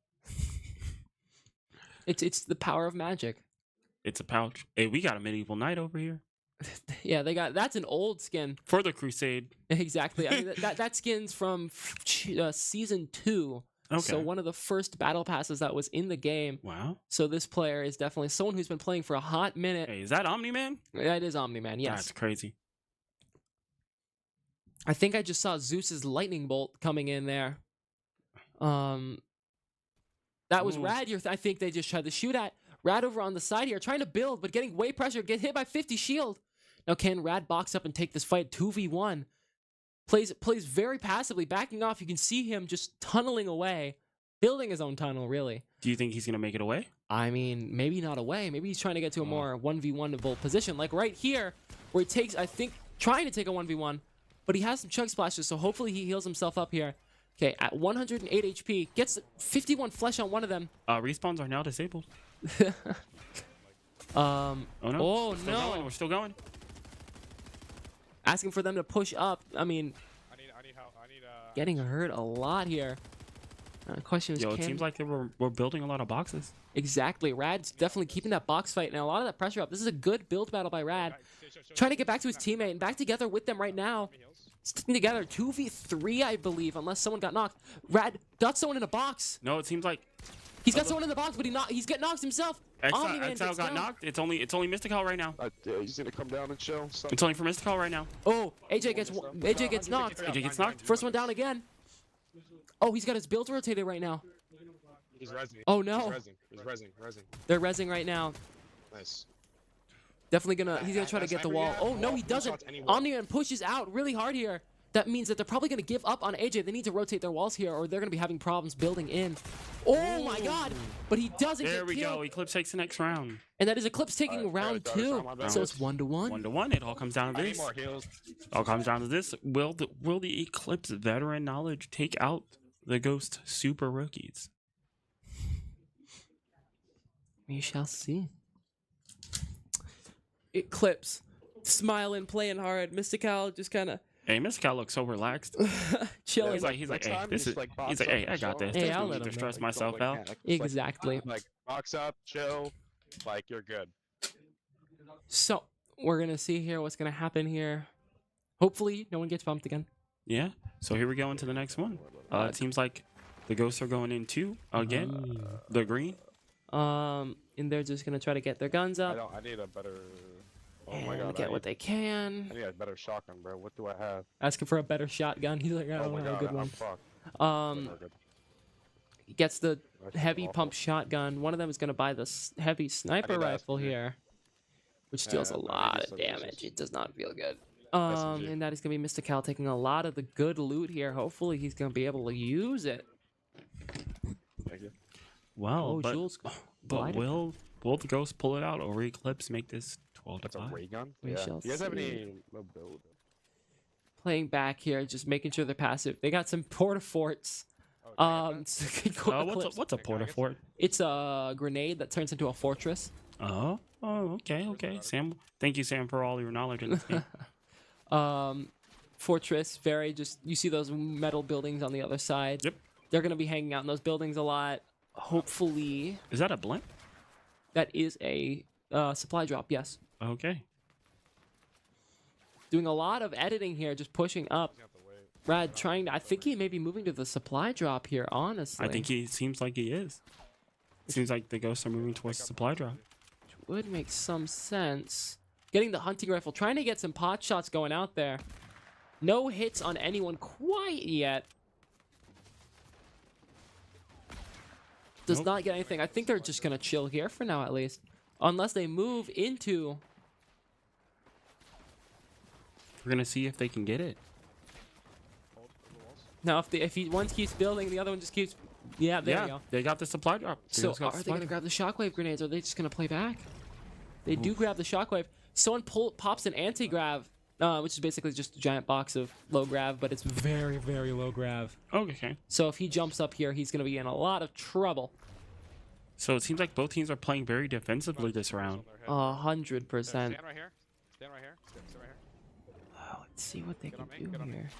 S1: It's the power of magic.
S12: It's a pouch. Hey, we got a medieval knight over here.
S1: Yeah, that's an old skin.
S12: For the Crusade.
S1: Exactly. I mean, that skin's from season 2. Okay. So one of the first battle passes that was in the game.
S12: Wow.
S1: So this player is definitely someone who's been playing for a hot minute.
S12: Hey, is that Omni-Man?
S1: That is Omni-Man, yes.
S12: That's crazy.
S1: I think I just saw Zeus's lightning bolt coming in there. That was Rad. I think they just tried to shoot at. Rad over on the side here, trying to build, but getting way pressure. Get hit by 50 shield. Now can Rad box up and take this fight 2v1? Plays very passively, backing off. You can see him just tunneling away, building his own tunnel, really.
S12: Do you think he's going to make it away?
S1: I mean, maybe not away. Maybe he's trying to get to a more 1v1 volt position. Like right here, where he takes, I think, trying to take a 1v1, but he has some chug splashes, so hopefully he heals himself up here. Okay, at 108 HP, gets 51 flesh on one of them.
S12: Respawns are now disabled.
S1: Oh no. Oh no.
S12: We're still going.
S1: Asking for them to push up. I mean, I need help. Getting hurt a lot here. The question is,
S12: it seems like we're building a lot of boxes.
S1: Exactly. Rad's definitely keeping that box fight and a lot of that pressure up. This is a good build battle by Rad. Trying to get back to his teammate and back together with them right now. Sticking together 2v3, I believe, unless someone got knocked. Rad got someone in a box.
S12: No, it seems like
S1: he's got someone in the box, but he's getting knocked himself.
S12: Exile got knocked. It's only Mystical right now.
S6: He's gonna come down and chill.
S12: It's only for Mystical right now.
S1: Oh, AJ gets knocked.
S12: AJ gets knocked.
S1: First one down again. Oh, he's got his build rotated right now.
S6: He's rezzing.
S1: Oh no.
S6: He's rezzing.
S1: They're rezzing right now.
S6: Nice.
S1: Definitely he's gonna try to get the wall. Oh no, he doesn't. Omni-Man pushes out really hard here. That means that they're probably gonna give up on AJ. They need to rotate their walls here, or they're gonna be having problems building in. Oh my god! But he doesn't get killed.
S12: There we go. Eclipse takes the next round.
S1: And that is Eclipse taking round 2. So it's 1-1.
S12: 1-1. It all comes down to this. All comes down to this. Will the Eclipse veteran knowledge take out the Ghost super rookies?
S1: We shall see. Eclipse, smiling, playing hard. Mystical just kind of.
S12: Hey, Mystical looks so relaxed.
S1: Chilling.
S12: He's like, hey, I got this.
S1: Hey,
S12: I'll let him stress myself out.
S1: Exactly.
S6: Like, box up, chill, like you're good.
S1: So we're gonna see here what's gonna happen here. Hopefully, no one gets bumped again.
S12: Yeah. So here we go into the next one. It seems like the ghosts are going in too again. The green.
S1: And they're just gonna try to get their guns up.
S4: I need a better. Oh
S1: and
S4: my god!
S1: get what they can.
S4: I need a better shotgun, bro. What do I have?
S1: Asking for a better shotgun. He's like, I don't have a good one.
S4: I'm fucked.
S1: He gets the heavy pump shotgun. One of them is gonna buy the heavy sniper rifle here, which deals a lot of damage. It does not feel good. And that is gonna be Mr. Cal taking a lot of the good loot here. Hopefully, he's gonna be able to use it.
S4: Thank you.
S12: Well, but will the ghost pull it out, or Eclipse make this 12 to 5?
S4: That's a ray gun.
S1: We shall
S4: You guys have
S1: see.
S4: any low build?
S1: Playing back here, just making sure they're passive. They got some porta-forts.
S12: What's a porta-fort?
S1: It's a grenade that turns into a fortress.
S12: Oh, okay. Sam, thank you, Sam, for all your knowledge in this game.
S1: Fortress, you see those metal buildings on the other side.
S12: Yep.
S1: They're gonna be hanging out in those buildings a lot. Hopefully.
S12: Is that a blimp?
S1: That is a supply drop, yes.
S12: Okay.
S1: Doing a lot of editing here, just pushing up. Rad I think he may be moving to the supply drop here, honestly.
S12: I think he seems like he is. It seems like the ghosts are moving towards the supply drop.
S1: Which would make some sense. Getting the hunting rifle, trying to get some pot shots going out there. No hits on anyone quite yet. Does not get anything. I think they're just going to chill here for now, at least. Unless they move into...
S12: We're going to see if they can get it.
S1: Now, if one keeps building, the other one just keeps... Yeah, there you go.
S12: They got the supply drop.
S1: So are they going to grab the shockwave grenades, or are they just going to play back? They do grab the shockwave. Someone pops an anti-grav, which is basically just a giant box of low grav, but it's very, very low grav.
S12: Okay.
S1: So if he jumps up here, he's going to be in a lot of trouble.
S12: So it seems like both teams are playing very defensively this round.
S1: 100%.
S6: Stand right here. Stand right here. Stand right here.
S1: Let's see what they can do here.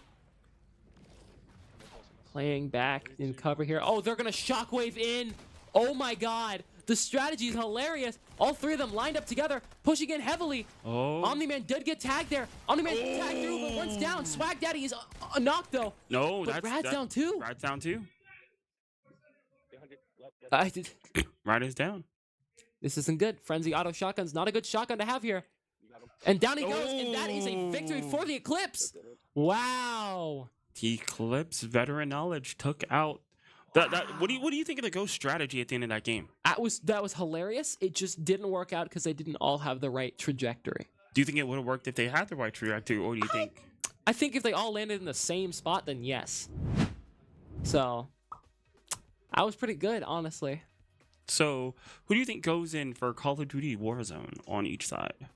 S1: Playing back in cover here. Oh, they're going to shockwave in. Oh my god. The strategy is hilarious. All three of them lined up together, pushing in heavily.
S12: Oh.
S1: Omni-Man did get tagged there. Omni-Man tagged through, but one's down. Swag Daddy is knocked, though.
S12: No,
S1: but Rad's down, too.
S12: Rad's down, too.
S1: Rad
S12: is down.
S1: This isn't good. Frenzy Auto Shotgun's not a good shotgun to have here. And down he goes, and that is a victory for the Eclipse. Wow.
S12: The Eclipse veteran knowledge took out. What do you think of the ghost strategy at the end of that game?
S1: That was hilarious. It just didn't work out because they didn't all have the right trajectory.
S12: Do you think it would have worked if they had the right trajectory, or do you think?
S1: I think if they all landed in the same spot, then yes. So, I was pretty good, honestly.
S12: So, who do you think goes in for Call of Duty Warzone on each side?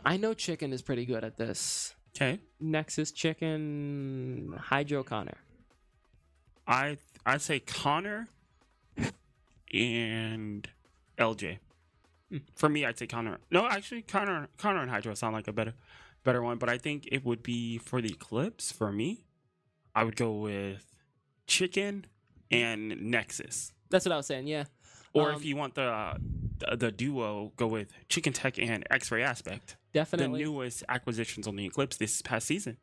S1: I know Chicken is pretty good at this.
S12: Okay.
S1: Nexus, Chicken, Hydro, Connor.
S12: I'd say Connor and LJ. For me, I'd say Connor. No, actually, Connor and Hydro sound like a better one. But I think it would be for the Eclipse. For me, I would go with Chicken and Nexus.
S1: That's what I was saying. Yeah.
S12: Or if you want the duo, go with Chicken Tech and X-Ray Aspect.
S1: Definitely.
S12: The newest acquisitions on the Eclipse this past season.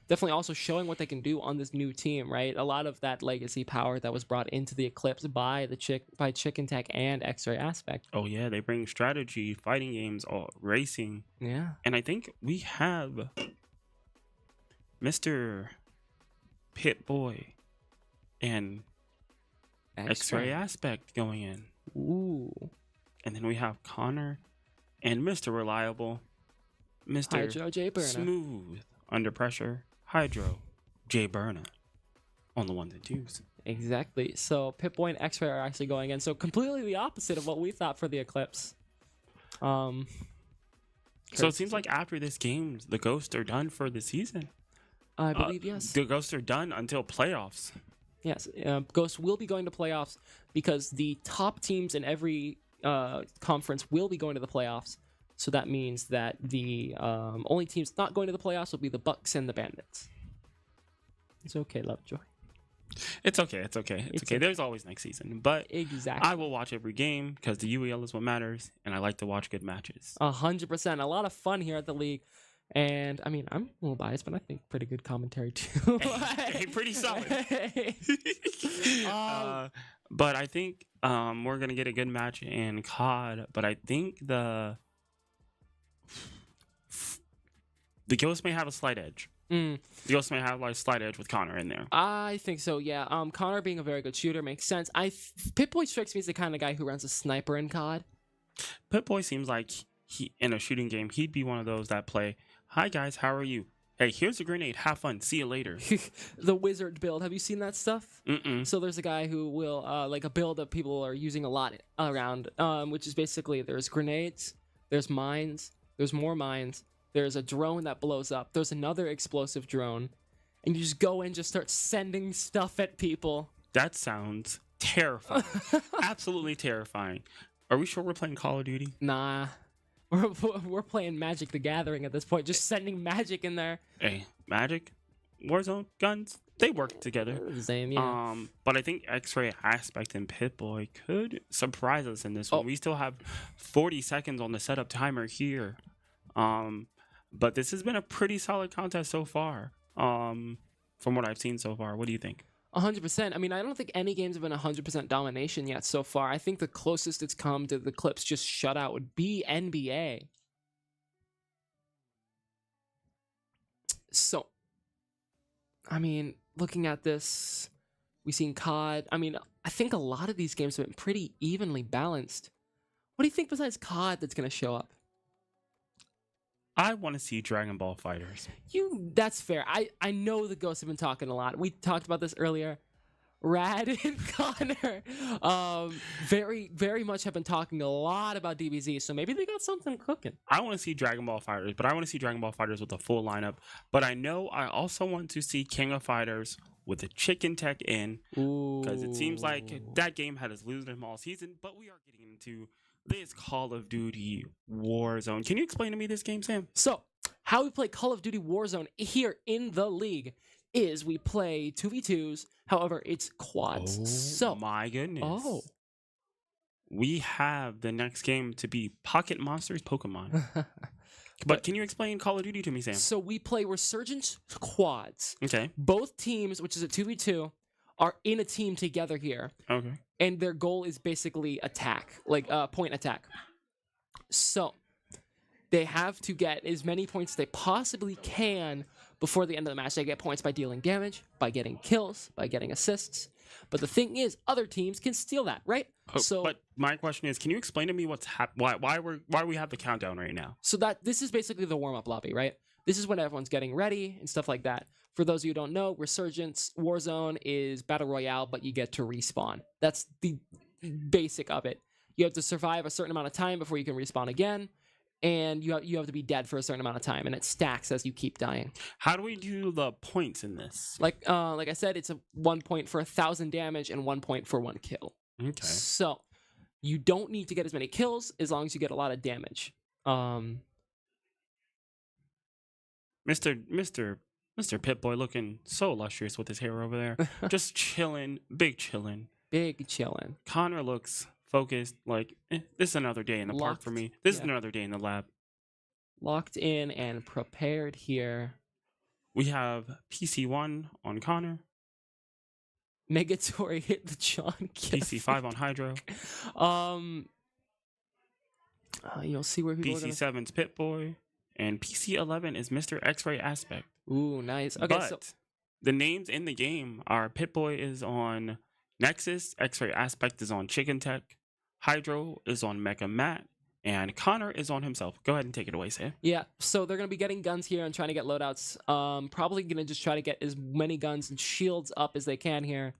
S1: Definitely also showing what they can do on this new team, right? A lot of that legacy power that was brought into the Eclipse by Chicken Tech and X-Ray Aspect.
S12: Oh yeah, they bring strategy, fighting games, racing.
S1: Yeah.
S12: And I think we have Mr. Pit Boy and X-Ray Aspect going in.
S1: Ooh.
S12: And then we have Connor and Mr. Reliable, Mr.
S1: Hydro J Burner.
S12: Smooth under pressure, Hydro J Burner on the ones and twos.
S1: Exactly. So Pip-Boy and X-Ray are actually going in. So completely the opposite of what we thought for the Eclipse.
S12: So it seems like after this game, the Ghosts are done for the season.
S1: I believe, yes.
S12: The Ghosts are done until playoffs.
S1: Yes, Ghosts will be going to playoffs because the top teams in every conference will be going to the playoffs. So that means that the only teams not going to the playoffs will be the Bucks and the Bandits. It's okay, Lovejoy.
S12: It's okay. It's okay. It's okay. There's always next season. But
S1: exactly,
S12: I will watch every game because the UEL is what matters, and I like to watch good matches.
S1: 100%. A lot of fun here at the league. And I mean, I'm a little biased, but I think pretty good commentary too.
S12: Hey, pretty solid. But I think we're gonna get a good match in COD. But I think the Ghost may have a slight edge. The Ghost may have like a slight edge with Connor in there.
S1: I think so, yeah. Connor being a very good shooter makes sense. Pip-Boy strikes me as the kind of guy who runs a sniper in COD.
S12: Pip-Boy seems like he in a shooting game, he'd be one of those that play, "Hi guys, how are you? Hey, here's a grenade. Have fun. See you later."
S1: The wizard build. Have you seen that stuff?
S12: Mm-mm.
S1: So there's a guy who will like a build that people are using a lot around, which is basically there's grenades, there's mines, there's more mines, there's a drone that blows up, there's another explosive drone, and you just go and just start sending stuff at people.
S12: That sounds terrifying. Absolutely terrifying. Are we sure we're playing Call of Duty?
S1: Nah. We're playing Magic the Gathering at this point, just sending magic in there.
S12: Hey, Magic, Warzone, guns, they work together.
S1: Same, yeah.
S12: But I think X-Ray Aspect and Pip-Boy could surprise us in this one. We still have 40 seconds on the setup timer here. But this has been a pretty solid contest so far. From what I've seen so far, what do you think?
S1: 100%. I mean, I don't think any games have been 100% domination yet so far. I think the closest it's come to the Eclipse just shutout would be NBA. So, I mean, looking at this, we've seen COD. I mean, I think a lot of these games have been pretty evenly balanced. What do you think besides COD that's going to show up?
S12: I want to see Dragon Ball Fighters.
S1: That's fair. I know the Ghosts have been talking a lot. We talked about this earlier. Rad and Connor very, very much have been talking a lot about DBZ, so maybe they got something cooking.
S12: I want to see Dragon Ball Fighters, but I want to see Dragon Ball Fighters with a full lineup. But I know I also want to see King of Fighters with a chicken tech in, because it seems like that game had us losing him all season, but we are getting into this Call of Duty Warzone. Can you explain to me this game, Sam?
S1: So, how we play Call of Duty Warzone here in the league is we play 2v2s. However, it's quads.
S12: Oh,
S1: so
S12: my goodness.
S1: Oh.
S12: We have the next game to be Pocket Monsters Pokemon. But can you explain Call of Duty to me, Sam?
S1: So we play Resurgence quads.
S12: Okay.
S1: Both teams, which is a 2v2, are in a team together here.
S12: Okay.
S1: And their goal is basically attack, like point attack. So they have to get as many points as they possibly can before the end of the match. They get points by dealing damage, by getting kills, by getting assists. But the thing is, other teams can steal that, right?
S12: But my question is, can you explain to me what's why we have the countdown right now?
S1: So this is basically the warm-up lobby, right? This is when everyone's getting ready and stuff like that. For those of you who don't know, Resurgence Warzone is Battle Royale, but you get to respawn. That's the basic of it. You have to survive a certain amount of time before you can respawn again, and you have to be dead for a certain amount of time, and it stacks as you keep dying.
S12: How do we do the points in this?
S1: Like I said, it's 1 point for 1,000 damage and 1 point for 1 kill.
S12: Okay.
S1: So you don't need to get as many kills as long as you get a lot of damage.
S12: Mr. Pip-Boy looking so illustrious with his hair over there. Just chilling, big chilling.
S1: Big chilling.
S12: Connor looks focused, like, this is another day in the park for me. This is another day in the lab.
S1: Locked in and prepared here.
S12: We have PC1 on Connor.
S1: Megatory hit the John Kill.
S12: PC5 on Hydro.
S1: You'll see where people
S12: PC7's Pip-Boy. And PC11 is Mr. X-Ray Aspect.
S1: Ooh, nice. Okay,
S12: but the names in the game are Pip-Boy is on Nexus, X-Ray Aspect is on Chicken Tech, Hydro is on Mecha Matt, and Connor is on himself. Go ahead and take it away, Sam.
S1: Yeah, so they're going to be getting guns here and trying to get loadouts. Probably going to just try to get as many guns and shields up as they can here.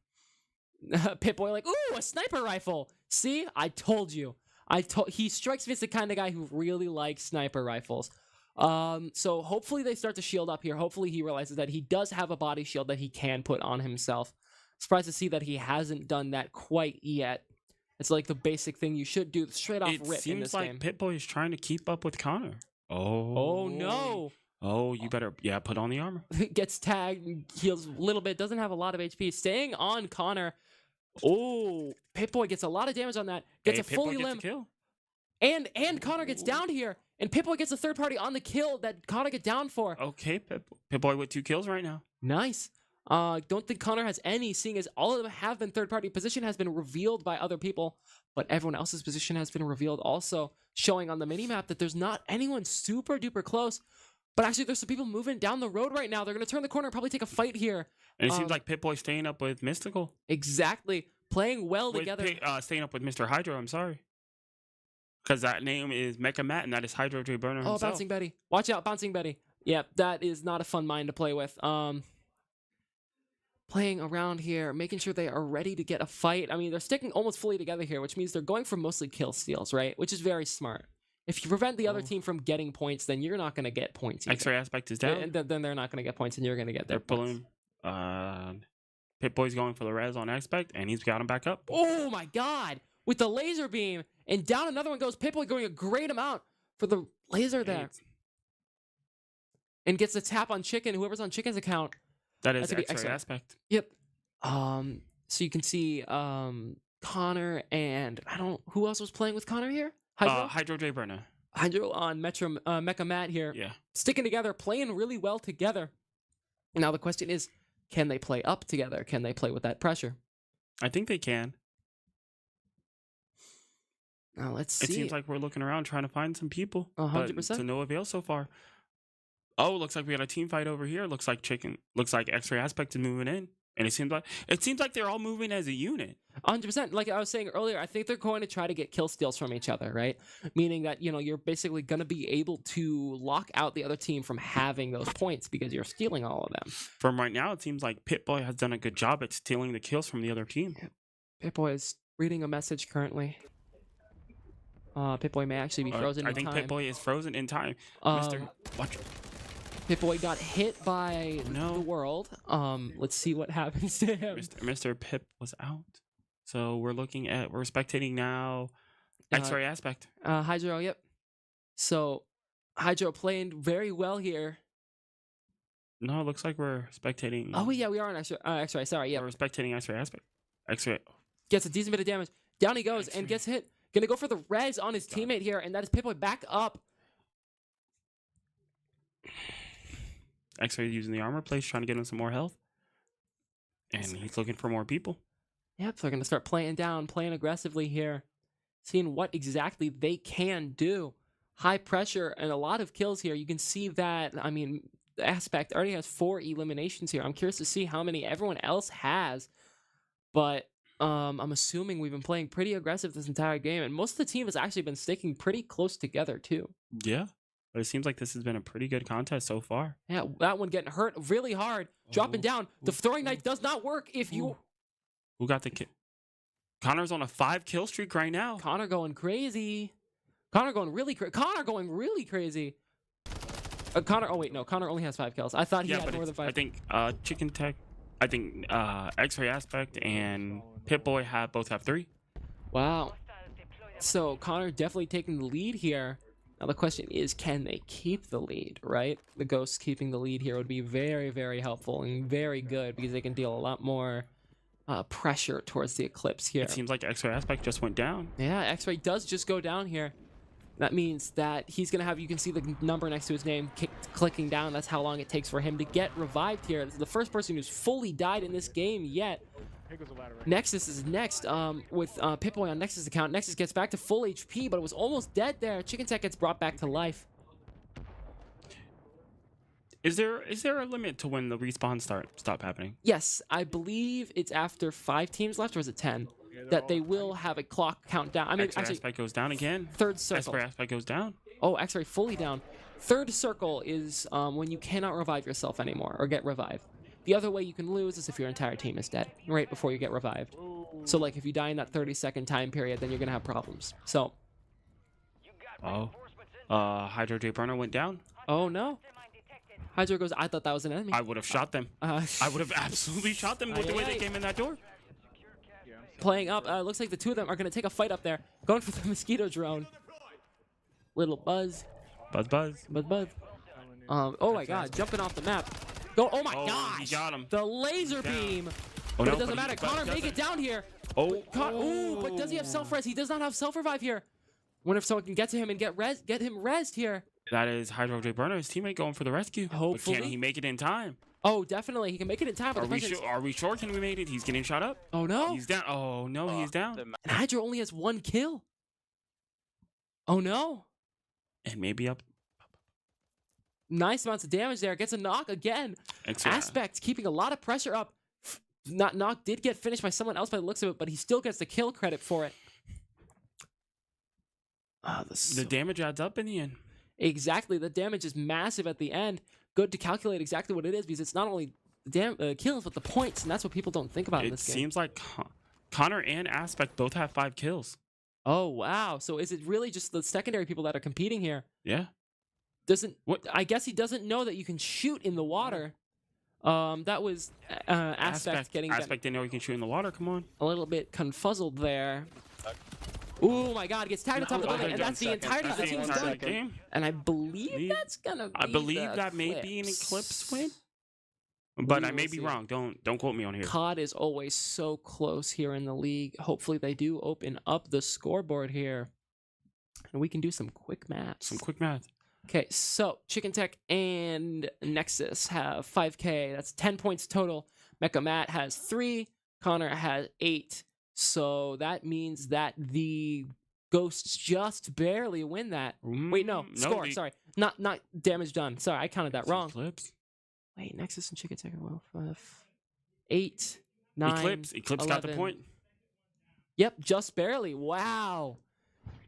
S1: Pip-Boy like, ooh, a sniper rifle. See? I told you. He strikes me as the kind of guy who really likes sniper rifles. So hopefully they start to shield up here. Hopefully he realizes that he does have a body shield that he can put on himself. Surprised to see that he hasn't done that quite yet. It's like the basic thing you should do straight off rip in this game.
S12: It seems like Pip-Boy is trying to keep up with Connor.
S1: Oh no.
S12: Oh, you better, put on the armor.
S1: Gets tagged, heals a little bit, doesn't have a lot of HP. Staying on Connor. Oh, Pip-Boy gets a lot of damage on that. Gets a fully limb.
S12: Kill.
S1: And Connor gets down here. And Pip-Boy gets a third party on the kill that Connor get down for.
S12: Okay, Pip-Boy with 2 kills right now.
S1: Nice. Don't think Connor has any, seeing as all of them have been third party. Position has been revealed by other people, but everyone else's position has been revealed also, showing on the minimap that there's not anyone super duper close. But actually, there's some people moving down the road right now. They're going to turn the corner and probably take a fight here.
S12: And it seems like Pip-Boy staying up with Mystical.
S1: Exactly. Playing well together.
S12: Staying up with Mr. Hydro, I'm sorry. Because that name is Mecha Matt, and that is Hydro J Burner himself.
S1: Oh, Bouncing Betty. Watch out, Bouncing Betty. Yep, that is not a fun mind to play with. Playing around here, making sure they are ready to get a fight. I mean, they're sticking almost fully together here, which means they're going for mostly kill steals, right? Which is very smart. If you prevent the other team from getting points, then you're not going to get points.
S12: X-Ray Aspect is down.
S1: And then they're not going to get points, and you're going to get their
S12: points. Pip-Boy's going for the res on Aspect, and he's got him back up.
S1: Oh, my God. With the laser beam, and down another one goes. Pip-Boy going a great amount for the laser there. And gets the tap on Chicken, whoever's on Chicken's account.
S12: That is X-Ray Aspect.
S1: Yep. So you can see Connor and who else was playing with Connor here?
S12: Hydro J Burner.
S1: Hydro on Mecha Matt here.
S12: Yeah.
S1: Sticking together, playing really well together. Now the question is, can they play up together? Can they play with that pressure?
S12: I think they can.
S1: Now let's see.
S12: It seems like we're looking around trying to find some people.
S1: 100%.
S12: But to no avail so far. Oh, looks like we got a team fight over here. Looks like X-Ray Aspect is moving in. And it seems like they're all moving as a unit.
S1: 100%. Like I was saying earlier, I think they're going to try to get kill steals from each other, right? Meaning that, you're basically going to be able to lock out the other team from having those points because you're stealing all of them.
S12: From right now, it seems like Pip-Boy has done a good job at stealing the kills from the other team.
S1: Pip-Boy is reading a message currently. Pip-Boy may actually be frozen in time.
S12: I think Pip-Boy is frozen in time. Watch.
S1: Pip-Boy got hit by the world. Let's see what happens to him.
S12: Mr. Pip was out. So we're spectating now X-Ray Aspect.
S1: Hydro, yep. So Hydro playing very well here.
S12: No, it looks like we're spectating.
S1: Oh, yeah, we are on X-Ray. Sorry, yeah.
S12: We're spectating X-Ray Aspect. X-Ray.
S1: Gets a decent bit of damage. Down he goes and gets hit. Gonna go for the res on his teammate here, and that is Pip-Boy back up.
S12: X-Ray using the armor place, trying to get him some more health. And he's looking for more people.
S1: Yep, so they're going to start playing down, playing aggressively here. Seeing what exactly they can do. High pressure and a lot of kills here. You can see that, the Aspect already has 4 eliminations here. I'm curious to see how many everyone else has. But I'm assuming we've been playing pretty aggressive this entire game. And most of the team has actually been sticking pretty close together, too.
S12: Yeah. But it seems like this has been a pretty good contest so far.
S1: Yeah, that one getting hurt really hard. Dropping down. The throwing knife does not work if you...
S12: Who got the kill? Connor's on a 5-kill streak right now.
S1: Connor going crazy. Connor going really crazy. Connor... Oh, wait, no. Connor only has 5 kills. I thought he had more than 5.
S12: I think Chicken Tech... I think X-Ray Aspect and Pip-Boy both have 3.
S1: Wow. So Connor definitely taking the lead here. Now the question is, can they keep the lead, right? The Ghosts keeping the lead here would be very, very helpful and very good because they can deal a lot more pressure towards the Eclipse here.
S12: It seems like X-Ray Aspect just went down.
S1: Yeah, X-Ray does just go down here. That means that he's going to have, you can see the number next to his name clicking down. That's how long it takes for him to get revived here. This is the first person who's fully died in this game yet. Nexus is next with Pip-Boy on Nexus' account. Nexus gets back to full HP, but it was almost dead there. Chicken Tech gets brought back to life.
S12: Is there a limit to when the respawns stop happening?
S1: Yes, I believe it's after 5 teams left, or is it 10? That they will have a clock countdown. I mean,
S12: X-Ray Aspect goes down again.
S1: Third circle.
S12: X-Ray Aspect goes down.
S1: Oh, X-Ray fully down. Third circle is when you cannot revive yourself anymore or get revived. The other way you can lose is if your entire team is dead right before you get revived. So, like, if you die in that 30-second time period, then you're going to have problems. So.
S12: Oh. Hydro J Burner went down.
S1: Oh, no. Hydro goes, I thought that was an enemy.
S12: I would have shot them. I would have absolutely shot them with the way they came in that door.
S1: Playing up. Looks like the two of them are going to take a fight up there. Going for the mosquito drone. Little Buzz.
S12: Buzz.
S1: Buzz. Oh my god, jumping off the map. Go! Oh my god!
S12: He got him.
S1: The laser beam.
S12: Oh,
S1: But
S12: no,
S1: it doesn't matter. Connor make it down here. Ooh, but does he have self-res? He does not have self-revive here. Wonder if someone can get to him and get him rezzed here.
S12: That is Hydro J Burner, his teammate, going for the rescue.
S1: Hopefully.
S12: But can he make it in time?
S1: Oh, definitely. He can make it in time. But
S12: Are we sure? Can we make it? He's getting shot up.
S1: Oh, no.
S12: He's down. Oh, no, he's down.
S1: And Hydro only has 1 kill. Oh, no.
S12: And maybe up.
S1: Nice amounts of damage there. Gets a knock again. Aspect keeping a lot of pressure up. Knock did get finished by someone else by the looks of it, but he still gets the kill credit for it.
S12: The damage adds up in the end.
S1: Exactly. The damage is massive at the end. Good to calculate exactly what it is because it's not only the kills, but the points, and that's what people don't think about in this game.
S12: It seems like Connor and Aspect both have 5 kills.
S1: Oh, wow. So is it really just the secondary people that are competing here?
S12: Yeah.
S1: I guess he doesn't know that you can shoot in the water. That was Aspect getting
S12: Aspect didn't know he can shoot in the water. Come on.
S1: A little bit confuzzled there. Oh my god, gets tagged on top of the building, and that's the entirety of the team's done. And I believe that's gonna be
S12: I believe that may be an Eclipse win. But I may be wrong. Don't quote me on here.
S1: COD is always so close here in the league. Hopefully they do open up the scoreboard here. And we can do some quick math. Okay, so Chicken Tech and Nexus have 5K. That's 10 points total. Mecha Matt has 3. Connor has 8. So that means that the Ghosts just barely win that. Wait, no, score. Sorry, not damage done. Sorry, I counted that wrong.
S12: Eclipse.
S1: Wait, Nexus and Chicken Tech are well. 8, 9.
S12: Eclipse
S1: 11.
S12: got the point.
S1: Yep, just barely. Wow,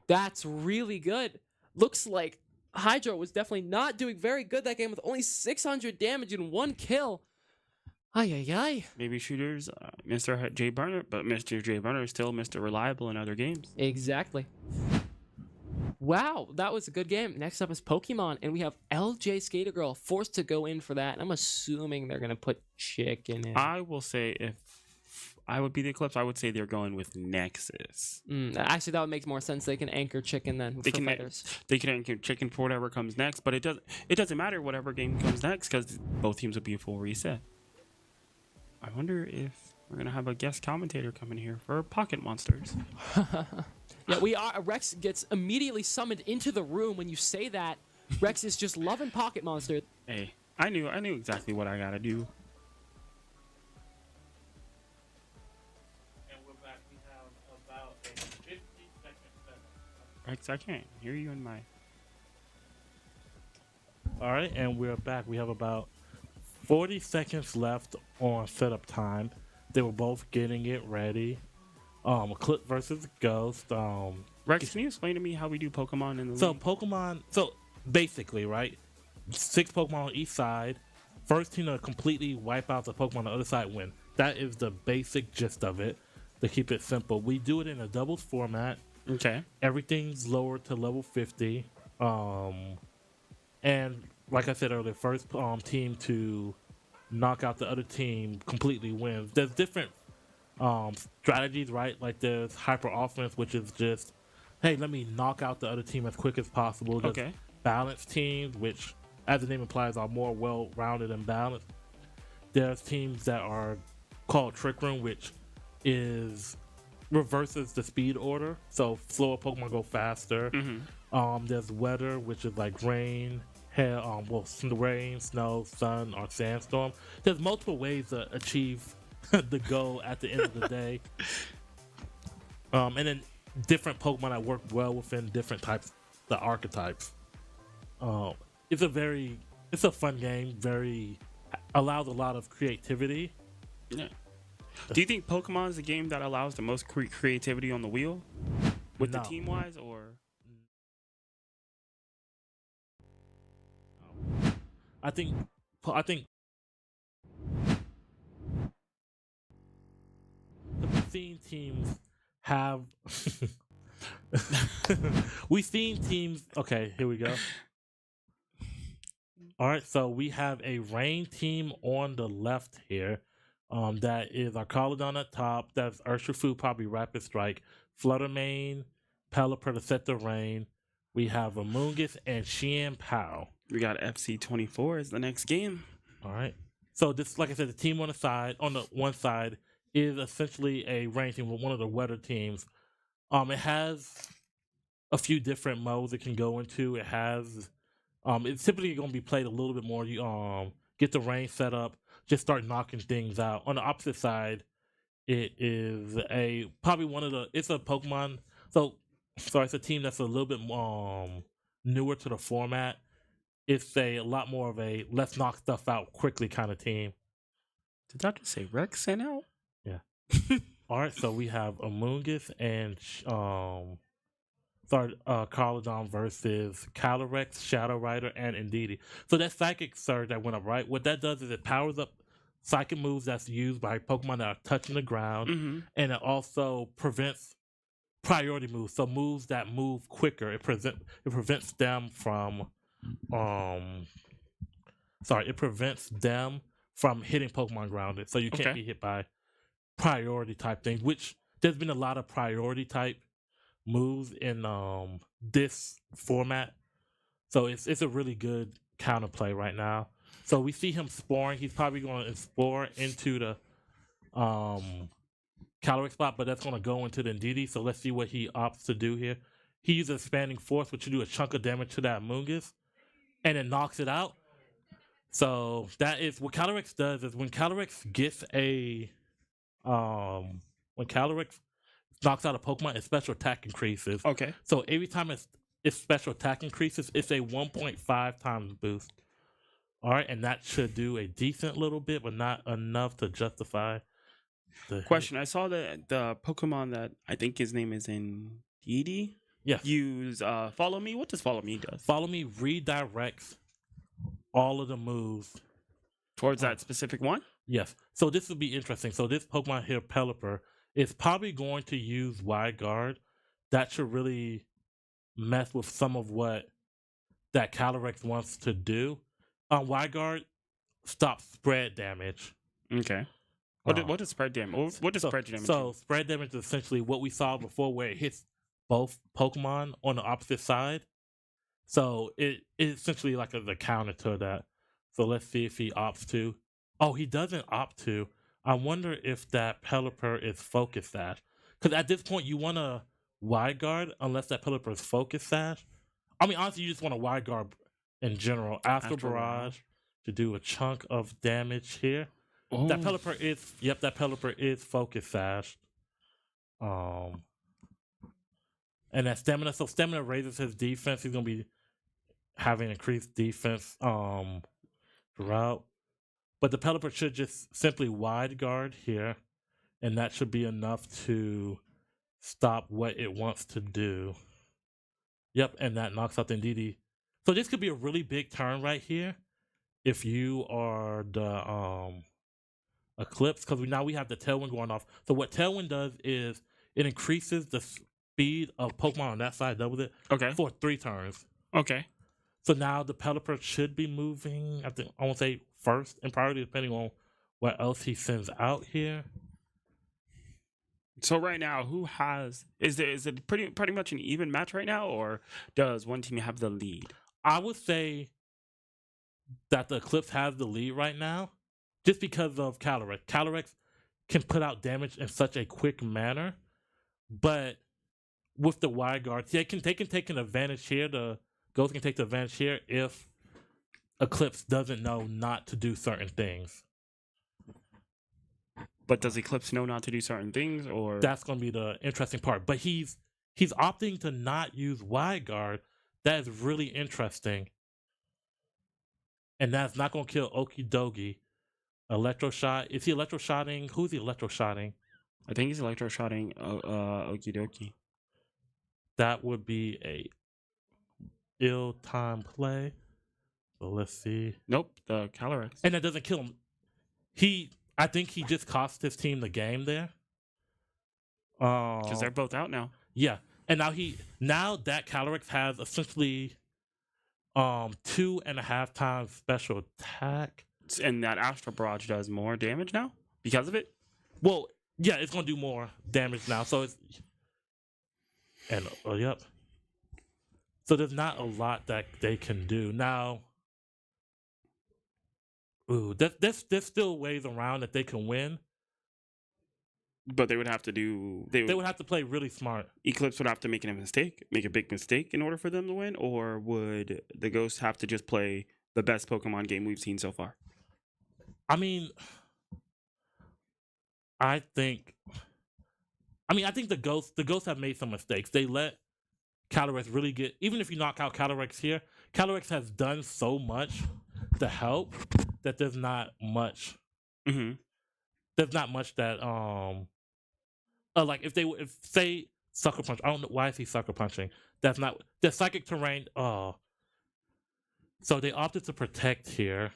S1: that's really good. Looks like Hydro was definitely not doing very good that game with only 600 damage and 1 kill. Ay.
S12: Maybe shooters, Mr. J Burner, but Mr. J Burner is still Mr. Reliable in other games.
S1: Exactly. Wow, that was a good game. Next up is Pokemon, and we have LJ Skater Girl forced to go in for that. And I'm assuming they're going to put Chicken in.
S12: I will say if I would be the Eclipse, I would say they're going with Nexus.
S1: Actually, that would make more sense. They can anchor Chicken then for fighters.
S12: They can anchor Chicken for whatever comes next, but it doesn't matter whatever game comes next because both teams will be a full reset. I wonder if we're going to have a guest commentator come in here for Pocket Monsters.
S1: Yeah, we are. Rex gets immediately summoned into the room when you say that. Rex is just loving Pocket Monster.
S12: Hey, I knew exactly what I got to do.
S2: And we're back. We have about a 50-second setup.
S12: Rex, I can't hear you in my...
S2: All right, and we're back. We have about 40 seconds left on setup time. They were both getting it ready. Eclipse versus Ghost.
S12: Rex, can you explain to me how we do Pokemon in the
S2: league?
S12: Pokemon,
S2: so basically, right? 6 Pokemon on each side. First team to completely wipe out the Pokemon on the other side win. That is the basic gist of it, to keep it simple. We do it in a doubles format.
S12: Okay.
S2: Everything's lowered to level 50. And like I said earlier, first team to knock out the other team completely wins. There's different strategies, right? Like there's hyper offense, which is just, hey, let me knock out the other team as quick as possible. There's balanced teams, which, as the name implies, are more well-rounded and balanced. There's teams that are called Trick Room, which reverses the speed order. So slower Pokemon go faster. There's Weather, which is like rain, hail, rain, snow, sun, or sandstorm. There's multiple ways to achieve the goal at the end of the day. And then different Pokemon that work well within different types, the archetypes. It's a fun game. Allows a lot of creativity.
S12: Yeah. Do you think Pokemon is a game that allows the most creativity on the wheel, with the team wise, or?
S2: I think we've seen teams have we've seen teams. Okay, here we go. All right, so we have a rain team on the left here. That is Arcaladon at top. That's Urshifu, probably Rapid Strike, Fluttermane, Pelipper to set the rain. We have Amoonguss and Xian Pao.
S12: We got FC24 as the next game.
S2: All right. So this, like I said, the team on the one side is essentially a ranked team with one of the wetter teams. It has a few different modes it can go into. It has, it's typically going to be played a little bit more. You get the range set up, just start knocking things out. On the opposite side, it is it's a Pokemon. So it's a team that's a little bit newer to the format. It's a lot more of a let's knock stuff out quickly kind of team.
S12: Did I just say Rex sent out?
S2: Yeah. All right, so we have Amoonguss and Carlodon versus Calyrex, Shadow Rider, and Indeedee. So that Psychic Surge that went up, right? What that does is it powers up Psychic moves that's used by Pokemon that are touching the ground, and it also prevents priority moves. So moves that move quicker, it prevents them from hitting Pokemon grounded. So you can't be hit by priority type things, which there's been a lot of priority type moves in this format. So it's a really good counterplay right now. So we see him exploring. He's probably going to explore into the Calyrex spot, but that's going to go into the Indeedee. So let's see what he opts to do here. He uses Expanding Force, which will do a chunk of damage to that Amoonguss, and it knocks it out. So that is what Calyrex does. Is when Calyrex gets when Calyrex knocks out a Pokemon, its special attack increases.
S12: Okay.
S2: So every time its special attack increases, it's a 1.5 times boost. All right, and that should do a decent little bit, but not enough to justify the
S12: question. I saw that the Pokemon that I think his name is Indeedee.
S2: Yes.
S12: Use Follow Me. What does Follow Me do?
S2: Follow Me redirects all of the moves
S12: towards that specific one.
S2: Yes. So this will be interesting. So this Pokemon here, Pelipper, is probably going to use Wide Guard. That should really mess with some of what that Calyrex wants to do. Wide Guard stops spread damage.
S12: Okay. What is spread damage? What does spread damage?
S2: So spread damage is essentially what we saw before, where it hits both Pokemon on the opposite side. So it's essentially like the counter to that. So let's see if he opts to. Oh, he doesn't opt to. I wonder if that Pelipper is Focus Sash. Because at this point, you want to Wide Guard unless that Pelipper is Focus Sash. I mean, honestly, you just want to Wide Guard in general. Astral Barrage to do a chunk of damage here. Oh. That Pelipper is Focus Sash. And that Stamina. So Stamina raises his defense. He's going to be having increased defense throughout. But the Pelipper should just simply Wide Guard here, and that should be enough to stop what it wants to do. Yep, and that knocks out the Indeedee. So this could be a really big turn right here if you are the Eclipse, because now we have the Tailwind going off. So what Tailwind does is it increases the speed of Pokemon on that side, doubles it, for 3 turns.
S12: Okay.
S2: So now the Pelipper should be moving, I won't say first in priority, depending on what else he sends out here.
S12: So right now, is it pretty much an even match right now, or does one team have the lead?
S2: I would say that the Eclipse has the lead right now, just because of Calyrex. Calyrex can put out damage in such a quick manner, but with the Wide Guard, they can take an advantage here. The Ghost can take the advantage here if Eclipse doesn't know not to do certain things.
S12: But does Eclipse know not to do certain things, or
S2: that's going to be the interesting part? But he's opting to not use Wide Guard. That is really interesting, and that's not going to kill Okidogi. Electroshot. Is he electroshotting? Who's he electroshotting?
S12: I think he's electroshotting Okidogi.
S2: That would be a ill-timed play. So let's see.
S12: Nope, the Calyrex.
S2: And that doesn't kill him. I think he just cost his team the game there.
S12: Because they're both out now.
S2: Yeah. And now that Calyrex has essentially 2.5 times special attack.
S12: And that Astral Barrage does more damage now because of it?
S2: Well, yeah, it's going to do more damage now. So it's... And, yep. So there's not a lot that they can do. Now, Ooh, there's still ways around that they can win.
S12: But they would have to do.
S2: They would have to play really smart.
S12: Eclipse would have to make a big mistake in order for them to win, or would the Ghosts have to just play the best Pokemon game we've seen so far?
S2: I mean, I think the Ghosts have made some mistakes. They let Calyrex really get. Even if you knock out Calyrex here, Calyrex has done so much to help that there's not much.
S12: Mm-hmm.
S2: There's not much that like if say Sucker Punch. I don't know why is he Sucker Punching. That's not the Psychic Terrain. So they opted to Protect here.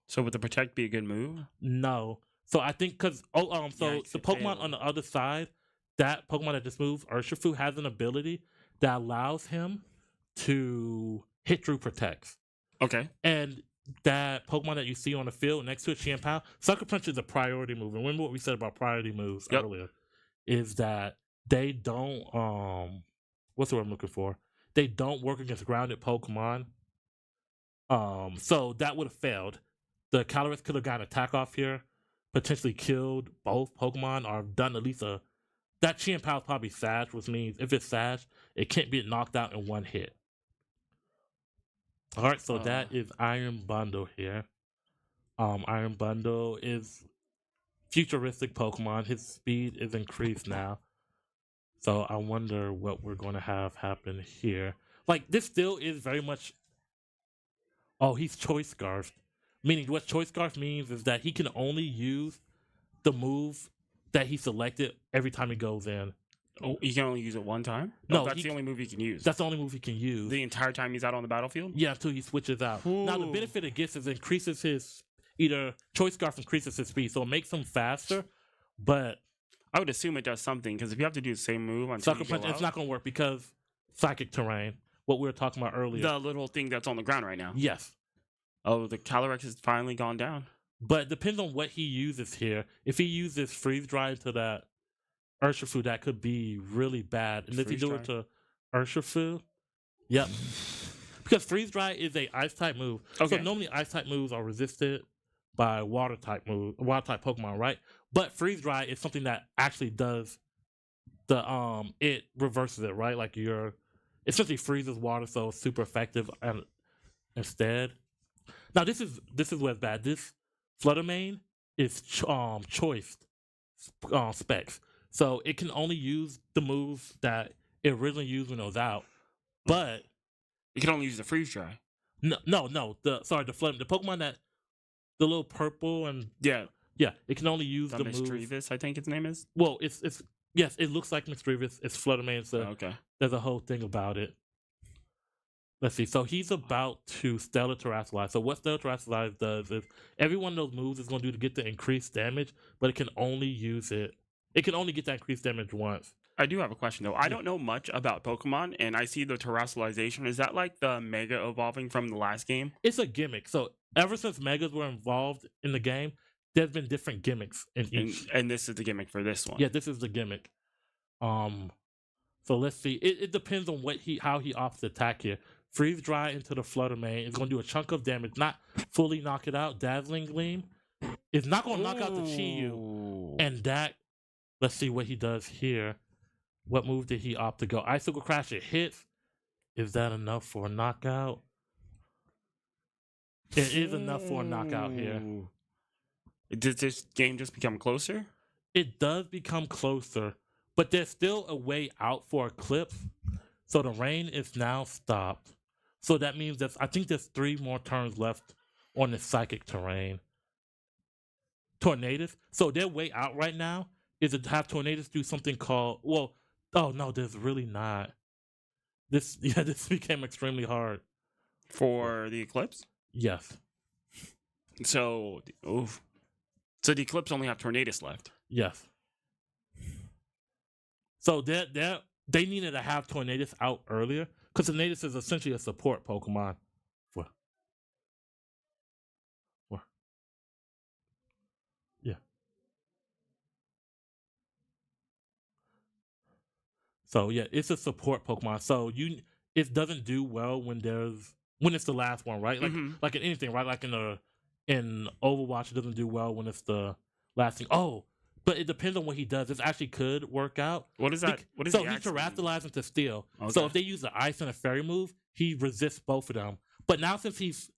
S12: So would the Protect be a good move?
S2: No. So I think because the Pokemon on the other side, that Pokemon that just moved, Urshifu, has an ability that allows him to hit through Protects.
S12: Okay.
S2: And that Pokemon that you see on the field next to a Chien-Pao, Sucker Punch is a priority move. And remember what we said about priority moves earlier, is that they don't what's the word I'm looking for? They don't work against grounded Pokemon. So that would have failed. The Calyrex could have gotten an attack off here, potentially killed both Pokemon, or done at least that Chien-Pao is probably Sash, which means if it's Sash, it can't be knocked out in one hit. All right, so that is Iron Bundle here. Iron Bundle is futuristic Pokemon. His speed is increased now. So I wonder what we're going to have happen here. Like, this still is very much... Oh, he's Choice Scarf. Meaning what Choice Scarf means is that he can only use the move that he selected every time he goes in.
S12: Oh, he can only use it one time?
S2: No,
S12: that's the only move he can use.
S2: That's the only move he can use.
S12: The entire time he's out on the battlefield?
S2: Yeah, until he switches out. Ooh. Now, the benefit it gets is it increases his... Either Choice Scarf increases his speed, so it makes him faster, but...
S12: I would assume it does something, because if you have to do the same move on
S2: Sucker Punch, it's not going to work because Psychic Terrain, what we were talking about earlier.
S12: The little thing that's on the ground right now.
S2: Yes.
S12: Oh, the Calyrex has finally gone down.
S2: But it depends on what he uses here. If he uses Freeze Dry into that Urshifu, that could be really bad. And if he do it to Urshifu, yep. Because Freeze Dry is a Ice-type move. Okay. So normally Ice-type moves are resisted by Water-type Pokemon, right? But Freeze Dry is something that actually does it reverses it, right? Like it essentially freezes water, so it's super effective instead. Now this is what's bad. This Fluttermane is choice specs, so it can only use the moves that it originally used when it was out. But
S12: it can only use the Freeze Dry.
S2: No. The Pokemon that the little purple and yeah, it can only use the
S12: Mischievous, I think its name is.
S2: Well, it's yes, it looks like Mischievous. It's Fluttermane. So
S12: okay.
S2: There's a whole thing about it. Let's see. So he's about to Stellar Terrasilize. So what Stellar Terrasilize does is every one of those moves is going to do to get the increased damage, but it can only use it. It can only get that increased damage once.
S12: I do have a question though. I don't know much about Pokemon, and I see the Terrasilization. Is that like the Mega evolving from the last game?
S2: It's a gimmick. So ever since Megas were involved in the game, there's been different gimmicks in each.
S12: And this is the gimmick for this one.
S2: Yeah, this is the gimmick. So let's see. It depends on how he opts to attack here. Freeze Dry into the Fluttermane is going to do a chunk of damage, not fully knock it out. Dazzling Gleam is not going to knock out the Chi-Yu. And that, let's see what he does here. What move did he opt to go? Icicle Crash, it hits. Is that enough for a knockout? It is enough for a knockout here.
S12: Did this game just become closer?
S2: It does become closer, but there's still a way out for Eclipse. So the rain is now stopped. So that means that I think there's 3 more turns left on the Psychic Terrain. Tornadus. So their way out right now is to have Tornadus do something called, oh no, there's really not. This became extremely hard.
S12: For the Eclipse?
S2: Yes.
S12: So the Eclipse only have Tornadus left?
S2: Yes. So they needed to have Tornadus out earlier, because Tornadus is essentially a support Pokemon. Yeah. So yeah, it's a support Pokemon. So it doesn't do well when it's the last one, right? Like in anything, right? Like in in Overwatch, it doesn't do well when it's the last thing. Oh, but it depends on what he does. This actually could work out.
S12: What is that? What is
S2: so he terrestrializes into steel. Okay. So if they use the ice and a fairy move, he resists both of them. But now since he's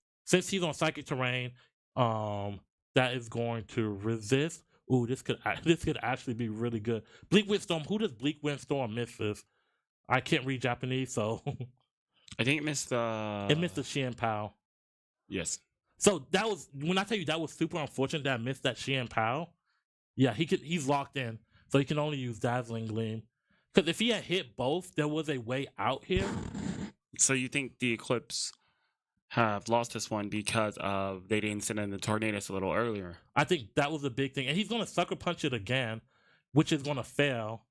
S2: on psychic terrain, that is going to resist. Ooh, this could actually be really good. Bleak Windstorm. Who does Bleak Windstorm miss this? I can't read Japanese, so
S12: I think it missed the.
S2: It missed the Xian Pao.
S12: Yes.
S2: So that was when I tell you that was super unfortunate that I missed that Xian Pao. Yeah, he's locked in, so he can only use Dazzling Gleam. Because if he had hit both, there was a way out here.
S12: So you think the Eclipse have lost this one because of they didn't send in the Tornadoes a little earlier?
S2: I think that was a big thing, and he's going to sucker punch it again, which is going to fail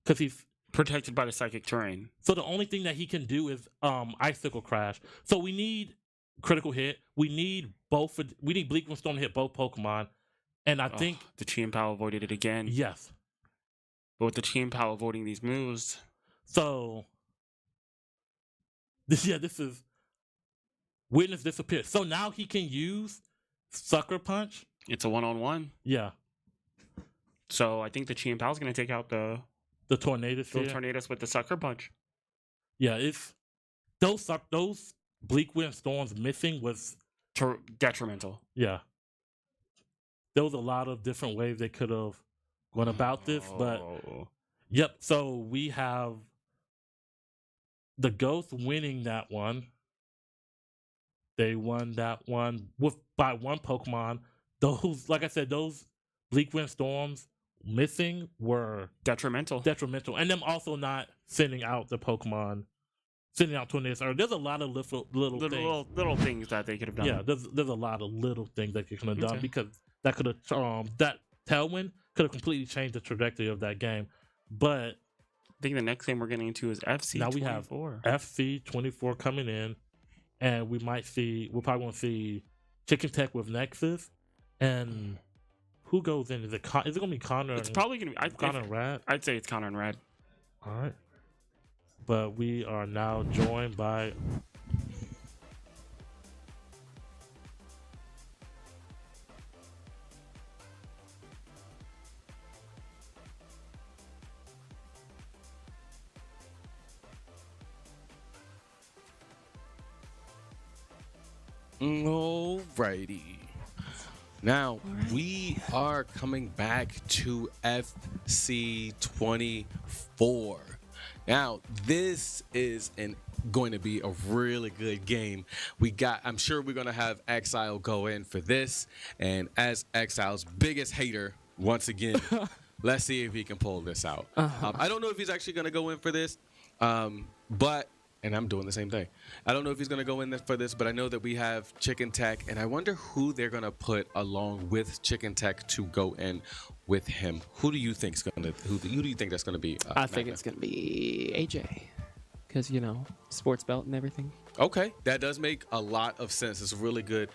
S2: because he's
S12: protected by the psychic terrain.
S2: So the only thing that he can do is Icicle Crash. So we need critical hit. We need we need Bleak Windstorm to hit both Pokemon. And I think
S12: the Qian Pao avoided it again.
S2: Yes.
S12: But with the Qian Pao avoiding these moves.
S2: So this is Witness disappear. So now he can use Sucker Punch.
S12: It's a 1-on-1.
S2: Yeah.
S12: So I think the Qian Pao is going to take out the
S2: Tornadoes.
S12: The Tornadoes with the Sucker Punch.
S2: Yeah, it's those Bleak Windstorms missing was
S12: detrimental.
S2: Yeah. There was a lot of different ways they could have gone about this, but yep. So we have the Ghost winning that one. They won that one by one Pokemon. Those, like I said, those Bleak Windstorms missing were
S12: detrimental,
S2: and them also not sending out the Pokemon, sending out Tornadoes. There's a lot of little
S12: things that they could have done.
S2: Yeah, there's a lot of little things that you could have done because that could have that Tailwind could have completely changed the trajectory of that game. But
S12: I think the next game we're getting into is FC.
S2: Now we have FC24 coming in, and we're probably going to see Chicken Tech with Nexus, and who goes in? Is it going to be Connor?
S12: It's probably going to be
S2: Connor and Rad.
S12: I'd say it's Connor and Rad.
S2: All right, but we are now joined by.
S3: Alrighty. Now we are coming back to FC24. Now this is going to be a really good game. I'm sure we're gonna have Exile go in for this, and as Exile's biggest hater once again, let's see if he can pull this out. I don't know if he's actually gonna go in for this, but. And I'm doing the same thing. I don't know if he's going to go in for this, but I know that we have Chicken Tech, and I wonder who they're going to put along with Chicken Tech to go in with him. Who do you think is going to? Who do you think that's going to be?
S1: I think it's going to be AJ, because sports belt and everything.
S3: Okay, that does make a lot of sense. It's a really good.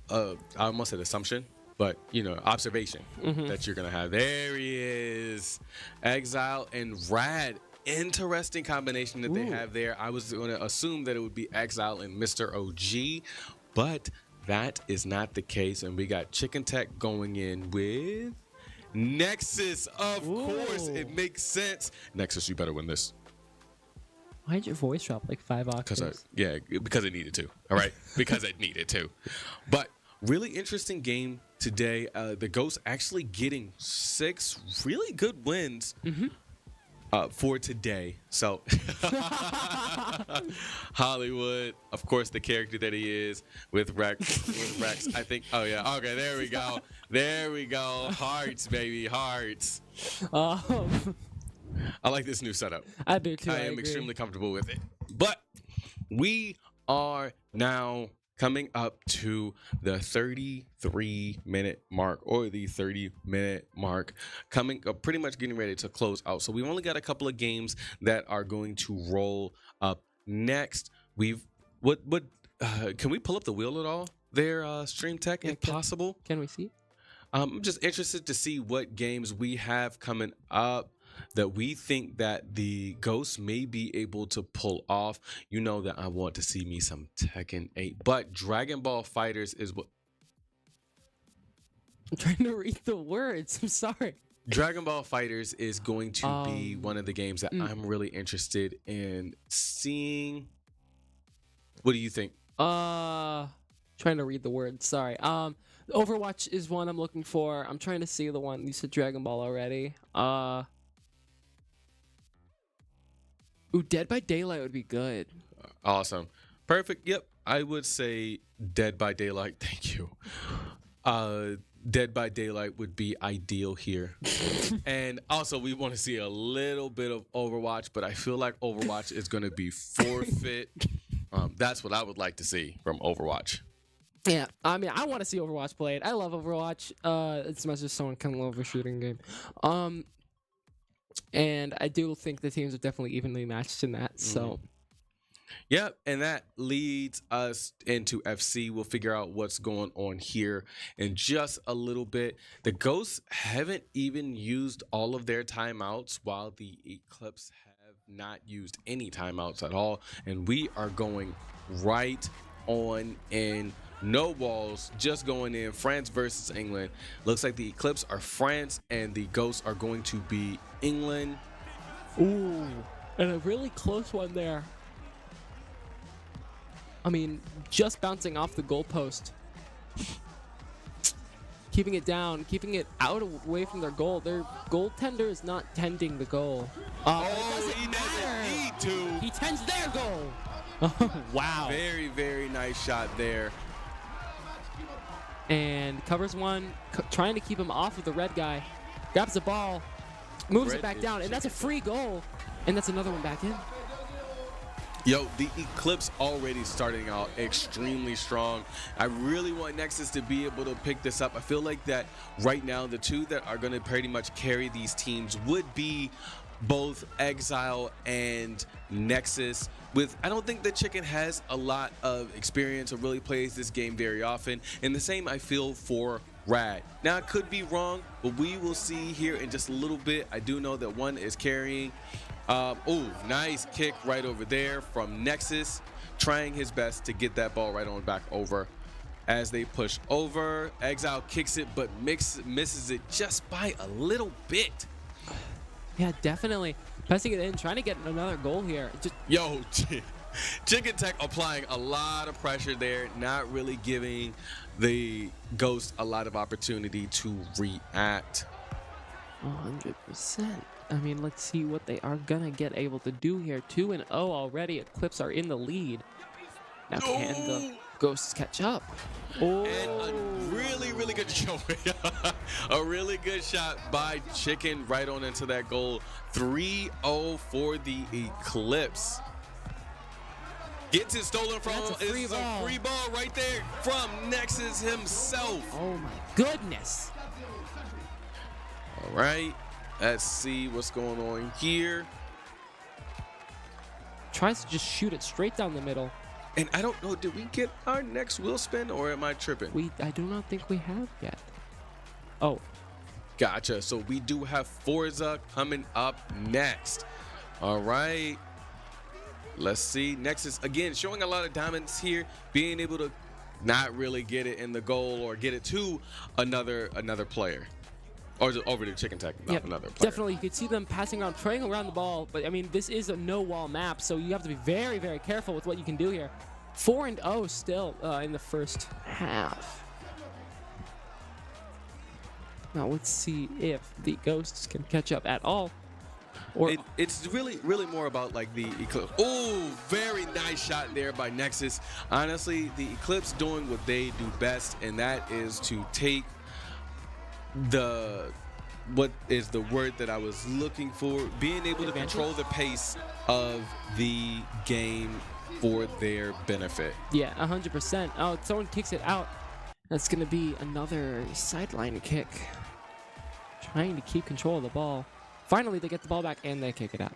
S3: I almost said assumption. But, observation that you're going to have. There he is. Exile and Rad. Interesting combination that they have there. I was going to assume that it would be Exile and Mr. OG, but that is not the case. And we got Chicken Tech going in with Nexus. Of course, it makes sense. Nexus, you better win this.
S1: Why did your voice drop like 5 octaves?
S3: Because it needed to. All right, because it needed to. But really interesting game today. The Ghosts actually getting 6 really good wins. For today. So Hollywood, of course, the character that he is with Rex. I think. Oh yeah. Okay. There we go. There we go. Hearts, baby. Hearts. I like this new setup.
S1: I do too.
S3: I am extremely comfortable with it. But we are now coming up to the 33-minute mark, or the 30-minute mark, coming up, pretty much getting ready to close out. So we've only got a couple of games that are going to roll up next. Can we pull up the wheel at all there, Stream Tech, if possible?
S1: Can we see?
S3: I'm just interested to see what games we have coming up. that we think that the Ghosts may be able to pull off. You know that I want to see me some Tekken 8, but Dragon Ball Fighters is what.
S1: I'm trying to read the words. I'm sorry.
S3: Dragon Ball Fighters is going to be one of the games that I'm really interested in seeing. What do you think?
S1: Trying to read the words. Sorry. Overwatch is one I'm looking for. I'm trying to see the one you said Dragon Ball already. Ooh, Dead by Daylight would be good.
S3: Awesome. Perfect. Yep. I would say Dead by Daylight. Thank you. Dead by Daylight would be ideal here. And also, we want to see a little bit of Overwatch, but I feel like Overwatch is going to be forfeit. That's what I would like to see from Overwatch.
S1: Yeah, I mean, I want to see Overwatch played. I love Overwatch. As much as someone can love a shooting game. And I do think the teams are definitely evenly matched in that. So.
S3: Yep, and that leads us into FC. We'll figure out what's going on here in just a little bit. The Ghosts haven't even used all of their timeouts, while the Eclipse have not used any timeouts at all. And we are going right on in. No walls, just going in. France versus England. Looks like the Eclipse are France and the Ghosts are going to be England.
S1: Ooh, and a really close one there. I mean, just bouncing off the goalpost. Keeping it down, keeping it out away from their goal. Their goaltender is not tending the goal.
S3: He doesn't need to.
S1: He tends their goal. Wow.
S3: Very, very nice shot there.
S1: And covers one, trying to keep him off of the red guy. Grabs the ball, moves it back down, and that's a free goal. And that's another one back in.
S3: Yo, the Eclipse already starting out extremely strong. I really want Nexus to be able to pick this up. I feel like that right now, the two that are going to pretty much carry these teams would be both Exile and Nexus. I don't think the Chicken has a lot of experience or really plays this game very often. And the same I feel for Rad. Now, I could be wrong, but we will see here in just a little bit. I do know that one is carrying. Oh, nice kick right over there from Nexus, trying his best to get that ball right on back over. As they push over, Exile kicks it, but misses it just by a little bit.
S1: Yeah, definitely. Pressing it in, trying to get another goal here.
S3: Yo, Chicken Tech applying a lot of pressure there, not really giving the Ghost a lot of opportunity to react.
S1: 100%. I mean, let's see what they are going to get able to do here. 2-0 already. Eclipse are in the lead. Now can the Ghosts catch up? Oh.
S3: And a really, really good shot. A really good shot by Chicken right on into that goal. 3-0 for the Eclipse. Gets it stolen from him. It's a free ball right there from Nexus himself.
S1: Oh, my goodness.
S3: All right. Let's see what's going on here.
S1: Tries to just shoot it straight down the middle.
S3: And I don't know, did we get our next wheel spin or am I tripping?
S1: I do not think we have yet. Oh.
S3: Gotcha. So we do have Forza coming up next. All right. Let's see. Nexus, again, showing a lot of dominance here, being able to not really get it in the goal or get it to another player. Or just over to Chicken Tech, not another player.
S1: Definitely, you could see them passing around, throwing around the ball. But, I mean, this is a no-wall map, so you have to be very, very careful with what you can do here. 4-0 still in the first half. Now, let's see if the Ghosts can catch up at all. Or
S3: it's really, really more about, like, the Eclipse. Oh, very nice shot there by Nexus. Honestly, the Eclipse doing what they do best, and that is to take what is the word that I was looking for, being able to control the pace of the game for their benefit.
S1: Yeah, 100%. Oh, someone kicks it out. That's going to be another sideline kick. Trying to keep control of the ball. Finally, they get the ball back and they kick it out.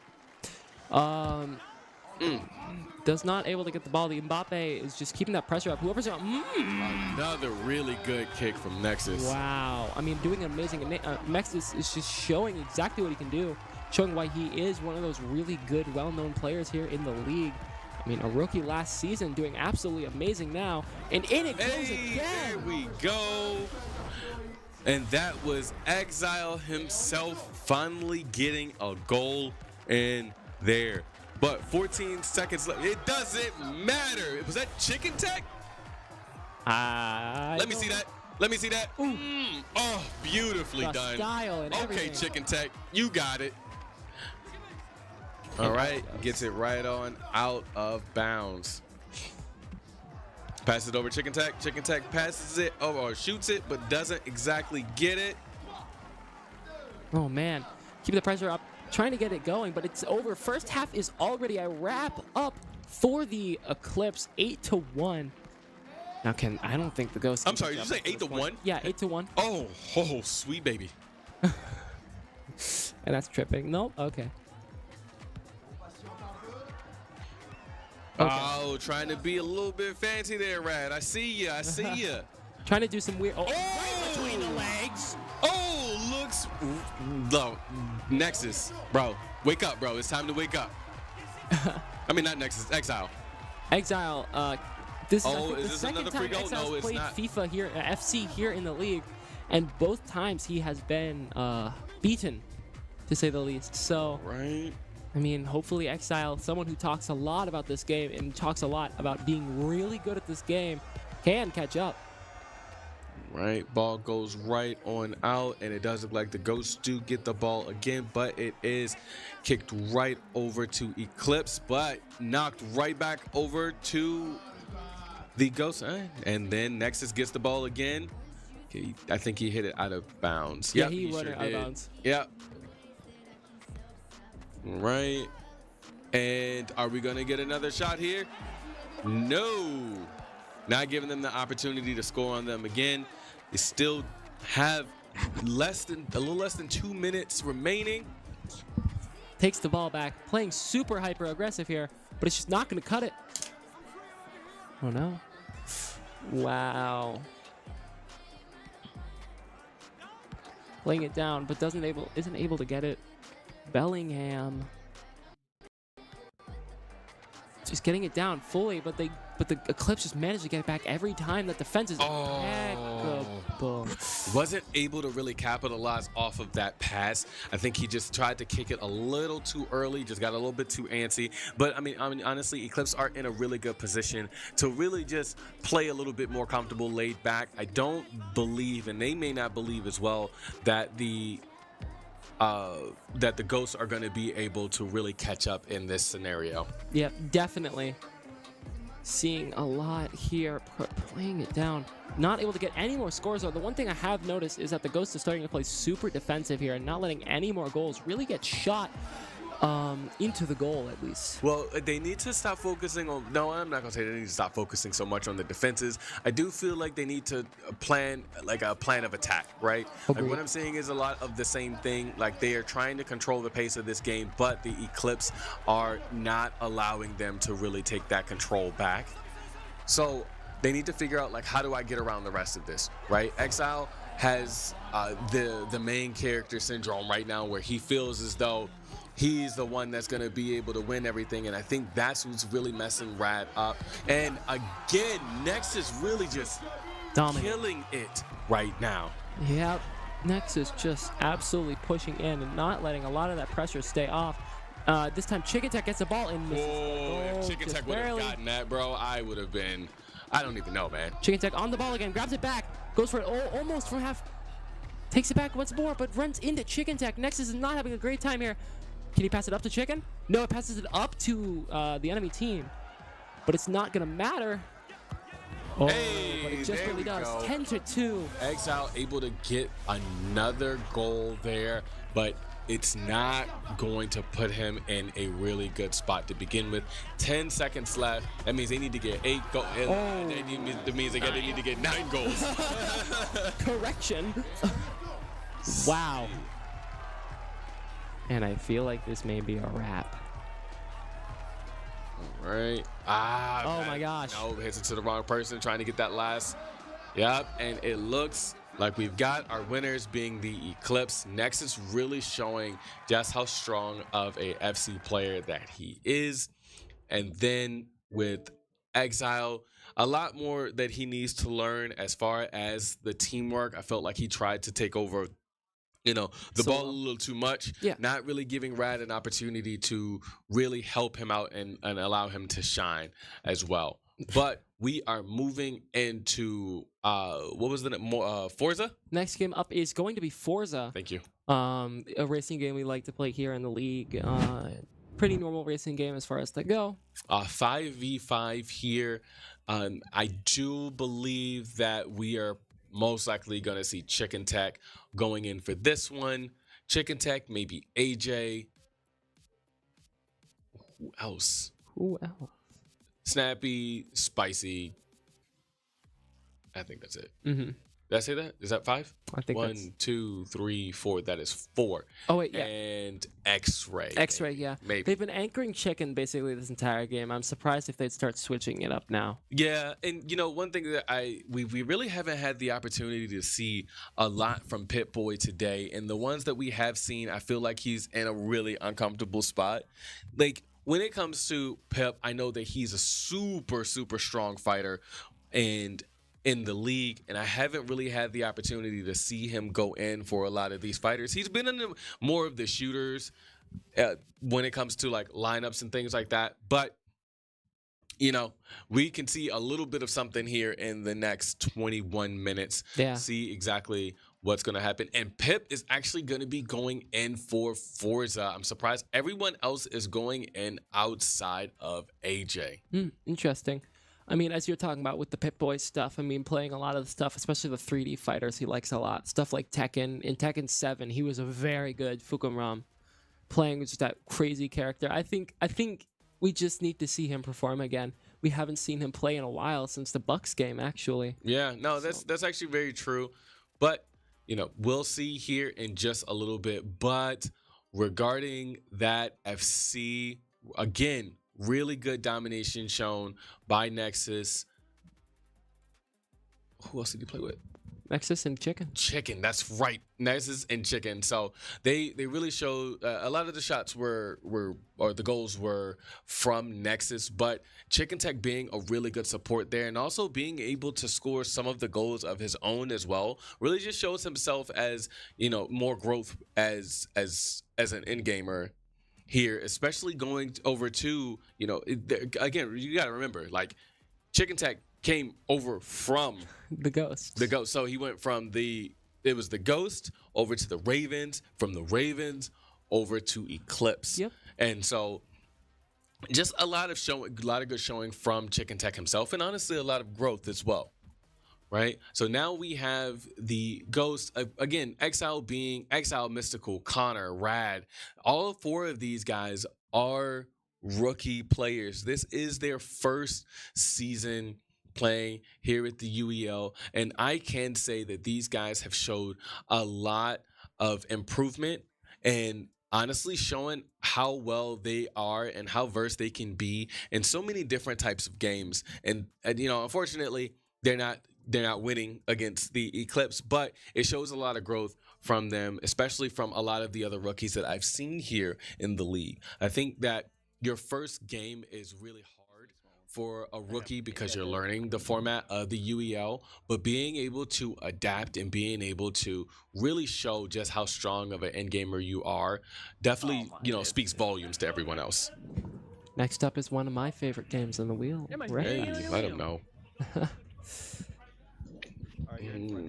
S1: Does not able to get the ball. The Mbappe is just keeping that pressure up. Whoever's on.
S3: Another really good kick from Nexus.
S1: Wow. I mean, doing amazing. Nexus is just showing exactly what he can do. showing why he is one of those really good, well-known players here in the league. I mean, a rookie last season doing absolutely amazing now. And in it goes again.
S3: There we go. And that was Exile himself finally getting a goal in there. But 14 seconds left. It doesn't matter. Was that chicken tech? Let me see that. Let me see that. Oh, beautifully done.
S1: Style and everything.
S3: Okay, chicken tech. You got it. All right. Gets it right on out of bounds. Passes it over Chicken Tech. Chicken Tech passes it over or shoots it, but doesn't exactly get it.
S1: Oh, man. Keep the pressure up. Trying to get it going, but it's over. First half is already a wrap up for the Eclipse. 8-1. Now, I don't think the Ghost.
S3: I'm sorry, did you say 8-1?
S1: Yeah, 8-1.
S3: Oh, sweet baby.
S1: And that's tripping. Nope. Okay.
S3: Oh, trying to be a little bit fancy there, Rad. I see ya. I see ya.
S1: Trying to do some weird.
S3: Right between the legs. Oh, looks. No, Nexus, bro. Wake up, bro. It's time to wake up. I mean, not Nexus. Exile.
S1: Exile. This is,
S3: is this
S1: second
S3: another
S1: time
S3: free goal?
S1: Exile's
S3: No, it's
S1: played
S3: not.
S1: FIFA here, FC here in the league, and both times he has been beaten, to say the least. So.
S3: Right.
S1: I mean, hopefully Exile, someone who talks a lot about this game and talks a lot about being really good at this game, can catch up.
S3: Right, ball goes right on out, and it does look like the Ghosts do get the ball again, but it is kicked right over to Eclipse, but knocked right back over to the Ghosts. And then Nexus gets the ball again. Okay, I think he hit it out of bounds.
S1: Yeah, he went out of bounds.
S3: Yep. Right. And are we going to get another shot here? No. Not giving them the opportunity to score on them again. They still have a little less than 2 minutes remaining.
S1: Takes the ball back, playing super hyper aggressive here, but it's just not going to cut it. Oh no. Wow. Laying it down, but isn't able to get it. Bellingham just getting it down fully, but the Eclipse just managed to get it back every time. That defense is impeccable.
S3: Wasn't able to really capitalize off of that pass. I think he just tried to kick it a little too early, just got a little bit too antsy. But I mean honestly, Eclipse are in a really good position to really just play a little bit more comfortable, laid back. I don't believe, and they may not believe as well, that the Ghosts are going to be able to really catch up in this scenario.
S1: Yep, definitely. Seeing a lot here, playing it down. Not able to get any more scores, though. The one thing I have noticed is that the Ghosts are starting to play super defensive here and not letting any more goals really get shot into the goal, at least.
S3: Well, they need to stop focusing on. No, I'm not gonna say they need to stop focusing so much on the defenses. I do feel like they need to plan a plan of attack, right? Like what I'm saying is a lot of the same thing. Like they are trying to control the pace of this game, but the Eclipse are not allowing them to really take that control back. So they need to figure out, like, how do I get around the rest of this, right? Exile has the main character syndrome right now, where he feels as though he's the one that's going to be able to win everything, and I think that's what's really messing Rad up. And again, Nexus really just killing it right now.
S1: Yep, Nexus just absolutely pushing in and not letting a lot of that pressure stay off. This time Chicken Tech gets the ball and misses.
S3: If Chicken Tech would have gotten that, bro, I would have been, I don't even know, man.
S1: Chicken Tech on the ball again, grabs it back, goes for it almost from half, takes it back once more, but runs into Chicken Tech. Nexus is not having a great time here. Can he pass it up to Chicken? No, it passes it up to the enemy team. But it's not going to matter. Oh,
S3: hey,
S1: but it just really does. 10-2.
S3: Exile able to get another goal there, but it's not going to put him in a really good spot to begin with. 10 seconds left. That means they need to get 8 goals. That means they need to get 9 goals.
S1: Correction. Wow. And I feel like this may be a wrap.
S3: All right.
S1: Oh my gosh.
S3: No, hits it to the wrong person, trying to get that last. Yep. And it looks Like, we've got our winners being the Eclipse. Nexus really showing just how strong of a FC player that he is. And then with Exile, a lot more that he needs to learn as far as the teamwork. I felt like he tried to take over the ball a little too much.
S1: Yeah.
S3: Not really giving Rad an opportunity to really help him out and allow him to shine as well. But we are moving into what was the Forza?
S1: Next game up is going to be Forza.
S3: Thank you.
S1: A racing game we like to play here in the league. Pretty normal racing game as far as that go.
S3: 5v5 here. I do believe that we are most likely going to see Chicken Tech going in for this one. Chicken Tech, maybe AJ. Who else? Snappy, Spicy. I think that's it.
S1: Mm-hmm.
S3: Did I say that? Is that 5?
S1: I think
S3: 1, 2, 3, 4. That is 4.
S1: Oh, wait, yeah.
S3: And X-Ray.
S1: X-Ray, yeah.
S3: Maybe.
S1: They've been anchoring Chicken basically this entire game. I'm surprised if they'd start switching it up now.
S3: Yeah, and one thing that we really haven't had the opportunity to see a lot from Pip-Boy today, and the ones that we have seen, I feel like he's in a really uncomfortable spot. Like, when it comes to Pip, I know that he's a super, super strong fighter, and in the league, and I haven't really had the opportunity to see him go in for a lot of these fighters. He's been in more of the shooters when it comes to like lineups and things like that. But we can see a little bit of something here in the next 21 minutes.
S1: Yeah.
S3: See exactly what's going to happen. And Pip is actually going to be going in for Forza. I'm surprised everyone else is going in outside of AJ.
S1: Interesting. I mean, as you're talking about with the Pip-Boy stuff, I mean, playing a lot of the stuff, especially the 3D fighters, he likes a lot. Stuff like Tekken. In Tekken 7, he was a very good Fukumram, playing just that crazy character. I think we just need to see him perform again. We haven't seen him play in a while since the Bucks game, actually.
S3: Yeah, no, that's actually very true. But, we'll see here in just a little bit. But regarding that FC, again, really good domination shown by Nexus. Who else did he play with?
S1: Nexus and Chicken.
S3: Chicken, that's right. Nexus and Chicken. So they really showed a lot of the shots or the goals were from Nexus, but Chicken Tech being a really good support there and also being able to score some of the goals of his own as well really just shows himself as, more growth as an in-gamer here, especially going over to, again, you got to remember, like, Chicken Tech came over from
S1: the Ghost.
S3: So he went from it was the Ghost over to the Ravens, from the Ravens over to Eclipse.
S1: Yep.
S3: And so just a lot of good showing from Chicken Tech himself, and honestly a lot of growth as well. Right? So now we have the Ghost, again, Exile, Mystical, Connor, Rad. All 4 of these guys are rookie players. This is their first season playing here at the UEL. And I can say that these guys have showed a lot of improvement and honestly showing how well they are and how versed they can be in so many different types of games. And unfortunately, they're not winning against the Eclipse, but it shows a lot of growth from them, especially from a lot of the other rookies that I've seen here in the league. I think that your first game is really hard for a rookie because you're learning the format of the UEL, but being able to adapt and being able to really show just how strong of an end gamer you are definitely, speaks volumes to everyone else.
S1: Next up is one of my favorite games on the wheel.
S3: Hey, let them know.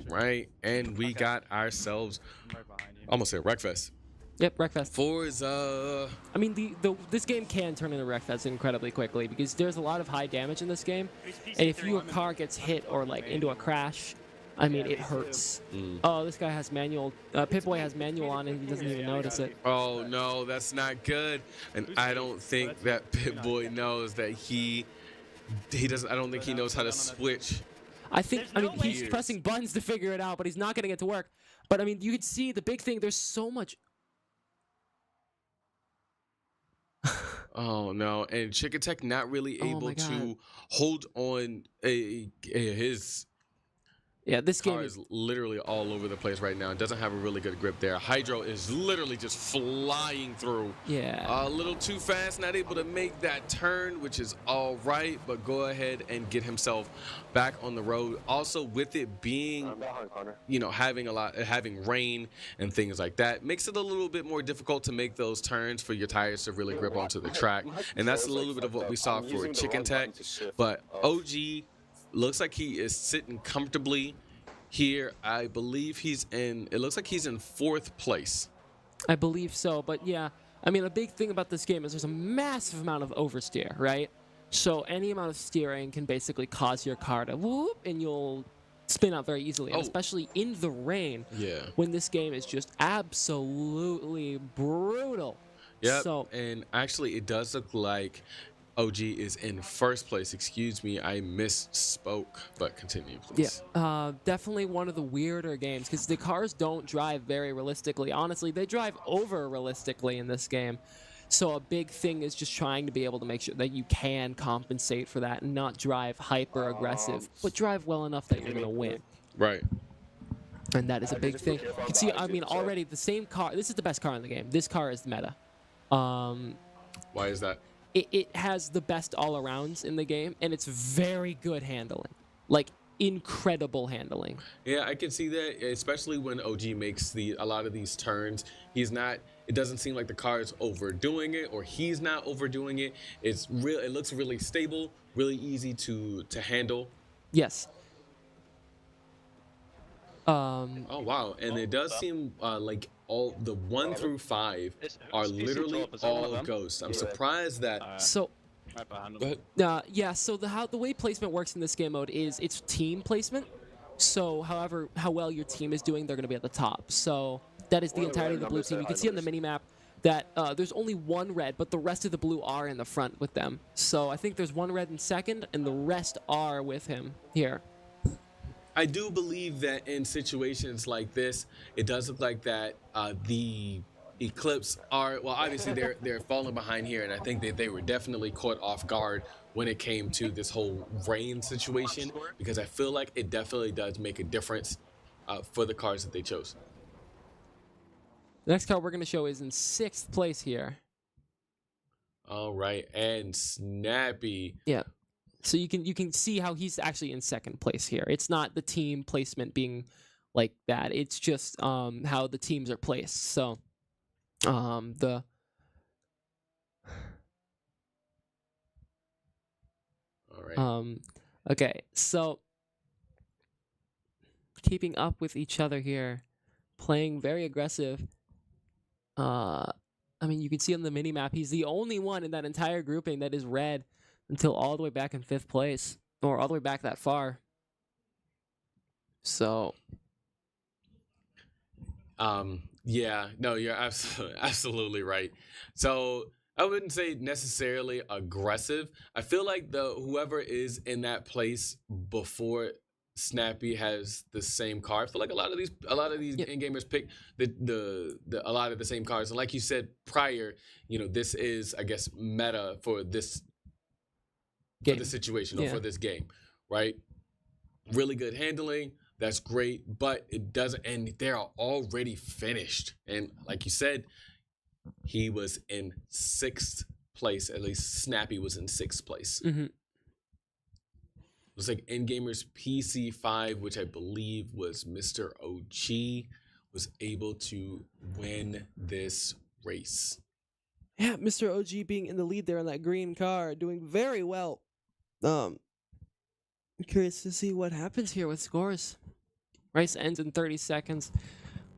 S3: Right, and we got ourselves, almost said Wreckfest.
S1: Yep, Wreckfest.
S3: Forza.
S1: I mean, this game can turn into Wreckfest incredibly quickly because there's a lot of high damage in this game, and if your car gets hit or like into a crash, I mean, it hurts. Oh, this guy has manual. Pip-Boy has manual on and he doesn't even notice it.
S3: Oh no, that's not good. And I don't think that Pip-Boy knows that he doesn't. I don't think he knows how to switch.
S1: I mean, he's pressing buttons to figure it out, but he's not getting it to work. But I mean, you could see the big thing. There's so much.
S3: Oh no, and Chicken Tech not really able to hold on his
S1: Yeah, this
S3: car
S1: game
S3: is literally all over the place right now. It doesn't have a really good grip there. Hydro is literally just flying through.
S1: Yeah.
S3: A little too fast, not able to make that turn, which is all right, but go ahead and get himself back on the road. Also, with it being, having rain and things like that, makes it a little bit more difficult to make those turns for your tires to really grip onto the track. And that's a little bit of what we saw for Chicken Tech. But OG looks like he is sitting comfortably here. I believe it looks like he's in 4th place.
S1: I believe so, but yeah, I mean, a big thing about this game is there's a massive amount of oversteer, right? So any amount of steering can basically cause your car to whoop, and you'll spin out very easily, and especially in the rain.
S3: Yeah.
S1: When this game is just absolutely brutal.
S3: Yep.
S1: So,
S3: and actually, it does look like OG is in 1st place. Excuse me, I misspoke, but continue, please.
S1: Yeah, definitely one of the weirder games because the cars don't drive very realistically. Honestly, they drive over realistically in this game. So a big thing is just trying to be able to make sure that you can compensate for that and not drive hyper aggressive, but drive well enough that you're going to win.
S3: Right.
S1: And that is a big thing. You can see, I mean, already the same car. This is the best car in the game. This car is the meta.
S3: Why is that?
S1: It has the best all-arounds in the game, and it's very good handling. Like, incredible handling.
S3: Yeah, I can see that, especially when OG makes a lot of these turns. It doesn't seem like the car is overdoing it, or he's not overdoing it. It looks really stable, really easy to handle.
S1: Yes.
S3: Oh, wow. And it does seem like all the 1 through 5 are literally all ghosts. I'm surprised that.
S1: So.
S8: Right behind
S3: Go
S8: him.
S3: ahead.
S1: Yeah. So the way placement works in this game mode is it's team placement. So, however, how well your team is doing, they're going to be at the top. So that is the entirety of the blue team. You can see on the mini map that there's only 1 red, but the rest of the blue are in the front with them. So I think there's 1 red in 2nd, and the rest are with him here.
S3: I do believe that in situations like this, it does look like that the Eclipse are, well, obviously they're falling behind here, and I think that they were definitely caught off guard when it came to this whole rain situation, because I feel like it definitely does make a difference for the cars that they chose.
S1: The next car we're going to show is in 6th place here.
S3: All right, and Snappy.
S1: Yeah. So you can see how he's actually in 2nd place here. It's not the team placement being like that. It's just how the teams are placed. So all right. Okay. So keeping up with each other here, playing very aggressive. I mean, you can see on the mini map, he's the only one in that entire grouping that is red until all the way back in 5th place, or all the way back that far. So,
S3: yeah, no, you're absolutely right. So I wouldn't say necessarily aggressive. I feel like whoever is in that place before Snappy has the same car. I feel like a lot of these in-gamers pick a lot of the same cars. And like you said prior, this is, I guess, meta for this game. For the situation, or for this game, right? Really good handling, that's great, but it doesn't, and they're already finished. And like you said, he was in 6th place, at least Snappy was in 6th place.
S1: Mm-hmm.
S3: Looks like Endgamer's PC5, which I believe was Mr. OG, was able to win this race.
S1: Yeah, Mr. OG being in the lead there on that green car, doing very well. I'm curious to see what happens here with scores. Race ends in 30 seconds.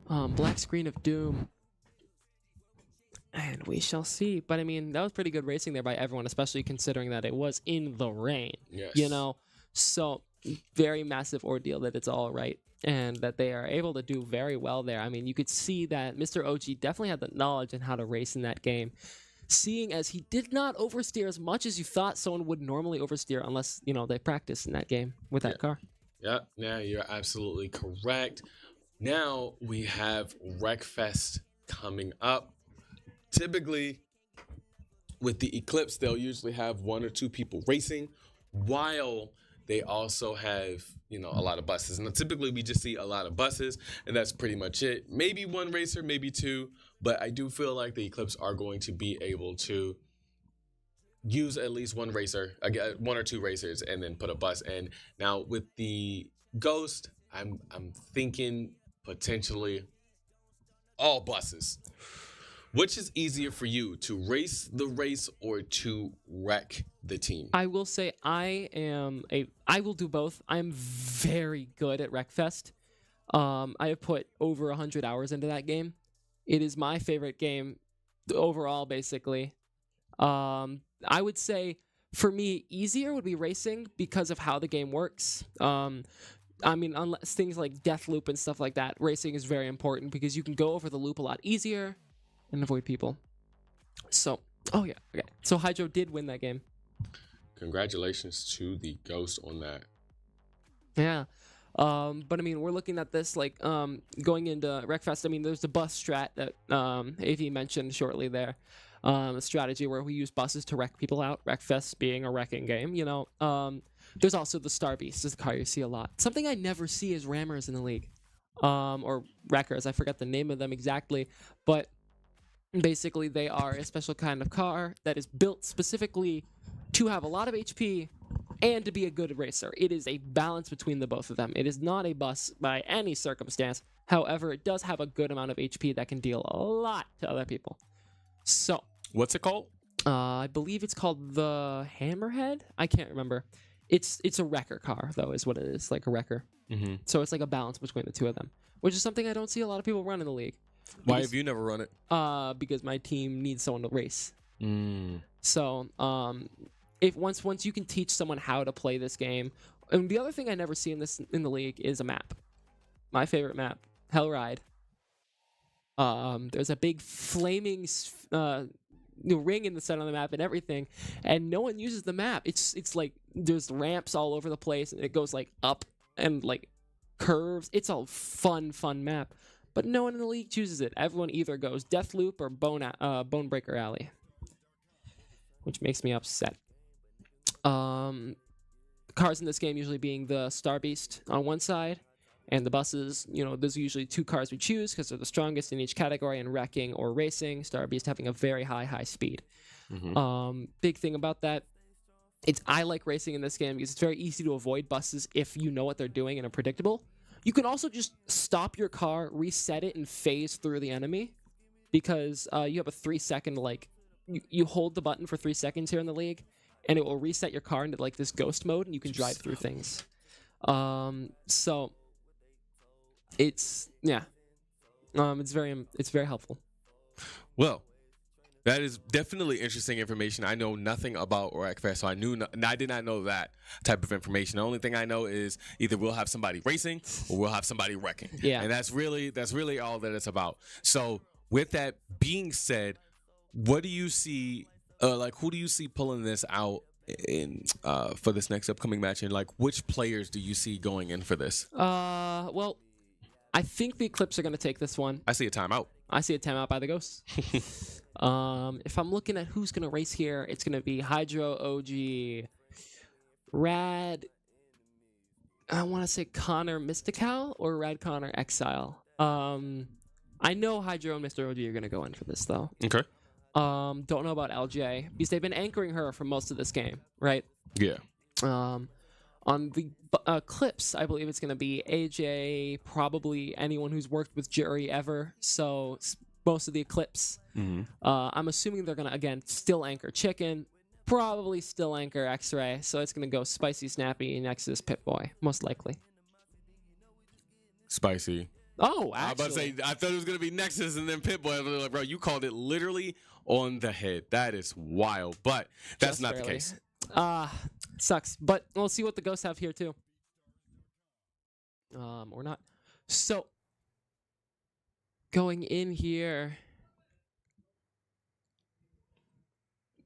S1: Black screen of doom. And we shall see. But I mean, that was pretty good racing there by everyone, especially considering that it was in the rain.
S3: Yes.
S1: So very massive ordeal that it's all right. And that they are able to do very well there. I mean, you could see that Mr. OG definitely had the knowledge on how to race in that game. Seeing as he did not oversteer as much as you thought someone would normally oversteer unless, they practice in that game with that car.
S3: Yeah, you're absolutely correct. Now we have Wreckfest coming up. Typically, with the Eclipse, they'll usually have 1 or 2 people racing, while they also have, you know, a lot of buses. And typically we just see a lot of buses, and that's pretty much it. Maybe one racer, maybe two, but I do feel like the Eclipse are going to be able to use at least one racer, one or two racers, and then put a bus in. Now with the Ghost, I'm thinking potentially all buses. Which is easier for you, to race the race or to wreck the team?
S1: I will say I will do both. I'm very good at Wreckfest. I have put over 100 hours into that game. It is my favorite game overall, basically. I would say for me, easier would be racing because of how the game works. I mean, unless things like Death Loop and stuff like that, racing is very important because you can go over the loop a lot easier and avoid people. So, oh yeah, okay. So Hydro did win that game.
S3: Congratulations to the Ghost on that.
S1: Yeah. But I mean, we're looking at this like going into Wreckfest. I mean, there's the bus strat that AV mentioned shortly there. A strategy where we use buses to wreck people out. Wreckfest being a wrecking game, you know. There's also the Star Beast, is the car you see a lot. Something I never see is rammers in the league, or wreckers. I forget the name of them exactly, but basically they are a special kind of car that is built specifically to have a lot of HP and to be a good racer. It is a balance between the both of them. It is not a bus by any circumstance. However, it does have a good amount of HP that can deal a lot to other people. So,
S3: what's it called?
S1: I believe it's called the Hammerhead. I can't remember. It's a wrecker car though, is what it is, like a wrecker.
S3: Mm-hmm.
S1: So it's like a balance between the two of them, which is something I don't see a lot of people run in the league.
S3: Why have you never run it?
S1: Because my team needs someone to race.
S3: Mm.
S1: So, if once you can teach someone how to play this game, and the other thing I never see in the league is a map. My favorite map, Hell Ride. There's a big flaming ring in the center of the map and everything, and no one uses the map. It's like there's ramps all over the place, and it goes like up and like curves. It's a fun map. But no one in the league chooses it. Everyone either goes Death Loop or Bonebreaker Alley, which makes me upset. Cars in this game usually being the Star Beast on one side, and the buses, you know, there's usually two cars we choose because they're the strongest in each category in wrecking or racing. Star Beast having a very high speed. Mm-hmm. Big thing about that, I like racing in this game because it's very easy to avoid buses if you know what they're doing and are predictable. You can also just stop your car, reset it, and phase through the enemy because you have a 3-second, like, you hold the button for 3 seconds here in the league, and it will reset your car into, like, this ghost mode, and you can drive through things. So, it's very helpful.
S3: Well, that is definitely interesting information. I know nothing about Wreckfest, so I did not know that type of information. The only thing I know is either we'll have somebody racing or we'll have somebody wrecking.
S1: Yeah.
S3: And that's really all that it's about. So with that being said, what do you see, who do you see pulling this out in for this next upcoming match? And like, which players do you see going in for this?
S1: Well, I think the Eclipse are going to take this one.
S3: I see a timeout.
S1: I see a timeout by the Ghosts. If I'm looking at who's going to race here, it's going to be Hydro, OG, Rad, I want to say Connor Mystical or Rad Connor Exile. I know Hydro and Mr. OG are going to go in for this, though.
S3: Okay.
S1: Don't know about LJ, because they've been anchoring her for most of this game, right?
S3: Yeah.
S1: On the Eclipse, I believe it's going to be AJ, probably anyone who's worked with Jury ever, so most of the Eclipse.
S3: Mm-hmm.
S1: I'm assuming they're going to, again, still anchor Chicken, probably still anchor X-Ray, so it's going to go Spicy, Snappy, Nexus, Pip-Boy, most likely.
S3: Spicy.
S1: Oh, actually.
S3: I was about to say, I thought it was going to be Nexus and then Pip-Boy. I was like, bro, you called it literally on the head. That is wild, but that's not the case.
S1: Sucks, but we'll see what the Ghosts have here, too. Or not. So, going in here...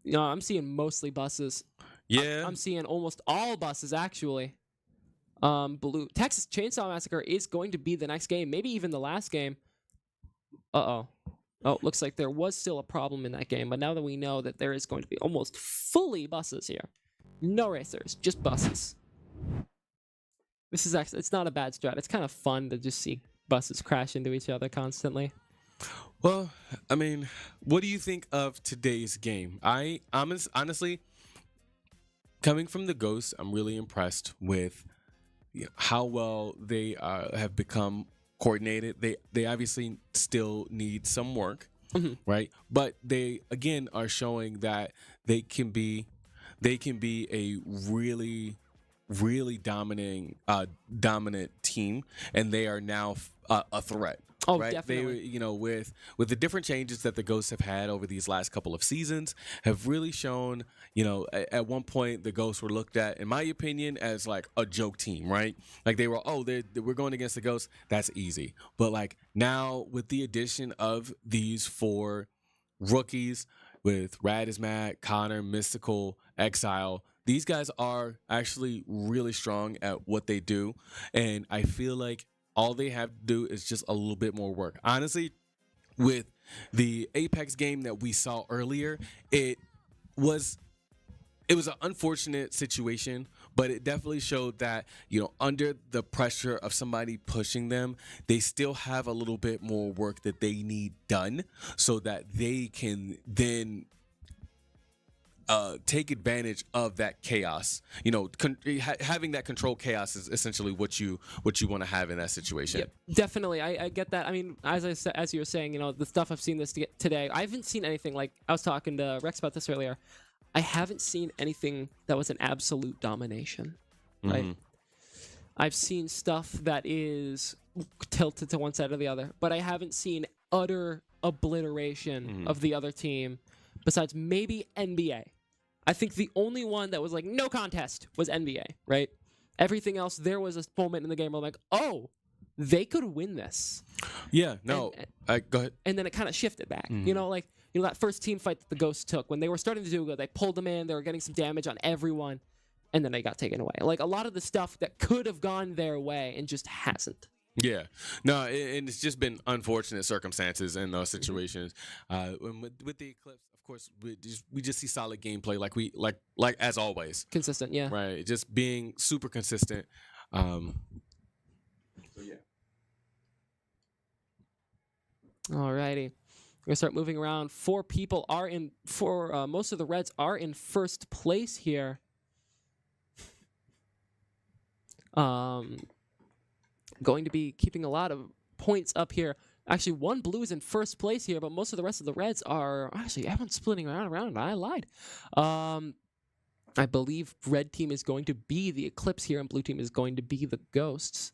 S1: You know, I'm seeing mostly buses.
S3: Yeah.
S1: I'm seeing almost all buses, actually. Blue Texas Chainsaw Massacre is going to be the next game, maybe even the last game. Oh, looks like there was still a problem in that game, but now that we know that there is going to be almost fully buses here. No racers, just buses. This is actually, it's not a bad strat. It's kind of fun to just see buses crash into each other constantly.
S3: Well, I mean, what do you think of today's game? Honestly, coming from the Ghosts, I'm really impressed with how well they have become coordinated. They obviously still need some work, right? But they again are showing that they can be a really dominant team, and they are now a threat.
S1: Oh,
S3: right?
S1: definitely.
S3: They, with the different changes that the Ghosts have had over these last couple of seasons, have really shown. At one point the Ghosts were looked at, in my opinion, as like a joke team, right? Like they were, we're going against the Ghosts, that's easy. But like now with the addition of these 4 rookies, with Radizmat, Connor, Mystical, Exile, these guys are actually really strong at what they do, and I feel like all they have to do is just a little bit more work. Honestly, with the Apex game that we saw earlier, it was an unfortunate situation, but it definitely showed that, under the pressure of somebody pushing them, they still have a little bit more work that they need done so that they can then take advantage of that chaos. Having that controlled chaos is essentially what you want to have in that situation.
S1: Yep, definitely. I get that. I mean, as you were saying, the stuff I've seen today, I haven't seen anything like, I was talking to Rex about this earlier. I haven't seen anything that was an absolute domination, right? I've seen stuff that is tilted to one side or the other, but I haven't seen utter obliteration of the other team, besides maybe NBA. I think the only one that was like no contest was NBA, right? Everything else, there was a moment in the game where I'm like, oh, they could win this.
S3: Yeah, no, go ahead.
S1: And then it kind of shifted back. That first team fight that the Ghosts took, when they were starting to do good, they pulled them in, they were getting some damage on everyone, and then they got taken away. Like a lot of the stuff that could have gone their way and just hasn't.
S3: Yeah, no, and it's just been unfortunate circumstances in those situations. With the Eclipse, of course, we just see solid gameplay, like as always,
S1: consistent. Yeah,
S3: right. Just being super consistent. So yeah.
S1: Alrighty, we're gonna start moving around. 4 people are in. Most of the Reds are in first place here. Going to be keeping a lot of points up here. Actually, 1 blue is in first place here, but most of the rest of the Reds are actually everyone's splitting around. I lied. I believe red team is going to be the Eclipse here, and blue team is going to be the Ghosts.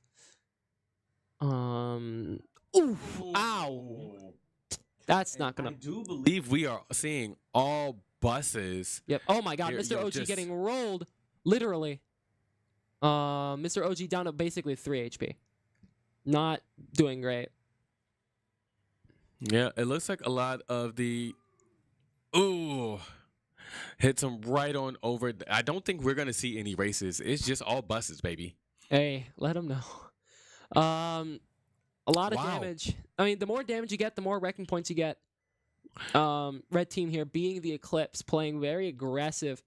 S1: Ooh, ow! That's not gonna.
S3: I do believe we are seeing all buses.
S1: Yep. Oh my God, Mr. OG getting rolled, literally. Mr. OG down to basically 3 HP. Not doing great.
S3: Yeah, it looks like a lot of the... Ooh. Hits him right on over. I don't think we're going to see any races. It's just all buses, baby.
S1: Hey, let him know. A lot of damage. I mean, the more damage you get, the more wrecking points you get. Red team here being the Eclipse, playing very aggressive.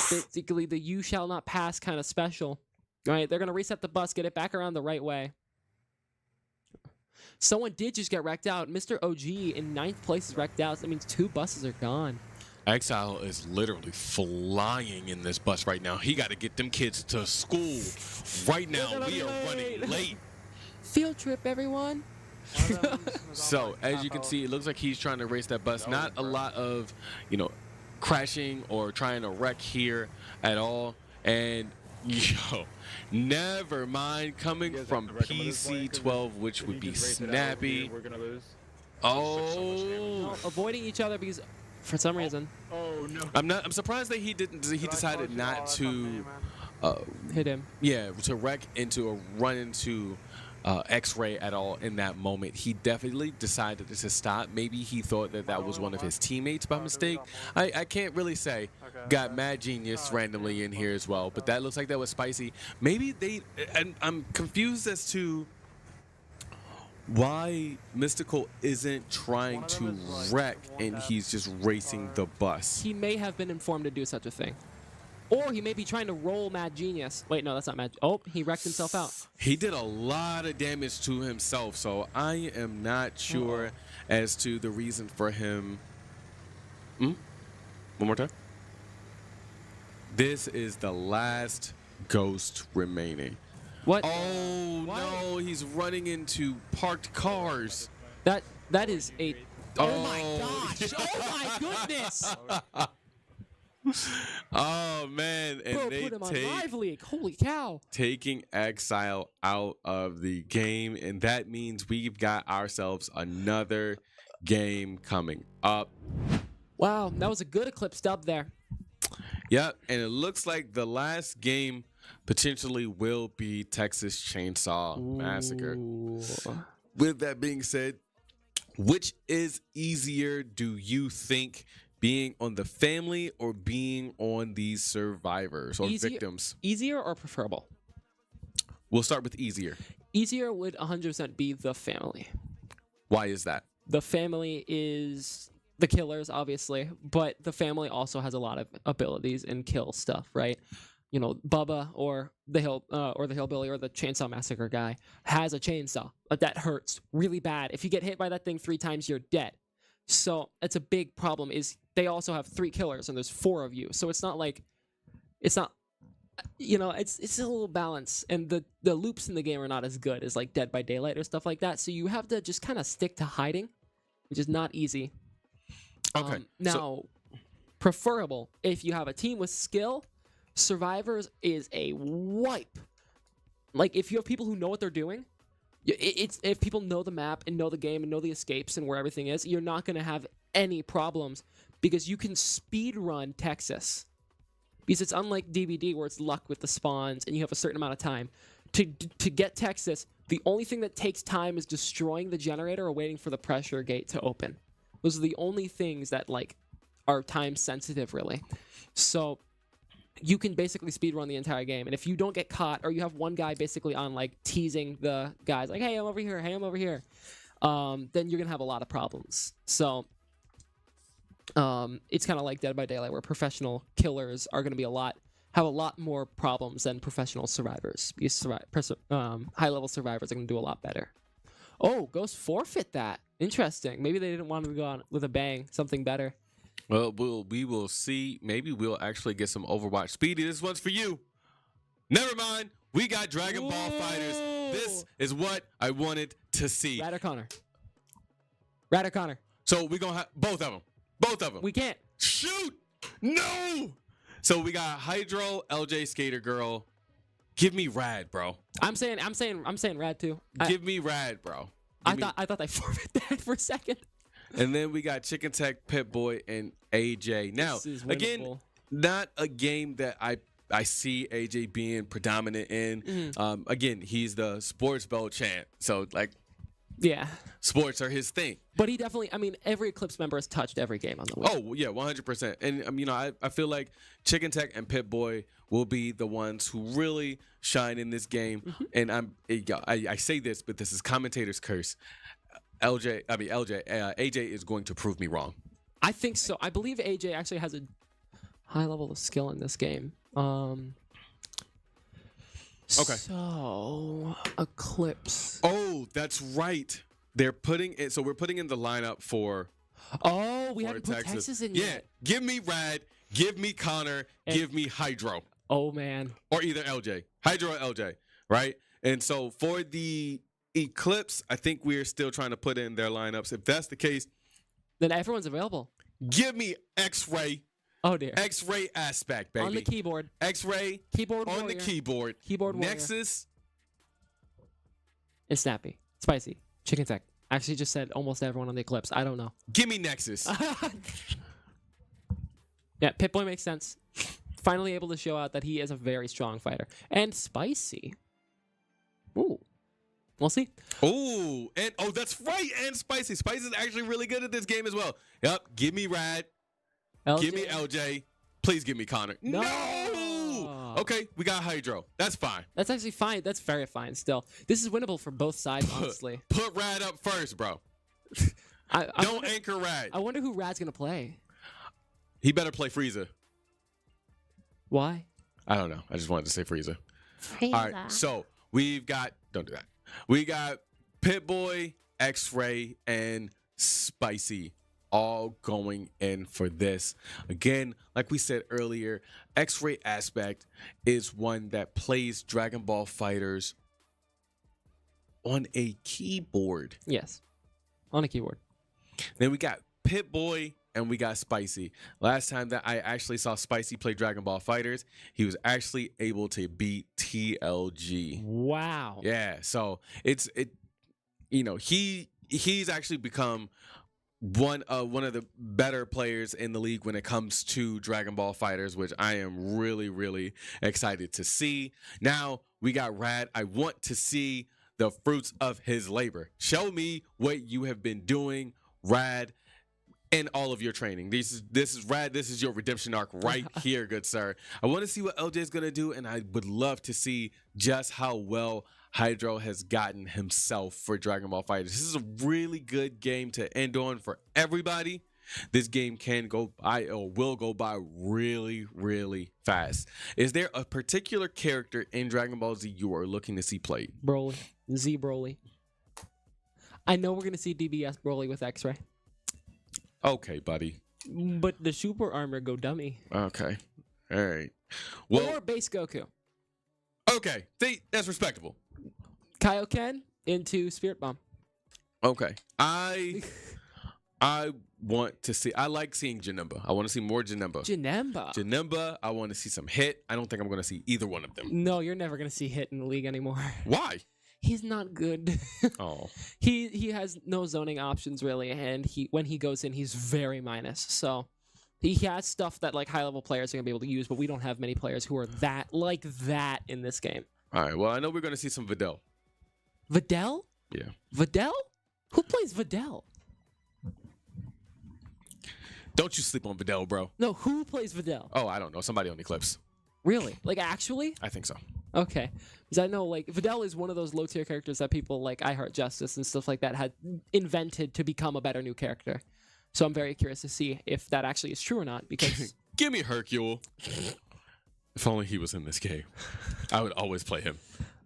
S1: Basically, the you shall not pass kind of special. All right, they're going to reset the bus, get it back around the right way. Someone did just get wrecked out. Mr. OG in 9th place is wrecked out. So that means 2 buses are gone.
S3: Exile is literally flying in this bus right now. He got to get them kids to school right now. We are running late.
S1: Field trip, everyone.
S3: So, as you can see, it looks like he's trying to race that bus. Not a lot of, crashing or trying to wreck here at all. And, never mind coming from PC12, which would be Snappy.
S4: We're gonna lose.
S3: Oh,
S1: avoiding each other because, for some reason.
S4: Oh no.
S3: I'm surprised that he didn't. He decided not to
S1: hit him.
S3: Yeah, to wreck into or run into X-Ray at all in that moment. He definitely decided to stop. Maybe he thought that was one of his teammates by mistake. I can't really say. Got Mad Genius randomly in here as well, but that looks like that was spicy. Maybe I'm confused as to why Mystical isn't trying to wreck and he's just racing the bus.
S1: He may have been informed to do such a thing. Or he may be trying to roll Mad Genius. Wait, no, that's not Mad. Oh, he wrecked himself out.
S3: He did a lot of damage to himself, so I am not sure as to the reason for him. One more time. This is the last ghost remaining.
S1: What?
S3: Oh no, he's running into parked cars.
S1: That is a. Oh my gosh! Oh my goodness!
S3: Oh man, and
S1: Bro,
S3: they
S1: put him on Live League. Holy cow!
S3: Taking Exile out of the game, and that means we've got ourselves another game coming up.
S1: Wow, that was a good Eclipse dub there.
S3: Yep, and it looks like the last game potentially will be Texas Chainsaw Massacre. With that being said, which is easier, do you think, being on the family or being on these survivors or victims?
S1: Easier or preferable?
S3: We'll start with easier.
S1: Easier would 100% be the family.
S3: Why is that?
S1: The family is the killers, obviously, but the family also has a lot of abilities and kill stuff, right? You know, Bubba or the hillbilly or the Chainsaw Massacre guy has a chainsaw that hurts really bad. If you get hit by that thing 3 times, you're dead. So it's a big problem. Is they also have 3 killers and there's 4 of you. So it's not, it's a little balance, and the loops in the game are not as good as like Dead by Daylight or stuff like that. So you have to just kind of stick to hiding, which is not easy.
S3: Okay.
S1: Now, preferable if you have a team with skill. Survivors is a wipe. Like, if you have people who know what they're doing, if people know the map and know the game and know the escapes and where everything is, you're not going to have any problems because you can speed run Texas. Because it's unlike DVD where it's luck with the spawns and you have a certain amount of time. To get Texas, the only thing that takes time is destroying the generator or waiting for the pressure gate to open. Those are the only things that are time sensitive, really. So you can basically speedrun the entire game. And if you don't get caught, or you have one guy basically on teasing the guys, like, hey, I'm over here, then you're gonna have a lot of problems. So it's kind of like Dead by Daylight, where professional killers are gonna have a lot more problems than professional survivors. Because high-level survivors are gonna do a lot better. Oh, Ghost forfeit that. Interesting. Maybe they didn't want to go on with a bang, something better.
S3: Well, we will see. Maybe we'll actually get some Overwatch. Speedy, this one's for you. Never mind. We got Dragon Ball Fighters. This is what I wanted to see.
S1: Rat or Connor?
S3: So we're going to have both of them. Both of them.
S1: We can't.
S3: Shoot! No! So we got Hydro, LJ Skater Girl. Give me Rad, bro.
S1: I'm saying Rad too.
S3: Give me Rad, bro.
S1: I thought they forfeit that for a second.
S3: And then we got Chicken Tech, Pit Boy, and AJ. Now, again, not a game that I see AJ being predominant in. Again, he's the sports belt champ. So,
S1: yeah,
S3: sports are his thing.
S1: But he definitely, every Eclipse member has touched every game on the Wii.
S3: Oh, yeah, 100%. And, I feel like Chicken Tech and Pit Boy will be the ones who really shine in this game. And I say this, but this is commentator's curse. AJ is going to prove me wrong.
S1: I think so. I believe AJ actually has a high level of skill in this game. Okay. So, Eclipse.
S3: Oh, that's right. They're putting it. So we're putting in the lineup for.
S1: Oh, we haven't put Texas in yet.
S3: Yeah, give me Rad, give me Connor, give me Hydro.
S1: Oh man.
S3: Or either LJ, Hydro or LJ, right? And so for the Eclipse, I think we're still trying to put in their lineups. If that's the case,
S1: then everyone's available.
S3: Give me X-Ray.
S1: Oh dear.
S3: X-Ray Aspect, baby.
S1: On the keyboard.
S3: X-Ray
S1: keyboard
S3: on
S1: warrior.
S3: the keyboard.
S1: Keyboard warrior.
S3: Nexus.
S1: It's Snappy. Spicy. Chicken Tech. I actually just said almost everyone on the Eclipse. I don't know.
S3: Give me Nexus.
S1: Yeah, Pip-Boy makes sense. Finally able to show out that he is a very strong fighter. And Spicy. Ooh. We'll see.
S3: Ooh. And that's right. And Spicy. Spicy is actually really good at this game as well. Yep. Give me Rad.
S1: LJ.
S3: Give me LJ. Please give me Connor.
S1: No.
S3: Okay, we got Hydro. That's fine.
S1: That's actually fine. That's very fine still. This is winnable for both sides, honestly.
S3: Put Rad up first, bro. Don't anchor Rad.
S1: I wonder who Rad's going to play.
S3: He better play Frieza.
S1: Why?
S3: I don't know. I just wanted to say Frieza. All right, so we've got, don't do that. We got Pit-Boy, X-Ray, and Spicy all going in for this. Again, like we said earlier, X-Ray Aspect is one that plays Dragon Ball Fighters on a keyboard.
S1: Yes, on a keyboard.
S3: Then we got Pit-Boy and we got Spicy. Last time that I actually saw Spicy play Dragon Ball Fighters, he was actually able to beat TLG.
S1: Wow.
S3: Yeah, so he's actually become one of the better players in the league when it comes to Dragon Ball Fighters, which I am really, really excited to see. Now we got Rad. I want to see the fruits of his labor. Show me what you have been doing, Rad, in all of your training. This is Rad. This is your redemption arc right here, good sir. I want to see what LJ is going to do, and I would love to see just how well Hydro has gotten himself for Dragon Ball FighterZ. This is a really good game to end on for everybody. This game can go by or will go by really, really fast. Is there a particular character in Dragon Ball Z you are looking to see played?
S1: Broly. Z Broly. I know we're going to see DBS Broly with X-Ray.
S3: Okay, buddy.
S1: But the super armor go dummy.
S3: Okay. All right. Well,
S1: or base Goku.
S3: Okay. That's respectable.
S1: Kaioken into Spirit Bomb.
S3: Okay. I want to see. I like seeing Janemba. I want to see more Janemba. Janemba. I want to see some Hit. I don't think I'm going to see either one of them.
S1: No, you're never going to see Hit in the league anymore.
S3: Why?
S1: He's not good.
S3: Oh.
S1: He has no zoning options really, and when he goes in, he's very minus. So he has stuff that like high level players are gonna be able to use, but we don't have many players who are that in this game.
S3: All right. Well, I know we're gonna see some Videl.
S1: Videl?
S3: Yeah.
S1: Videl? Who plays Videl?
S3: Don't you sleep on Videl, bro.
S1: No, who plays Videl?
S3: Oh, I don't know. Somebody on Eclipse.
S1: Really? Like actually?
S3: I think so.
S1: Okay. Because I know like Videl is one of those low tier characters that people like I Heart Justice and stuff like that had invented to become a better new character. So I'm very curious to see if that actually is true or not. Because
S3: give me Hercule. If only he was in this game, I would always play him.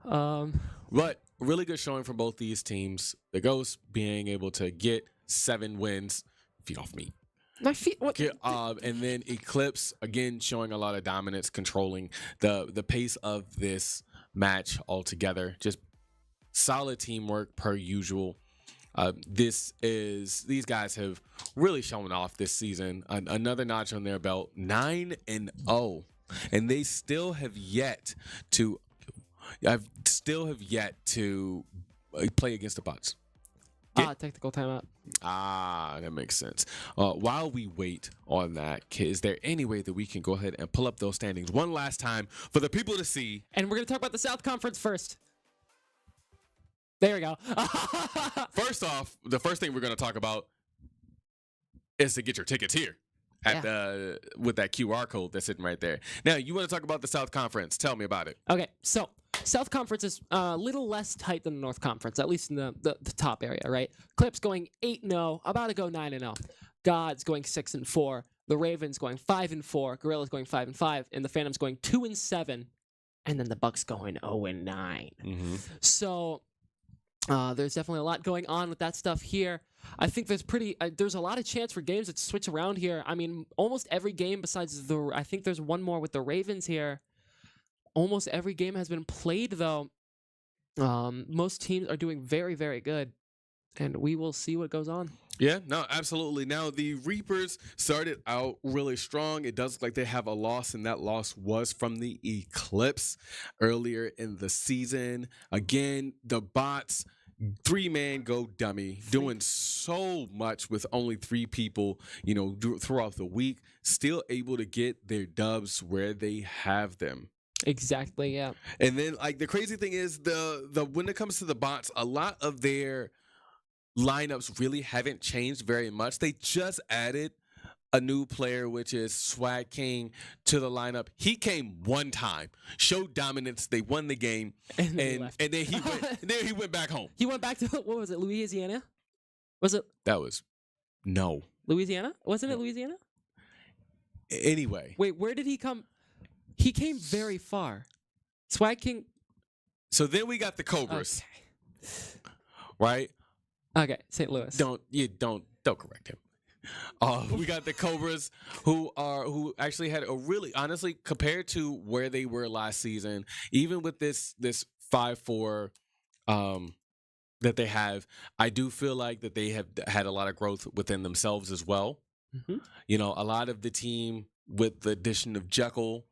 S3: But really good showing from both these teams. The Ghosts being able to get 7 wins. Feet off me.
S1: My feet. What?
S3: And then Eclipse again showing a lot of dominance, controlling the pace of this match altogether. Just solid teamwork per usual. These guys have really shown off this season. Another notch on their belt, 9-0, and they still have yet to play against the bots.
S1: Technical timeout.
S3: That makes sense. While we wait on that, is there any way that we can go ahead and pull up those standings one last time for the people to see?
S1: And we're going to talk about the South Conference first. There we go.
S3: First off, the first thing we're going to talk about is to get your tickets here with that QR code that's sitting right there. Now, you want to talk about the South Conference. Tell me about it.
S1: Okay, so South Conference is a little less tight than the North Conference, at least in the top area, right? Clips going 8-0, about to go 9-0. Gods going 6-4. The Ravens going 5-4. Gorillas going 5-5. And the Phantoms going 2-7. And then the Bucks going 0-9.
S3: Mm-hmm.
S1: So there's definitely a lot going on with that stuff here. I think there's a lot of chance for games that switch around here. I mean, almost every game besides I think there's one more with the Ravens here. Almost every game has been played, though. Most teams are doing very, very good, and we will see what goes on.
S3: Yeah, no, absolutely. Now, the Reapers started out really strong. It does look like they have a loss, and that loss was from the Eclipse earlier in the season. Again, the bots, 3-man go dummy, doing so much with only 3 people, throughout the week, still able to get their dubs where they have them.
S1: Exactly, yeah.
S3: And then, like, the crazy thing is, the when it comes to the bots, a lot of their lineups really haven't changed very much. They just added a new player, which is Swag King, to the lineup. He came one time, showed dominance. They won the game, and then he went back home.
S1: He went back to, what was it, Louisiana? Was it?
S3: That was
S1: Louisiana? Wasn't it Louisiana?
S3: Anyway,
S1: wait, where did he come? He came very far. Swag King.
S3: So then we got the Cobras,
S1: okay.
S3: right?
S1: Okay, St. Louis.
S3: Don't correct him. We got the Cobras who actually had a really, honestly, compared to where they were last season, even with this 5-4 that they have, I do feel like that they have had a lot of growth within themselves as well.
S1: Mm-hmm.
S3: You know, a lot of the team with the addition of Jekyll,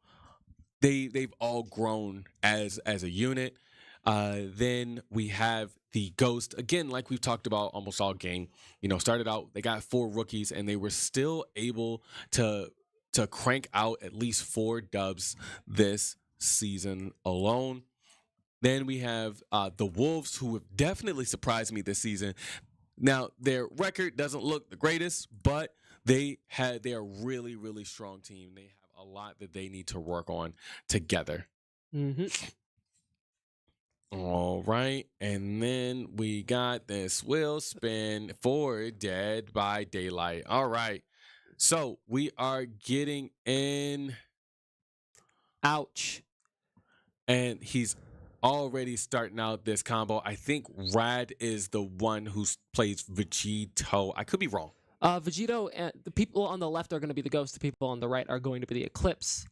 S3: they've all grown as a unit. Then we have the Ghost, again, like we've talked about almost all game. You know, started out, they got 4 rookies, and they were still able to crank out at least 4 dubs this season alone. Then we have the Wolves, who have definitely surprised me this season. Now, their record doesn't look the greatest, but they are really, really strong team. They have a lot that they need to work on together.
S1: Mm-hmm.
S3: All right, and then we got this wheel spin for Dead by Daylight. All right, so we are getting in.
S1: Ouch.
S3: And he's already starting out this combo. I think Rad is the one who plays Vegito. I could be wrong.
S1: Vegito and the people on the left are going to be the Ghost. The people on the right are going to be the Eclipse.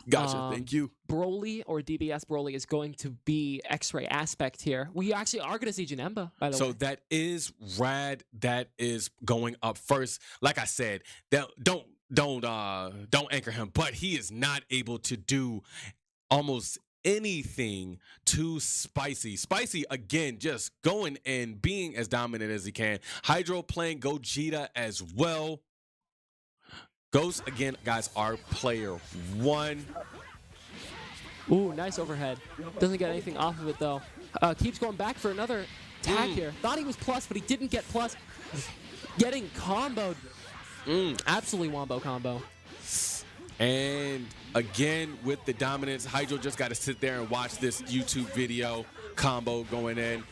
S3: Gotcha. Thank you.
S1: Broly, or DBS Broly, is going to be X-Ray Aspect here. We actually are going to see Janemba, by the way.
S3: So that is Rad. That is going up first. Like I said, don't anchor him, but he is not able to do almost anything too Spicy. Spicy, again, just going and being as dominant as he can. Hydro playing Gogeta as well. Ghost, again, guys, our player 1.
S1: Ooh, nice overhead. Doesn't get anything off of it, though. Keeps going back for another tag here. Thought he was plus, but he didn't get plus. Getting comboed. Absolutely wombo combo.
S3: And again, with the dominance, Hydro just got to sit there and watch this YouTube video combo going in.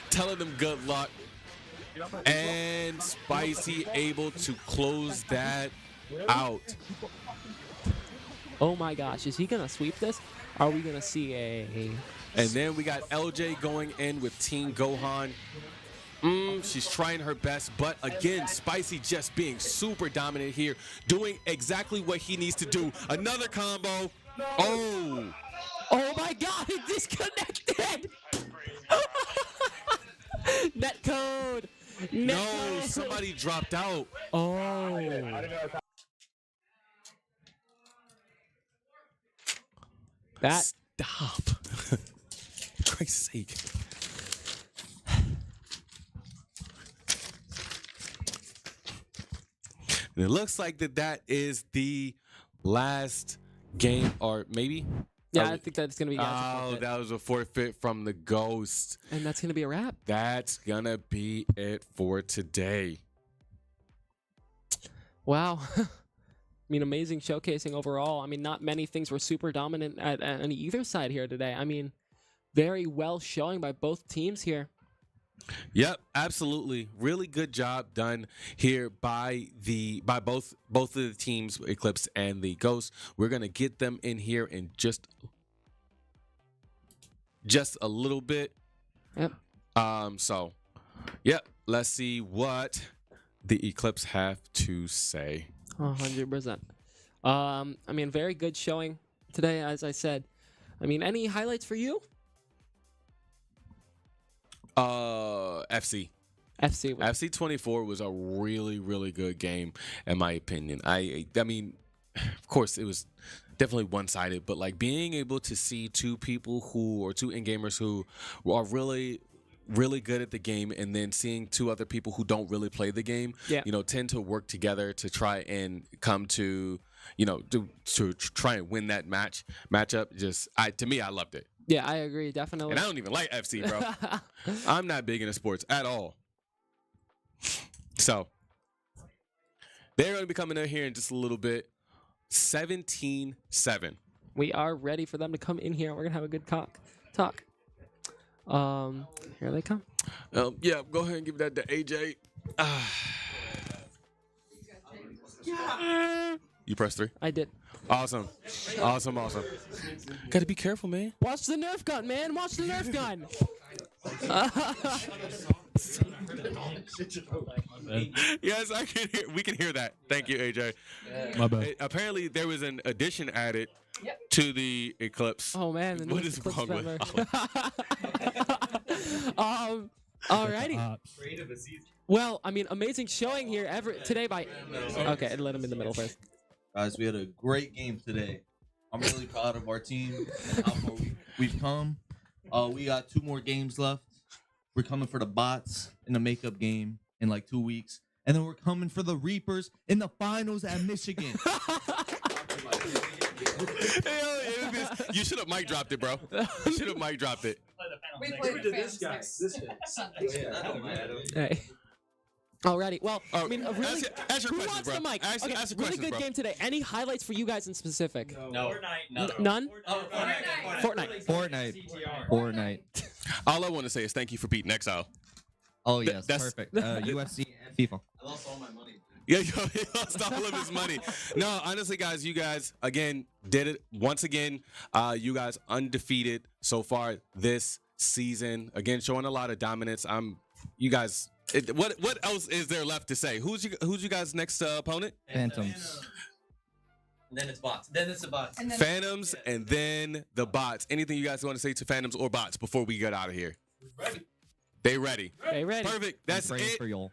S3: Telling them good luck. And Spicy able to close that out.
S1: Oh my gosh, is he going to sweep this? Are we going to see a...
S3: And then we got LJ going in with Team Gohan. She's trying her best, but again, Spicy just being super dominant here, doing exactly what he needs to do. Another combo. Oh
S1: my God, it disconnected. Netcode.
S3: No, somebody dropped out.
S1: Oh. That.
S3: Stop. For Christ's sake. And it looks like that is the last game, or maybe?
S1: Yeah, I think that's going to be.
S3: Oh, that was a forfeit from the Ghost.
S1: And that's going to be a wrap.
S3: That's going to be it for today.
S1: Wow. I mean, amazing showcasing overall. I mean, not many things were super dominant at any either side here today. I mean, very well showing by both teams here.
S3: Yep, absolutely. Really good job done here by both of the teams, Eclipse and the Ghost. We're gonna get them in here in just a little bit.
S1: Yep.
S3: So, yep. Let's see what the Eclipse have to say.
S1: 100%. I mean, very good showing today, as I said. I mean, any highlights for you?
S3: FC.
S1: FC
S3: 24 was a really, really good game, in my opinion. I mean, of course, it was definitely one-sided, but like being able to see two in-gamers who are really, really good at the game, and then seeing 2 other people who don't really play the game, tend to work together to try and come to, to try and win that matchup. To me, I loved it.
S1: Yeah, I agree, definitely.
S3: And I don't even like FC, bro. I'm not big into sports at all. So, they're going to be coming in here in just a little bit. 17-7.
S1: We are ready for them to come in here. We're going to have a good talk. Here they come.
S3: Yeah, go ahead and give that to AJ. You press 3?
S1: I did.
S3: Awesome. Got to be careful, man.
S1: Watch the Nerf gun, man. Watch the Nerf gun.
S3: Yes, I can hear. We can hear that. Thank you, AJ.
S2: My bad.
S3: Apparently, there was an addition added to the Eclipse.
S1: Oh man, the
S3: What
S1: newest
S3: is
S1: Eclipse
S3: wrong with
S1: member. Alrighty. Well, I mean, amazing showing here today by. Okay, let him in the middle first.
S13: Guys, we had a great game today. I'm really proud of our team and how far we've come. We got 2 more games left. We're coming for the bots in the makeup game in like 2 weeks. And then we're coming for the Reapers in the finals at Michigan.
S3: You should have mic dropped it, bro. You should have mic dropped it.
S9: We played this guy.
S1: Hey. Alrighty. Well, I mean, really,
S3: ask your
S1: who
S3: questions,
S1: wants
S3: bro.
S1: the mic?
S3: Ask
S1: Okay,
S3: your
S1: really
S3: questions,
S1: good
S3: bro.
S1: game today. Any highlights for you guys in specific?
S9: No.
S1: None?
S14: Fortnite.
S3: All I want to say is thank you for beating Exile.
S14: Oh yes,
S3: that's
S14: perfect. UFC and FIFA.
S9: I lost all my money.
S3: Yeah, he lost all of his money. No, honestly, guys, you guys again did it once again. You guys undefeated so far this season. Again, showing a lot of dominance. You guys. What else is there left to say? Who's you guys' next opponent?
S14: Phantoms.
S9: And then it's bots. Then it's the bots.
S3: Phantoms and then the bots. Anything you guys want to say to Phantoms or bots before we get out of here? They ready.
S1: They ready.
S3: Perfect. That's it.
S14: For y'all.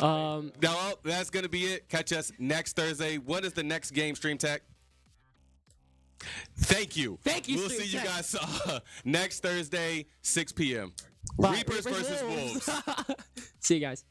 S3: No, that's gonna be it. Catch us next Thursday. What is the next game, Stream Tech? Thank you.
S1: Thank you.
S3: We'll see you guys next Thursday, 6 p.m.
S1: Bye.
S3: Reapers versus Wolves.
S1: See you guys.